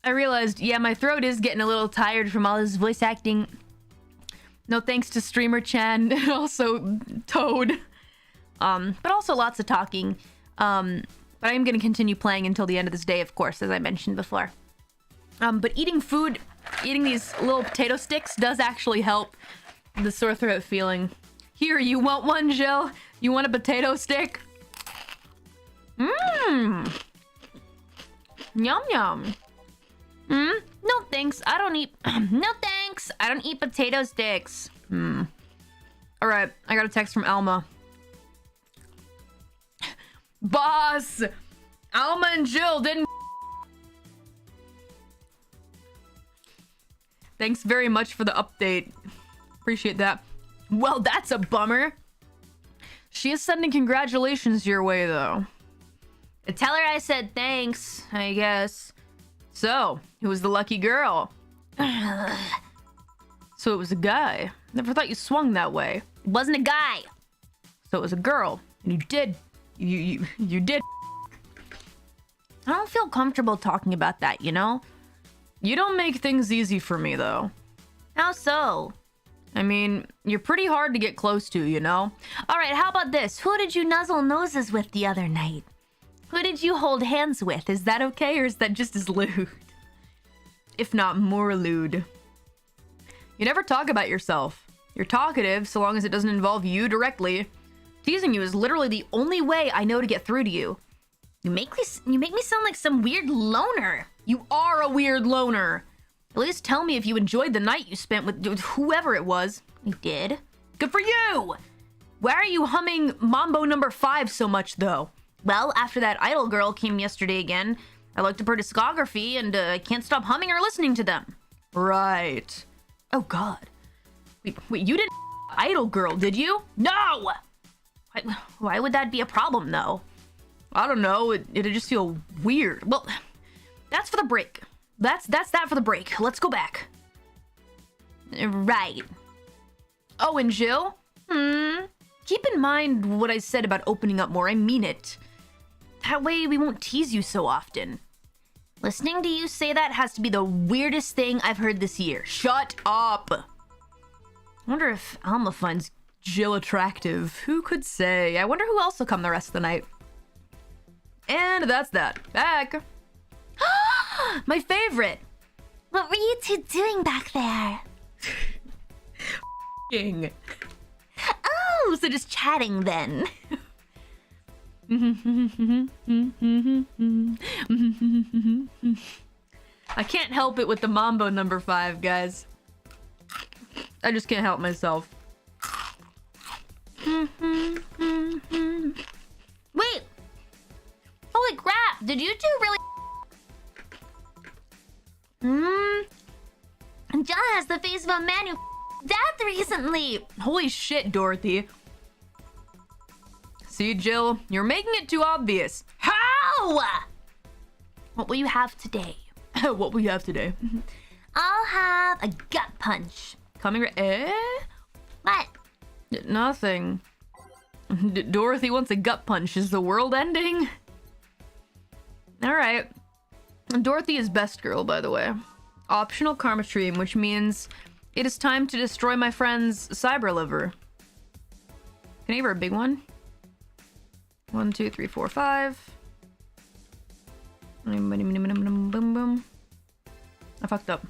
I realized, yeah, my throat is getting a little tired from all this voice acting. No thanks to Streamer Chan and also Toad. But also lots of talking. But I'm gonna continue playing until the end of this day, of course, as I mentioned before. But eating these little potato sticks does actually help the sore throat feeling. Here, you want one, Jill? You want a potato stick? Mmm. Yum yum. No thanks. I don't eat. No thanks. I don't eat potato sticks. All right. I got a text from Alma. Boss, Alma and Jill didn't. Thanks very much for the update. Appreciate that. Well, that's a bummer. She is sending congratulations your way, though. Tell her I said thanks, I guess. So, who was the lucky girl? So it was a guy. Never thought you swung that way. It wasn't a guy. So it was a girl. And you did. You did. I don't feel comfortable talking about that, you know? You don't make things easy for me, though. How so? I mean, you're pretty hard to get close to, you know? Alright, how about this? Who did you nuzzle noses with the other night? Who did you hold hands with? Is that okay, or is that just as lewd? If not more lewd. You never talk about yourself. You're talkative, so long as it doesn't involve you directly. Teasing you is literally the only way I know to get through to you. You make me sound like some weird loner. You are a weird loner. At least tell me if you enjoyed the night you spent with whoever it was. I did. Good for you! Why are you humming Mambo number 5 so much, though? Well, after that Idol girl came yesterday again, I looked up her discography and I can't stop humming or listening to them. Right. Oh, God. Wait, you didn't Idol girl, did you? No! Why would that be a problem, though? I don't know. It'd just feel weird. Well, that's for the break. That's that for the break. Let's go back. Right. Oh, and Jill? Keep in mind what I said about opening up more. I mean it. That way we won't tease you so often. Listening to you say that has to be the weirdest thing I've heard this year. Shut up. I wonder if Alma finds Jill attractive. Who could say? I wonder who else will come the rest of the night. And that's that. Back. My favorite. What were you two doing back there? Oh, so just chatting then. I can't help it with the Mambo number 5, guys. I just can't help myself. Wait! Holy crap! Did you two really? John has the face of a man who death recently. Holy shit, Dorothy. See, Jill, you're making it too obvious. How? What will you have today? What will you have today? I'll have a gut punch. Coming right. What? Nothing. Dorothy wants a gut punch. Is the world ending? Alright. Dorothy is best girl, by the way. Optional karma stream, which means it is time to destroy my friend's cyber liver. Can I give her a big one? 1, 2, 3, 4, 5. Boom, boom. I fucked up.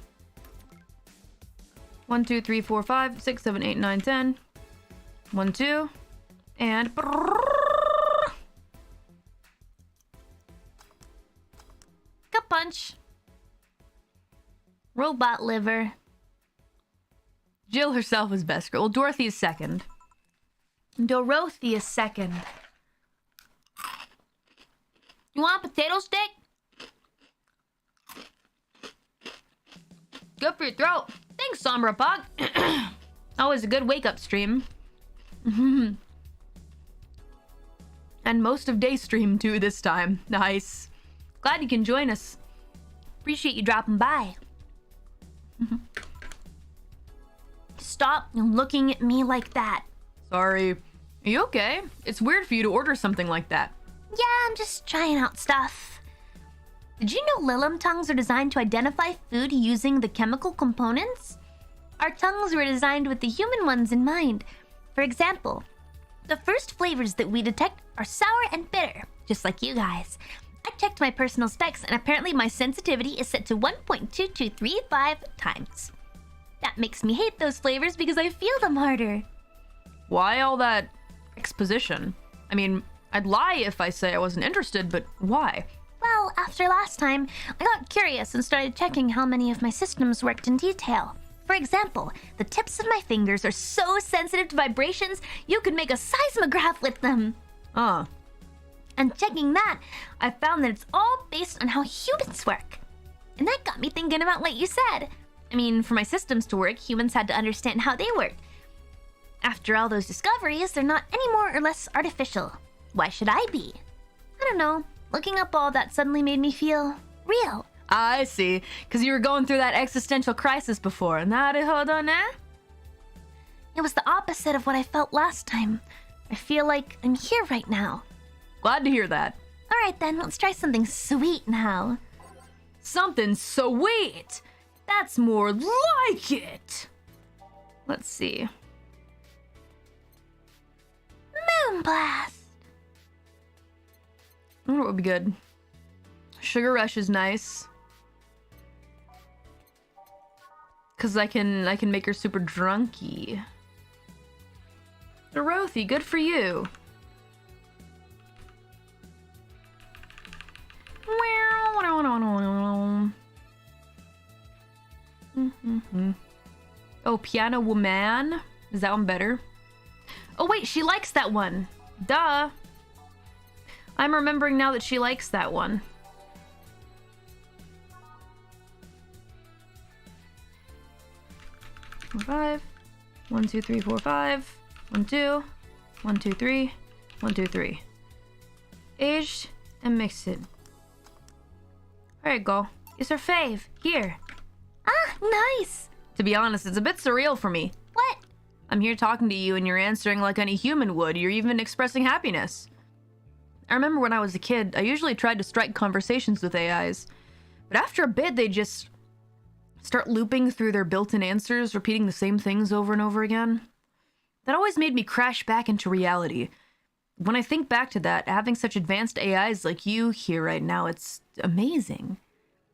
1, 2, 3, 4, 5, 6, 7, 8, 9, 10. 1, 2. And... Gut punch. Robot liver. Jill herself is best girl. Dorothy is second. Dorothy is second. You want a potato stick? Good for your throat. Thanks, Sombra Pog. Always a good wake-up stream. And most of day stream, too, this time. Nice. Glad you can join us. Appreciate you dropping by. Stop looking at me like that. Sorry. Are you okay? It's weird for you to order something like that. Yeah, I'm just trying out stuff. Did you know Lilim tongues are designed to identify food using the chemical components? Our tongues were designed with the human ones in mind. For example, the first flavors that we detect are sour and bitter, just like you guys. I checked my personal specs, and apparently my sensitivity is set to 1.2235 times. That makes me hate those flavors because I feel them harder. Why all that exposition? I mean, I'd lie if I say I wasn't interested, but why? Well, after last time, I got curious and started checking how many of my systems worked in detail. For example, the tips of my fingers are so sensitive to vibrations, you could make a seismograph with them. And checking that, I found that it's all based on how humans work. And that got me thinking about what you said. I mean, for my systems to work, humans had to understand how they work. After all those discoveries, they're not any more or less artificial. Why should I be? I don't know. Looking up all that suddenly made me feel real. I see. Because you were going through that existential crisis before. Naruhodo ne? It was the opposite of what I felt last time. I feel like I'm here right now. Glad to hear that. Alright then, let's try something sweet now. Something sweet! That's more like it! Let's see. Moonblast! I wonder what would be good. Sugar Rush is nice. Cause I can make her super drunky. Dorothy, good for you. Oh, Piano Woman. Is that one better? Oh wait, she likes that one. Duh. I'm remembering now that she likes that one. Five. 1, 2, 3, 4, 5. 1, 2. 1, 2, 3. 1, 2, 3. Aged and mixed. There you go. It's her fave. Here. Ah, nice! To be honest, it's a bit surreal for me. What? I'm here talking to you and you're answering like any human would. You're even expressing happiness. I remember when I was a kid, I usually tried to strike conversations with AIs. But after a bit, they just start looping through their built-in answers, repeating the same things over and over again. That always made me crash back into reality. When I think back to that, having such advanced AIs like you here right now, it's amazing.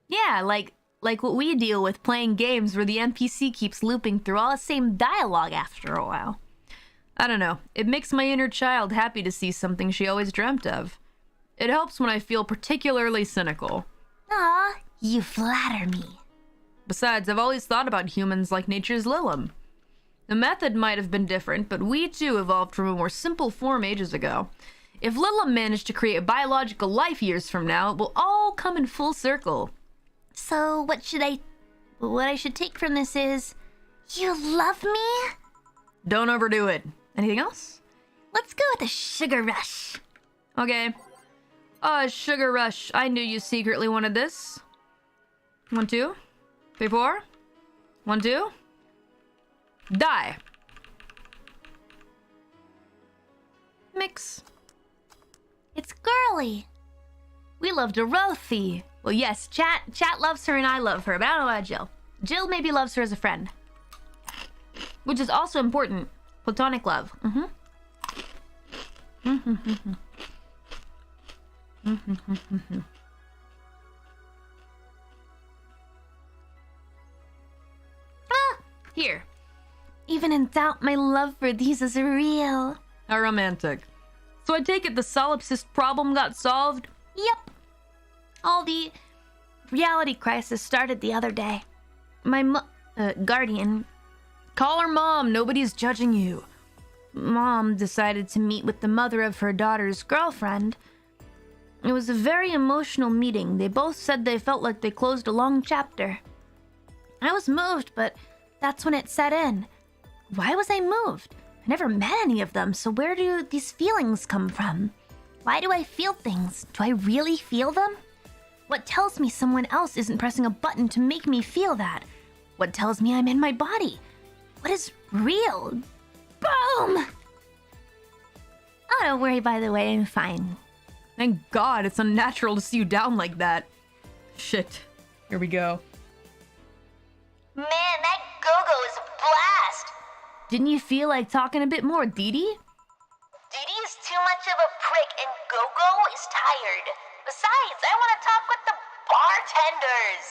Yeah, like what we deal with playing games where the NPC keeps looping through all the same dialogue after a while. I don't know, it makes my inner child happy to see something she always dreamt of. It helps when I feel particularly cynical. Aw, you flatter me. Besides, I've always thought about humans like nature's Lilim. The method might have been different, but we too evolved from a more simple form ages ago. If Lilim managed to create a biological life years from now, it will all come in full circle. So what I should take from this is, you love me? Don't overdo it. Anything else? Let's go with a sugar rush. Okay. Sugar Rush. I knew you secretly wanted this. 1, 2, 3, 4. 1, 2. Die. Mix. It's girly. We love Dorothy. Well, yes, chat loves her and I love her, but I don't know about Jill. Jill maybe loves her as a friend. Which is also important. Platonic love. Here. Even in doubt, my love for these is real. How romantic. So I take it the solipsist problem got solved? Yep. All the reality crisis started the other day. My guardian... Call her mom, nobody's judging you. Mom decided to meet with the mother of her daughter's girlfriend. It was a very emotional meeting. They both said they felt like they closed a long chapter. I was moved, but that's when it set in. Why was I moved? I never met any of them, so where do these feelings come from? Why do I feel things? Do I really feel them? What tells me someone else isn't pressing a button to make me feel that? What tells me I'm in my body? What is real? Boom! Oh, don't worry, by the way, I'm fine. Thank God, it's unnatural to see you down like that. Shit. Here we go. Man, that go-go is a blast! Didn't you feel like talking a bit more, Dee Dee? Dee Dee is too much of a prick and Go-Go is tired. Besides, I want to talk with the bartenders.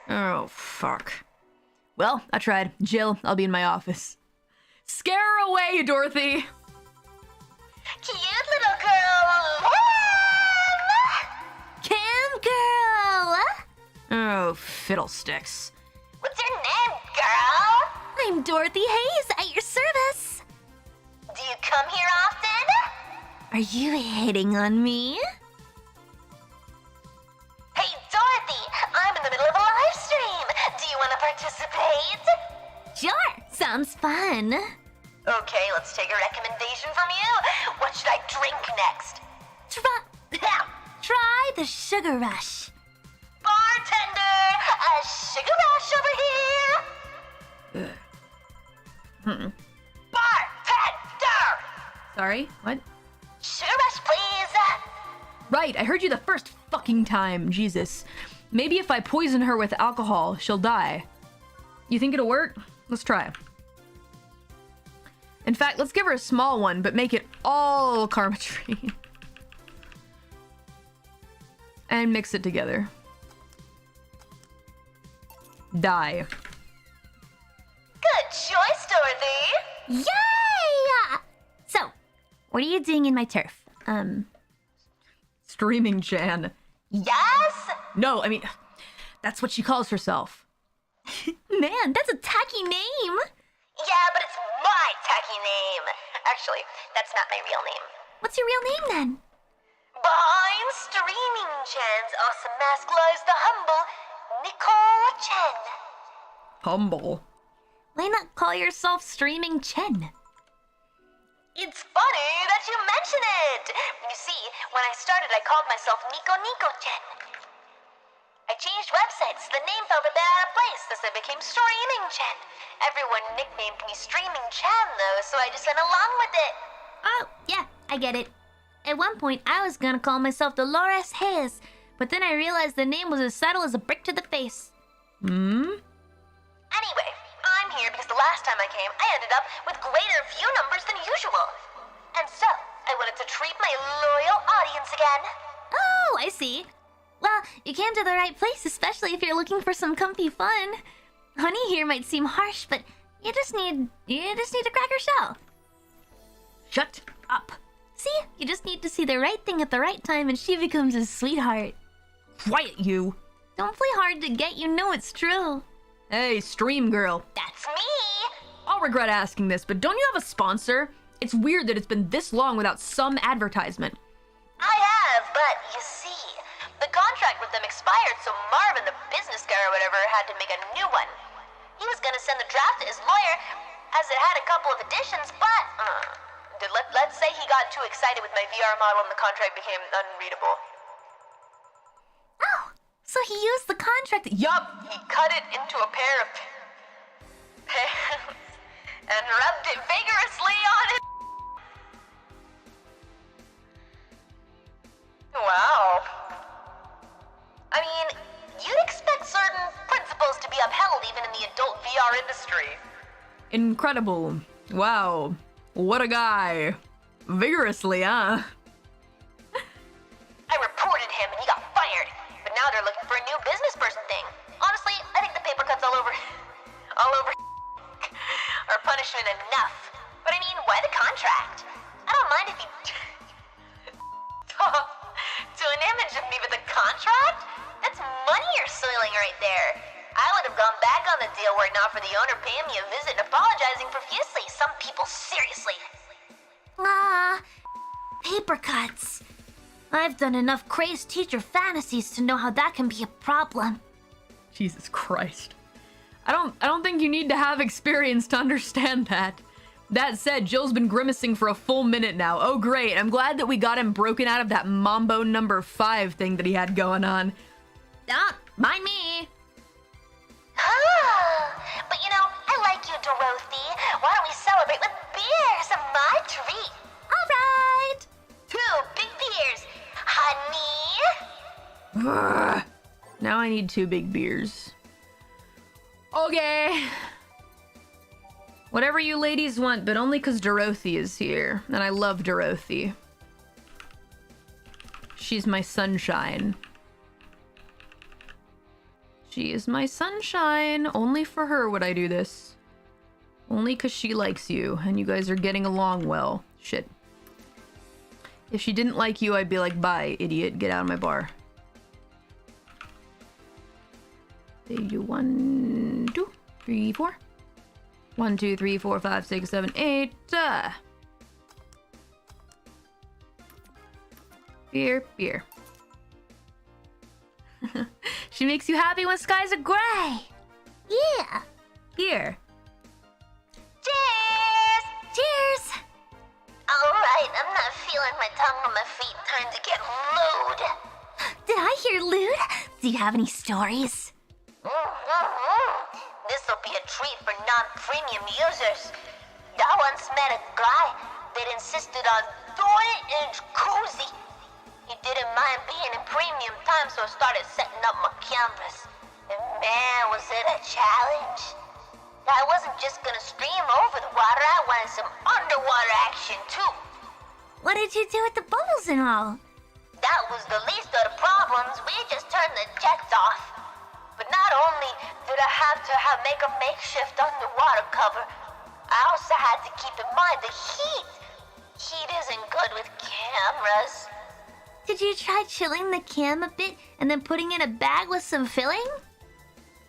Oh, fuck. Well, I tried. Jill, I'll be in my office. Scare her away, Dorothy! Cute little girl! Cam girl! Oh, fiddlesticks. What's your name, girl? I'm Dorothy Hayes at your service. Do you come here often? Are you hitting on me? Hey, Dorothy! I'm in the middle of a live stream. Do you want to participate? Sure, sounds fun. Okay, let's take a recommendation from you. What should I drink next? Try the Sugar Rush. Bartender! A sugar rush over here! Bartender! Sorry, what? Sugar rush, please! Right, I heard you the first fucking time, Jesus. Maybe if I poison her with alcohol, she'll die. You think it'll work? Let's try. In fact, let's give her a small one, but make it all karma tree. And mix it together. Die. Good choice, Dorothy! Yay! So, what are you doing in my turf? Streaming Jan. Yes? No, I mean, that's what she calls herself. Man, that's a tacky name. Yeah, but it's my tacky name. Actually, that's not my real name. What's your real name then? Behind Streaming Chan's awesome mask lies the humble Nicole Chen. Humble. Why not call yourself Streaming Chen? It's funny that you mention it. You see, when I started, I called myself Nico Chen. I changed websites, the name fell a bit out of place, thus I became Streaming Chen. Everyone nicknamed me Streaming Chan though, so I just went along with it. Oh, yeah, I get it. At one point, I was gonna call myself Dolores Hayes, but then I realized the name was as subtle as a brick to the face. Anyway, I'm here because the last time I came, I ended up with greater view numbers than usual. And so, I wanted to treat my loyal audience again. Oh, I see. Well, you came to the right place, especially if you're looking for some comfy fun. Honey here might seem harsh, but you just need to crack her shell. Shut up. See, you just need to see the right thing at the right time and she becomes a sweetheart. Quiet, you. Don't play hard to get, you know it's true. Hey, stream girl. That's me. I'll regret asking this, but don't you have a sponsor? It's weird that it's been this long without some advertisement. I have, but you see, the contract with them expired, so Marvin, the business guy or whatever, had to make a new one. He was gonna send the draft to his lawyer, as it had a couple of additions, but let's say he got too excited with my VR model and the contract became unreadable. Oh, so he used the contract. Yup, he cut it into a pair of pants and rubbed it vigorously on his. Wow. I mean, you'd expect certain principles to be upheld even in the adult VR industry. Incredible. Wow. What a guy. Vigorously, huh? I reported him and he got fired, but now they're looking for a new business person thing. Honestly, I think the paper cuts all over are punishment enough. But I mean, why the contract? I don't mind if he to an image of me with a contract? That's money you're soiling right there. I would have gone back on the deal were it not for the owner paying me a visit and apologizing profusely. Some people, seriously. Paper cuts. I've done enough crazed teacher fantasies to know how that can be a problem. Jesus Christ. I don't think you need to have experience to understand that. That said, Jill's been grimacing for a full minute now. Oh great, I'm glad that we got him broken out of that Mambo number 5 thing that he had going on. Don't mind me. But you know, I like you, Dorothy. Why don't we celebrate with beers? My treat. All right. 2 big beers. Honey. Now I need 2 big beers. Okay. Whatever you ladies want, but only because Dorothy is here. And I love Dorothy. She's my sunshine. She is my sunshine. Only for her would I do this. Only because she likes you, and you guys are getting along well. Shit. If she didn't like you, I'd be like, bye, idiot. Get out of my bar. They do 1, 2, 3, 4. 1, 2, 3, 4, 5, 6, 7, 8. Beer, beer. She makes you happy when skies are gray. Yeah. Here. Cheers! Cheers. Alright, I'm not feeling my tongue on my feet. Time to get lewd. Did I hear lewd? Do you have any stories? This'll be a treat for non-premium users. I once met a guy that insisted on 30-inch koozie. He didn't mind being in premium time, so I started setting up my cameras. And man, was it a challenge. I wasn't just gonna stream over the water, I wanted some underwater action too. What did you do with the bubbles and all? That was the least of the problems. We just turned the jets off. But not only did I have to make a makeshift underwater cover, I also had to keep in mind the heat. Heat isn't good with cameras. Did you try chilling the cam a bit and then putting in a bag with some filling?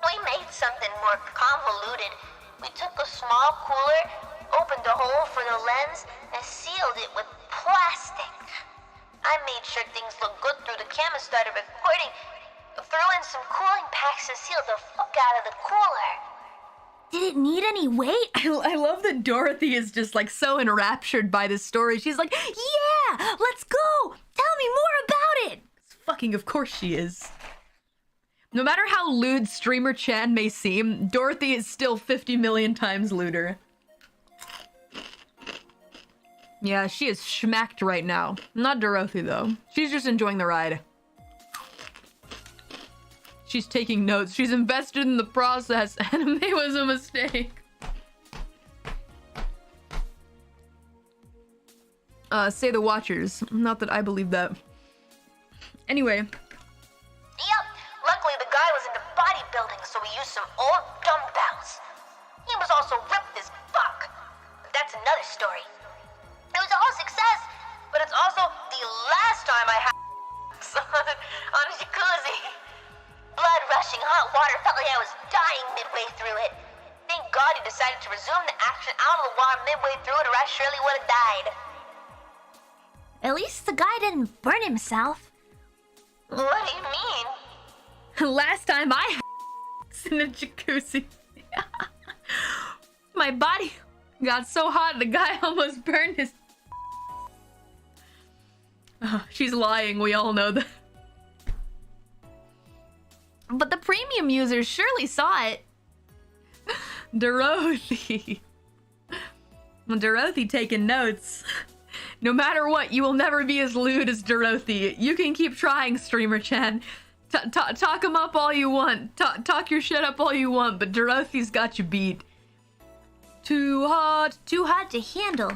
We made something more convoluted. We took a small cooler, opened a hole for the lens, and sealed it with plastic. I made sure things looked good through the camera, started recording, threw in some cooling packs and sealed the fuck out of the cooler. Did it need any weight? I love that Dorothy is just like so enraptured by this story. She's like, yeah, let's go. Tell me more about it. Fucking of course she is. No matter how lewd Streamer Chan may seem, Dorothy is still 50 million times lewder. Yeah, she is schmacked right now. Not Dorothy though. She's just enjoying the ride. She's taking notes. She's invested in the process. Anime was a mistake. Say the Watchers. Not that I believe that. Anyway. Yep, luckily the guy was into bodybuilding, so we used some old dumbbells. He was also ripped as fuck. But that's another story. It was all success, but it's also the last time I had on a jacuzzi. Blood rushing, hot water, felt like I was dying midway through it. Thank God he decided to resume the action out of the water midway through it, or I surely would have died. At least the guy didn't burn himself. What do you mean? Last time I had in a jacuzzi. My body got so hot the guy almost burned his... she's lying, we all know that. But the premium users surely saw it. Dorothy. Dorothy taking notes. No matter what, you will never be as lewd as Dorothy. You can keep trying, Streamer Chan. Talk him up all you want. Talk your shit up all you want, but Dorothy's got you beat. Too hot to handle.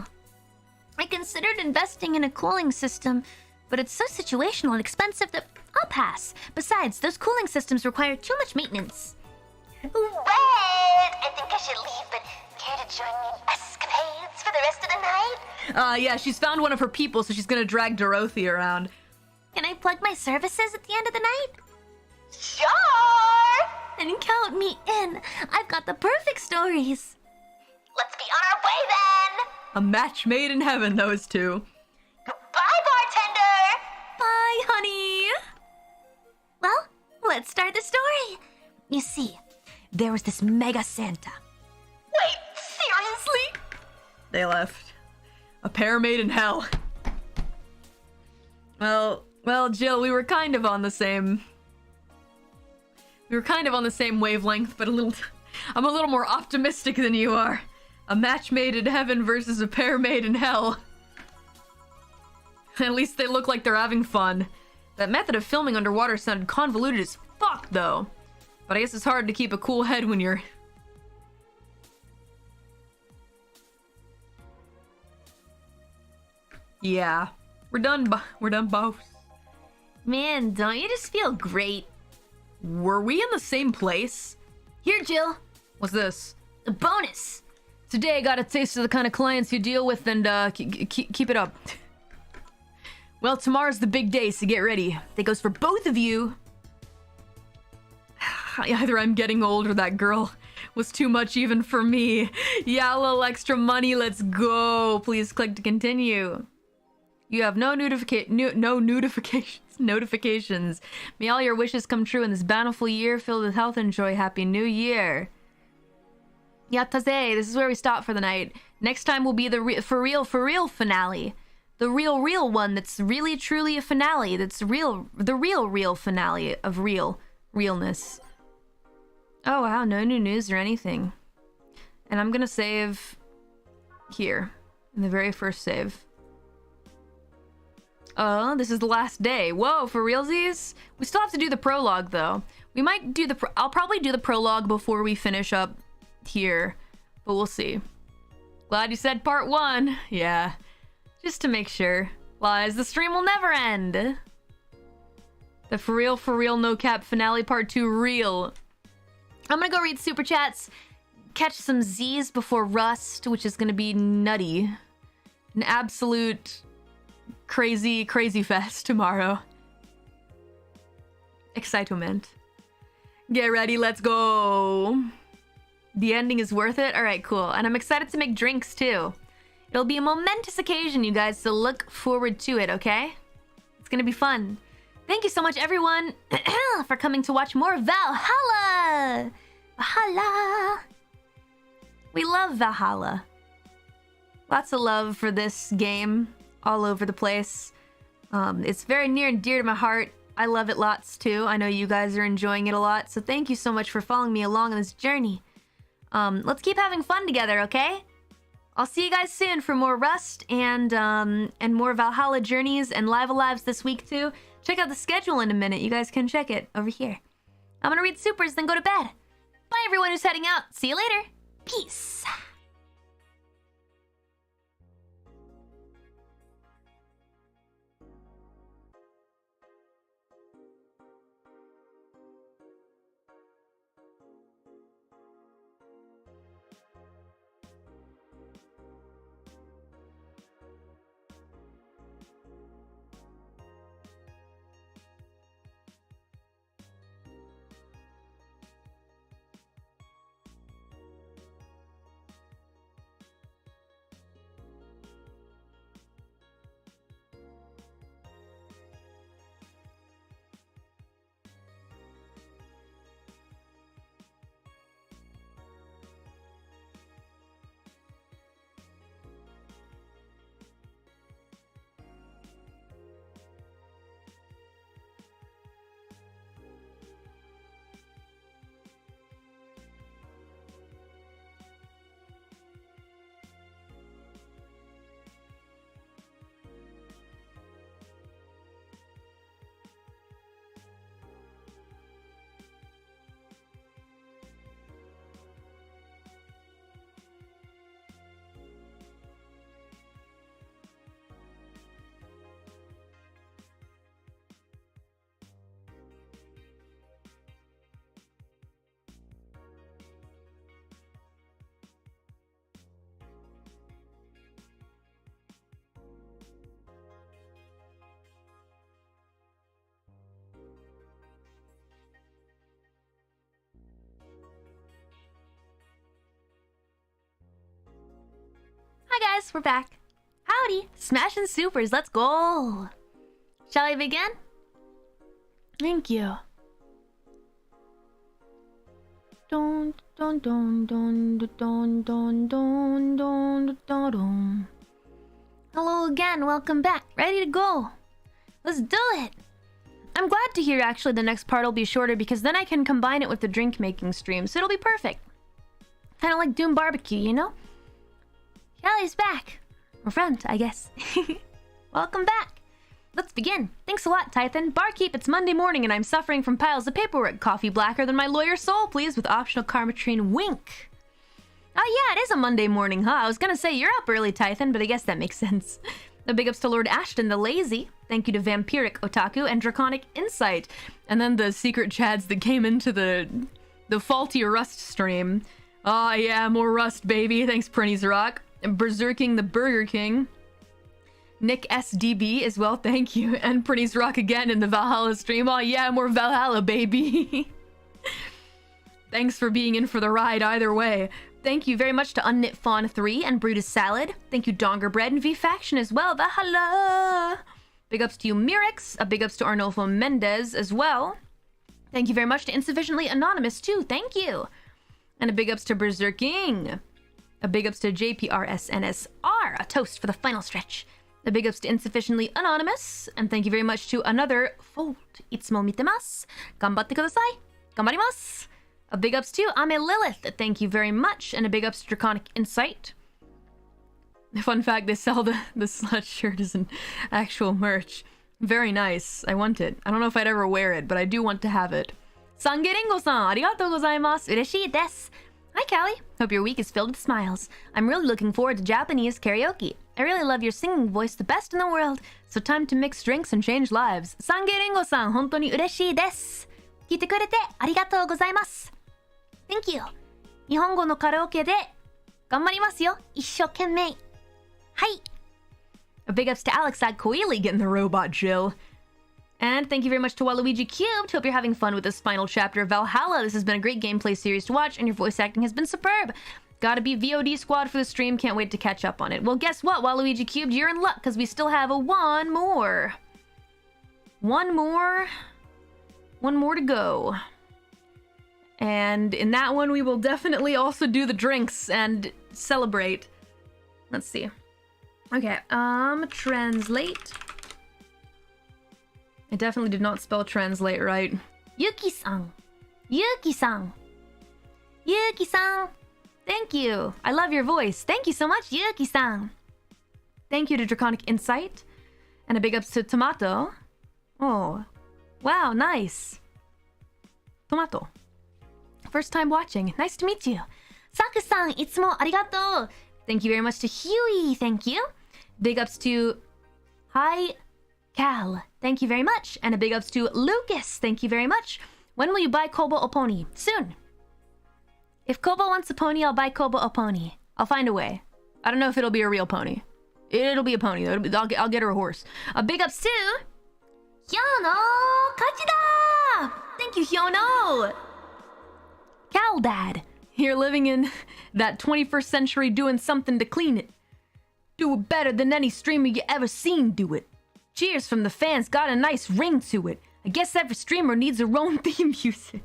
I considered investing in a cooling system, but it's so situational and expensive that I'll pass. Besides, those cooling systems require too much maintenance. What? I think I should leave, but care to join me in escapades for the rest of the night? Yeah, she's found one of her people, so she's gonna drag Dorothy around. Can I plug my services at the end of the night? Sure! Then count me in. I've got the perfect stories. Let's be on our way then! A match made in heaven, those two. Goodbye, bartender! Bye, honey. Well, let's start the story. You see, there was this mega Santa. Wait, seriously? They left. A pair made in hell. Well, Jill, we were kind of on the same... We were kind of on the same wavelength, but I'm a little more optimistic than you are. A match made in heaven versus a pair made in hell. At least they look like they're having fun. That method of filming underwater sounded convoluted as fuck, though. But I guess it's hard to keep a cool head when you're... Yeah. We're done, boss. Man, don't you just feel great? Were we in the same place? Here, Jill. What's this? A bonus. Today I got a taste of the kind of clients you deal with, and keep it up. Well, tomorrow's the big day, so get ready. That goes for both of you. Either I'm getting old or that girl was too much even for me. Yeah, a little extra money, let's go. Please click to continue. You have no notifications. May all your wishes come true in this bountiful year filled with health and joy. Happy New Year. Yataze, this is where we stop for the night. Next time will be the for real finale. The real one that's really truly a finale. That's real, the real finale of realness. Oh wow, no new news or anything. And I'm gonna save here in the very first save. Oh, this is the last day. Whoa, for realsies? We still have to do the prologue though. We might do I'll probably do the prologue before we finish up here, but we'll see. Glad you said part 1. Yeah, just to make sure. Lies, the stream will never end. The for real no cap finale part 2 real. I'm gonna go read super chats, catch some Z's before Rust, which is gonna be nutty. An absolute crazy fest tomorrow. Excitement. Get ready, let's go. The ending is worth it? Alright, cool. And I'm excited to make drinks too. It'll be a momentous occasion, you guys, so look forward to it, okay? It's gonna be fun. Thank you so much, everyone, for coming to watch more Valhalla! Valhalla! We love Valhalla. Lots of love for this game all over the place. It's very near and dear to my heart. I love it lots too. I know you guys are enjoying it a lot, so thank you so much for following me along on this journey. Let's keep having fun together, okay? I'll see you guys soon for more Rust and more Valhalla journeys and live alives this week too. Check out the schedule in a minute. You guys can check it over here. I'm gonna read supers, then go to bed. Bye everyone who's heading out. See you later. Peace. Hi guys, we're back. Howdy, smashing supers, let's go. Shall we begin? Thank you. Dun dun dun dun dun dun dun dun dun dun. Hello again, welcome back. Ready to go. Let's do it. I'm glad to hear actually the next part will be shorter because then I can combine it with the drink making stream, so it'll be perfect. Kind of like Doom Barbecue, you know? Kelly's back. Or front, I guess. Welcome back. let's begin. Thanks a lot, Tython. Barkeep, it's Monday morning and I'm suffering from piles of paperwork. Coffee blacker than my lawyer's soul, please, with optional Karmatrine wink. Oh yeah, it is a Monday morning, huh? I was gonna say you're up early, Tython, but I guess that makes sense. The big ups to Lord Ashton the Lazy. Thank you to Vampiric Otaku and Draconic Insight. And then the secret chads that came into the faulty Rust stream. Oh yeah, more Rust, baby. Thanks, Prinny's Rock. And Berserking the Burger King. Nick SDB as well, thank you. And Prinny's Rock again in the Valhalla stream. Oh yeah, more Valhalla, baby. Thanks for being in for the ride either way. Thank you very much to Unknit Fawn 3 and Brutus Salad. Thank you Donger Bread and V Faction as well. Valhalla! Big ups to you Mirix. A big ups to Arnolfo Mendez as well. Thank you very much to Insufficiently Anonymous too. Thank you. And a big ups to Berserking. A big ups to JPRSNSR. A toast for the final stretch. A big ups to Insufficiently Anonymous. And thank you very much to another Fault. Itsumo mitemasu. Ganbatte kudasai. Ganbarimasu. A big ups to Ame Lilith. Thank you very much. And a big ups to Draconic Insight. Fun fact, they sell the slut shirt as an actual merch. Very nice. I want it. I don't know if I'd ever wear it, but I do want to have it. Sangeringo-san, arigatou gozaimasu. Ureshii desu. Hi, Callie. Hope your week is filled with smiles. I'm really looking forward to Japanese karaoke. I really love your singing voice, the best in the world. So time to mix drinks and change lives. Sangeringo-san, hontou ni ureshii desu. Kite kurete arigatou gozaimasu. Thank you. 日本語のカラオケで頑張りますよ。一生懸命。はい。A big ups to Alex Koili getting the robot Jill. And thank you very much to Waluigi Cubed. Hope you're having fun with this final chapter of Valhalla. This has been a great gameplay series to watch, and your voice acting has been superb. Gotta be VOD squad for the stream. Can't wait to catch up on it. Well, guess what, Waluigi Cubed? You're in luck, because we still have one more. One more to go. And in that one, we will definitely also do the drinks and celebrate. Let's see. Okay, translate. I definitely did not spell translate right. Yuki-san. Yuki-san. Yuki-san. Thank you. I love your voice. Thank you so much, Yuki-san. Thank you to Draconic Insight. And a big ups to Tomato. Oh, wow, nice. Tomato. First time watching. Nice to meet you. Saku-san, itsumo arigatou. Thank you very much to Huey. Thank you. Big ups to Hi Cal. Thank you very much. And a big ups to Lucas. Thank you very much. When will you buy Kobo a pony? Soon. If Kobo wants a pony, I'll buy Kobo a pony. I'll find a way. I don't know if it'll be a real pony. It'll be a pony. I'll get her a horse. A big ups to Hyono Kachida. Thank you, Hyono. Cal Dad, here living in that 21st century doing something to clean it. Do it better than any streamer you ever seen do it. Cheers from the fans, got a nice ring to it. I guess every streamer needs their own theme music.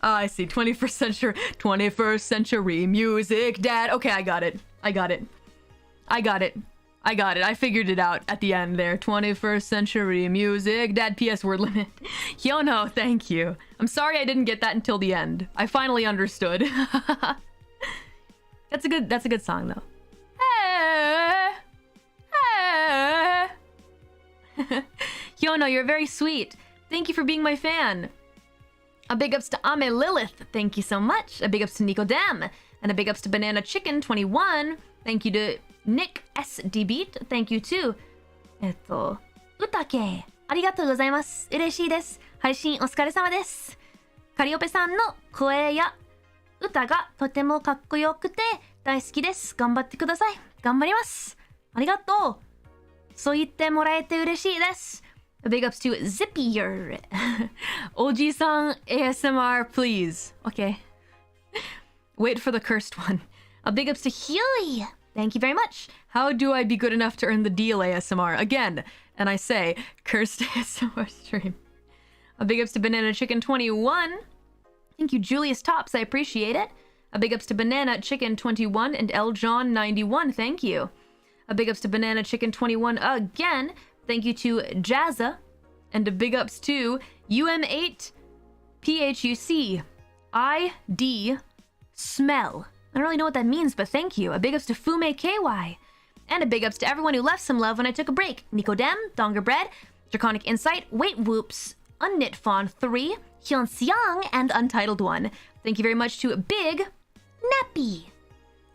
Oh, I see, 21st century music, Dad. Okay, I got it. I figured it out at the end there. 21st century music. Dad, PS word limit. Hyono, thank you. I'm sorry I didn't get that until the end. I finally understood. That's a good song though. Hyono, you're very sweet. Thank you for being my fan. A big ups to Ame Lilith. Thank you so much. A big ups to Nico Dem. And a big ups to Banana Chicken 21. Thank you to Nick SDB. Thank you too. Utake. Arigatou gozaimasu. Ureshii desu. 配信お疲れ様です。カリオペさんの声や歌がとてもかっこよくて大好きです。頑張ってください。頑張ります。ありがとう。そう言ってもらえて嬉しいです。Big ups to Zippier. OG-san ASMR, please. Okay. Wait for the cursed one. A big ups to Huey. Thank you very much. How do I be good enough to earn the deal ASMR? Again, and I say, cursed ASMR stream. A big ups to Banana Chicken 21. Thank you, Julius Tops. I appreciate it. A big ups to Banana Chicken 21 and L John 91. Thank you. A big ups to Banana Chicken 21 again. Thank you to Jazza. And a big ups to UM8 PHUC ID Smell. I don't really know what that means, but thank you. A big ups to Fume KY. And a big ups to everyone who left some love when I took a break. Nico Dem, Donger Bread, Draconic Insight, Wait Whoops, Unknit Fawn 3, Hyun Siang, and Untitled One. Thank you very much to Big Nappy.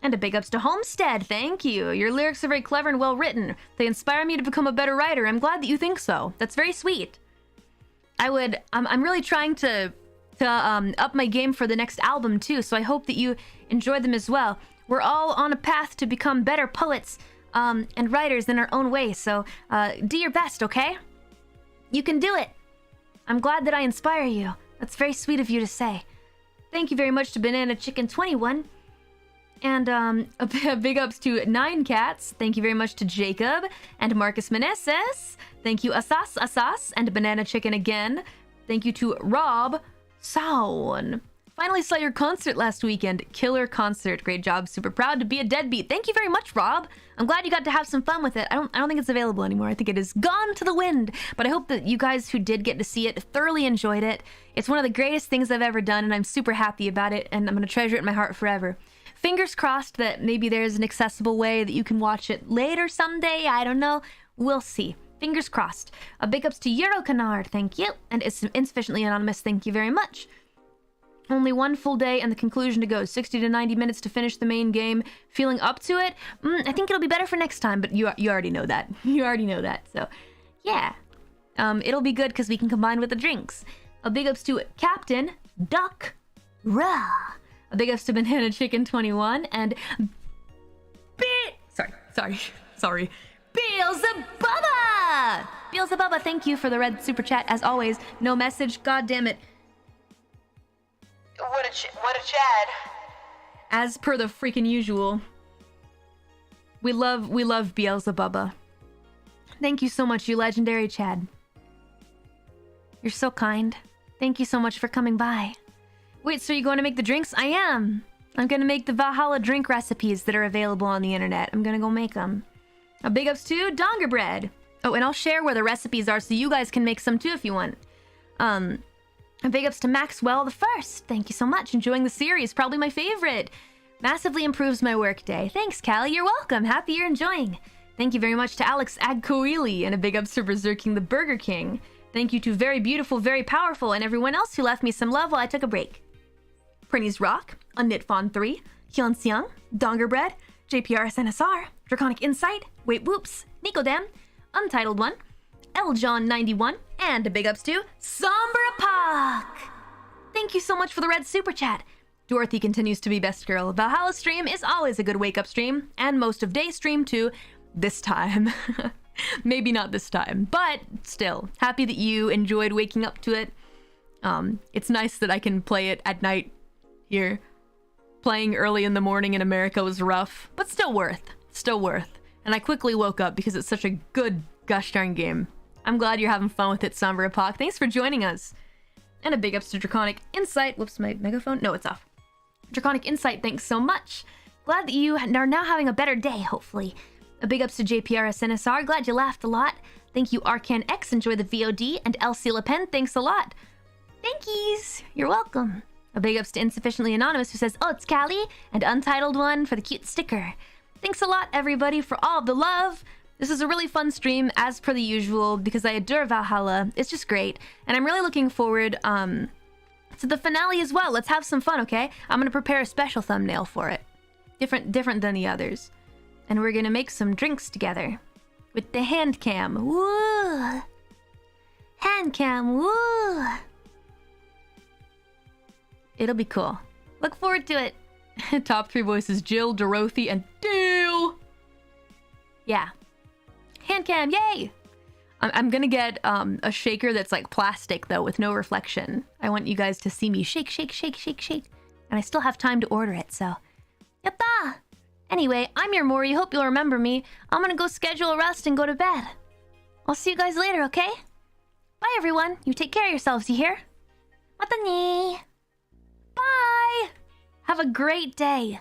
And a big ups to Homestead, thank you. Your lyrics are very clever and well written. They inspire me to become a better writer. I'm glad that you think so. That's very sweet. I'm really trying to up my game for the next album too, so I hope that you enjoy them as well. We're all on a path to become better poets and writers in our own way, so do your best, okay? You can do it. I'm glad that I inspire you. That's very sweet of you to say. Thank you very much to Banana Chicken 21. And a big ups to 9 Cats. Thank you very much to Jacob and Marcus Meneses. Thank you Asas and Banana Chicken again. Thank you to Rob Sown. Finally saw your concert last weekend. Killer concert. Great job. Super proud to be a deadbeat. Thank you very much, Rob. I'm glad you got to have some fun with it. I don't think it's available anymore. I think it is gone to the wind. But I hope that you guys who did get to see it thoroughly enjoyed it. It's one of the greatest things I've ever done, and I'm super happy about it, and I'm going to treasure it in my heart forever. Fingers crossed that maybe there's an accessible way that you can watch it later someday. I don't know. We'll see. Fingers crossed. A big ups to Euro Canard. Thank you. And it's insufficiently anonymous. Thank you very much. Only one full day and the conclusion to go. 60 to 90 minutes to finish the main game. Feeling up to it? I think it'll be better for next time, but you already know that. You already know that. So, yeah. It'll be good because we can combine with the drinks. A big ups to Captain Duck Ra. A big ups to Banana Chicken 21 and Sorry. Beelzebubba! Beelzebubba, thank you for the red super chat as always. No message, god damn it. What a Chad. As per the freaking usual. We love Beelzebubba. Thank you so much, you legendary Chad. You're so kind. Thank you so much for coming by. Wait, so you're going to make the drinks? I am. I'm going to make the Valhalla drink recipes that are available on the internet. I'm going to go make them. A big ups to Donger Bread. Oh, and I'll share where the recipes are so you guys can make some too if you want. A big ups to Maxwell the First. Thank you so much. Enjoying the series. Probably my favorite. Massively improves my workday. Thanks, Callie. You're welcome. Happy you're enjoying. Thank you very much to Alex Agkoili and a big ups to Berserking the Burger King. Thank you to Very Beautiful, Very Powerful and everyone else who left me some love while I took a break. Prinny's Rock, Unknit Fawn 3, Hyun Siang, Donger Bread, JPRS NSR, Draconic Insight, Wait Whoops, Nico Dam, Untitled One, L John 91, and a big ups to Sombra Pak. Thank you so much for the red super chat. Dorothy continues to be best girl. Valhalla stream is always a good wake up stream, and most of day stream too. This time. Maybe not this time, but still, happy that you enjoyed waking up to it. It's nice that I can play it at night here. Playing early in the morning in America was rough, but still worth. And I quickly woke up because it's such a good gosh darn game. I'm glad you're having fun with it, Sombra Pak. Thanks for joining us. And a big ups to Draconic Insight. Whoops, my megaphone? No, it's off. Draconic Insight, thanks so much. Glad that you are now having a better day, hopefully. A big ups to JPRS NSR. Glad you laughed a lot. Thank you, Arcan X. Enjoy the VOD. And Elsie Le Pen, thanks a lot. Thankies. You're welcome. A big ups to Insufficiently Anonymous who says, oh, it's Callie. And Untitled One for the cute sticker. Thanks a lot, everybody, for all the love. This is a really fun stream, as per the usual, because I adore Valhalla. It's just great. And I'm really looking forward to the finale as well. Let's have some fun, okay? I'm going to prepare a special thumbnail for it. Different than the others. And we're going to make some drinks together. With the hand cam. Woo! Hand cam, woo! It'll be cool. Look forward to it. Top 3 voices, Jill, Dorothy, and Dale! Yeah. Hand cam, yay! I'm gonna get a shaker that's like plastic though with no reflection. I want you guys to see me shake, shake, shake, shake, shake. And I still have time to order it, so. Yatta! Anyway, I'm your Mori. Hope you'll remember me. I'm gonna go schedule a rest and go to bed. I'll see you guys later, okay? Bye everyone. You take care of yourselves, you hear? Mata ni! Bye! Have a great day.